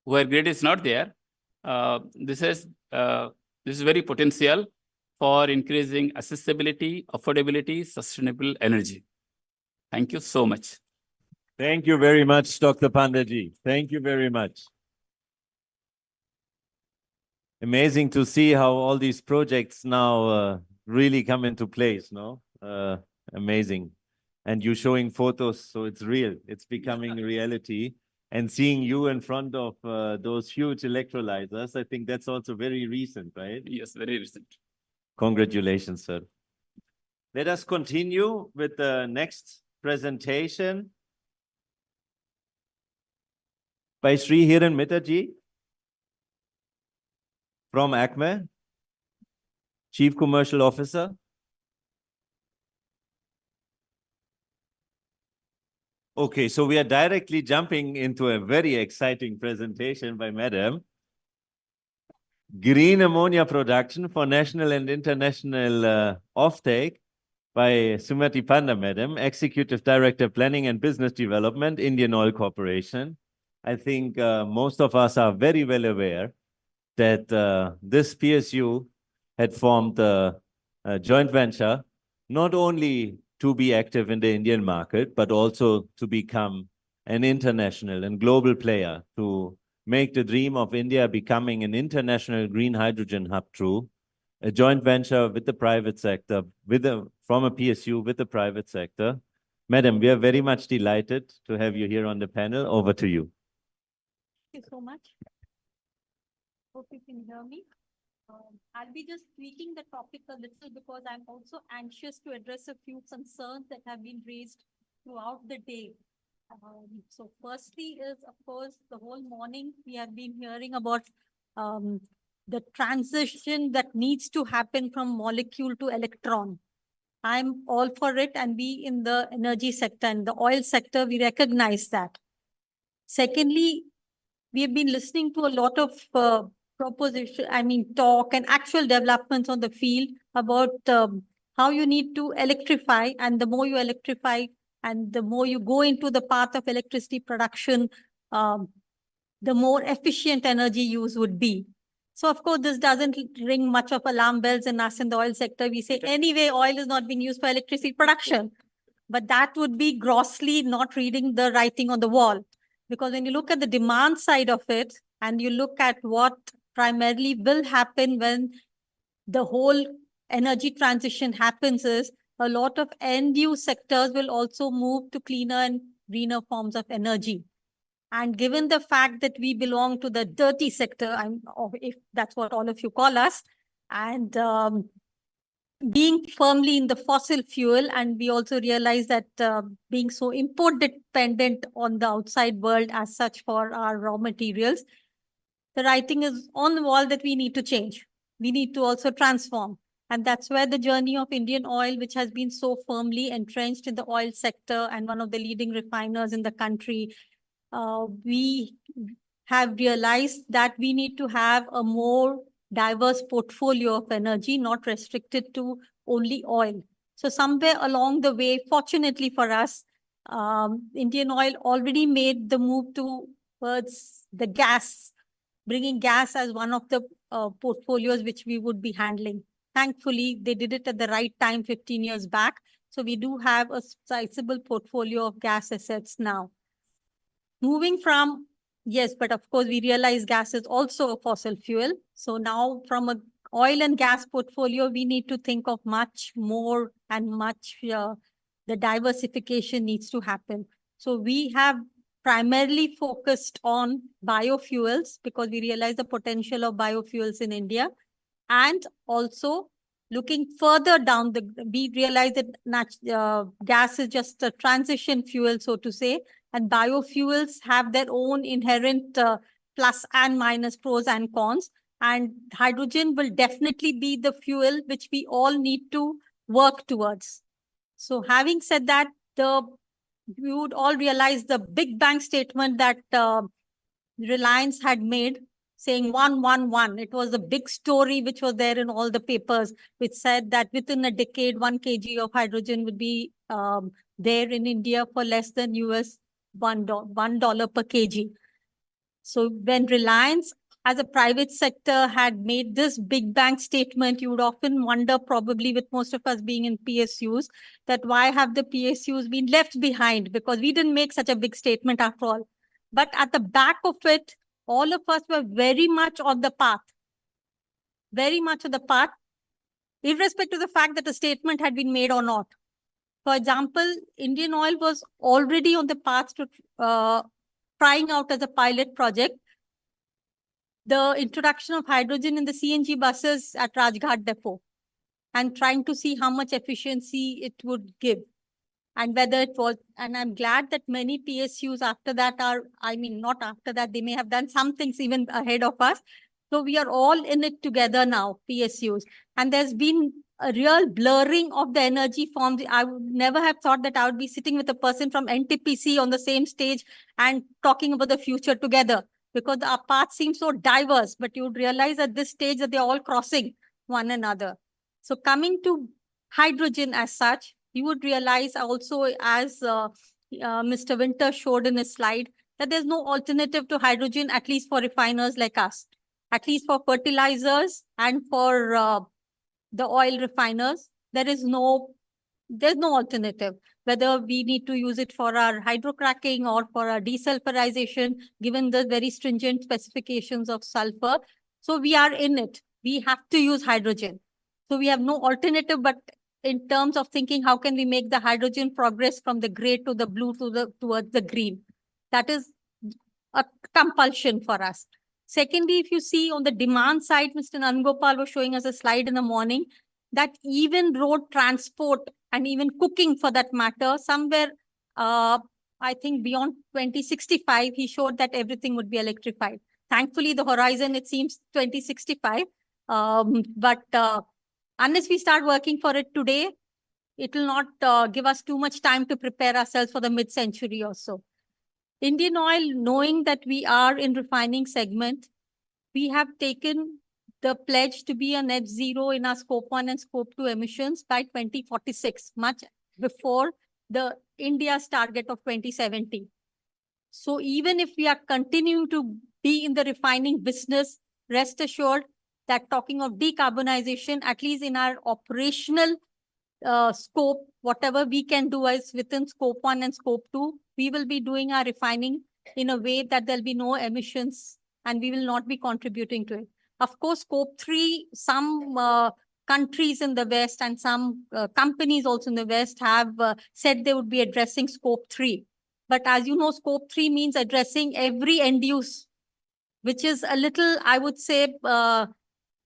where grid is not there. This is very potential for increasing accessibility, affordability, sustainable energy. Thank you so much. Thank you very much, Dr. Pandaji. Thank you very much. Amazing to see how all these projects now really come into place, no? Amazing. And you showing photos, so it's real. It's becoming reality. And seeing you in front of those huge electrolyzers, I think that's also very recent, right? Yes, very recent. Congratulations, sir. Let us continue with the next presentation by Sri Hiran Mitaji from ACME, Chief Commercial Officer. Okay, so we are directly jumping into a very exciting presentation by Madam. Green ammonia production for national and international offtake by Sumati Panda, Madam, Executive Director, Planning and Business Development, Indian Oil Corporation. I think most of us are very well aware that this PSU had formed a joint venture, not only to be active in the Indian market, but also to become an international and global player, to make the dream of India becoming an international green hydrogen hub true. A joint venture with the private sector, from a PSU with the private sector. Madam, we are very much delighted to have you here on the panel. Over to you. Thank you so much. Hope you can hear me. I'll be just tweaking the topic a little because I'm also anxious to address a few concerns that have been raised throughout the day. So firstly is, of course, the whole morning we have been hearing about the transition that needs to happen from molecule to electron. I'm all for it, and we in the energy sector and the oil sector, we recognize that. Secondly, we have been listening to a lot of talk and actual developments on the field about how you need to electrify, and the more you electrify and the more you go into the path of electricity production, the more efficient energy use would be. So of course, this doesn't ring much of alarm bells in us in the oil sector. We say, anyway, oil is not being used for electricity production. But that would be grossly not reading the writing on the wall. Because when you look at the demand side of it, and you look at what primarily will happen when the whole energy transition happens, is a lot of end-use sectors will also move to cleaner and greener forms of energy. And given the fact that we belong to the dirty sector, or if that's what all of you call us, and being firmly in the fossil fuel. And we also realize that being so import dependent on the outside world as such for our raw materials, the writing is on the wall that we need to change. We need to also transform. And that's where the journey of Indian Oil, which has been so firmly entrenched in the oil sector and one of the leading refiners in the country, we have realized that we need to have a more diverse portfolio of energy, not restricted to only oil. So somewhere along the way, fortunately for us, Indian Oil already made the move towards the gas, bringing gas as one of the portfolios which we would be handling. Thankfully, they did it at the right time 15 years back. So we do have a sizable portfolio of gas assets now. Moving from, yes, but of course we realize gas is also a fossil fuel. So now from a oil and gas portfolio, we need to think of much more and much, the diversification needs to happen. So we have primarily focused on biofuels because we realize the potential of biofuels in India, and also looking further down we realize that gas is just a transition fuel, so to say, and biofuels have their own inherent plus and minus, pros and cons. And hydrogen will definitely be the fuel which we all need to work towards. So having said that, we would all realize the Big Bang statement that Reliance had made, saying 111. It was a big story which was there in all the papers, which said that within a decade, 1 kg of hydrogen would be there in India for less than $1 per kg. So when Reliance as a private sector had made this Big Bang statement, you would often wonder, probably with most of us being in PSUs, that why have the PSUs been left behind? Because we didn't make such a big statement after all. But at the back of it, all of us were very much on the path. Very much on the path, irrespective of the fact that a statement had been made or not. For example, Indian Oil was already on the path to trying out as a pilot project the introduction of hydrogen in the CNG buses at Rajghat depot and trying to see how much efficiency it would give and whether it was, and I'm glad that many PSUs after that not after that, they may have done some things even ahead of us. So we are all in it together now, PSUs. And there's been a real blurring of the energy forms. I would never have thought that I would be sitting with a person from NTPC on the same stage and talking about the future together, because our paths seem so diverse, but you would realize at this stage that they're all crossing one another. So coming to hydrogen as such, you would realize also, as Mr. Winter showed in his slide, that there's no alternative to hydrogen, at least for refiners like us, at least for fertilizers and for the oil refiners. There's no alternative, whether we need to use it for our hydrocracking or for our desulfurization, given the very stringent specifications of sulfur. So we are in it. We have to use hydrogen. So we have no alternative, but in terms of thinking, how can we make the hydrogen progress from the gray to the blue towards the green? That is a compulsion for us. Secondly, if you see on the demand side, Mr. Nangopal was showing us a slide in the morning that even road transport and even cooking for that matter, somewhere, I think beyond 2065, he showed that everything would be electrified. Thankfully, the horizon, it seems 2065. But unless we start working for it today, it will not give us too much time to prepare ourselves for the mid-century or so. Indian Oil, knowing that we are in refining segment, we have taken the pledge to be a net zero in our scope 1 and scope 2 emissions by 2046, much before the India's target of 2070. So even if we are continuing to be in the refining business, rest assured that talking of decarbonization, at least in our operational scope, whatever we can do is within scope 1 and scope 2, we will be doing our refining in a way that there'll be no emissions and we will not be contributing to it. Of course, scope 3, some countries in the West and some companies also in the West have said they would be addressing scope 3. But as you know, scope 3 means addressing every end use, which is a little, I would say,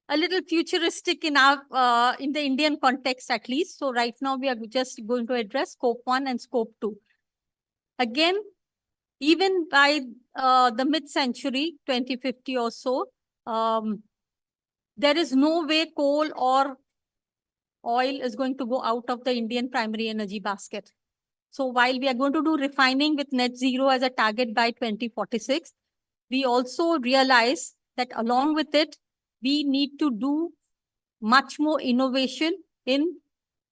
a little futuristic in our in the Indian context at least. So right now we are just going to address scope 1 and scope 2. Again, even by the mid-century, 2050 or so, there is no way coal or oil is going to go out of the Indian primary energy basket. So while we are going to do refining with net zero as a target by 2046, we also realize that along with it, we need to do much more innovation in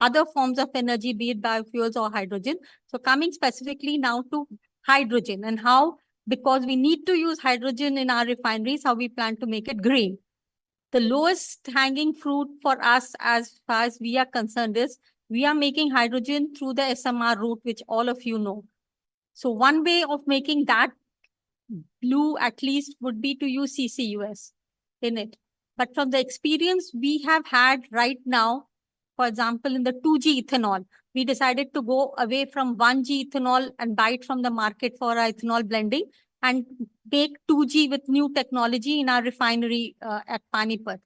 other forms of energy, be it biofuels or hydrogen. So coming specifically now to hydrogen and how, because we need to use hydrogen in our refineries, how we plan to make it green. The lowest hanging fruit for us as far as we are concerned is we are making hydrogen through the SMR route, which all of you know. So one way of making that blue at least would be to use CCUS in it. But from the experience we have had right now, for example, in the 2G ethanol, we decided to go away from 1G ethanol and buy it from the market for our ethanol blending and make 2G with new technology in our refinery at Panipat.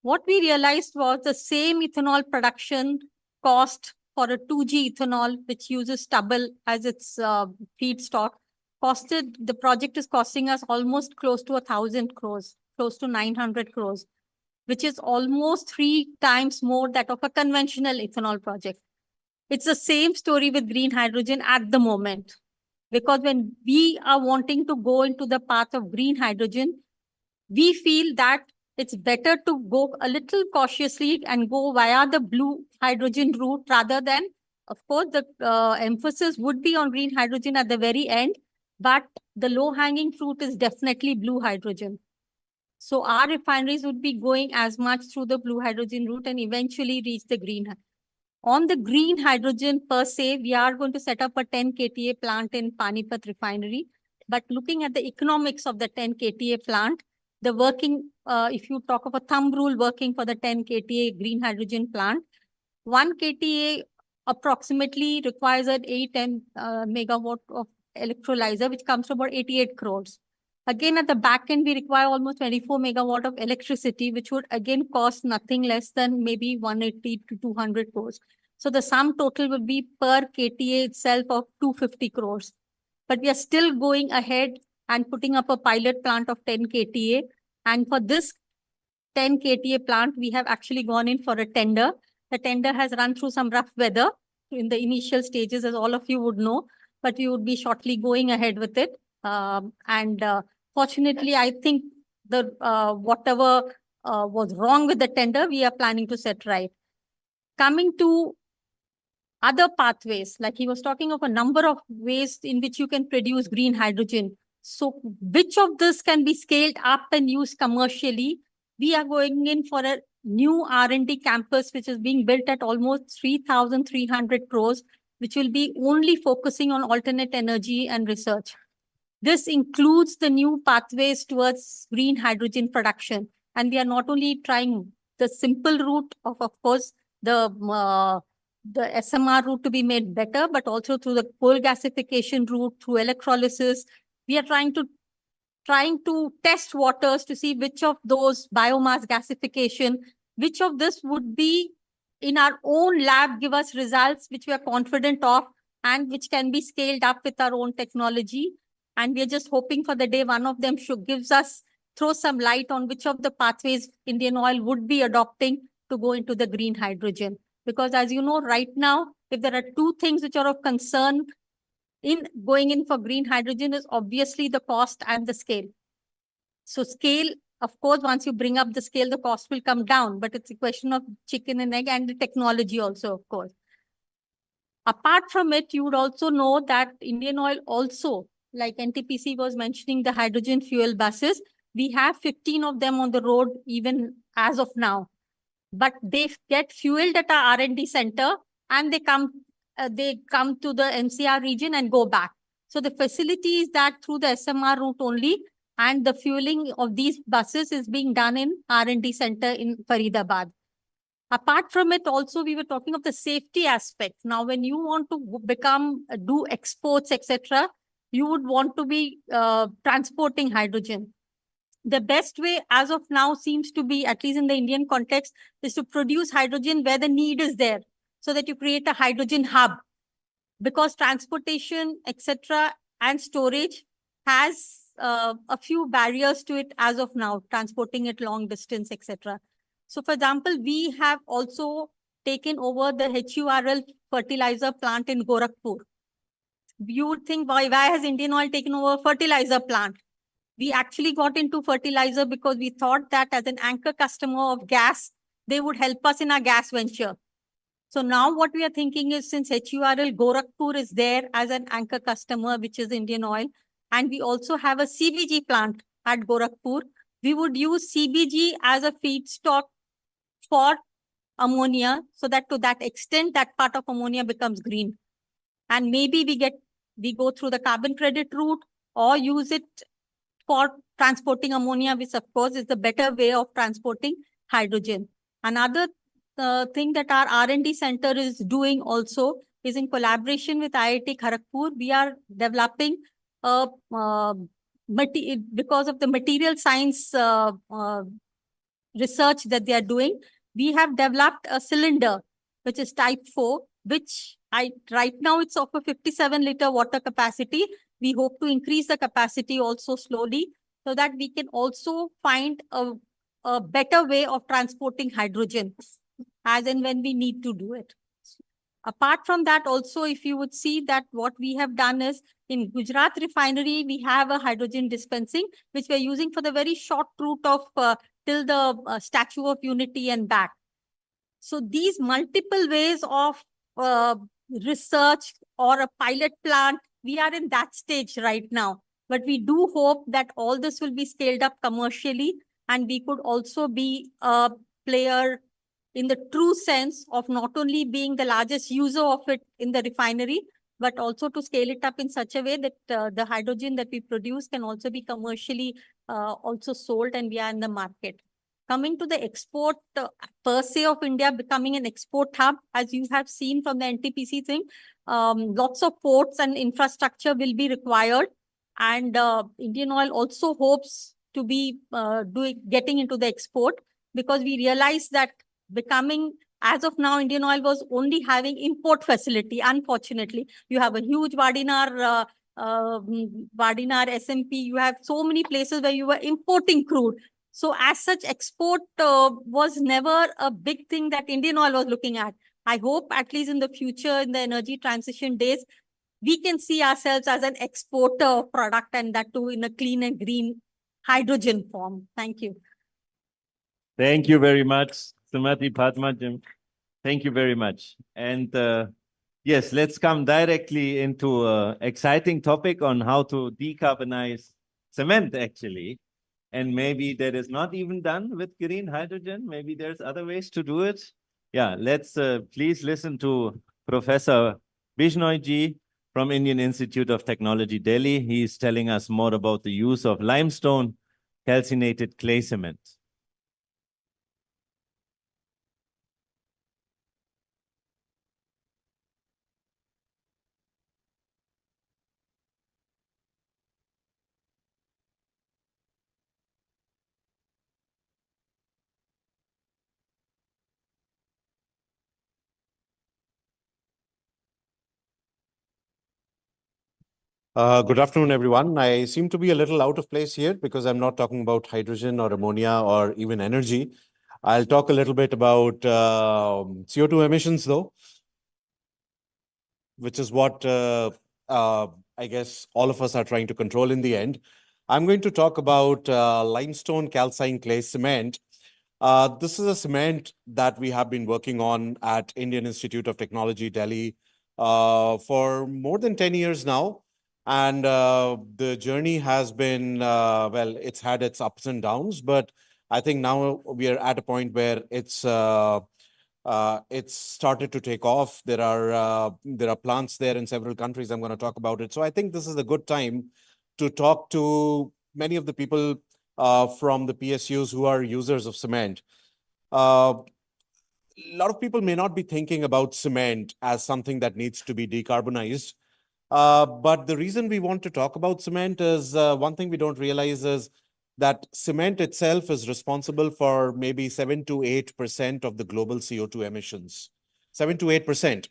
What we realized was the same ethanol production cost for a 2G ethanol, which uses stubble as its feedstock, the project is costing us almost close to 1,000 crores, close to 900 crores, which is almost 3 times more that of a conventional ethanol project. It's the same story with green hydrogen at the moment, because when we are wanting to go into the path of green hydrogen, we feel that it's better to go a little cautiously and go via the blue hydrogen route rather than, of course, the emphasis would be on green hydrogen at the very end, but the low-hanging fruit is definitely blue hydrogen. So our refineries would be going as much through the blue hydrogen route and eventually reach the green. On the green hydrogen per se, we are going to set up a 10 KTA plant in Panipat refinery. But looking at the economics of the 10 KTA plant, the working, if you talk of a thumb rule working for the 10 KTA green hydrogen plant, 1 KTA approximately requires an 8 megawatt of electrolyzer, which comes to about 88 crores. Again, at the back end, we require almost 24 megawatt of electricity, which would again cost nothing less than maybe 180 to 200 crores. So the sum total would be per KTA itself of 250 crores. But we are still going ahead and putting up a pilot plant of 10 KTA. And for this 10 KTA plant, we have actually gone in for a tender. The tender has run through some rough weather in the initial stages, as all of you would know, but we would be shortly going ahead with it. Fortunately, I think the whatever was wrong with the tender, we are planning to set right. Coming to other pathways, like he was talking of a number of ways in which you can produce green hydrogen. So which of this can be scaled up and used commercially? We are going in for a new R&D campus, which is being built at almost 3,300 crores, which will be only focusing on alternate energy and research. This includes the new pathways towards green hydrogen production. And we are not only trying the simple route of course, the SMR route to be made better, but also through the coal gasification route, through electrolysis. We are trying to test waters to see which of those biomass gasification, which of this would be in our own lab, give us results which we are confident of and which can be scaled up with our own technology. And we are just hoping for the day one of them throw some light on which of the pathways Indian Oil would be adopting to go into the green hydrogen. Because as you know, right now, if there are 2 things which are of concern in going in for green hydrogen is obviously the cost and the scale. So scale, of course, once you bring up the scale, the cost will come down, but it's a question of chicken and egg and the technology also, of course. Apart from it, you would also know that Indian Oil also, like NTPC was mentioning the hydrogen fuel buses, we have 15 of them on the road even as of now. But they get fueled at our R&D center and they come to the NCR region and go back. So the facility is that through the SMR route only, and the fueling of these buses is being done in R&D center in Faridabad. Apart from it, also, we were talking of the safety aspect. Now, when you want to do exports, etc., you would want to be transporting hydrogen. the best way as of now seems to be, at least in the Indian context, is to produce hydrogen where the need is there, so that you create a hydrogen hub. Because transportation, etc., and storage has a few barriers to it as of now, transporting it long distance, etc. So, for example, we have also taken over the HURL fertilizer plant in Gorakhpur. You would think, why has Indian Oil taken over fertilizer plant? We actually got into fertilizer because we thought that as an anchor customer of gas, they would help us in our gas venture. So now what we are thinking is, since HURL Gorakhpur is there as an anchor customer, which is Indian Oil, and we also have a CBG plant at Gorakhpur, we would use CBG as a feedstock for ammonia, so that to that extent, that part of ammonia becomes green. And maybe we go through the carbon credit route or use it for transporting ammonia, which of course is the better way of transporting hydrogen. Another thing that our R&D center is doing also is, in collaboration with IIT Kharagpur, we are developing because of the material science research that they are doing, we have developed a cylinder, which is type 4, which right now it's of a 57-liter water capacity. We hope to increase the capacity also slowly, so that we can also find a better way of transporting hydrogen as and when we need to do it. Apart from that, also, if you would see that what we have done is, in Gujarat refinery, we have a hydrogen dispensing, which we're using for the very short route of till the Statue of Unity and back. So these multiple ways of research or a pilot plant, we are in that stage right now. But we do hope that all this will be scaled up commercially, and we could also be a player in the true sense of not only being the largest user of it in the refinery, but also to scale it up in such a way that the hydrogen that we produce can also be commercially also sold, and we are in the market. Coming to the export per se of India becoming an export hub, as you have seen from the NTPC thing, lots of ports and infrastructure will be required. And Indian Oil also hopes to be getting into the export, because we realize that as of now, Indian Oil was only having import facility. Unfortunately, you have a huge Vadinar SMP. You have so many places where you were importing crude. So as such, export was never a big thing that Indian Oil was looking at. I hope at least in the future, in the energy transition days, we can see ourselves as an exporter of product, and that too in a clean and green hydrogen form. Thank you. Thank you very much, Sumati Padmajam. Thank you very much. And yes, let's come directly into an exciting topic on how to decarbonize cement, actually. And maybe that is not even done with green hydrogen. Maybe there's other ways to do it. Yeah, let's please listen to Professor Bishnoy ji from Indian Institute of Technology, Delhi. He is telling us more about the use of limestone calcinated clay cement. Good afternoon, everyone. I seem to be a little out of place here because I'm not talking about hydrogen or ammonia or even energy. I'll talk a little bit about CO2 emissions, though, which is what I guess all of us are trying to control in the end. I'm going to talk about limestone calcined clay cement. This is a cement that we have been working on at Indian Institute of Technology, Delhi, for more than 10 years now. And the journey has been, well, it's had its ups and downs, but I think now we are at a point where it's started to take off. There are plants there in several countries. I'm going to talk about it. So I think this is a good time to talk to many of the people from the PSUs who are users of cement. A lot of people may not be thinking about cement as something that needs to be decarbonized. But the reason we want to talk about cement is one thing we don't realize is that cement itself is responsible for maybe 7 to 8% of the global CO2 emissions. 7 to 8%.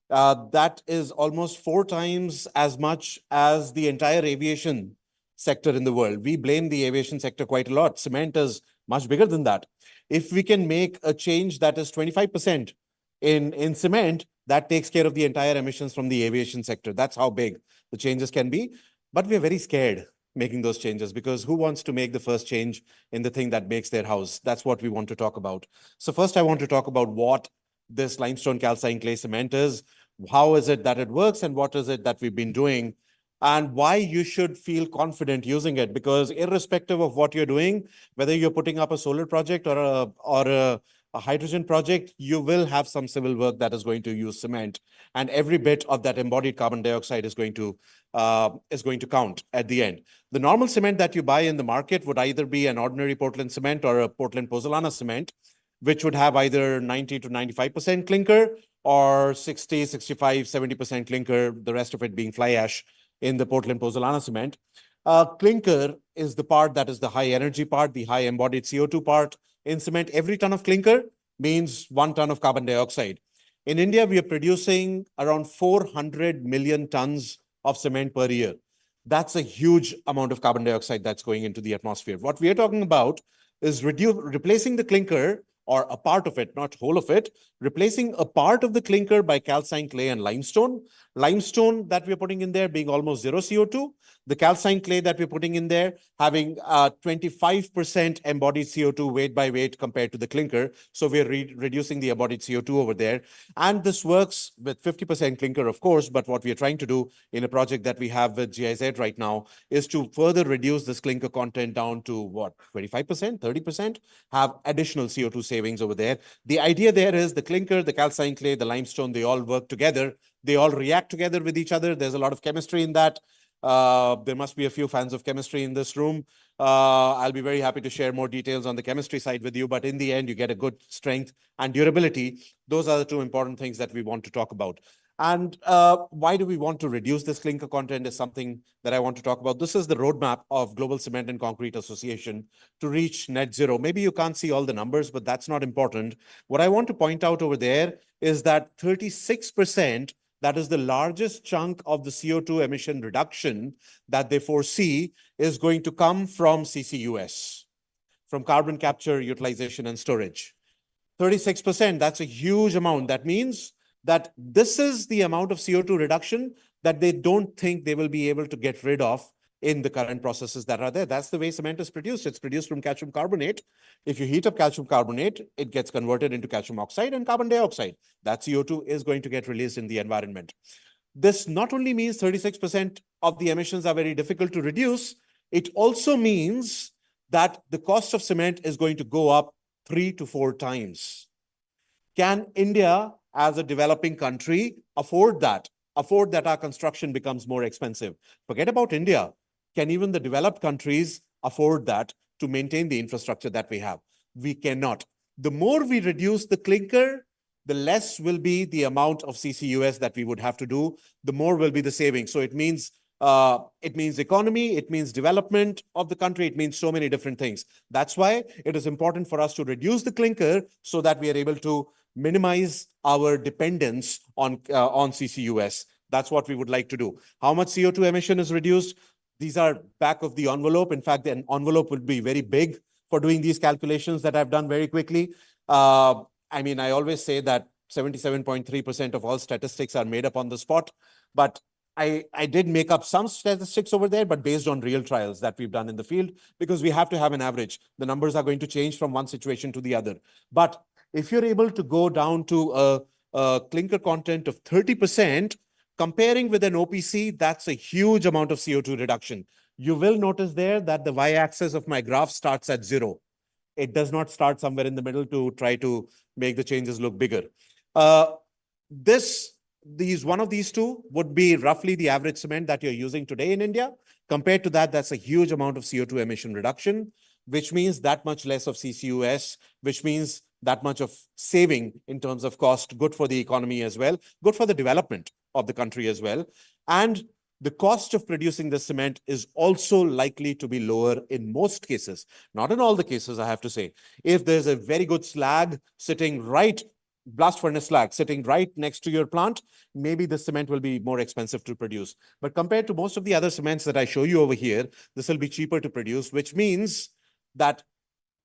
That is almost 4 times as much as the entire aviation sector in the world. We blame the aviation sector quite a lot. Cement is much bigger than that. If we can make a change that is 25% in cement, that takes care of the entire emissions from the aviation sector. That's how big the changes can be. But we're very scared making those changes, because who wants to make the first change in the thing that makes their house? That's what we want to talk about. So first I want to talk about what this limestone calcined clay cement is, how is it that it works, and what is it that we've been doing, and why you should feel confident using it. Because irrespective of what you're doing, whether you're putting up a solar project or a hydrogen project, you will have some civil work that is going to use cement, and every bit of that embodied carbon dioxide is going to count at the end. The normal cement that you buy in the market would either be an ordinary Portland cement or a Portland pozzolana cement, which would have either 90 to 95% clinker or 60, 65, 70% clinker, the rest of it being fly ash in the Portland pozzolana cement. Clinker is the part that is the high energy part, the high embodied CO2 part. In cement, every ton of clinker means 1 ton of carbon dioxide. In India, we are producing around 400 million tons of cement per year. That's a huge amount of carbon dioxide that's going into the atmosphere. What we are talking about is replacing the clinker, or a part of it, not whole of it, replacing a part of the clinker by calcined clay and limestone. Limestone that we're putting in there being almost 0 CO2. The calcined clay that we're putting in there having 25% embodied CO2 weight by weight compared to the clinker. So we're reducing the embodied CO2 over there. And this works with 50% clinker, of course, but what we are trying to do in a project that we have with GIZ right now is to further reduce this clinker content down to what, 25%, 30%, have additional CO2 savings over there. The idea there is the clinker, the calcined clay, the limestone, they all work together. They all react together with each other. There's a lot of chemistry in that. There must be a few fans of chemistry in this room. I'll be very happy to share more details on the chemistry side with you, but in the end, you get a good strength and durability. Those are the 2 important things that we want to talk about. And why do we want to reduce this clinker content is something that I want to talk about. This is the roadmap of Global Cement and Concrete Association to reach net zero. Maybe you can't see all the numbers, but that's not important. What I want to point out over there is that 36%, that is the largest chunk of the CO2 emission reduction that they foresee, is going to come from CCUS, from carbon capture, utilization, and storage. 36%, that's a huge amount. That means that this is the amount of CO2 reduction that they don't think they will be able to get rid of in the current processes that are there. That's the way cement is produced. It's produced from calcium carbonate. If you heat up calcium carbonate, it gets converted into calcium oxide and carbon dioxide. That CO2 is going to get released in the environment. This not only means 36% of the emissions are very difficult to reduce, it also means that the cost of cement is going to go up 3 to 4 times. Can India, as a developing country, afford that? Afford that our construction becomes more expensive? Forget about India. Can even the developed countries afford that to maintain the infrastructure that we have? We cannot. The more we reduce the clinker, the less will be the amount of CCUS that we would have to do, the more will be the savings. So it means economy, it means development of the country, it means so many different things. That's why it is important for us to reduce the clinker so that we are able to minimize our dependence on CCUS. That's what we would like to do. How much CO2 emission is reduced? These are back of the envelope. In fact, the envelope would be very big for doing these calculations that I've done very quickly. I mean, I always say that 77.3% of all statistics are made up on the spot, but I did make up some statistics over there, but based on real trials that we've done in the field, because we have to have an average. The numbers are going to change from one situation to the other. But if you're able to go down to a clinker content of 30%, comparing with an OPC, that's a huge amount of CO2 reduction. You will notice there that the y-axis of my graph starts at 0. It does not start somewhere in the middle to try to make the changes look bigger. One of these two would be roughly the average cement that you're using today in India. Compared to that, that's a huge amount of CO2 emission reduction, which means that much less of CCUS, which means that much of saving in terms of cost, good for the economy as well, good for the development of the country as well. And the cost of producing the cement is also likely to be lower in most cases. Not in all the cases, I have to say. If there's a very good slag sitting right, blast furnace slag sitting right next to your plant, maybe the cement will be more expensive to produce. But compared to most of the other cements that I show you over here, this will be cheaper to produce, which means that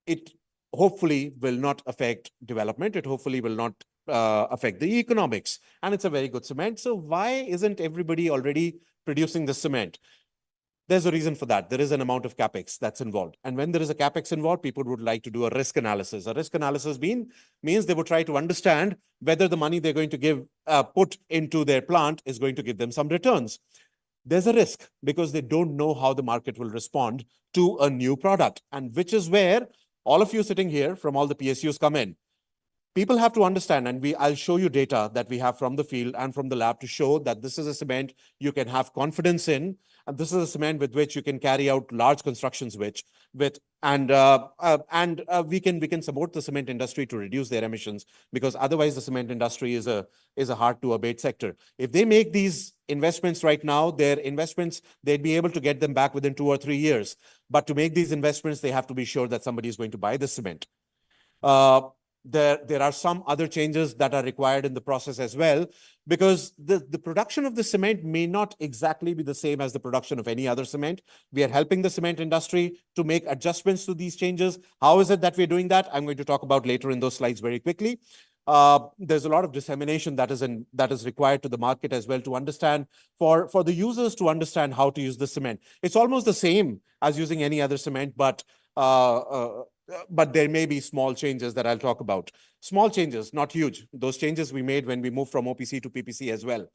it hopefully will not affect development. It hopefully will not affect the economics. And it's a very good cement. So why isn't everybody already producing the cement? There's a reason for that. There is an amount of capex that's involved. And when there is a capex involved, people would like to do a risk analysis. A risk analysis means they would try to understand whether the money they're going to put into their plant is going to give them some returns. There's a risk because they don't know how the market will respond to a new product, and which is where all of you sitting here from all the PSUs come in. People have to understand, and I'll show you data that we have from the field and from the lab to show that this is a cement you can have confidence in, and this is a cement with which you can carry out large constructions we can support the cement industry to reduce their emissions, because otherwise the cement industry is a hard to abate sector. If they make these investments right now, their investments, they'd be able to get them back within 2 or 3 years. But to make these investments, they have to be sure that somebody is going to buy the cement. There are some other changes that are required in the process as well, because the production of the cement may not exactly be the same as the production of any other cement. We are helping the cement industry to make adjustments to these changes. How is it that we're doing that? I'm going to talk about later in those slides very quickly. There's a lot of dissemination that is required to the market as well to understand, for the users to understand how to use the cement. It's almost the same as using any other cement, but there may be small changes that I'll talk about. Small changes, not huge. Those changes we made when we moved from OPC to PPC as well.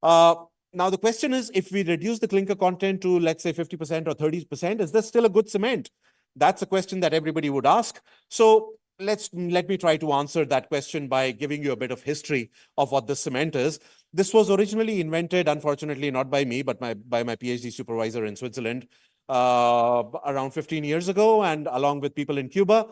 Now, the question is, if we reduce the clinker content to, let's say, 50% or 30%, is this still a good cement? That's a question that everybody would ask. So let me try to answer that question by giving you a bit of history of what this cement is. This was originally invented, unfortunately, not by me, but by my PhD supervisor in Switzerland, around 15 years ago, and along with people in Cuba.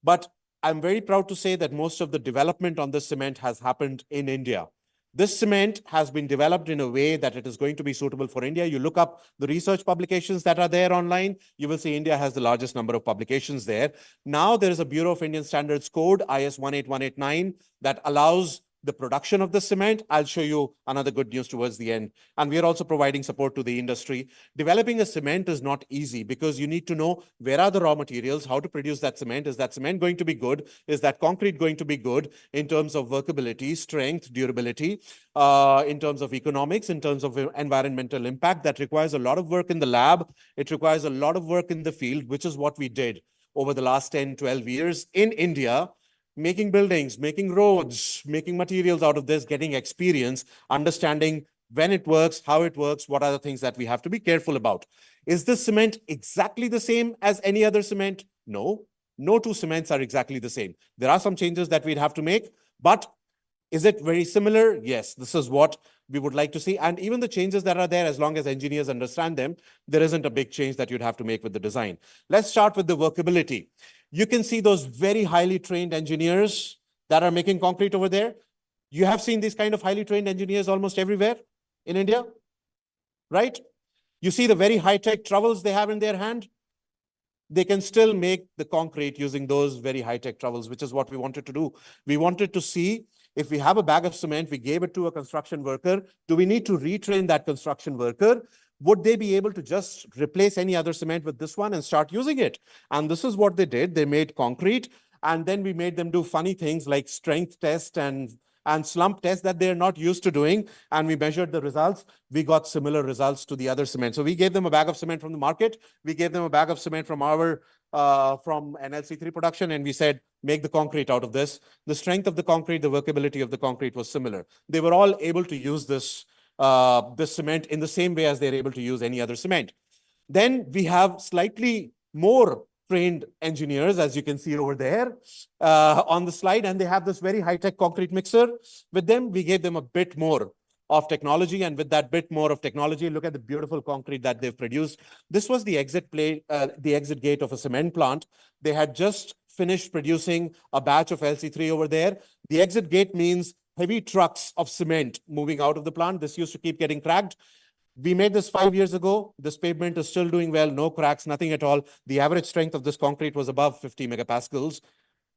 But I'm very proud to say that most of the development on this cement has happened in India. This cement has been developed in a way that it is going to be suitable for India. You look up the research publications that are there online, you will see India has the largest number of publications there. Now there is a Bureau of Indian Standards Code, IS 18189, that allows the production of the cement. I'll show you another good news towards the end. And we are also providing support to the industry. Developing a cement is not easy because you need to know where are the raw materials, how to produce that cement. Is that cement going to be good? Is that concrete going to be good in terms of workability, strength, durability, in terms of economics, in terms of environmental impact? That requires a lot of work in the lab. It requires a lot of work in the field, which is what we did over the last 10, 12 years in India. Making buildings, making roads, making materials out of this, getting experience, understanding when it works, how it works, what are the things that we have to be careful about. Is this cement exactly the same as any other cement? No. No two cements are exactly the same. There are some changes that we'd have to make, but is it very similar? Yes, this is what we would like to see. And even the changes that are there, as long as engineers understand them, there isn't a big change that you'd have to make with the design. Let's start with the workability. You can see those very highly trained engineers that are making concrete over there. You have seen these kind of highly trained engineers almost everywhere in India, right? You see the very high-tech trowels they have in their hand. They can still make the concrete using those very high-tech trowels, which is what we wanted to do. We wanted to see, if we have a bag of cement, we gave it to a construction worker, do we need to retrain that construction worker? Would they be able to just replace any other cement with this one and start using it? And this is what they did. They made concrete, and then we made them do funny things like strength test and slump test that they're not used to doing. And we measured the results. We got similar results to the other cement. So we gave them a bag of cement from the market. We gave them a bag of cement from from NLC3 production, and we said, make the concrete out of this. The strength of the concrete, the workability of the concrete was similar. They were all able to use this cement in the same way as they're able to use any other cement. Then we have slightly more trained engineers, as you can see over there on the slide, and they have this very high-tech concrete mixer. With them, we gave them a bit more of technology, and with that bit more of technology, look at the beautiful concrete that they've produced. This was the exit gate of a cement plant. They had just finished producing a batch of LC3 over there. The exit gate means heavy trucks of cement moving out of the plant. This used to keep getting cracked. We made this 5 years ago. This pavement is still doing well, no cracks, nothing at all. The average strength of this concrete was above 50 megapascals.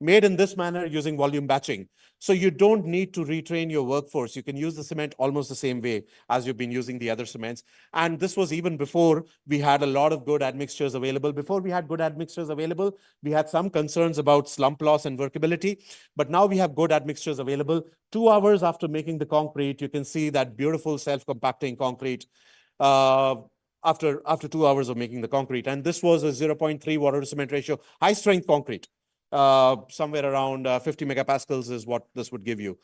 Made in this manner using volume batching. So you don't need to retrain your workforce. You can use the cement almost the same way as you've been using the other cements. And this was even before we had a lot of good admixtures available. Before we had good admixtures available, we had some concerns about slump loss and workability. But now we have good admixtures available. 2 hours after making the concrete, you can see that beautiful self-compacting concrete after 2 hours of making the concrete. And this was a 0.3 water to cement ratio, high strength concrete. Somewhere around 50 megapascals is what this would give you.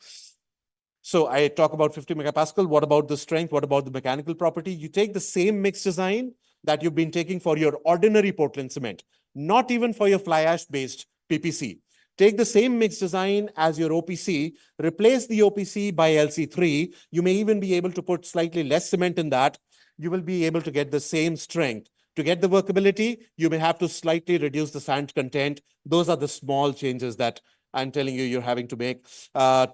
So I talk about 50 megapascal. What about the strength? What about the mechanical property? You take the same mix design that you've been taking for your ordinary Portland cement, not even for your fly ash based PPC. Take the same mix design as your OPC, replace the OPC by LC3. You may even be able to put slightly less cement in that. You will be able to get the same strength. To get the workability, you may have to slightly reduce the sand content. Those are the small changes that I'm telling you you're having to make.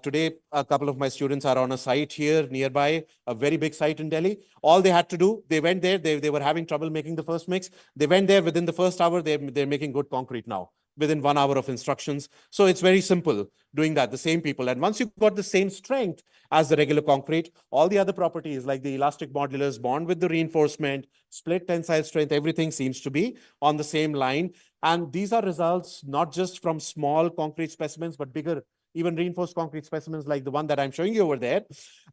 Today, a couple of my students are on a site here nearby, a very big site in Delhi. All they had to do, they went there, they were having trouble making the first mix. They went there within the first hour, they're making good concrete now, within 1 hour of instructions. So it's very simple doing that, the same people. And once you've got the same strength as the regular concrete, all the other properties like the elastic modulus, bond with the reinforcement, split tensile strength, everything seems to be on the same line. And these are results not just from small concrete specimens, but bigger, even reinforced concrete specimens like the one that I'm showing you over there.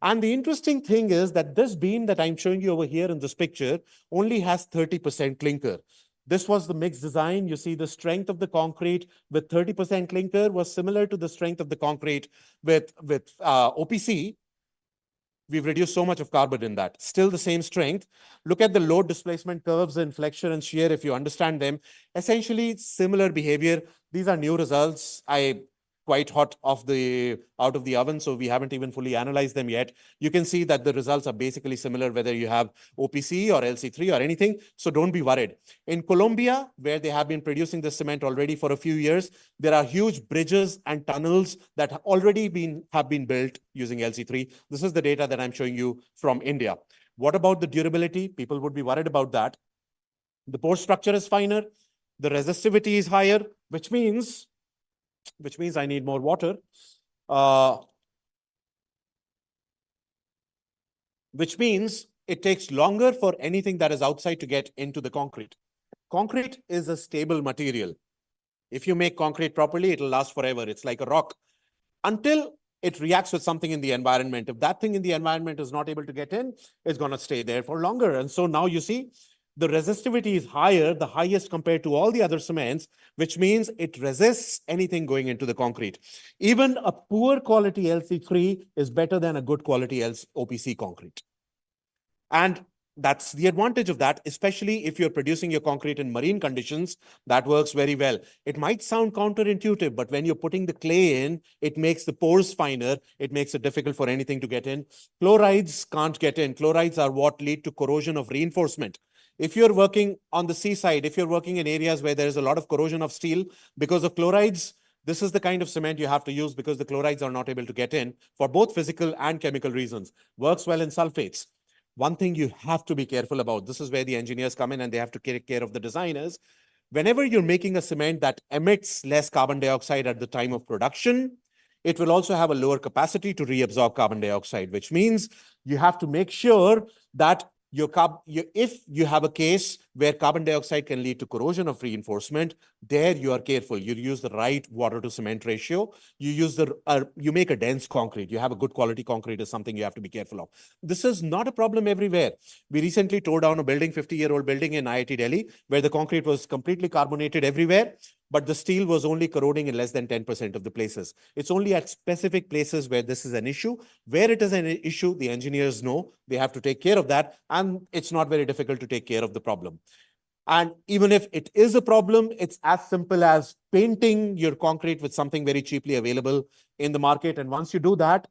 And the interesting thing is that this beam that I'm showing you over here in this picture only has 30% clinker. This was the mixed design. You see the strength of the concrete with 30% clinker was similar to the strength of the concrete with OPC. We've reduced so much of carbon in that. Still the same strength. Look at the load displacement curves in flexure and shear if you understand them. Essentially similar behavior. These are new results. Quite hot out of the oven, so we haven't even fully analyzed them yet. You can see that the results are basically similar whether you have OPC or LC3 or anything, so don't be worried. In Colombia, where they have been producing the cement already for a few years, there are huge bridges and tunnels that have been built using LC3. This is the data that I'm showing you from India. What about the durability? People would be worried about that. The pore structure is finer, the resistivity is higher, which means I need more water, which means it takes longer for anything that is outside to get into the concrete. Concrete is a stable material. If you make concrete properly, it'll last forever. It's like a rock until it reacts with something in the environment. If that thing in the environment is not able to get in, it's going to stay there for longer. And so now you see, the resistivity is higher, the highest compared to all the other cements, which means it resists anything going into the concrete. Even a poor quality LC3 is better than a good quality OPC concrete. And that's the advantage of that, especially if you're producing your concrete in marine conditions, that works very well. It might sound counterintuitive, but when you're putting the clay in, it makes the pores finer. It makes it difficult for anything to get in. Chlorides can't get in. Chlorides are what lead to corrosion of reinforcement. If you're working on the seaside, if you're working in areas where there is a lot of corrosion of steel because of chlorides, this is the kind of cement you have to use because the chlorides are not able to get in for both physical and chemical reasons. Works well in sulfates. One thing you have to be careful about, this is where the engineers come in and they have to take care of the designers. Whenever you're making a cement that emits less carbon dioxide at the time of production, it will also have a lower capacity to reabsorb carbon dioxide, which means you have to make sure that if you have a case where carbon dioxide can lead to corrosion of reinforcement, there you are careful. You use the right water to cement ratio. You make a dense concrete. You have a good quality concrete is something you have to be careful of. This is not a problem everywhere. We recently tore down a building, 50-year-old building in IIT Delhi, where the concrete was completely carbonated everywhere, but the steel was only corroding in less than 10% of the places. It's only at specific places where this is an issue. Where it is an issue, the engineers know they have to take care of that, and it's not very difficult to take care of the problem. And even if it is a problem, it's as simple as painting your concrete with something very cheaply available in the market. And once you do that,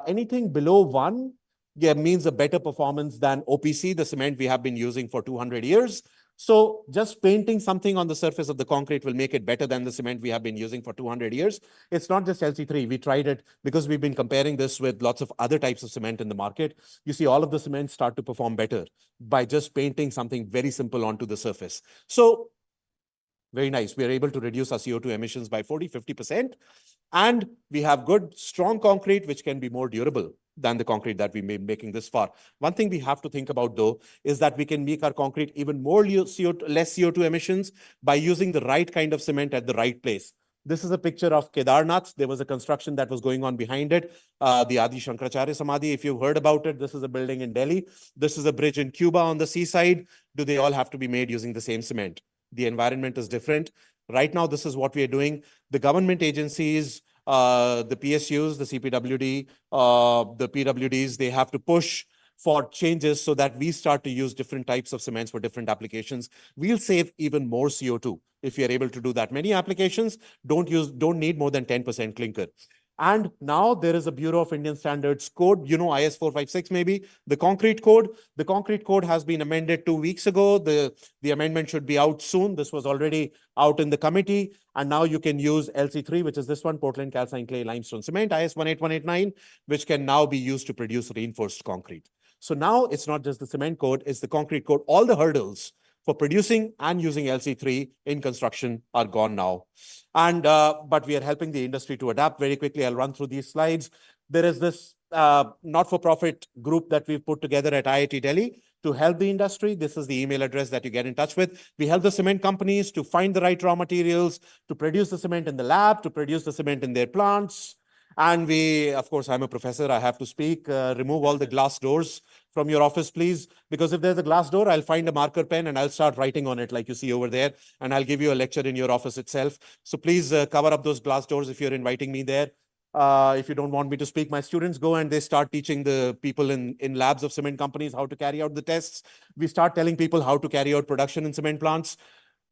anything below 1 means a better performance than OPC, the cement we have been using for 200 years. So just painting something on the surface of the concrete will make it better than the cement we have been using for 200 years. It's not just LC3. We tried it because we've been comparing this with lots of other types of cement in the market. You see all of the cements start to perform better by just painting something very simple onto the surface. So very nice. We are able to reduce our CO2 emissions by 40–50%. And we have good, strong concrete, which can be more durable than the concrete that we may be making this far. One thing we have to think about, though, is that we can make our concrete even more less CO2 emissions by using the right kind of cement at the right place. This is a picture of Kedarnath. There was a construction that was going on behind it, the Adi Shankaracharya Samadhi. If you've heard about it, this is a building in Delhi. This is a bridge in Cuba on the seaside. Do they all have to be made using the same cement? The environment is different. Right now, this is what we are doing. The government agencies, the PSUs, the CPWD, the PWDs, they have to push for changes so that we start to use different types of cements for different applications. We'll save even more CO2 if we are able to do that. Many applications don't need more than 10% clinker. And now there is a Bureau of Indian Standards code, you know, IS 456 maybe, the concrete code. The concrete code has been amended 2 weeks ago. The amendment should be out soon. This was already out in the committee. And now you can use LC3, which is this one, Portland Calcine Clay Limestone Cement, IS 18189, which can now be used to produce reinforced concrete. So now it's not just the cement code, it's the concrete code. All the hurdles for producing and using LC3 in construction are gone now. And but we are helping the industry to adapt very quickly. I'll run through these slides. There is this not-for-profit group that we've put together at IIT Delhi to help the industry. This is the email address that you get in touch with. We help the cement companies to find the right raw materials, to produce the cement in the lab, to produce the cement in their plants. And we, of course, I'm a professor, I have to speak, remove all the glass doors from your office, please. Because if there's a glass door, I'll find a marker pen and I'll start writing on it like you see over there. And I'll give you a lecture in your office itself. So please cover up those glass doors if you're inviting me there. If you don't want me to speak, my students go and they start teaching the people in labs of cement companies how to carry out the tests. We start telling people how to carry out production in cement plants.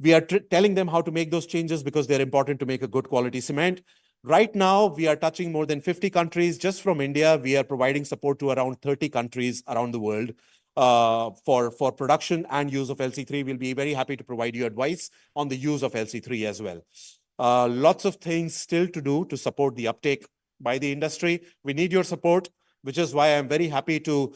We are telling them how to make those changes because they're important to make a good quality cement. Right now, we are touching more than 50 countries. Just from India, we are providing support to around 30 countries around the world for production and use of LC3. We'll be very happy to provide you advice on the use of LC3 as well. Lots of things still to do to support the uptake by the industry. We need your support, which is why I'm very happy to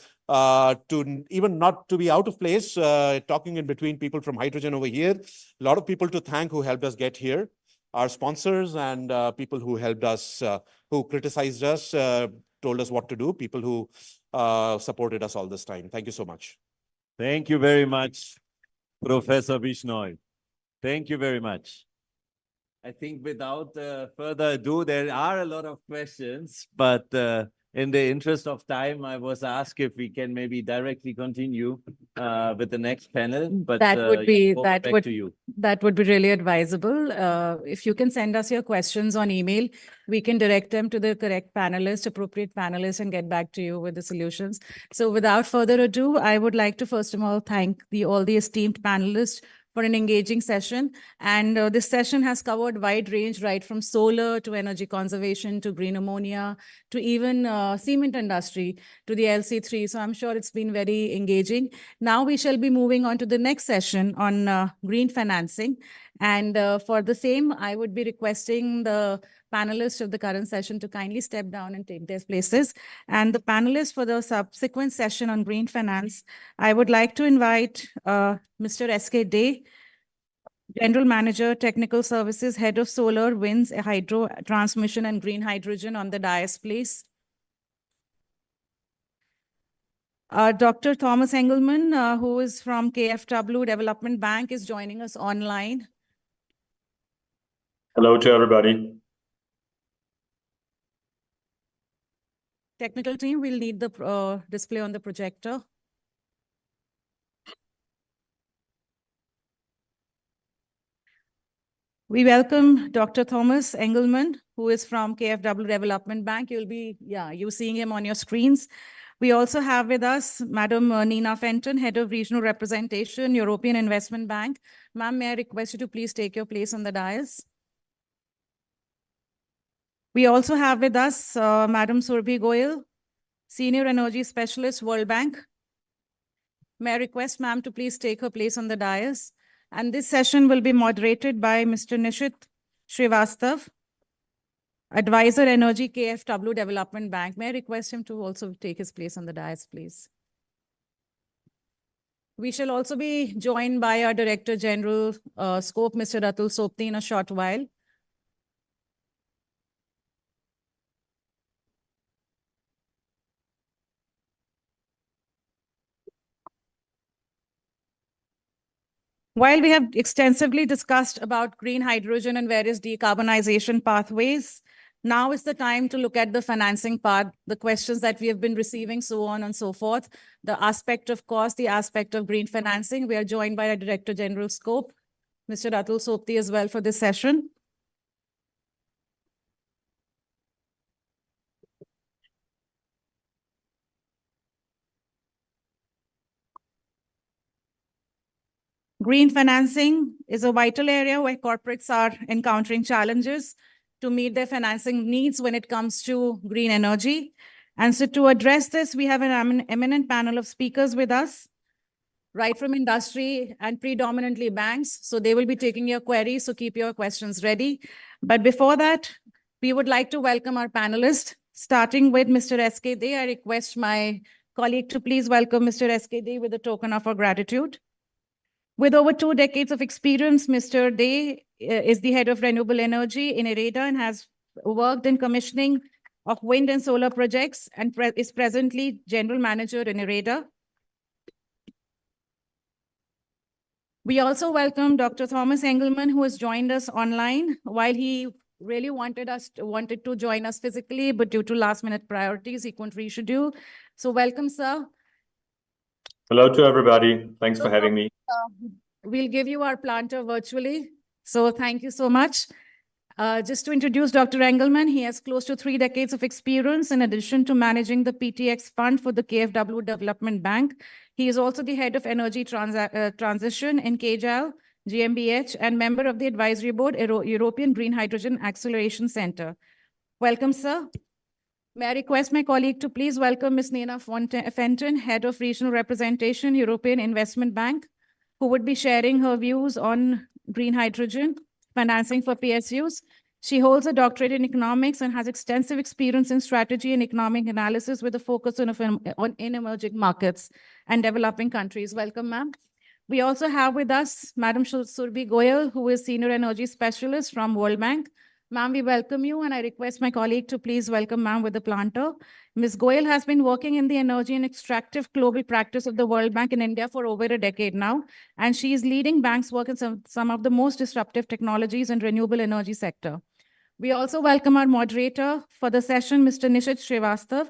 even not to be out of place, talking in between people from hydrogen over here. A lot of people to thank who helped us get here. Our sponsors and people who helped us, who criticized us, told us what to do, people who supported us all this time. Thank you so much. Thank you very much, Professor Bishnoi. Thank you very much. I think without further ado, there are a lot of questions, but in the interest of time, I was asked if we can maybe directly continue with the next panel. But that would be really advisable. If you can send us your questions on email, we can direct them to the correct panelists, appropriate panelists, and get back to you with the solutions. So without further ado, I would like to first of all thank all the esteemed panelists for an engaging session. And this session has covered wide range, right from solar to energy conservation, to green ammonia, to even cement industry, to the LC3. So I'm sure it's been very engaging. Now we shall be moving on to the next session on green financing. And for the same, I would be requesting the panelists of the current session to kindly step down and take their places. And the panelists for the subsequent session on green finance, I would like to invite Mr. S.K. Day, General Manager, Technical Services, Head of Solar, Winds, Hydro, Transmission, and Green Hydrogen on the dais, please. Dr. Thomas Engelman, who is from KfW Development Bank, is joining us online. Hello to everybody. Technical team will need the display on the projector. We welcome Dr. Thomas Engelman, who is from KfW Development Bank. You're seeing him on your screens. We also have with us Madam Nina Fenton, Head of Regional Representation, European Investment Bank. Ma'am, may I request you to please take your place on the dais? We also have with us Madam Surbhi Goyal, Senior Energy Specialist, World Bank. May I request ma'am to please take her place on the dais? And this session will be moderated by Mr. Nishit Srivastav, Advisor Energy KFW Development Bank. May I request him to also take his place on the dais, please? We shall also be joined by our Director General Scope, Mr. Atul Sopti, in a short while. While we have extensively discussed about green hydrogen and various decarbonization pathways, now is the time to look at the financing part, the questions that we have been receiving, so on and so forth, the aspect of cost, the aspect of green financing. We are joined by our Director General Scope, Mr. Atul Sopti, as well for this session. Green financing is a vital area where corporates are encountering challenges to meet their financing needs when it comes to green energy. And so to address this, we have an eminent panel of speakers with us, right from industry and predominantly banks. So they will be taking your queries, so keep your questions ready. But before that, we would like to welcome our panelists, starting with Mr. S.K. Dey. I request my colleague to please welcome Mr. S.K. Dey with a token of our gratitude. With over 2 decades of experience, Mr. Dey is the head of renewable energy in IREDA and has worked in commissioning of wind and solar projects and is presently general manager in IREDA. We also welcome Dr. Thomas Engelmann, who has joined us online. While he really wanted to join us physically, but due to last-minute priorities, he couldn't reschedule. So welcome, sir. Hello to everybody. Thanks for having me. We'll give you our planter virtually. So thank you so much. Just to introduce Dr. Engelmann, he has close to 3 decades of experience in addition to managing the PTX fund for the KFW Development Bank. He is also the head of energy transition in KJAL, GmbH, and member of the advisory board, European Green Hydrogen Acceleration Center. Welcome, sir. May I request my colleague to please welcome Ms. Nina Fenton, Head of Regional Representation, European Investment Bank, who would be sharing her views on green hydrogen financing for PSUs. She holds a doctorate in economics and has extensive experience in strategy and economic analysis with a focus on emerging markets and developing countries. Welcome, ma'am. We also have with us Madam Surbi Goyal, who is Senior Energy Specialist from World Bank. Ma'am, we welcome you, and I request my colleague to please welcome ma'am with the planter. Ms. Goyal has been working in the energy and extractive global practice of the World Bank in India for over a decade now, and she is leading bank's work in some of the most disruptive technologies in renewable energy sector. We also welcome our moderator for the session, Mr. Nishit Srivastav,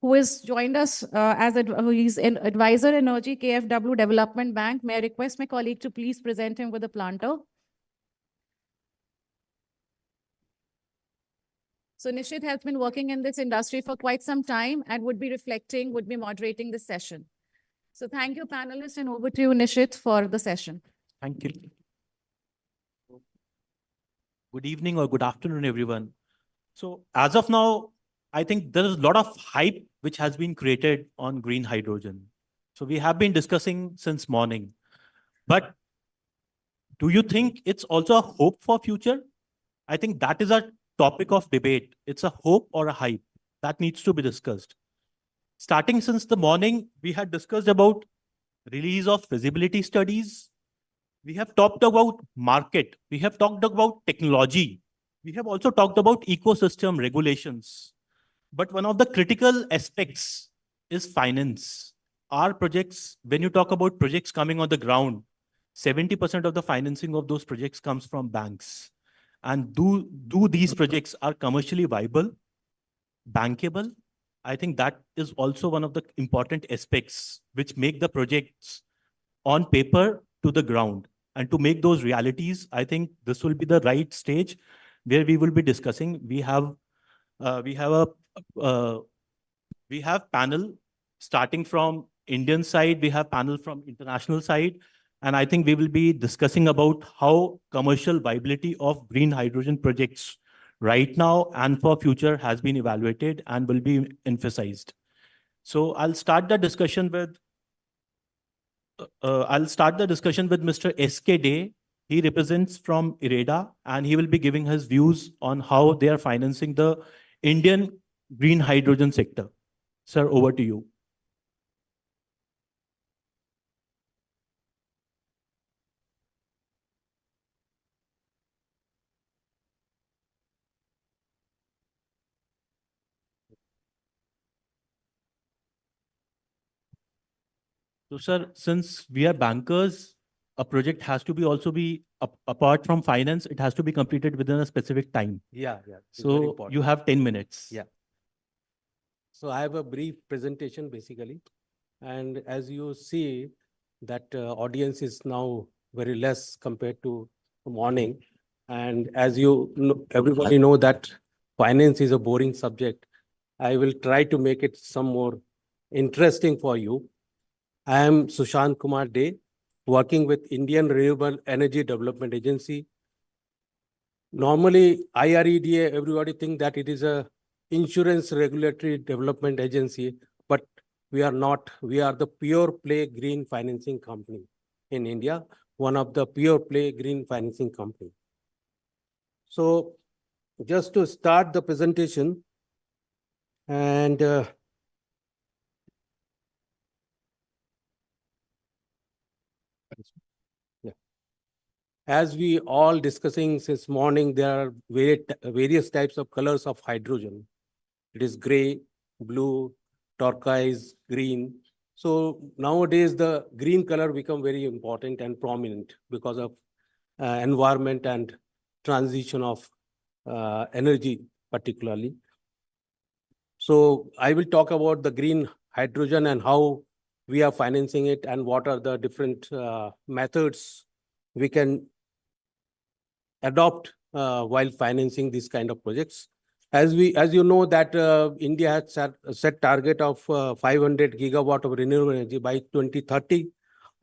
who has joined us he's an Advisor Energy KFW Development Bank. May I request my colleague to please present him with the planter. So Nishit has been working in this industry for quite some time and would be moderating this session. So thank you, panelists, and over to you, Nishit, for the session. Thank you. Good evening or good afternoon, everyone. So as of now, I think there is a lot of hype which has been created on green hydrogen. So we have been discussing since morning. But do you think it's also a hope for future? I think that is a topic of debate. It's a hope or a hype that needs to be discussed. Starting since the morning, we had discussed about release of feasibility studies. We have talked about market. We have talked about technology. We have also talked about ecosystem regulations. But one of the critical aspects is finance. Our projects, when you talk about projects coming on the ground, 70% of the financing of those projects comes from banks. And do these projects are commercially viable, bankable? I think that is also one of the important aspects which make the projects on paper to the ground. And to make those realities, I think this will be the right stage where we will be discussing. We have panel starting from Indian side, we have panel from international side. And I think we will be discussing about how commercial viability of green hydrogen projects right now and for future has been evaluated and will be emphasized. So I'll start the discussion with I'll start the discussion with Mr. S.K. Day. He represents from IREDA, and he will be giving his views on how they are financing the Indian green hydrogen sector. Sir, over to you. So, sir, since we are bankers, a project has to be also be apart from finance, it has to be completed within a specific time. Yeah, yeah. It's very So important. you have 10 minutes. Yeah. So I have a brief presentation basically. And as you see that audience is now very less compared to morning. And as you know, everybody know that finance is a boring subject. I will try to make it some more interesting for you. I am Sushant Kumar Dey, working with Indian Renewable Energy Development Agency. Normally, IREDA, everybody think that it is a insurance regulatory development agency, but we are not. We are the pure play green financing company in India, one of the pure play green financing company. So just to start the presentation, and as we all discussing since morning, there are various types of colors of hydrogen. It is gray, blue, turquoise, green. So nowadays the green color become very important and prominent because of environment and transition of energy particularly. So I will talk about the green hydrogen and how we are financing it and what are the different methods we can adopt while financing these kind of projects. As you know that India has set target of 500 gigawatt of renewable energy by 2030.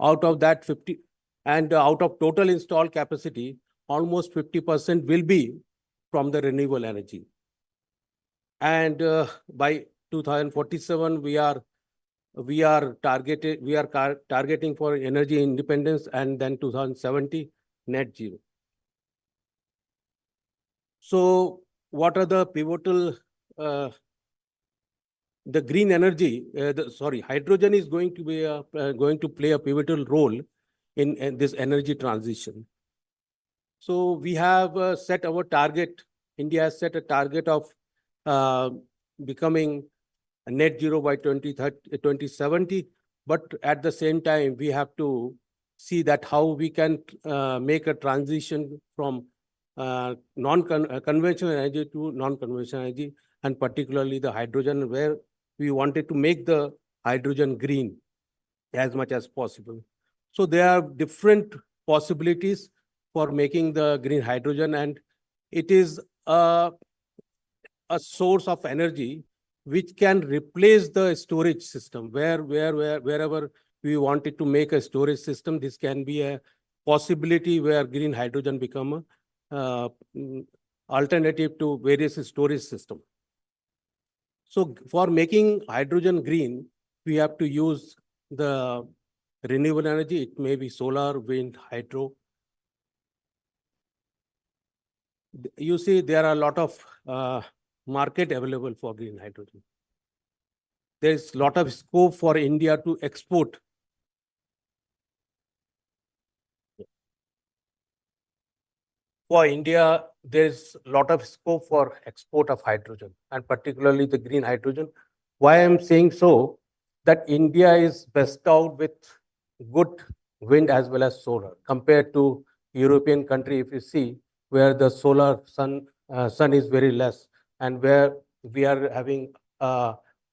Out of that 50, and out of total installed capacity, almost 50% will be from the renewable energy. And by 2047, we are targeting for energy independence, and then 2070 net zero. So what are the pivotal, the green energy, hydrogen is going to be going to play a pivotal role in this energy transition. So we have set our target, India has set a target of becoming a net zero by 2070, but at the same time, we have to see that how we can make a transition from conventional energy to non-conventional energy, and particularly the hydrogen, where we wanted to make the hydrogen green as much as possible. So there are different possibilities for making the green hydrogen, and it is a source of energy which can replace the storage system. Wherever we wanted to make a storage system, this can be a possibility where green hydrogen become a alternative to various storage system. So for making hydrogen green, we have to use the renewable energy. It may be solar, wind, hydro. You see, there are a lot of market available for green hydrogen. There's a lot of scope for India to export. For India, there's a lot of scope for export of hydrogen, and particularly the green hydrogen. Why I'm saying so, that India is best out with good wind as well as solar compared to European country. If you see, where the solar sun is very less, and where we are having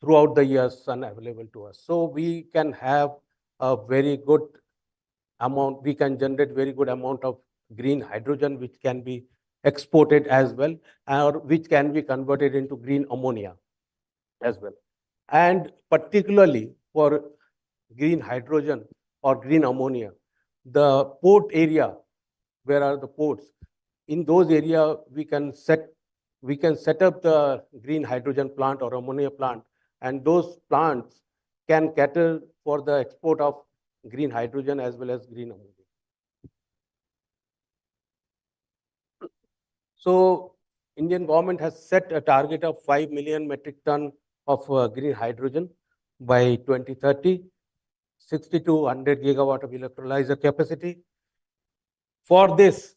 throughout the year sun available to us. So we can have a very good amount, we can generate very good amount of green hydrogen, which can be exported as well, or which can be converted into green ammonia as well. And particularly for green hydrogen or green ammonia, the port area, where are the ports? In those areas, we can set up the green hydrogen plant or ammonia plant, and those plants can cater for the export of green hydrogen as well as green ammonia. So Indian government has set a target of 5 million metric ton of green hydrogen by 2030, 60 to 100 gigawatt of electrolyzer capacity. For this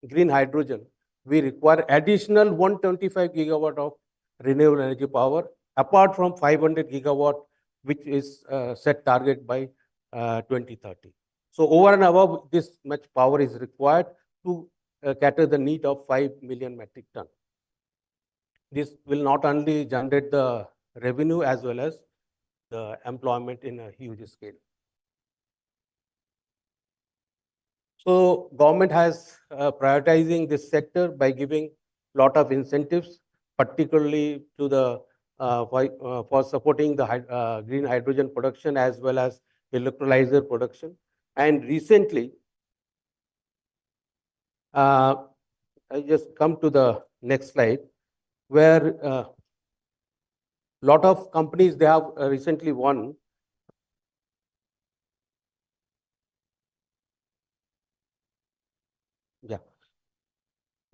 green hydrogen, we require additional 125 gigawatt of renewable energy power, apart from 500 gigawatt, which is set target by 2030. So over and above this much power is required to cater the need of 5 million metric ton. This will not only generate the revenue as well as the employment in a huge scale. So government has prioritizing this sector by giving lot of incentives, particularly to the for supporting the green hydrogen production as well as electrolyzer production. And recently, I just come to the next slide, where lot of companies, they have recently won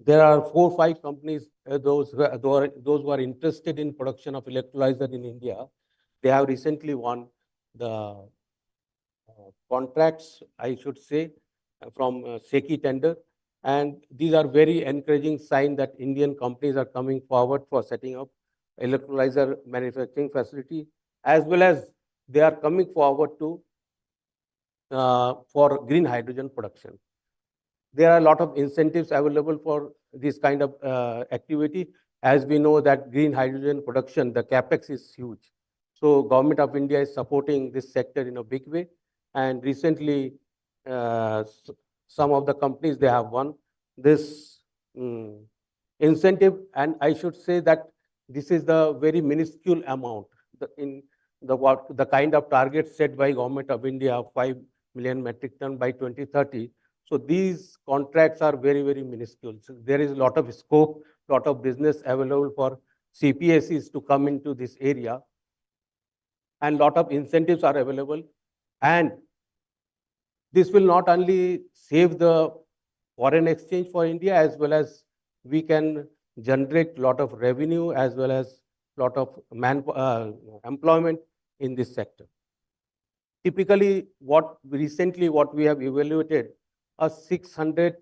there are 4 or 5 companies, those who are interested in production of electrolyzer in India. They have recently won the contracts, I should say, from SECI tender. And these are very encouraging sign that Indian companies are coming forward for setting up electrolyzer manufacturing facility, as well as they are coming forward to for green hydrogen production. There are a lot of incentives available for this kind of activity. As we know that green hydrogen production, the capex is huge. So Government of India is supporting this sector in a big way. And recently, some of the companies, they have won this incentive. And I should say that this is the very minuscule amount in the kind of target set by Government of India of 5 million metric ton by 2030. So these contracts are very, very minuscule. So there is a lot of scope, lot of business available for CPSEs to come into this area, and lot of incentives are available. And this will not only save the foreign exchange for India, as well as we can generate lot of revenue as well as lot of employment in this sector. Typically, what we have evaluated a 600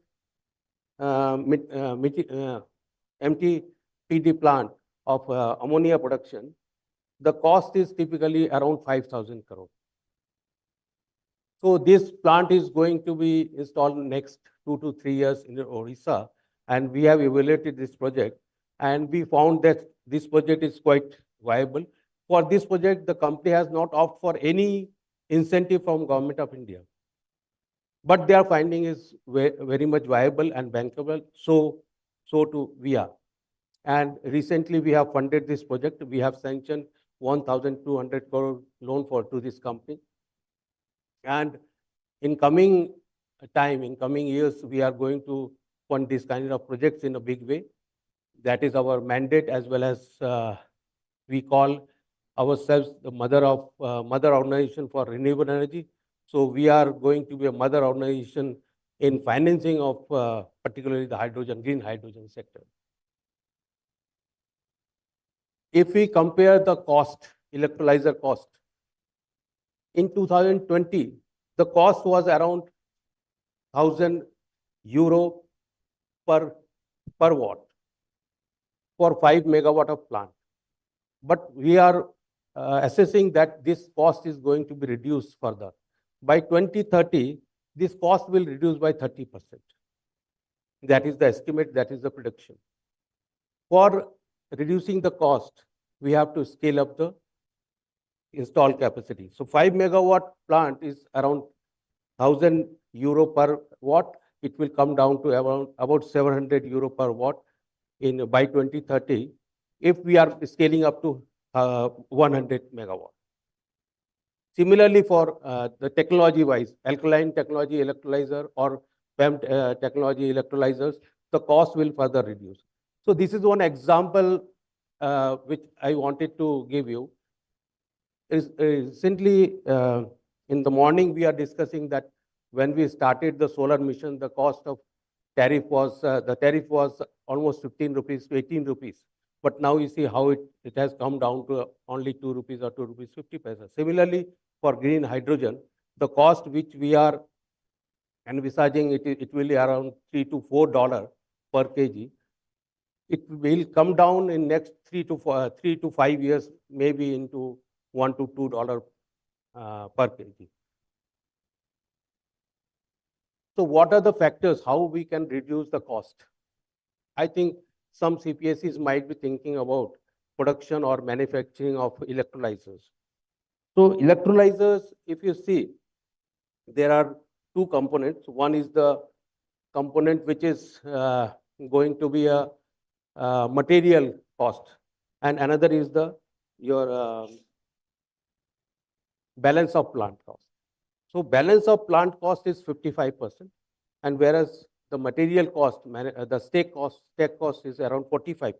MTPD plant of ammonia production. The cost is typically around 5,000 crore. So this plant is going to be installed next 2 to 3 years in Orissa, and we have evaluated this project, and we found that this project is quite viable. For this project, the company has not opted for any incentive from Government of India, but their finding is very much viable and bankable. So too we are. And recently we have funded this project. We have sanctioned 1,200 crore loan to this company. And in coming years, we are going to fund this kind of projects in a big way. That is our mandate, as well as we call ourselves the mother organization for renewable energy. So we are going to be a mother organization in financing of particularly the green hydrogen sector. If we compare the electrolyzer cost, in 2020, the cost was around 1,000 euro per watt for 5 megawatt of plant. But we are assessing that this cost is going to be reduced further. By 2030, this cost will reduce by 30%. That is the estimate, that is the prediction. For reducing the cost, we have to scale up the installed capacity. So 5 megawatt plant is around 1,000 euro per watt. It will come down to about 700 euro per watt by 2030, if we are scaling up to 100 megawatt. Similarly, for the technology-wise, alkaline technology electrolyzer or PEM technology electrolyzers, the cost will further reduce. So this is one example which I wanted to give you. Recently, In the morning, we are discussing that when we started the solar mission, the cost of tariff was, the tariff was almost 15 rupees to 18 rupees. But now you see how it has come down to only 2 rupees or 2 rupees 50 paisa. Similarly, for green hydrogen, the cost which we are envisaging, it will be around $3 to $4 per kg. It will come down in next 3 to 5 years, maybe into $1 to $2 per kg. So what are the factors, how we can reduce the cost? I think some CPSEs might be thinking about production or manufacturing of electrolyzers. So electrolyzers, if you see, there are two components. One is the component which is going to be a material cost, and another is your balance of plant cost. So balance of plant cost is 55%, and whereas the material cost, the stack cost is around 45%.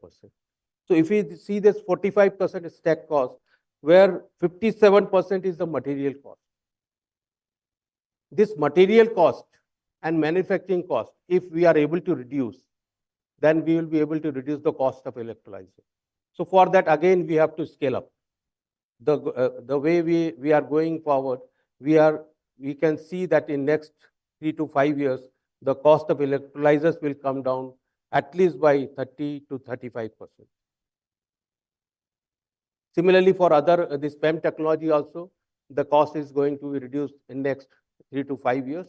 So if we see this 45% stack cost, where 57% is the material cost. This material cost and manufacturing cost, if we are able to reduce, then we will be able to reduce the cost of electrolyzer. So for that, again, we have to scale up. The way we are going forward, we can see that in next 3 to 5 years, the cost of electrolyzers will come down at least by 30 to 35%. Similarly, for other this PEM technology also, the cost is going to be reduced in next 3 to 5 years.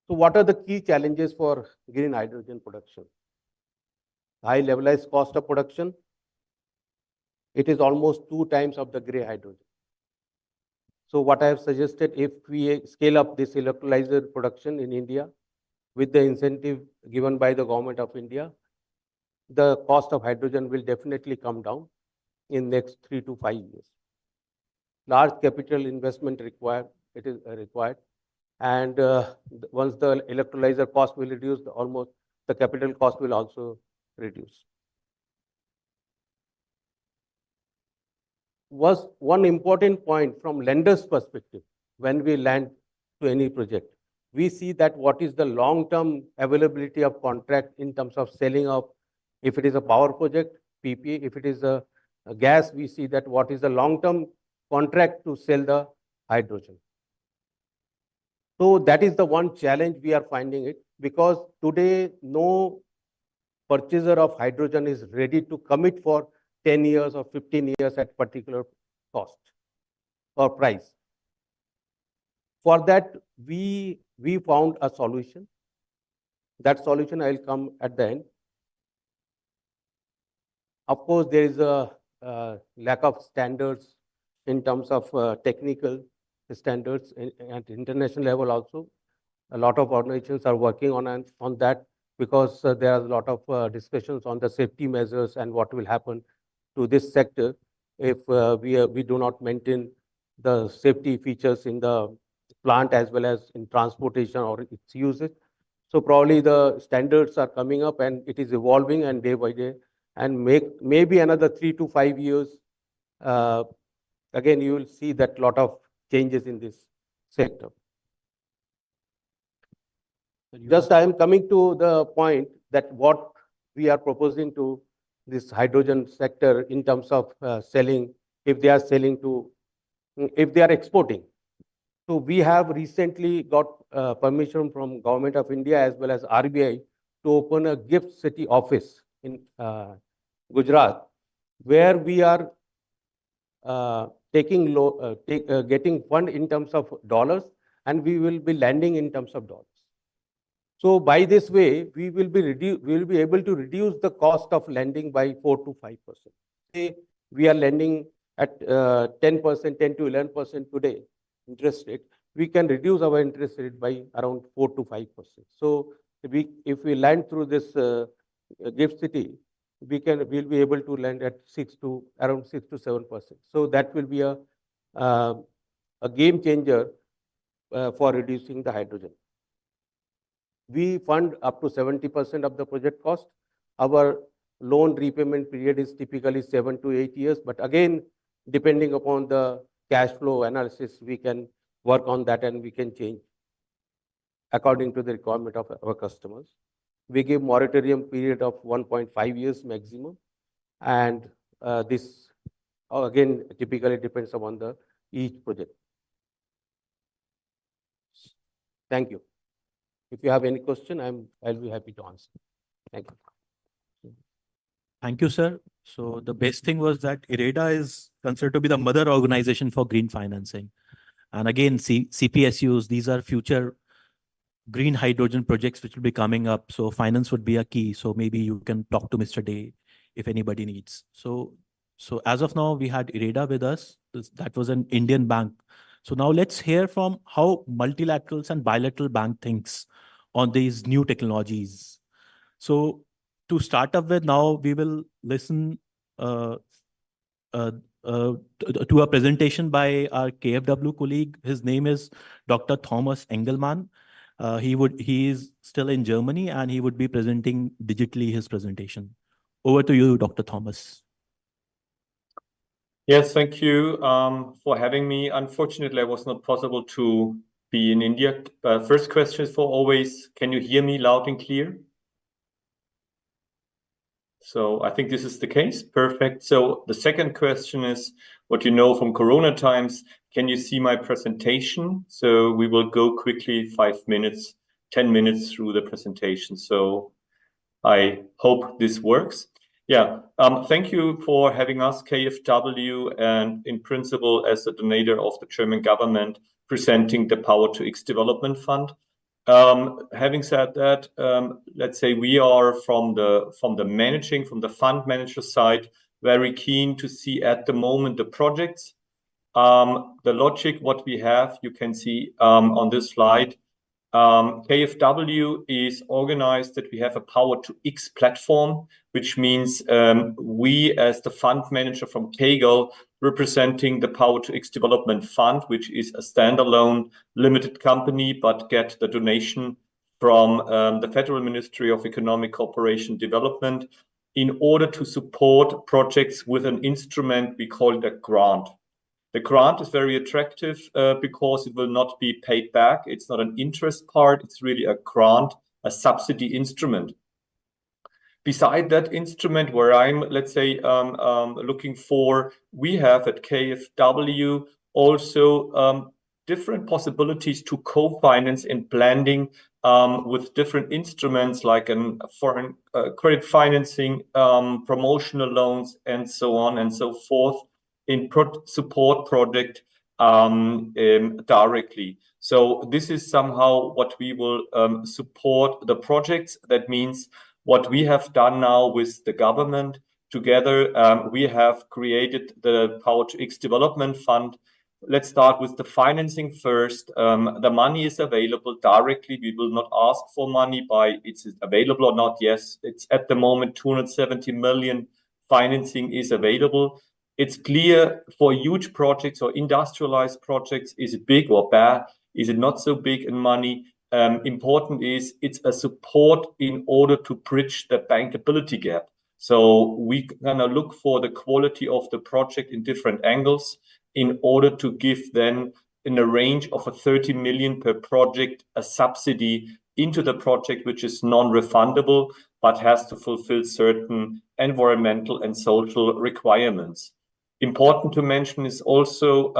So what are the key challenges for green hydrogen production? High levelized cost of production. It is almost 2 times of the gray hydrogen. So what I have suggested, if we scale up this electrolyzer production in India with the incentive given by the government of India, the cost of hydrogen will definitely come down in next 3 to 5 years. Large capital investment required, it is required. And once the electrolyzer cost will reduce, almost the capital cost will also reduce. Was one important point from lenders' perspective when we lend to any project. We see that what is the long-term availability of contract in terms of selling of, if it is a power project, PPA, if it is a gas, we see that what is the long-term contract to sell the hydrogen. So that is the one challenge we are finding it, because today no purchaser of hydrogen is ready to commit for 10 years or 15 years at particular cost or price. For that, we found a solution. That solution I will come at the end. Of course, there is a lack of standards in terms of technical standards at international level also. A lot of organizations are working on that, because there are a lot of discussions on the safety measures and what will happen to this sector if we do not maintain the safety features in the plant as well as in transportation or its usage. So probably the standards are coming up and it is evolving and day by day, and maybe another 3 to 5 years, again, you will see that lot of changes in this sector. Just I am coming to the point that what we are proposing to this hydrogen sector in terms of selling, if they are selling to, if they are exporting. So we have recently got permission from Government of India as well as RBI to open a gift city office in Gujarat, where we are getting fund in terms of dollars, and we will be lending in terms of dollars. So by this way, we will be able to reduce the cost of lending by 4 to 5%. Say we are lending at 10%, 10 to 11% today interest rate. We can reduce our interest rate by around 4 to 5%. So if we lend through this gift city, we'll be able to lend at around 6 to 7%. So that will be a game changer for reducing the hydrogen. We fund up to 70% of the project cost. Our loan repayment period is typically 7 to 8 years. But again, depending upon the cash flow analysis, we can work on that and we can change according to the requirement of our customers. We give moratorium period of 1.5 years maximum. And this again typically depends upon the each project. Thank you. If you have any question, I'll be happy to answer. Thank you. Thank you, sir. So the best thing was that IREDA is considered to be the mother organization for green financing. And again, CPSUs, these are future green hydrogen projects which will be coming up. So finance would be a key. So maybe you can talk to Mr. Day if anybody needs. So as of now, we had IREDA with us. That was an Indian bank. So now let's hear from how multilaterals and bilateral bank thinks on these new technologies. So to start up with, now we will listen to a presentation by our KFW colleague. His name is Dr. Thomas Engelmann. He is still in Germany and he would be presenting digitally his presentation. Over to you, Dr. Thomas. Yes, thank you for having me. Unfortunately, I was not possible to be in India. First question is for always, can you hear me loud and clear? So I think this is the case. Perfect. So the second question is what you know from Corona times. Can you see my presentation? So we will go quickly 5 minutes, 10 minutes through the presentation. So I hope this works. Yeah, thank you for having us, KfW, and in principle as the donator of the German government presenting the Power to X Development Fund. Having said that, let's say we are from the fund manager side, very keen to see at the moment the projects. The logic, what we have, you can see on this slide. KfW is organized that we have a Power to X platform, which means we as the fund manager from KGL representing the Power to X Development Fund, which is a standalone limited company, but get the donation from the Federal Ministry of Economic Cooperation and Development in order to support projects with an instrument we call it a grant. The grant is very attractive because it will not be paid back. It's not an interest part. It's really a grant, a subsidy instrument. Beside that instrument where I'm, let's say, looking for, we have at KfW also different possibilities to co-finance in blending with different instruments like foreign credit financing, promotional loans, and so on and so forth. In support project directly. So this is somehow what we will support the projects. That means what we have done now with the government together, we have created the Power to X Development Fund. Let's start with the financing first. The money is available directly. We will not ask for money by it's available or not. Yes, it's at the moment 270 million financing is available. It's clear for huge projects or industrialized projects, is it big or bad? Is it not so big in money? Important is it's a support in order to bridge the bankability gap. So we gonna look for the quality of the project in different angles in order to give then in a range of 30 million per project a subsidy into the project, which is non-refundable, but has to fulfill certain environmental and social requirements. Important to mention is also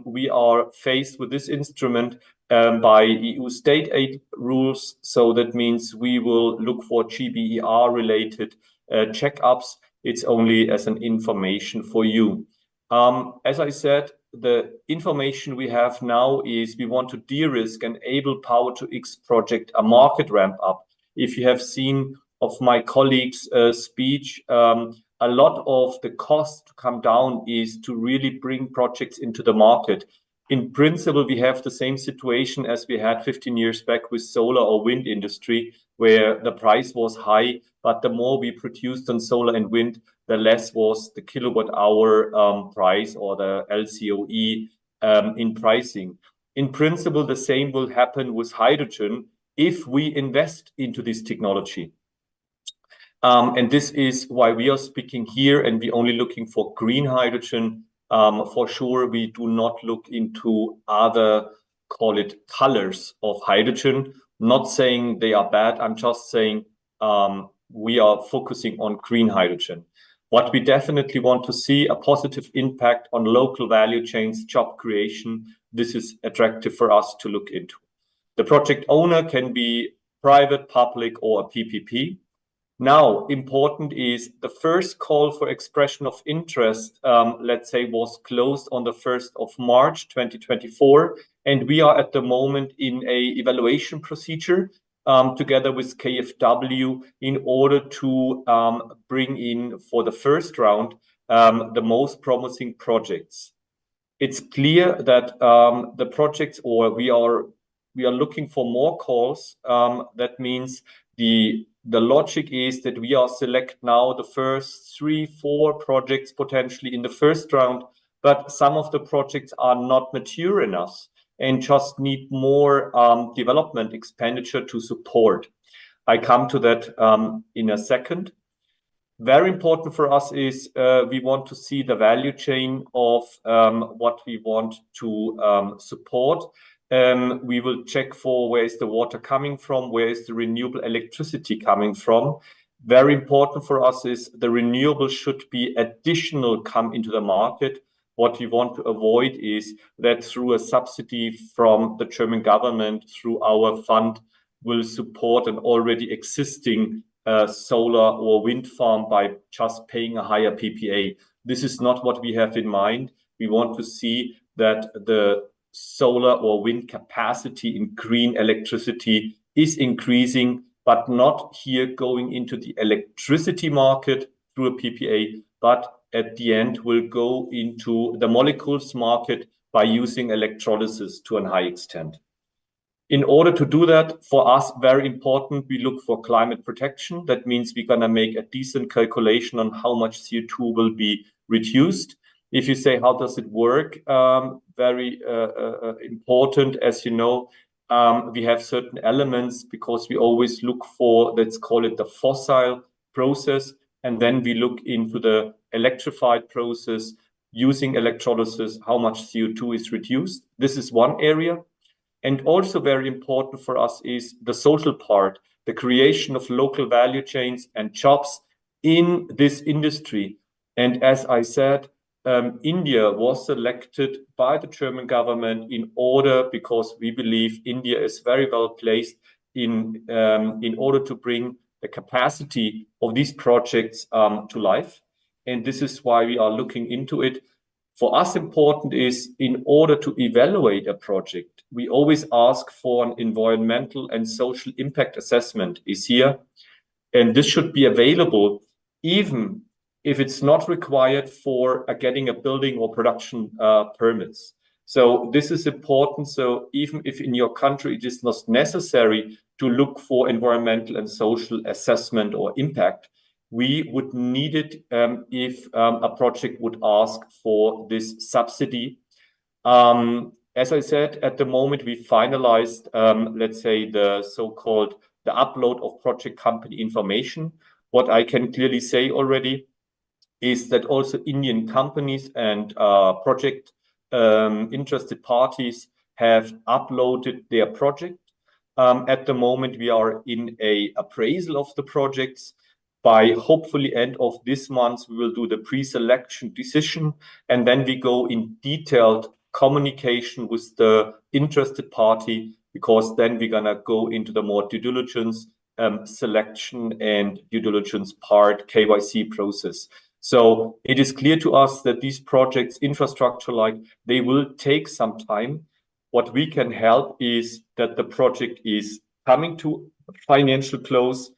we are faced with this instrument by EU state aid rules. So that means we will look for GBER related checkups. It's only as an information for you. As I said, the information we have now is we want to de-risk and enable Power to X project a market ramp up. If you have seen of my colleague's speech, a lot of the cost to come down is to really bring projects into the market. In principle, we have the same situation as we had 15 years back with solar or wind industry, where the price was high, but the more we produced on solar and wind, the less was the kilowatt hour price or the LCOE in pricing. In principle, the same will happen with hydrogen if we invest into this technology. And this is why we are speaking here and we're only looking for green hydrogen. For sure, we do not look into other, call it colors of hydrogen. Not saying they are bad. I'm just saying we are focusing on green hydrogen. What we definitely want to see, a positive impact on local value chains, job creation. This is attractive for us to look into. The project owner can be private, public, or a PPP. Now, important is the first call for expression of interest, let's say, was closed on the 1st of March 2024. And we are at the moment in a evaluation procedure together with KfW in order to bring in for the first round the most promising projects. It's clear that the projects, or we are looking for more calls. That means the logic is that we are select now the first 3-4 projects potentially in the first round, but some of the projects are not mature enough and just need more development expenditure to support. I come to that in a second. Very important for us is we want to see the value chain of what we want to support. We will check for where is the water coming from, where is the renewable electricity coming from. Very important for us is the renewable should be additional come into the market. What we want to avoid is that through a subsidy from the German government, through our fund, will support an already existing solar or wind farm by just paying a higher PPA. This is not what we have in mind. We want to see that the solar or wind capacity in green electricity is increasing, but not here going into the electricity market through a PPA, but at the end will go into the molecules market by using electrolysis to a high extent. In order to do that, for us, very important, we look for climate protection. That means we're going to make a decent calculation on how much CO2 will be reduced. If you say, how does it work? Very important, as you know, we have certain elements because we always look for, let's call it the fossil process. And then we look into the electrified process using electrolysis, how much CO2 is reduced. This is one area. And also very important for us is the social part, the creation of local value chains and jobs in this industry. And as I said, India was selected by the German government in order, because we believe India is very well placed in order to bring the capacity of these projects to life. And this is why we are looking into it. For us, important is in order to evaluate a project, we always ask for an environmental and social impact assessment is here. And this should be available even if it's not required for getting a building or production permits. So this is important. So even if in your country it is not necessary to look for environmental and social assessment or impact, we would need it if a project would ask for this subsidy. As I said, at the moment, we finalized, let's say, the so-called the upload of project company information. What I can clearly say already is that also Indian companies and project interested parties have uploaded their project. At the moment, we are in a appraisal of the projects. By hopefully end of this month, we will do the pre-selection decision, and then we go in detailed communication with the interested party, because then we're gonna go into the more due diligence selection and due diligence part, KYC process. So it is clear to us that these projects, infrastructure like, they will take some time. What we can help is that the project is coming to financial close.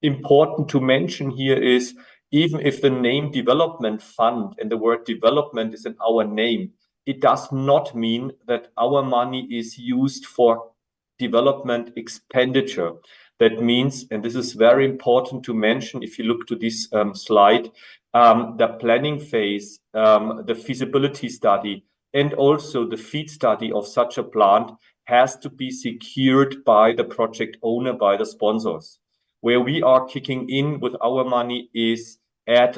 Important to mention here is, even if the name development fund and the word development is in our name, it does not mean that our money is used for development expenditure. That means, and this is very important to mention, if you look to this slide, the planning phase, the feasibility study, and also the FEED study of such a plant has to be secured by the project owner, by the sponsors. Where we are kicking in with our money is at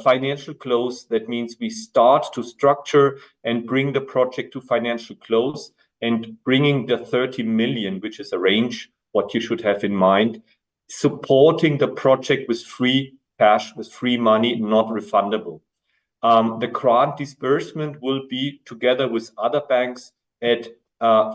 financial close. That means we start to structure and bring the project to financial close, and bringing the 30 million, which is a range, what you should have in mind, supporting the project with free cash, with free money, not refundable. The grant disbursement will be together with other banks at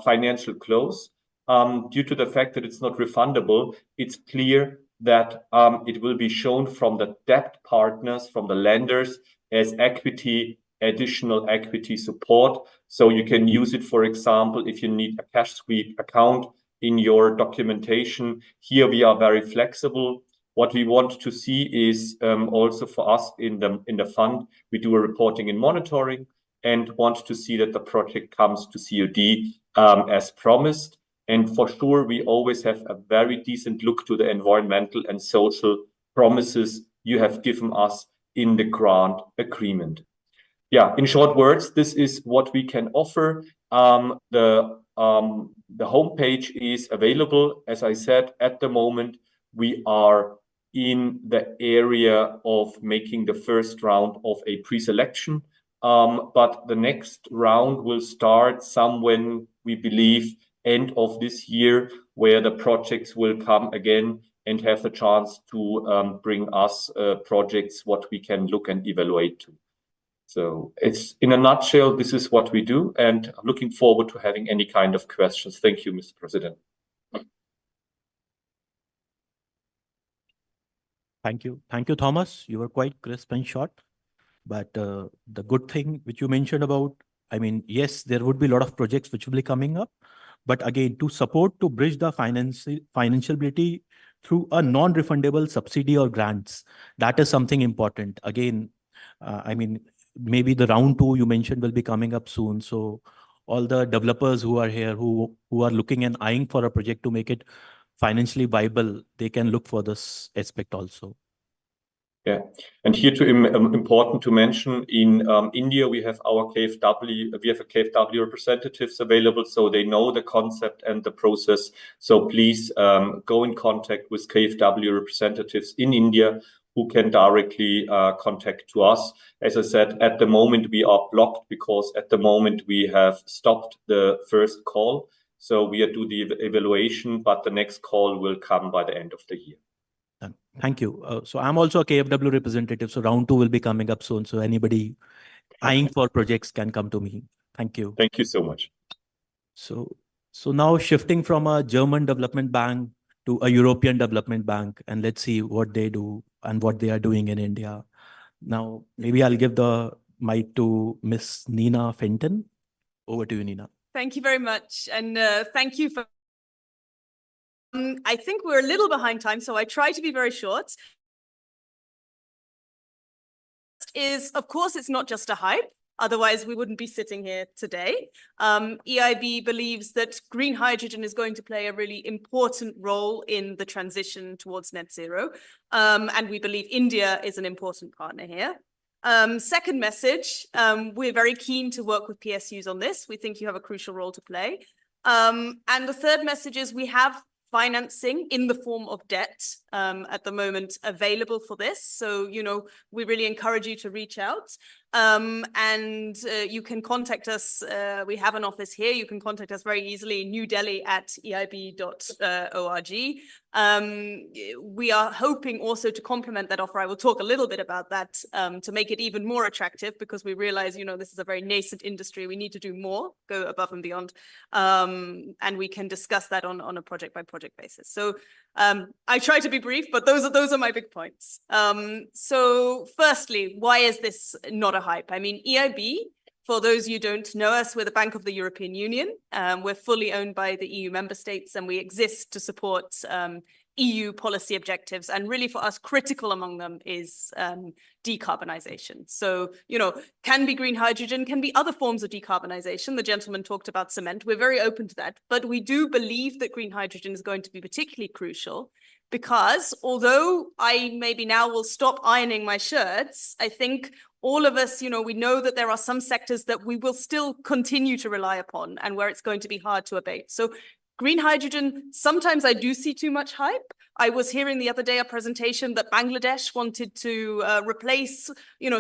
financial close. Due to the fact that it's not refundable, it's clear that it will be shown from the debt partners, from the lenders, as equity, additional equity support. So you can use it, for example, if you need a cash sweep account in your documentation. Here we are very flexible. What we want to see is also for us in the fund, we do a reporting and monitoring, and want to see that the project comes to COD as promised. And for sure, we always have a very decent look to the environmental and social promises you have given us in the grant agreement. Yeah, in short words, this is what we can offer. The homepage is available. As I said, at the moment, we are in the area of making the first round of a pre-selection. But the next round will start somewhere, we believe, end of this year, where the projects will come again and have the chance to bring us projects what we can look and evaluate to. So it's, in a nutshell, this is what we do, and I'm looking forward to having any kind of questions. Thank you, Mr. President. Thank you. Thank you, Thomas. You were quite crisp and short. But the good thing which you mentioned about, I mean, yes, there would be a lot of projects which will be coming up. But again, to support, to bridge the financiability through a non-refundable subsidy or grants, that is something important. Again, I mean, maybe the round 2 you mentioned will be coming up soon. So all the developers who are here, who are looking and eyeing for a project to make it financially viable, they can look for this aspect also. Yeah, and here important to mention, in India we have our KfW, we have a KfW representatives available, so they know the concept and the process. So please go in contact with KfW representatives in India who can directly contact to us. As I said, at the moment we are blocked because at the moment we have stopped the first call. So we are doing the evaluation, but the next call will come by the end of the year. Thank you. So I'm also a KfW representative, so round 2 will be coming up soon. So anybody eyeing for projects can come to me. Thank you. Thank you so much. So now shifting from a German development bank to a European development bank, and let's see what they do and what they are doing in India. Now, maybe I'll give the mic to Miss Nina Fenton. Over to you, Nina. Thank you very much. And thank you for... I think we're a little behind time, so I try to be very short. Of course, it's not just a hype. Otherwise, we wouldn't be sitting here today. EIB believes that green hydrogen is going to play a really important role in the transition towards net zero. And we believe India is an important partner here. Second message, we're very keen to work with PSUs on this. We think you have a crucial role to play. And the third message is we have financing in the form of debt at the moment available for this. So, you know, we really encourage you to reach out. And you can contact us. We have an office here. You can contact us very easily, New Delhi at eib.org. We are hoping also to complement that offer. I will talk a little bit about that to make it even more attractive, because we realize, you know, this is a very nascent industry. We need to do more, go above and beyond. And we can discuss that on a project by project basis. So I try to be brief, but those are my big points. So firstly, why is this not a hype? I mean, EIB, for those you don't know us, we're the Bank of the European Union. We're fully owned by the EU member states, and we exist to support EU policy objectives. And really for us, critical among them is decarbonisation. So, you know, can be green hydrogen, can be other forms of decarbonisation. The gentleman talked about cement. We're very open to that. But we do believe that green hydrogen is going to be particularly crucial, because although I maybe now will stop ironing my shirts, I think all of us, you know, we know that there are some sectors that we will still continue to rely upon and where it's going to be hard to abate. So green hydrogen, sometimes I do see too much hype, I was hearing the other day a presentation that Bangladesh wanted to replace,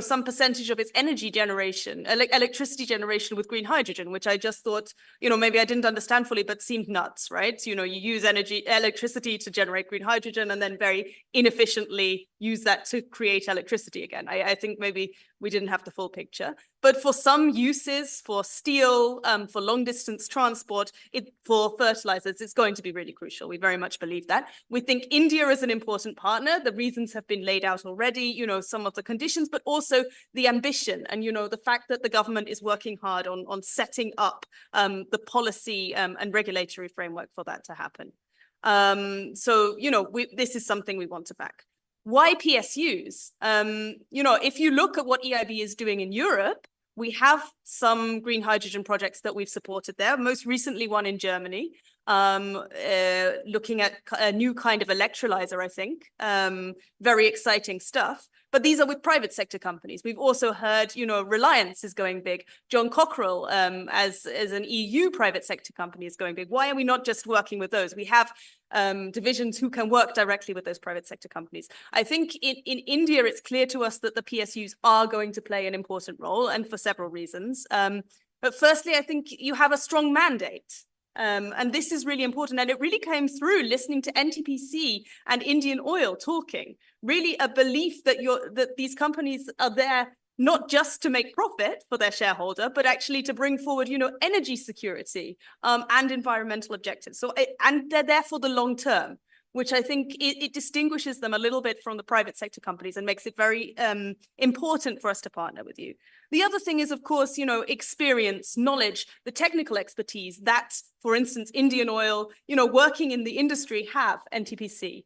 some percentage of its energy generation, electricity generation with green hydrogen, which I just thought, maybe I didn't understand fully, but seemed nuts, right? You use electricity to generate green hydrogen and then very inefficiently use that to create electricity again. I think maybe we didn't have the full picture. But for some uses, for steel, for long distance transport, for fertilizers, it's going to be really crucial. We very much believe that. We think India is an important partner. The reasons have been laid out already, some of the conditions, but also the ambition and, the fact that the government is working hard on setting up the policy and regulatory framework for that to happen. This is something we want to back. Why PSUs? If you look at what EIB is doing in Europe, we have some green hydrogen projects that we've supported there, most recently one in Germany, looking at a new kind of electrolyzer, I think. Very exciting stuff. But these are with private sector companies. We've also heard, Reliance is going big. John Cockerell, as an EU private sector company, is going big. Why are we not just working with those? We have divisions who can work directly with those private sector companies. I think in India, it's clear to us that the PSUs are going to play an important role, and for several reasons. But firstly, I think you have a strong mandate. And this is really important. And it really came through listening to NTPC and Indian Oil talking, really a belief that these companies are there not just to make profit for their shareholder, but actually to bring forward, energy security and environmental objectives. And they're there for the long term, which I think it distinguishes them a little bit from the private sector companies and makes it very important for us to partner with you. The other thing is, of course, experience, knowledge, the technical expertise that, for instance, Indian Oil, working in the industry have NTPC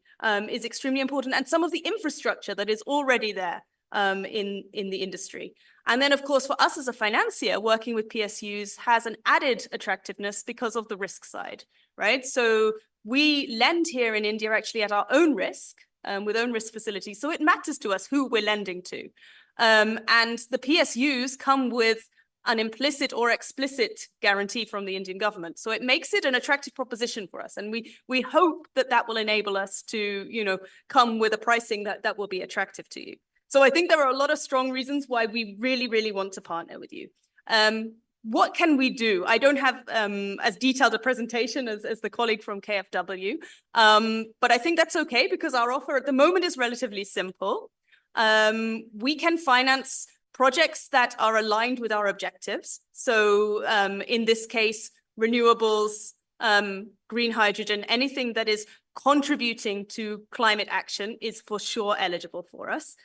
is extremely important, and some of the infrastructure that is already there in the industry. And then, of course, for us as a financier, working with PSUs has an added attractiveness because of the risk side, right? So we lend here in India actually at our own risk, with own risk facilities. So it matters to us who we're lending to. And the PSUs come with an implicit or explicit guarantee from the Indian government. So it makes it an attractive proposition for us. And we hope that will enable us to, come with a pricing that will be attractive to you. So I think there are a lot of strong reasons why we really, really want to partner with you. What can we do? I don't have as detailed a presentation as the colleague from KfW, but I think that's okay because our offer at the moment is relatively simple. We can finance projects that are aligned with our objectives. So in this case, renewables, green hydrogen, anything that is contributing to climate action is for sure eligible for us.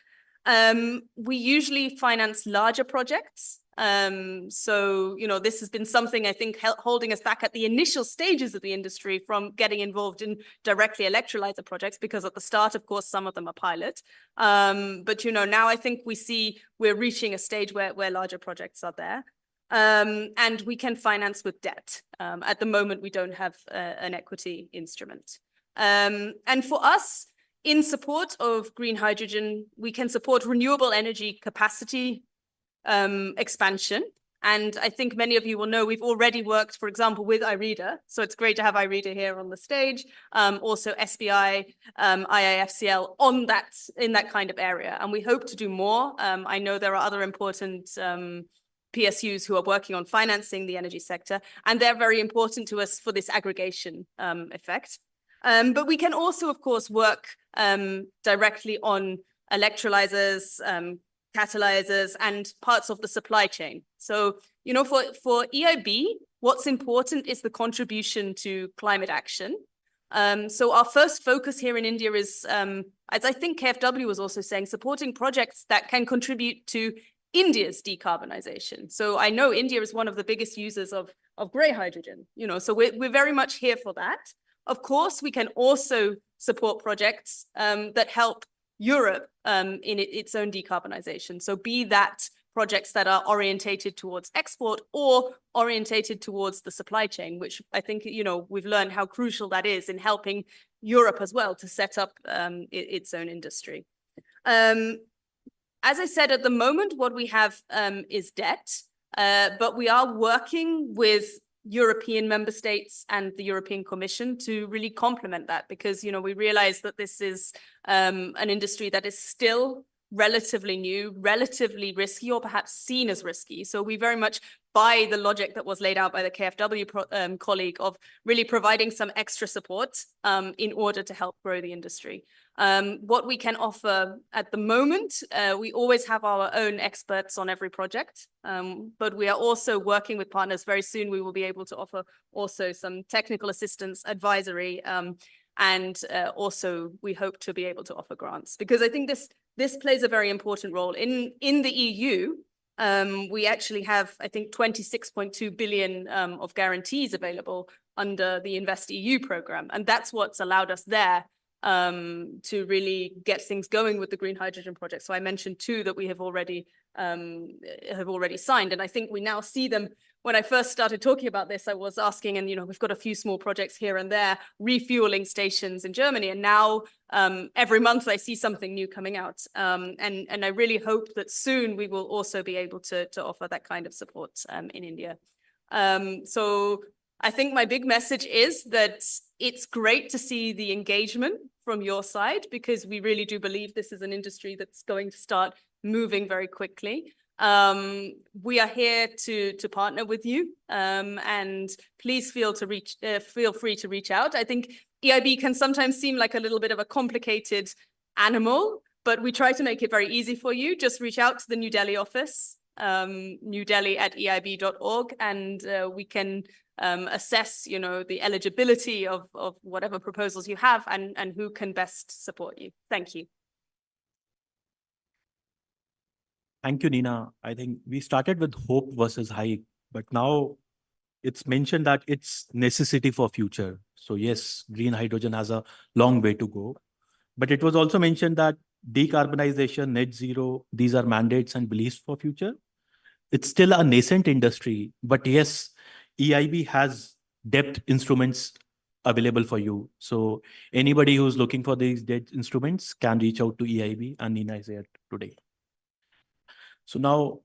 We usually finance larger projects. So, this has been something I think holding us back at the initial stages of the industry from getting involved in directly electrolyzer projects, because at the start, of course, some of them are pilot. But, now I think we're reaching a stage where larger projects are there. And we can finance with debt. At the moment, we don't have an equity instrument. And for us, in support of green hydrogen, we can support renewable energy capacity expansion. And I think many of you will know we've already worked, for example, with IREDA. So it's great to have IREDA here on the stage. Also SBI, IIFCL in that kind of area. And we hope to do more. I know there are other important PSUs who are working on financing the energy sector, and they're very important to us for this aggregation effect. But we can also, of course, work directly on electrolyzers, catalyzers, and parts of the supply chain. So, for EIB, what's important is the contribution to climate action. So our first focus here in India is, as I think KfW was also saying, supporting projects that can contribute to India's decarbonisation. So I know India is one of the biggest users of grey hydrogen, so we're very much here for that. Of course, we can also support projects that help Europe in its own decarbonisation. So be that projects that are orientated towards export or orientated towards the supply chain, which I think, we've learned how crucial that is in helping Europe as well to set up its own industry. As I said, at the moment, what we have is debt, but we are working with European member states and the European Commission to really complement that, because, you know, we realize that this is an industry that is still relatively new, relatively risky, or perhaps seen as risky. So we very much buy the logic that was laid out by the KfW colleague of really providing some extra support in order to help grow the industry. What we can offer at the moment, we always have our own experts on every project, but we are also working with partners. Very soon we will be able to offer also some technical assistance, advisory, and also we hope to be able to offer grants, because I think this plays a very important role. In the EU, we actually have, I think, 26.2 billion of guarantees available under the InvestEU program. And that's what's allowed us there to really get things going with the green hydrogen project. So I mentioned two that we have already signed. And I think we now see them. When I first started talking about this, I was asking, and, you know, we've got a few small projects here and there, refueling stations in Germany. And now every month I see something new coming out. And I really hope that soon we will also be able to offer that kind of support in India. So I think my big message is that it's great to see the engagement from your side, because we really do believe this is an industry that's going to start moving very quickly. We are here to partner with you, and please feel free to reach out. I think EIB can sometimes seem like a little bit of a complicated animal, but we try to make it very easy for you. Just reach out to the New Delhi office, newdelhi@eib.org, and we can assess, you know, the eligibility of whatever proposals you have and who can best support you. Thank you. Thank you, Nina. I think we started with hope versus hype, but now it's mentioned that it's necessity for future. So yes, green hydrogen has a long way to go, but it was also mentioned that decarbonization, net zero, these are mandates and beliefs for future. It's still a nascent industry, but yes, EIB has debt instruments available for you. So anybody who's looking for these debt instruments can reach out to EIB, and Nina is here today. So now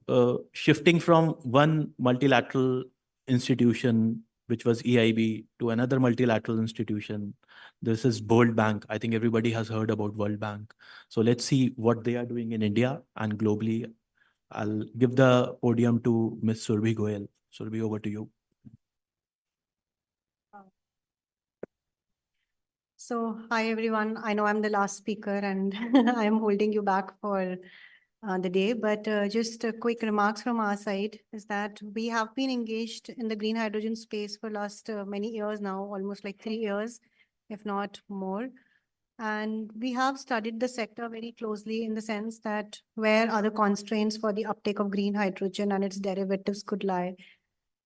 shifting from one multilateral institution, which was EIB, to another multilateral institution. This is World Bank. I think everybody has heard about World Bank. So let's see what they are doing in India and globally. I'll give the podium to Ms. Surbhi Goyal. Surbhi, over to you. So, hi everyone. I know I'm the last speaker and I'm holding you back for the day, but just quick remarks from our side is that we have been engaged in the green hydrogen space for last many years now, almost like 3 years, if not more. And we have studied the sector very closely in the sense that where are the constraints for the uptake of green hydrogen and its derivatives could lie.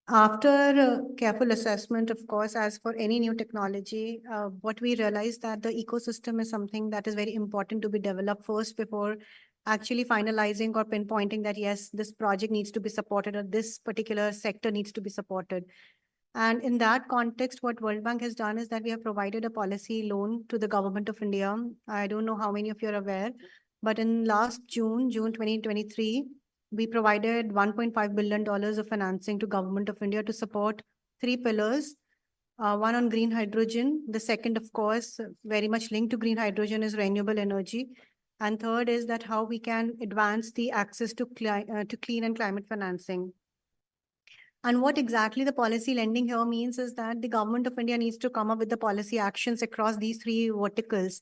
After careful assessment, of course, as for any new technology, what we realized that the ecosystem is something that is very important to be developed first before actually finalizing or pinpointing that, yes, this project needs to be supported or this particular sector needs to be supported. And in that context, what World Bank has done is that we have provided a policy loan to the government of India. I don't know how many of you are aware, but in last June 2023, we provided $1.5 billion of financing to government of India to support 3 pillars. One on green hydrogen. The second, of course, very much linked to green hydrogen is renewable energy. And third is that how we can advance the access to clean and climate financing. And what exactly the policy lending here means is that the government of India needs to come up with the policy actions across these 3 verticals,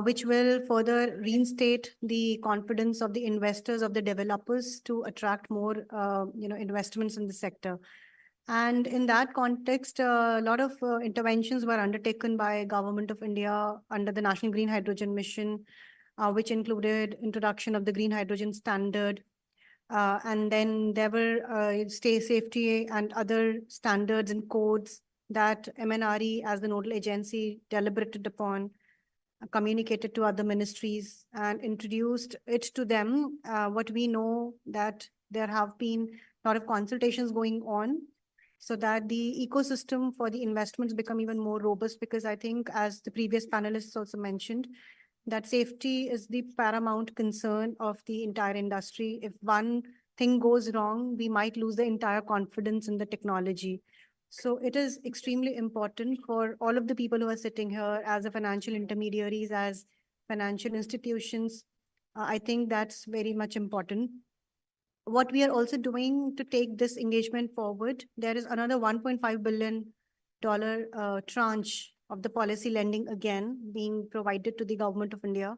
which will further reinstate the confidence of the investors, of the developers to attract more, investments in the sector. And in that context, a lot of interventions were undertaken by Government of India under the National Green Hydrogen Mission, which included introduction of the Green Hydrogen Standard. And then there were safety and other standards and codes that MNRE as the nodal agency deliberated upon, communicated to other ministries and introduced it to them. What we know that there have been a lot of consultations going on so that the ecosystem for the investments become even more robust, because I think, as the previous panelists also mentioned, that safety is the paramount concern of the entire industry. If one thing goes wrong, we might lose the entire confidence in the technology. So it is extremely important for all of the people who are sitting here as a financial intermediaries, as financial institutions. I think that's very much important. What we are also doing to take this engagement forward, there is another $1.5 billion tranche of the policy lending again being provided to the government of India.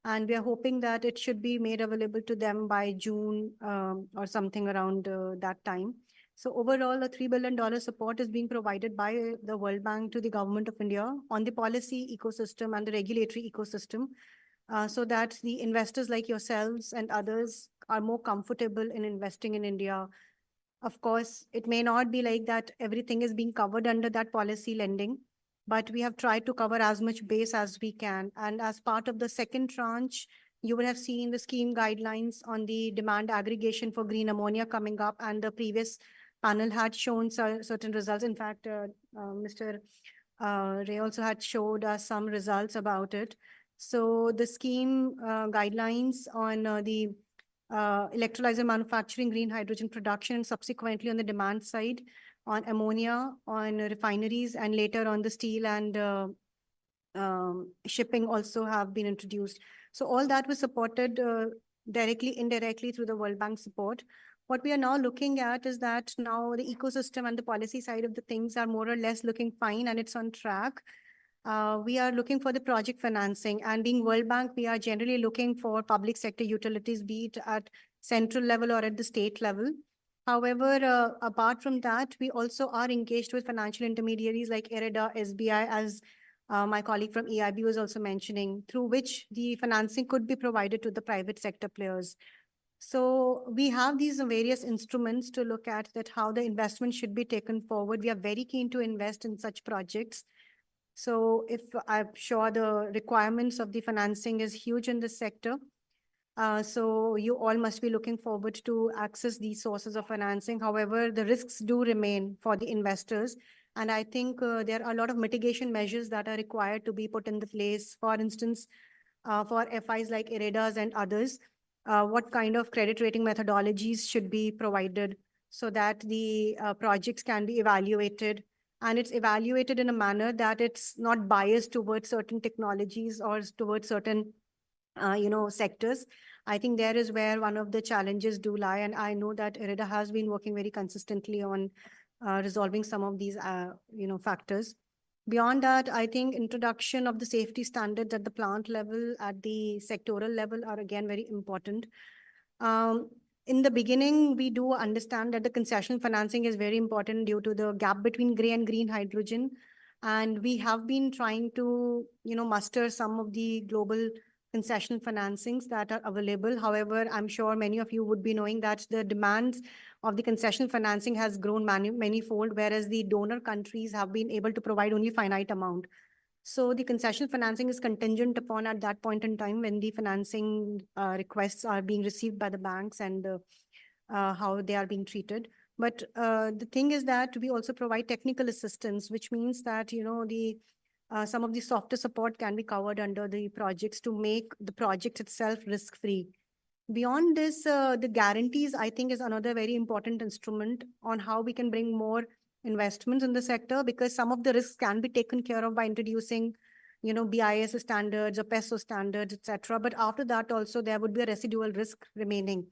And we are hoping that it should be made available to them by June or something around that time. So overall, a $3 billion support is being provided by the World Bank to the government of India on the policy ecosystem and the regulatory ecosystem, so that the investors like yourselves and others are more comfortable in investing in India. Of course, it may not be like that everything is being covered under that policy lending, but we have tried to cover as much base as we can. And as part of the second tranche, you would have seen the scheme guidelines on the demand aggregation for green ammonia coming up, and the previous panel had shown certain results. In fact, Mr. Ray also had showed us some results about it. So the scheme guidelines on the electrolyzer manufacturing, green hydrogen production, and subsequently on the demand side on ammonia, on refineries, and later on the steel and shipping also have been introduced. So all that was supported directly, indirectly through the World Bank support. What we are now looking at is that now the ecosystem and the policy side of the things are more or less looking fine and it's on track. We are looking for the project financing, and being World Bank, we are generally looking for public sector utilities, be it at central level or at the state level. However, apart from that, we also are engaged with financial intermediaries like IREDA, SBI, as my colleague from EIB was also mentioning, through which the financing could be provided to the private sector players. So we have these various instruments to look at that how the investment should be taken forward. We are very keen to invest in such projects. So if I'm sure the requirements of the financing is huge in this sector. So you all must be looking forward to access these sources of financing. However, the risks do remain for the investors. And I think there are a lot of mitigation measures that are required to be put in the place. For instance, for FIs like IREDAs and others, what kind of credit rating methodologies should be provided so that the projects can be evaluated, and it's evaluated in a manner that it's not biased towards certain technologies or towards certain sectors. I think there is where one of the challenges do lie, and I know that IREDA has been working very consistently on resolving some of these factors. Beyond that, I think introduction of the safety standards at the plant level, at the sectoral level, are again very important. In the beginning, we do understand that the concession financing is very important due to the gap between gray and green hydrogen. And we have been trying to, muster some of the global concession financings that are available. However, I'm sure many of you would be knowing that the demands of the concession financing has grown many-fold, whereas the donor countries have been able to provide only finite amount. So the concession financing is contingent upon at that point in time when the financing requests are being received by the banks and how they are being treated. But the thing is that we also provide technical assistance, which means that, some of the softer support can be covered under the projects to make the project itself risk-free. Beyond this, the guarantees, I think, is another very important instrument on how we can bring more investments in the sector, because some of the risks can be taken care of by introducing, BIS standards or PESO standards, etc. But after that, also, there would be a residual risk remaining,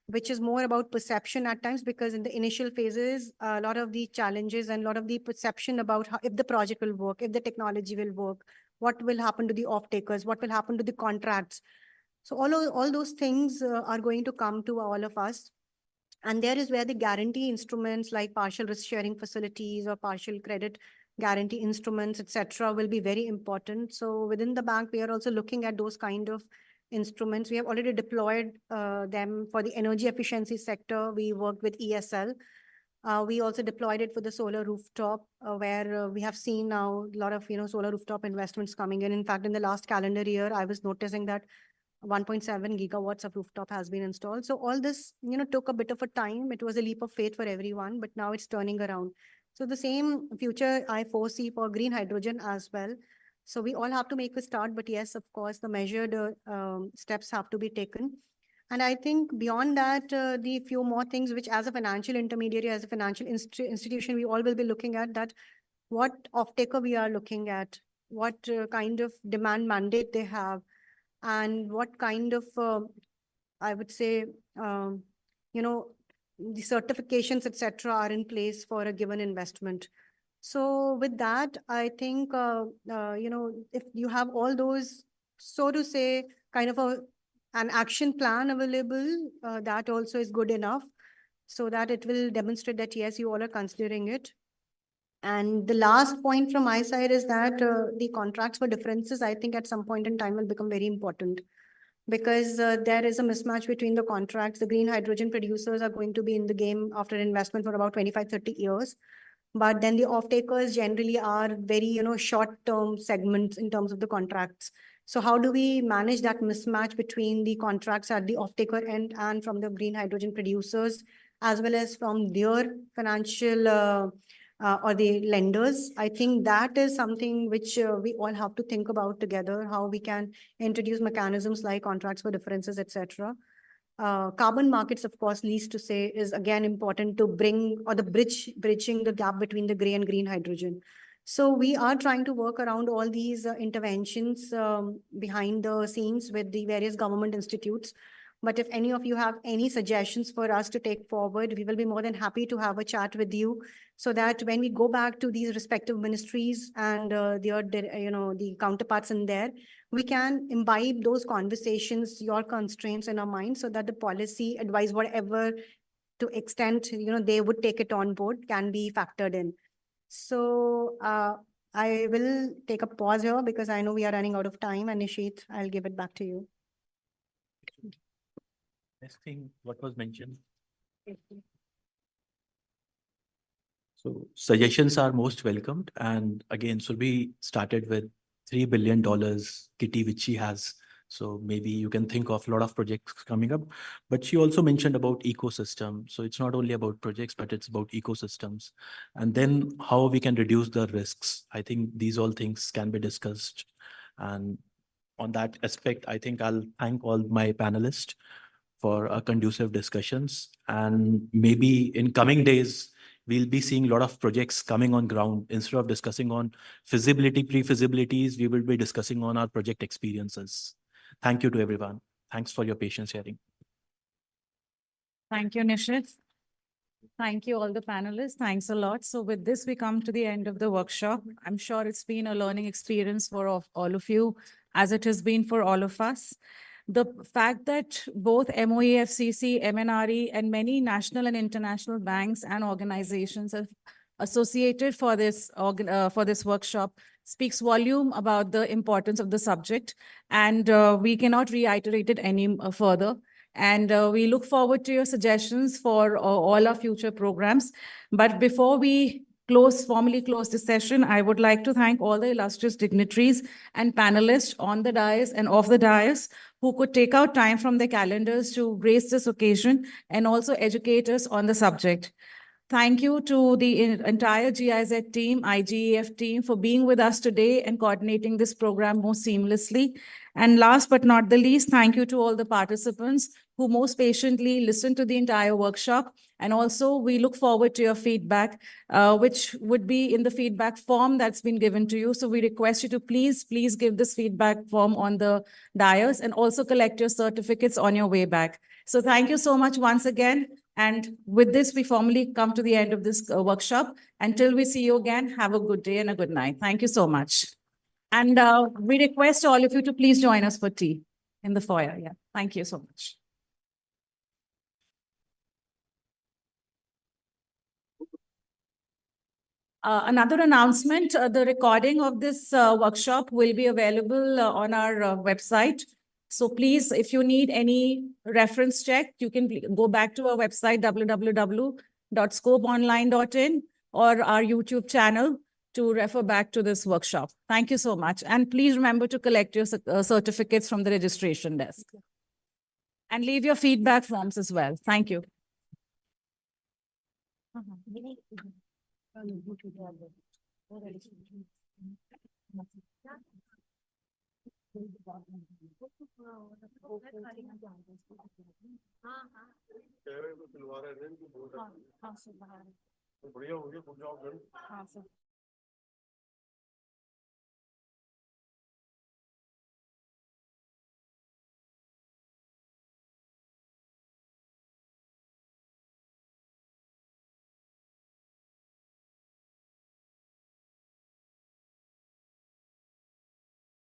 which is more about perception at times, because in the initial phases, a lot of the challenges and a lot of the perception about how, if the project will work, if the technology will work, what will happen to the off-takers, what will happen to the contracts. So all those things are going to come to all of us. And there is where the guarantee instruments like partial risk sharing facilities or partial credit guarantee instruments, etc., will be very important. So within the bank, we are also looking at those kind of instruments. We have already deployed them for the energy efficiency sector. We worked with ESL. We also deployed it for the solar rooftop, where we have seen now a lot of solar rooftop investments coming in. In fact, in the last calendar year, I was noticing that 1.7 gigawatts of rooftop has been installed. So all this, took a bit of a time. It was a leap of faith for everyone, but now it's turning around. So the same future I foresee for green hydrogen as well. So we all have to make a start, but yes, of course, the measured steps have to be taken. And I think beyond that, the few more things which as a financial intermediary, as a financial institution, we all will be looking at that, what off-taker we are looking at, what kind of demand mandate they have, and what kind of, I would say, you know, the certifications, etc., are in place for a given investment. So with that, I think, you know, if you have all those, so to say, kind of an action plan available, that also is good enough so that it will demonstrate that, yes, you all are considering it. And the last point from my side is that the contracts for differences, I think at some point in time will become very important, because there is a mismatch between the contracts. The green hydrogen producers are going to be in the game after investment for about 25-30 years. But then the off-takers generally are very, you know, short-term segments in terms of the contracts. So how do we manage that mismatch between the contracts at the off-taker end and from the green hydrogen producers, as well as from their financial or the lenders? I think that is something which we all have to think about together, how we can introduce mechanisms like contracts for differences, etc. Carbon markets, of course, least to say, is again important to bring, or the bridging the gap between the gray and green hydrogen. So we are trying to work around all these interventions behind the scenes with the various government institutes. But if any of you have any suggestions for us to take forward, we will be more than happy to have a chat with you, so that when we go back to these respective ministries and their, you know, the counterparts in there, we can imbibe those conversations, your constraints in our mind, so that the policy advice, whatever to extent, you know, they would take it on board, can be factored in. So I will take a pause here because I know we are running out of time. And Nishit, I'll give it back to you. Next thing, what was mentioned? So suggestions are most welcomed. And again, Surabhi started with $3 billion kitty, which she has. So maybe you can think of a lot of projects coming up. But she also mentioned about ecosystem. So it's not only about projects, but it's about ecosystems. And then how we can reduce the risks. I think these all things can be discussed. And on that aspect, I think I'll thank all my panelists for conducive discussions. And maybe in coming days, we'll be seeing a lot of projects coming on ground. Instead of discussing on feasibility, pre-feasibilities, we will be discussing on our project experiences. Thank you to everyone. Thanks for your patience hearing. Thank you, Nishit. Thank you, all the panelists. Thanks a lot. So with this, we come to the end of the workshop. I'm sure it's been a learning experience for all of you, as it has been for all of us. The fact that both MOEFCC, MNRE, and many national and international banks and organizations have associated for this workshop speaks volume about the importance of the subject, and we cannot reiterate it any further. And we look forward to your suggestions for all our future programs. But before we formally close this session, I would like to thank all the illustrious dignitaries and panelists on the dais and off the dais who could take out time from their calendars to grace this occasion and also educate us on the subject. Thank you to the entire GIZ team, IGEF team, for being with us today and coordinating this program more seamlessly. And last but not the least, thank you to all the participants who most patiently listened to the entire workshop. And also, we look forward to your feedback, which would be in the feedback form that's been given to you. So we request you to please give this feedback form on the dais and also collect your certificates on your way back. So thank you so much once again. And with this, we formally come to the end of this workshop. Until we see you again, have a good day and a good night. Thank you so much. And we request all of you to please join us for tea in the foyer. Yeah, thank you so much. Another announcement, the recording of this workshop will be available on our website. So please, if you need any reference check, you can go back to our website, www.scopeonline.in, or our YouTube channel to refer back to this workshop. Thank you so much. And please remember to collect your certificates from the registration desk. And leave your feedback forms as well. Thank you. हाँ sir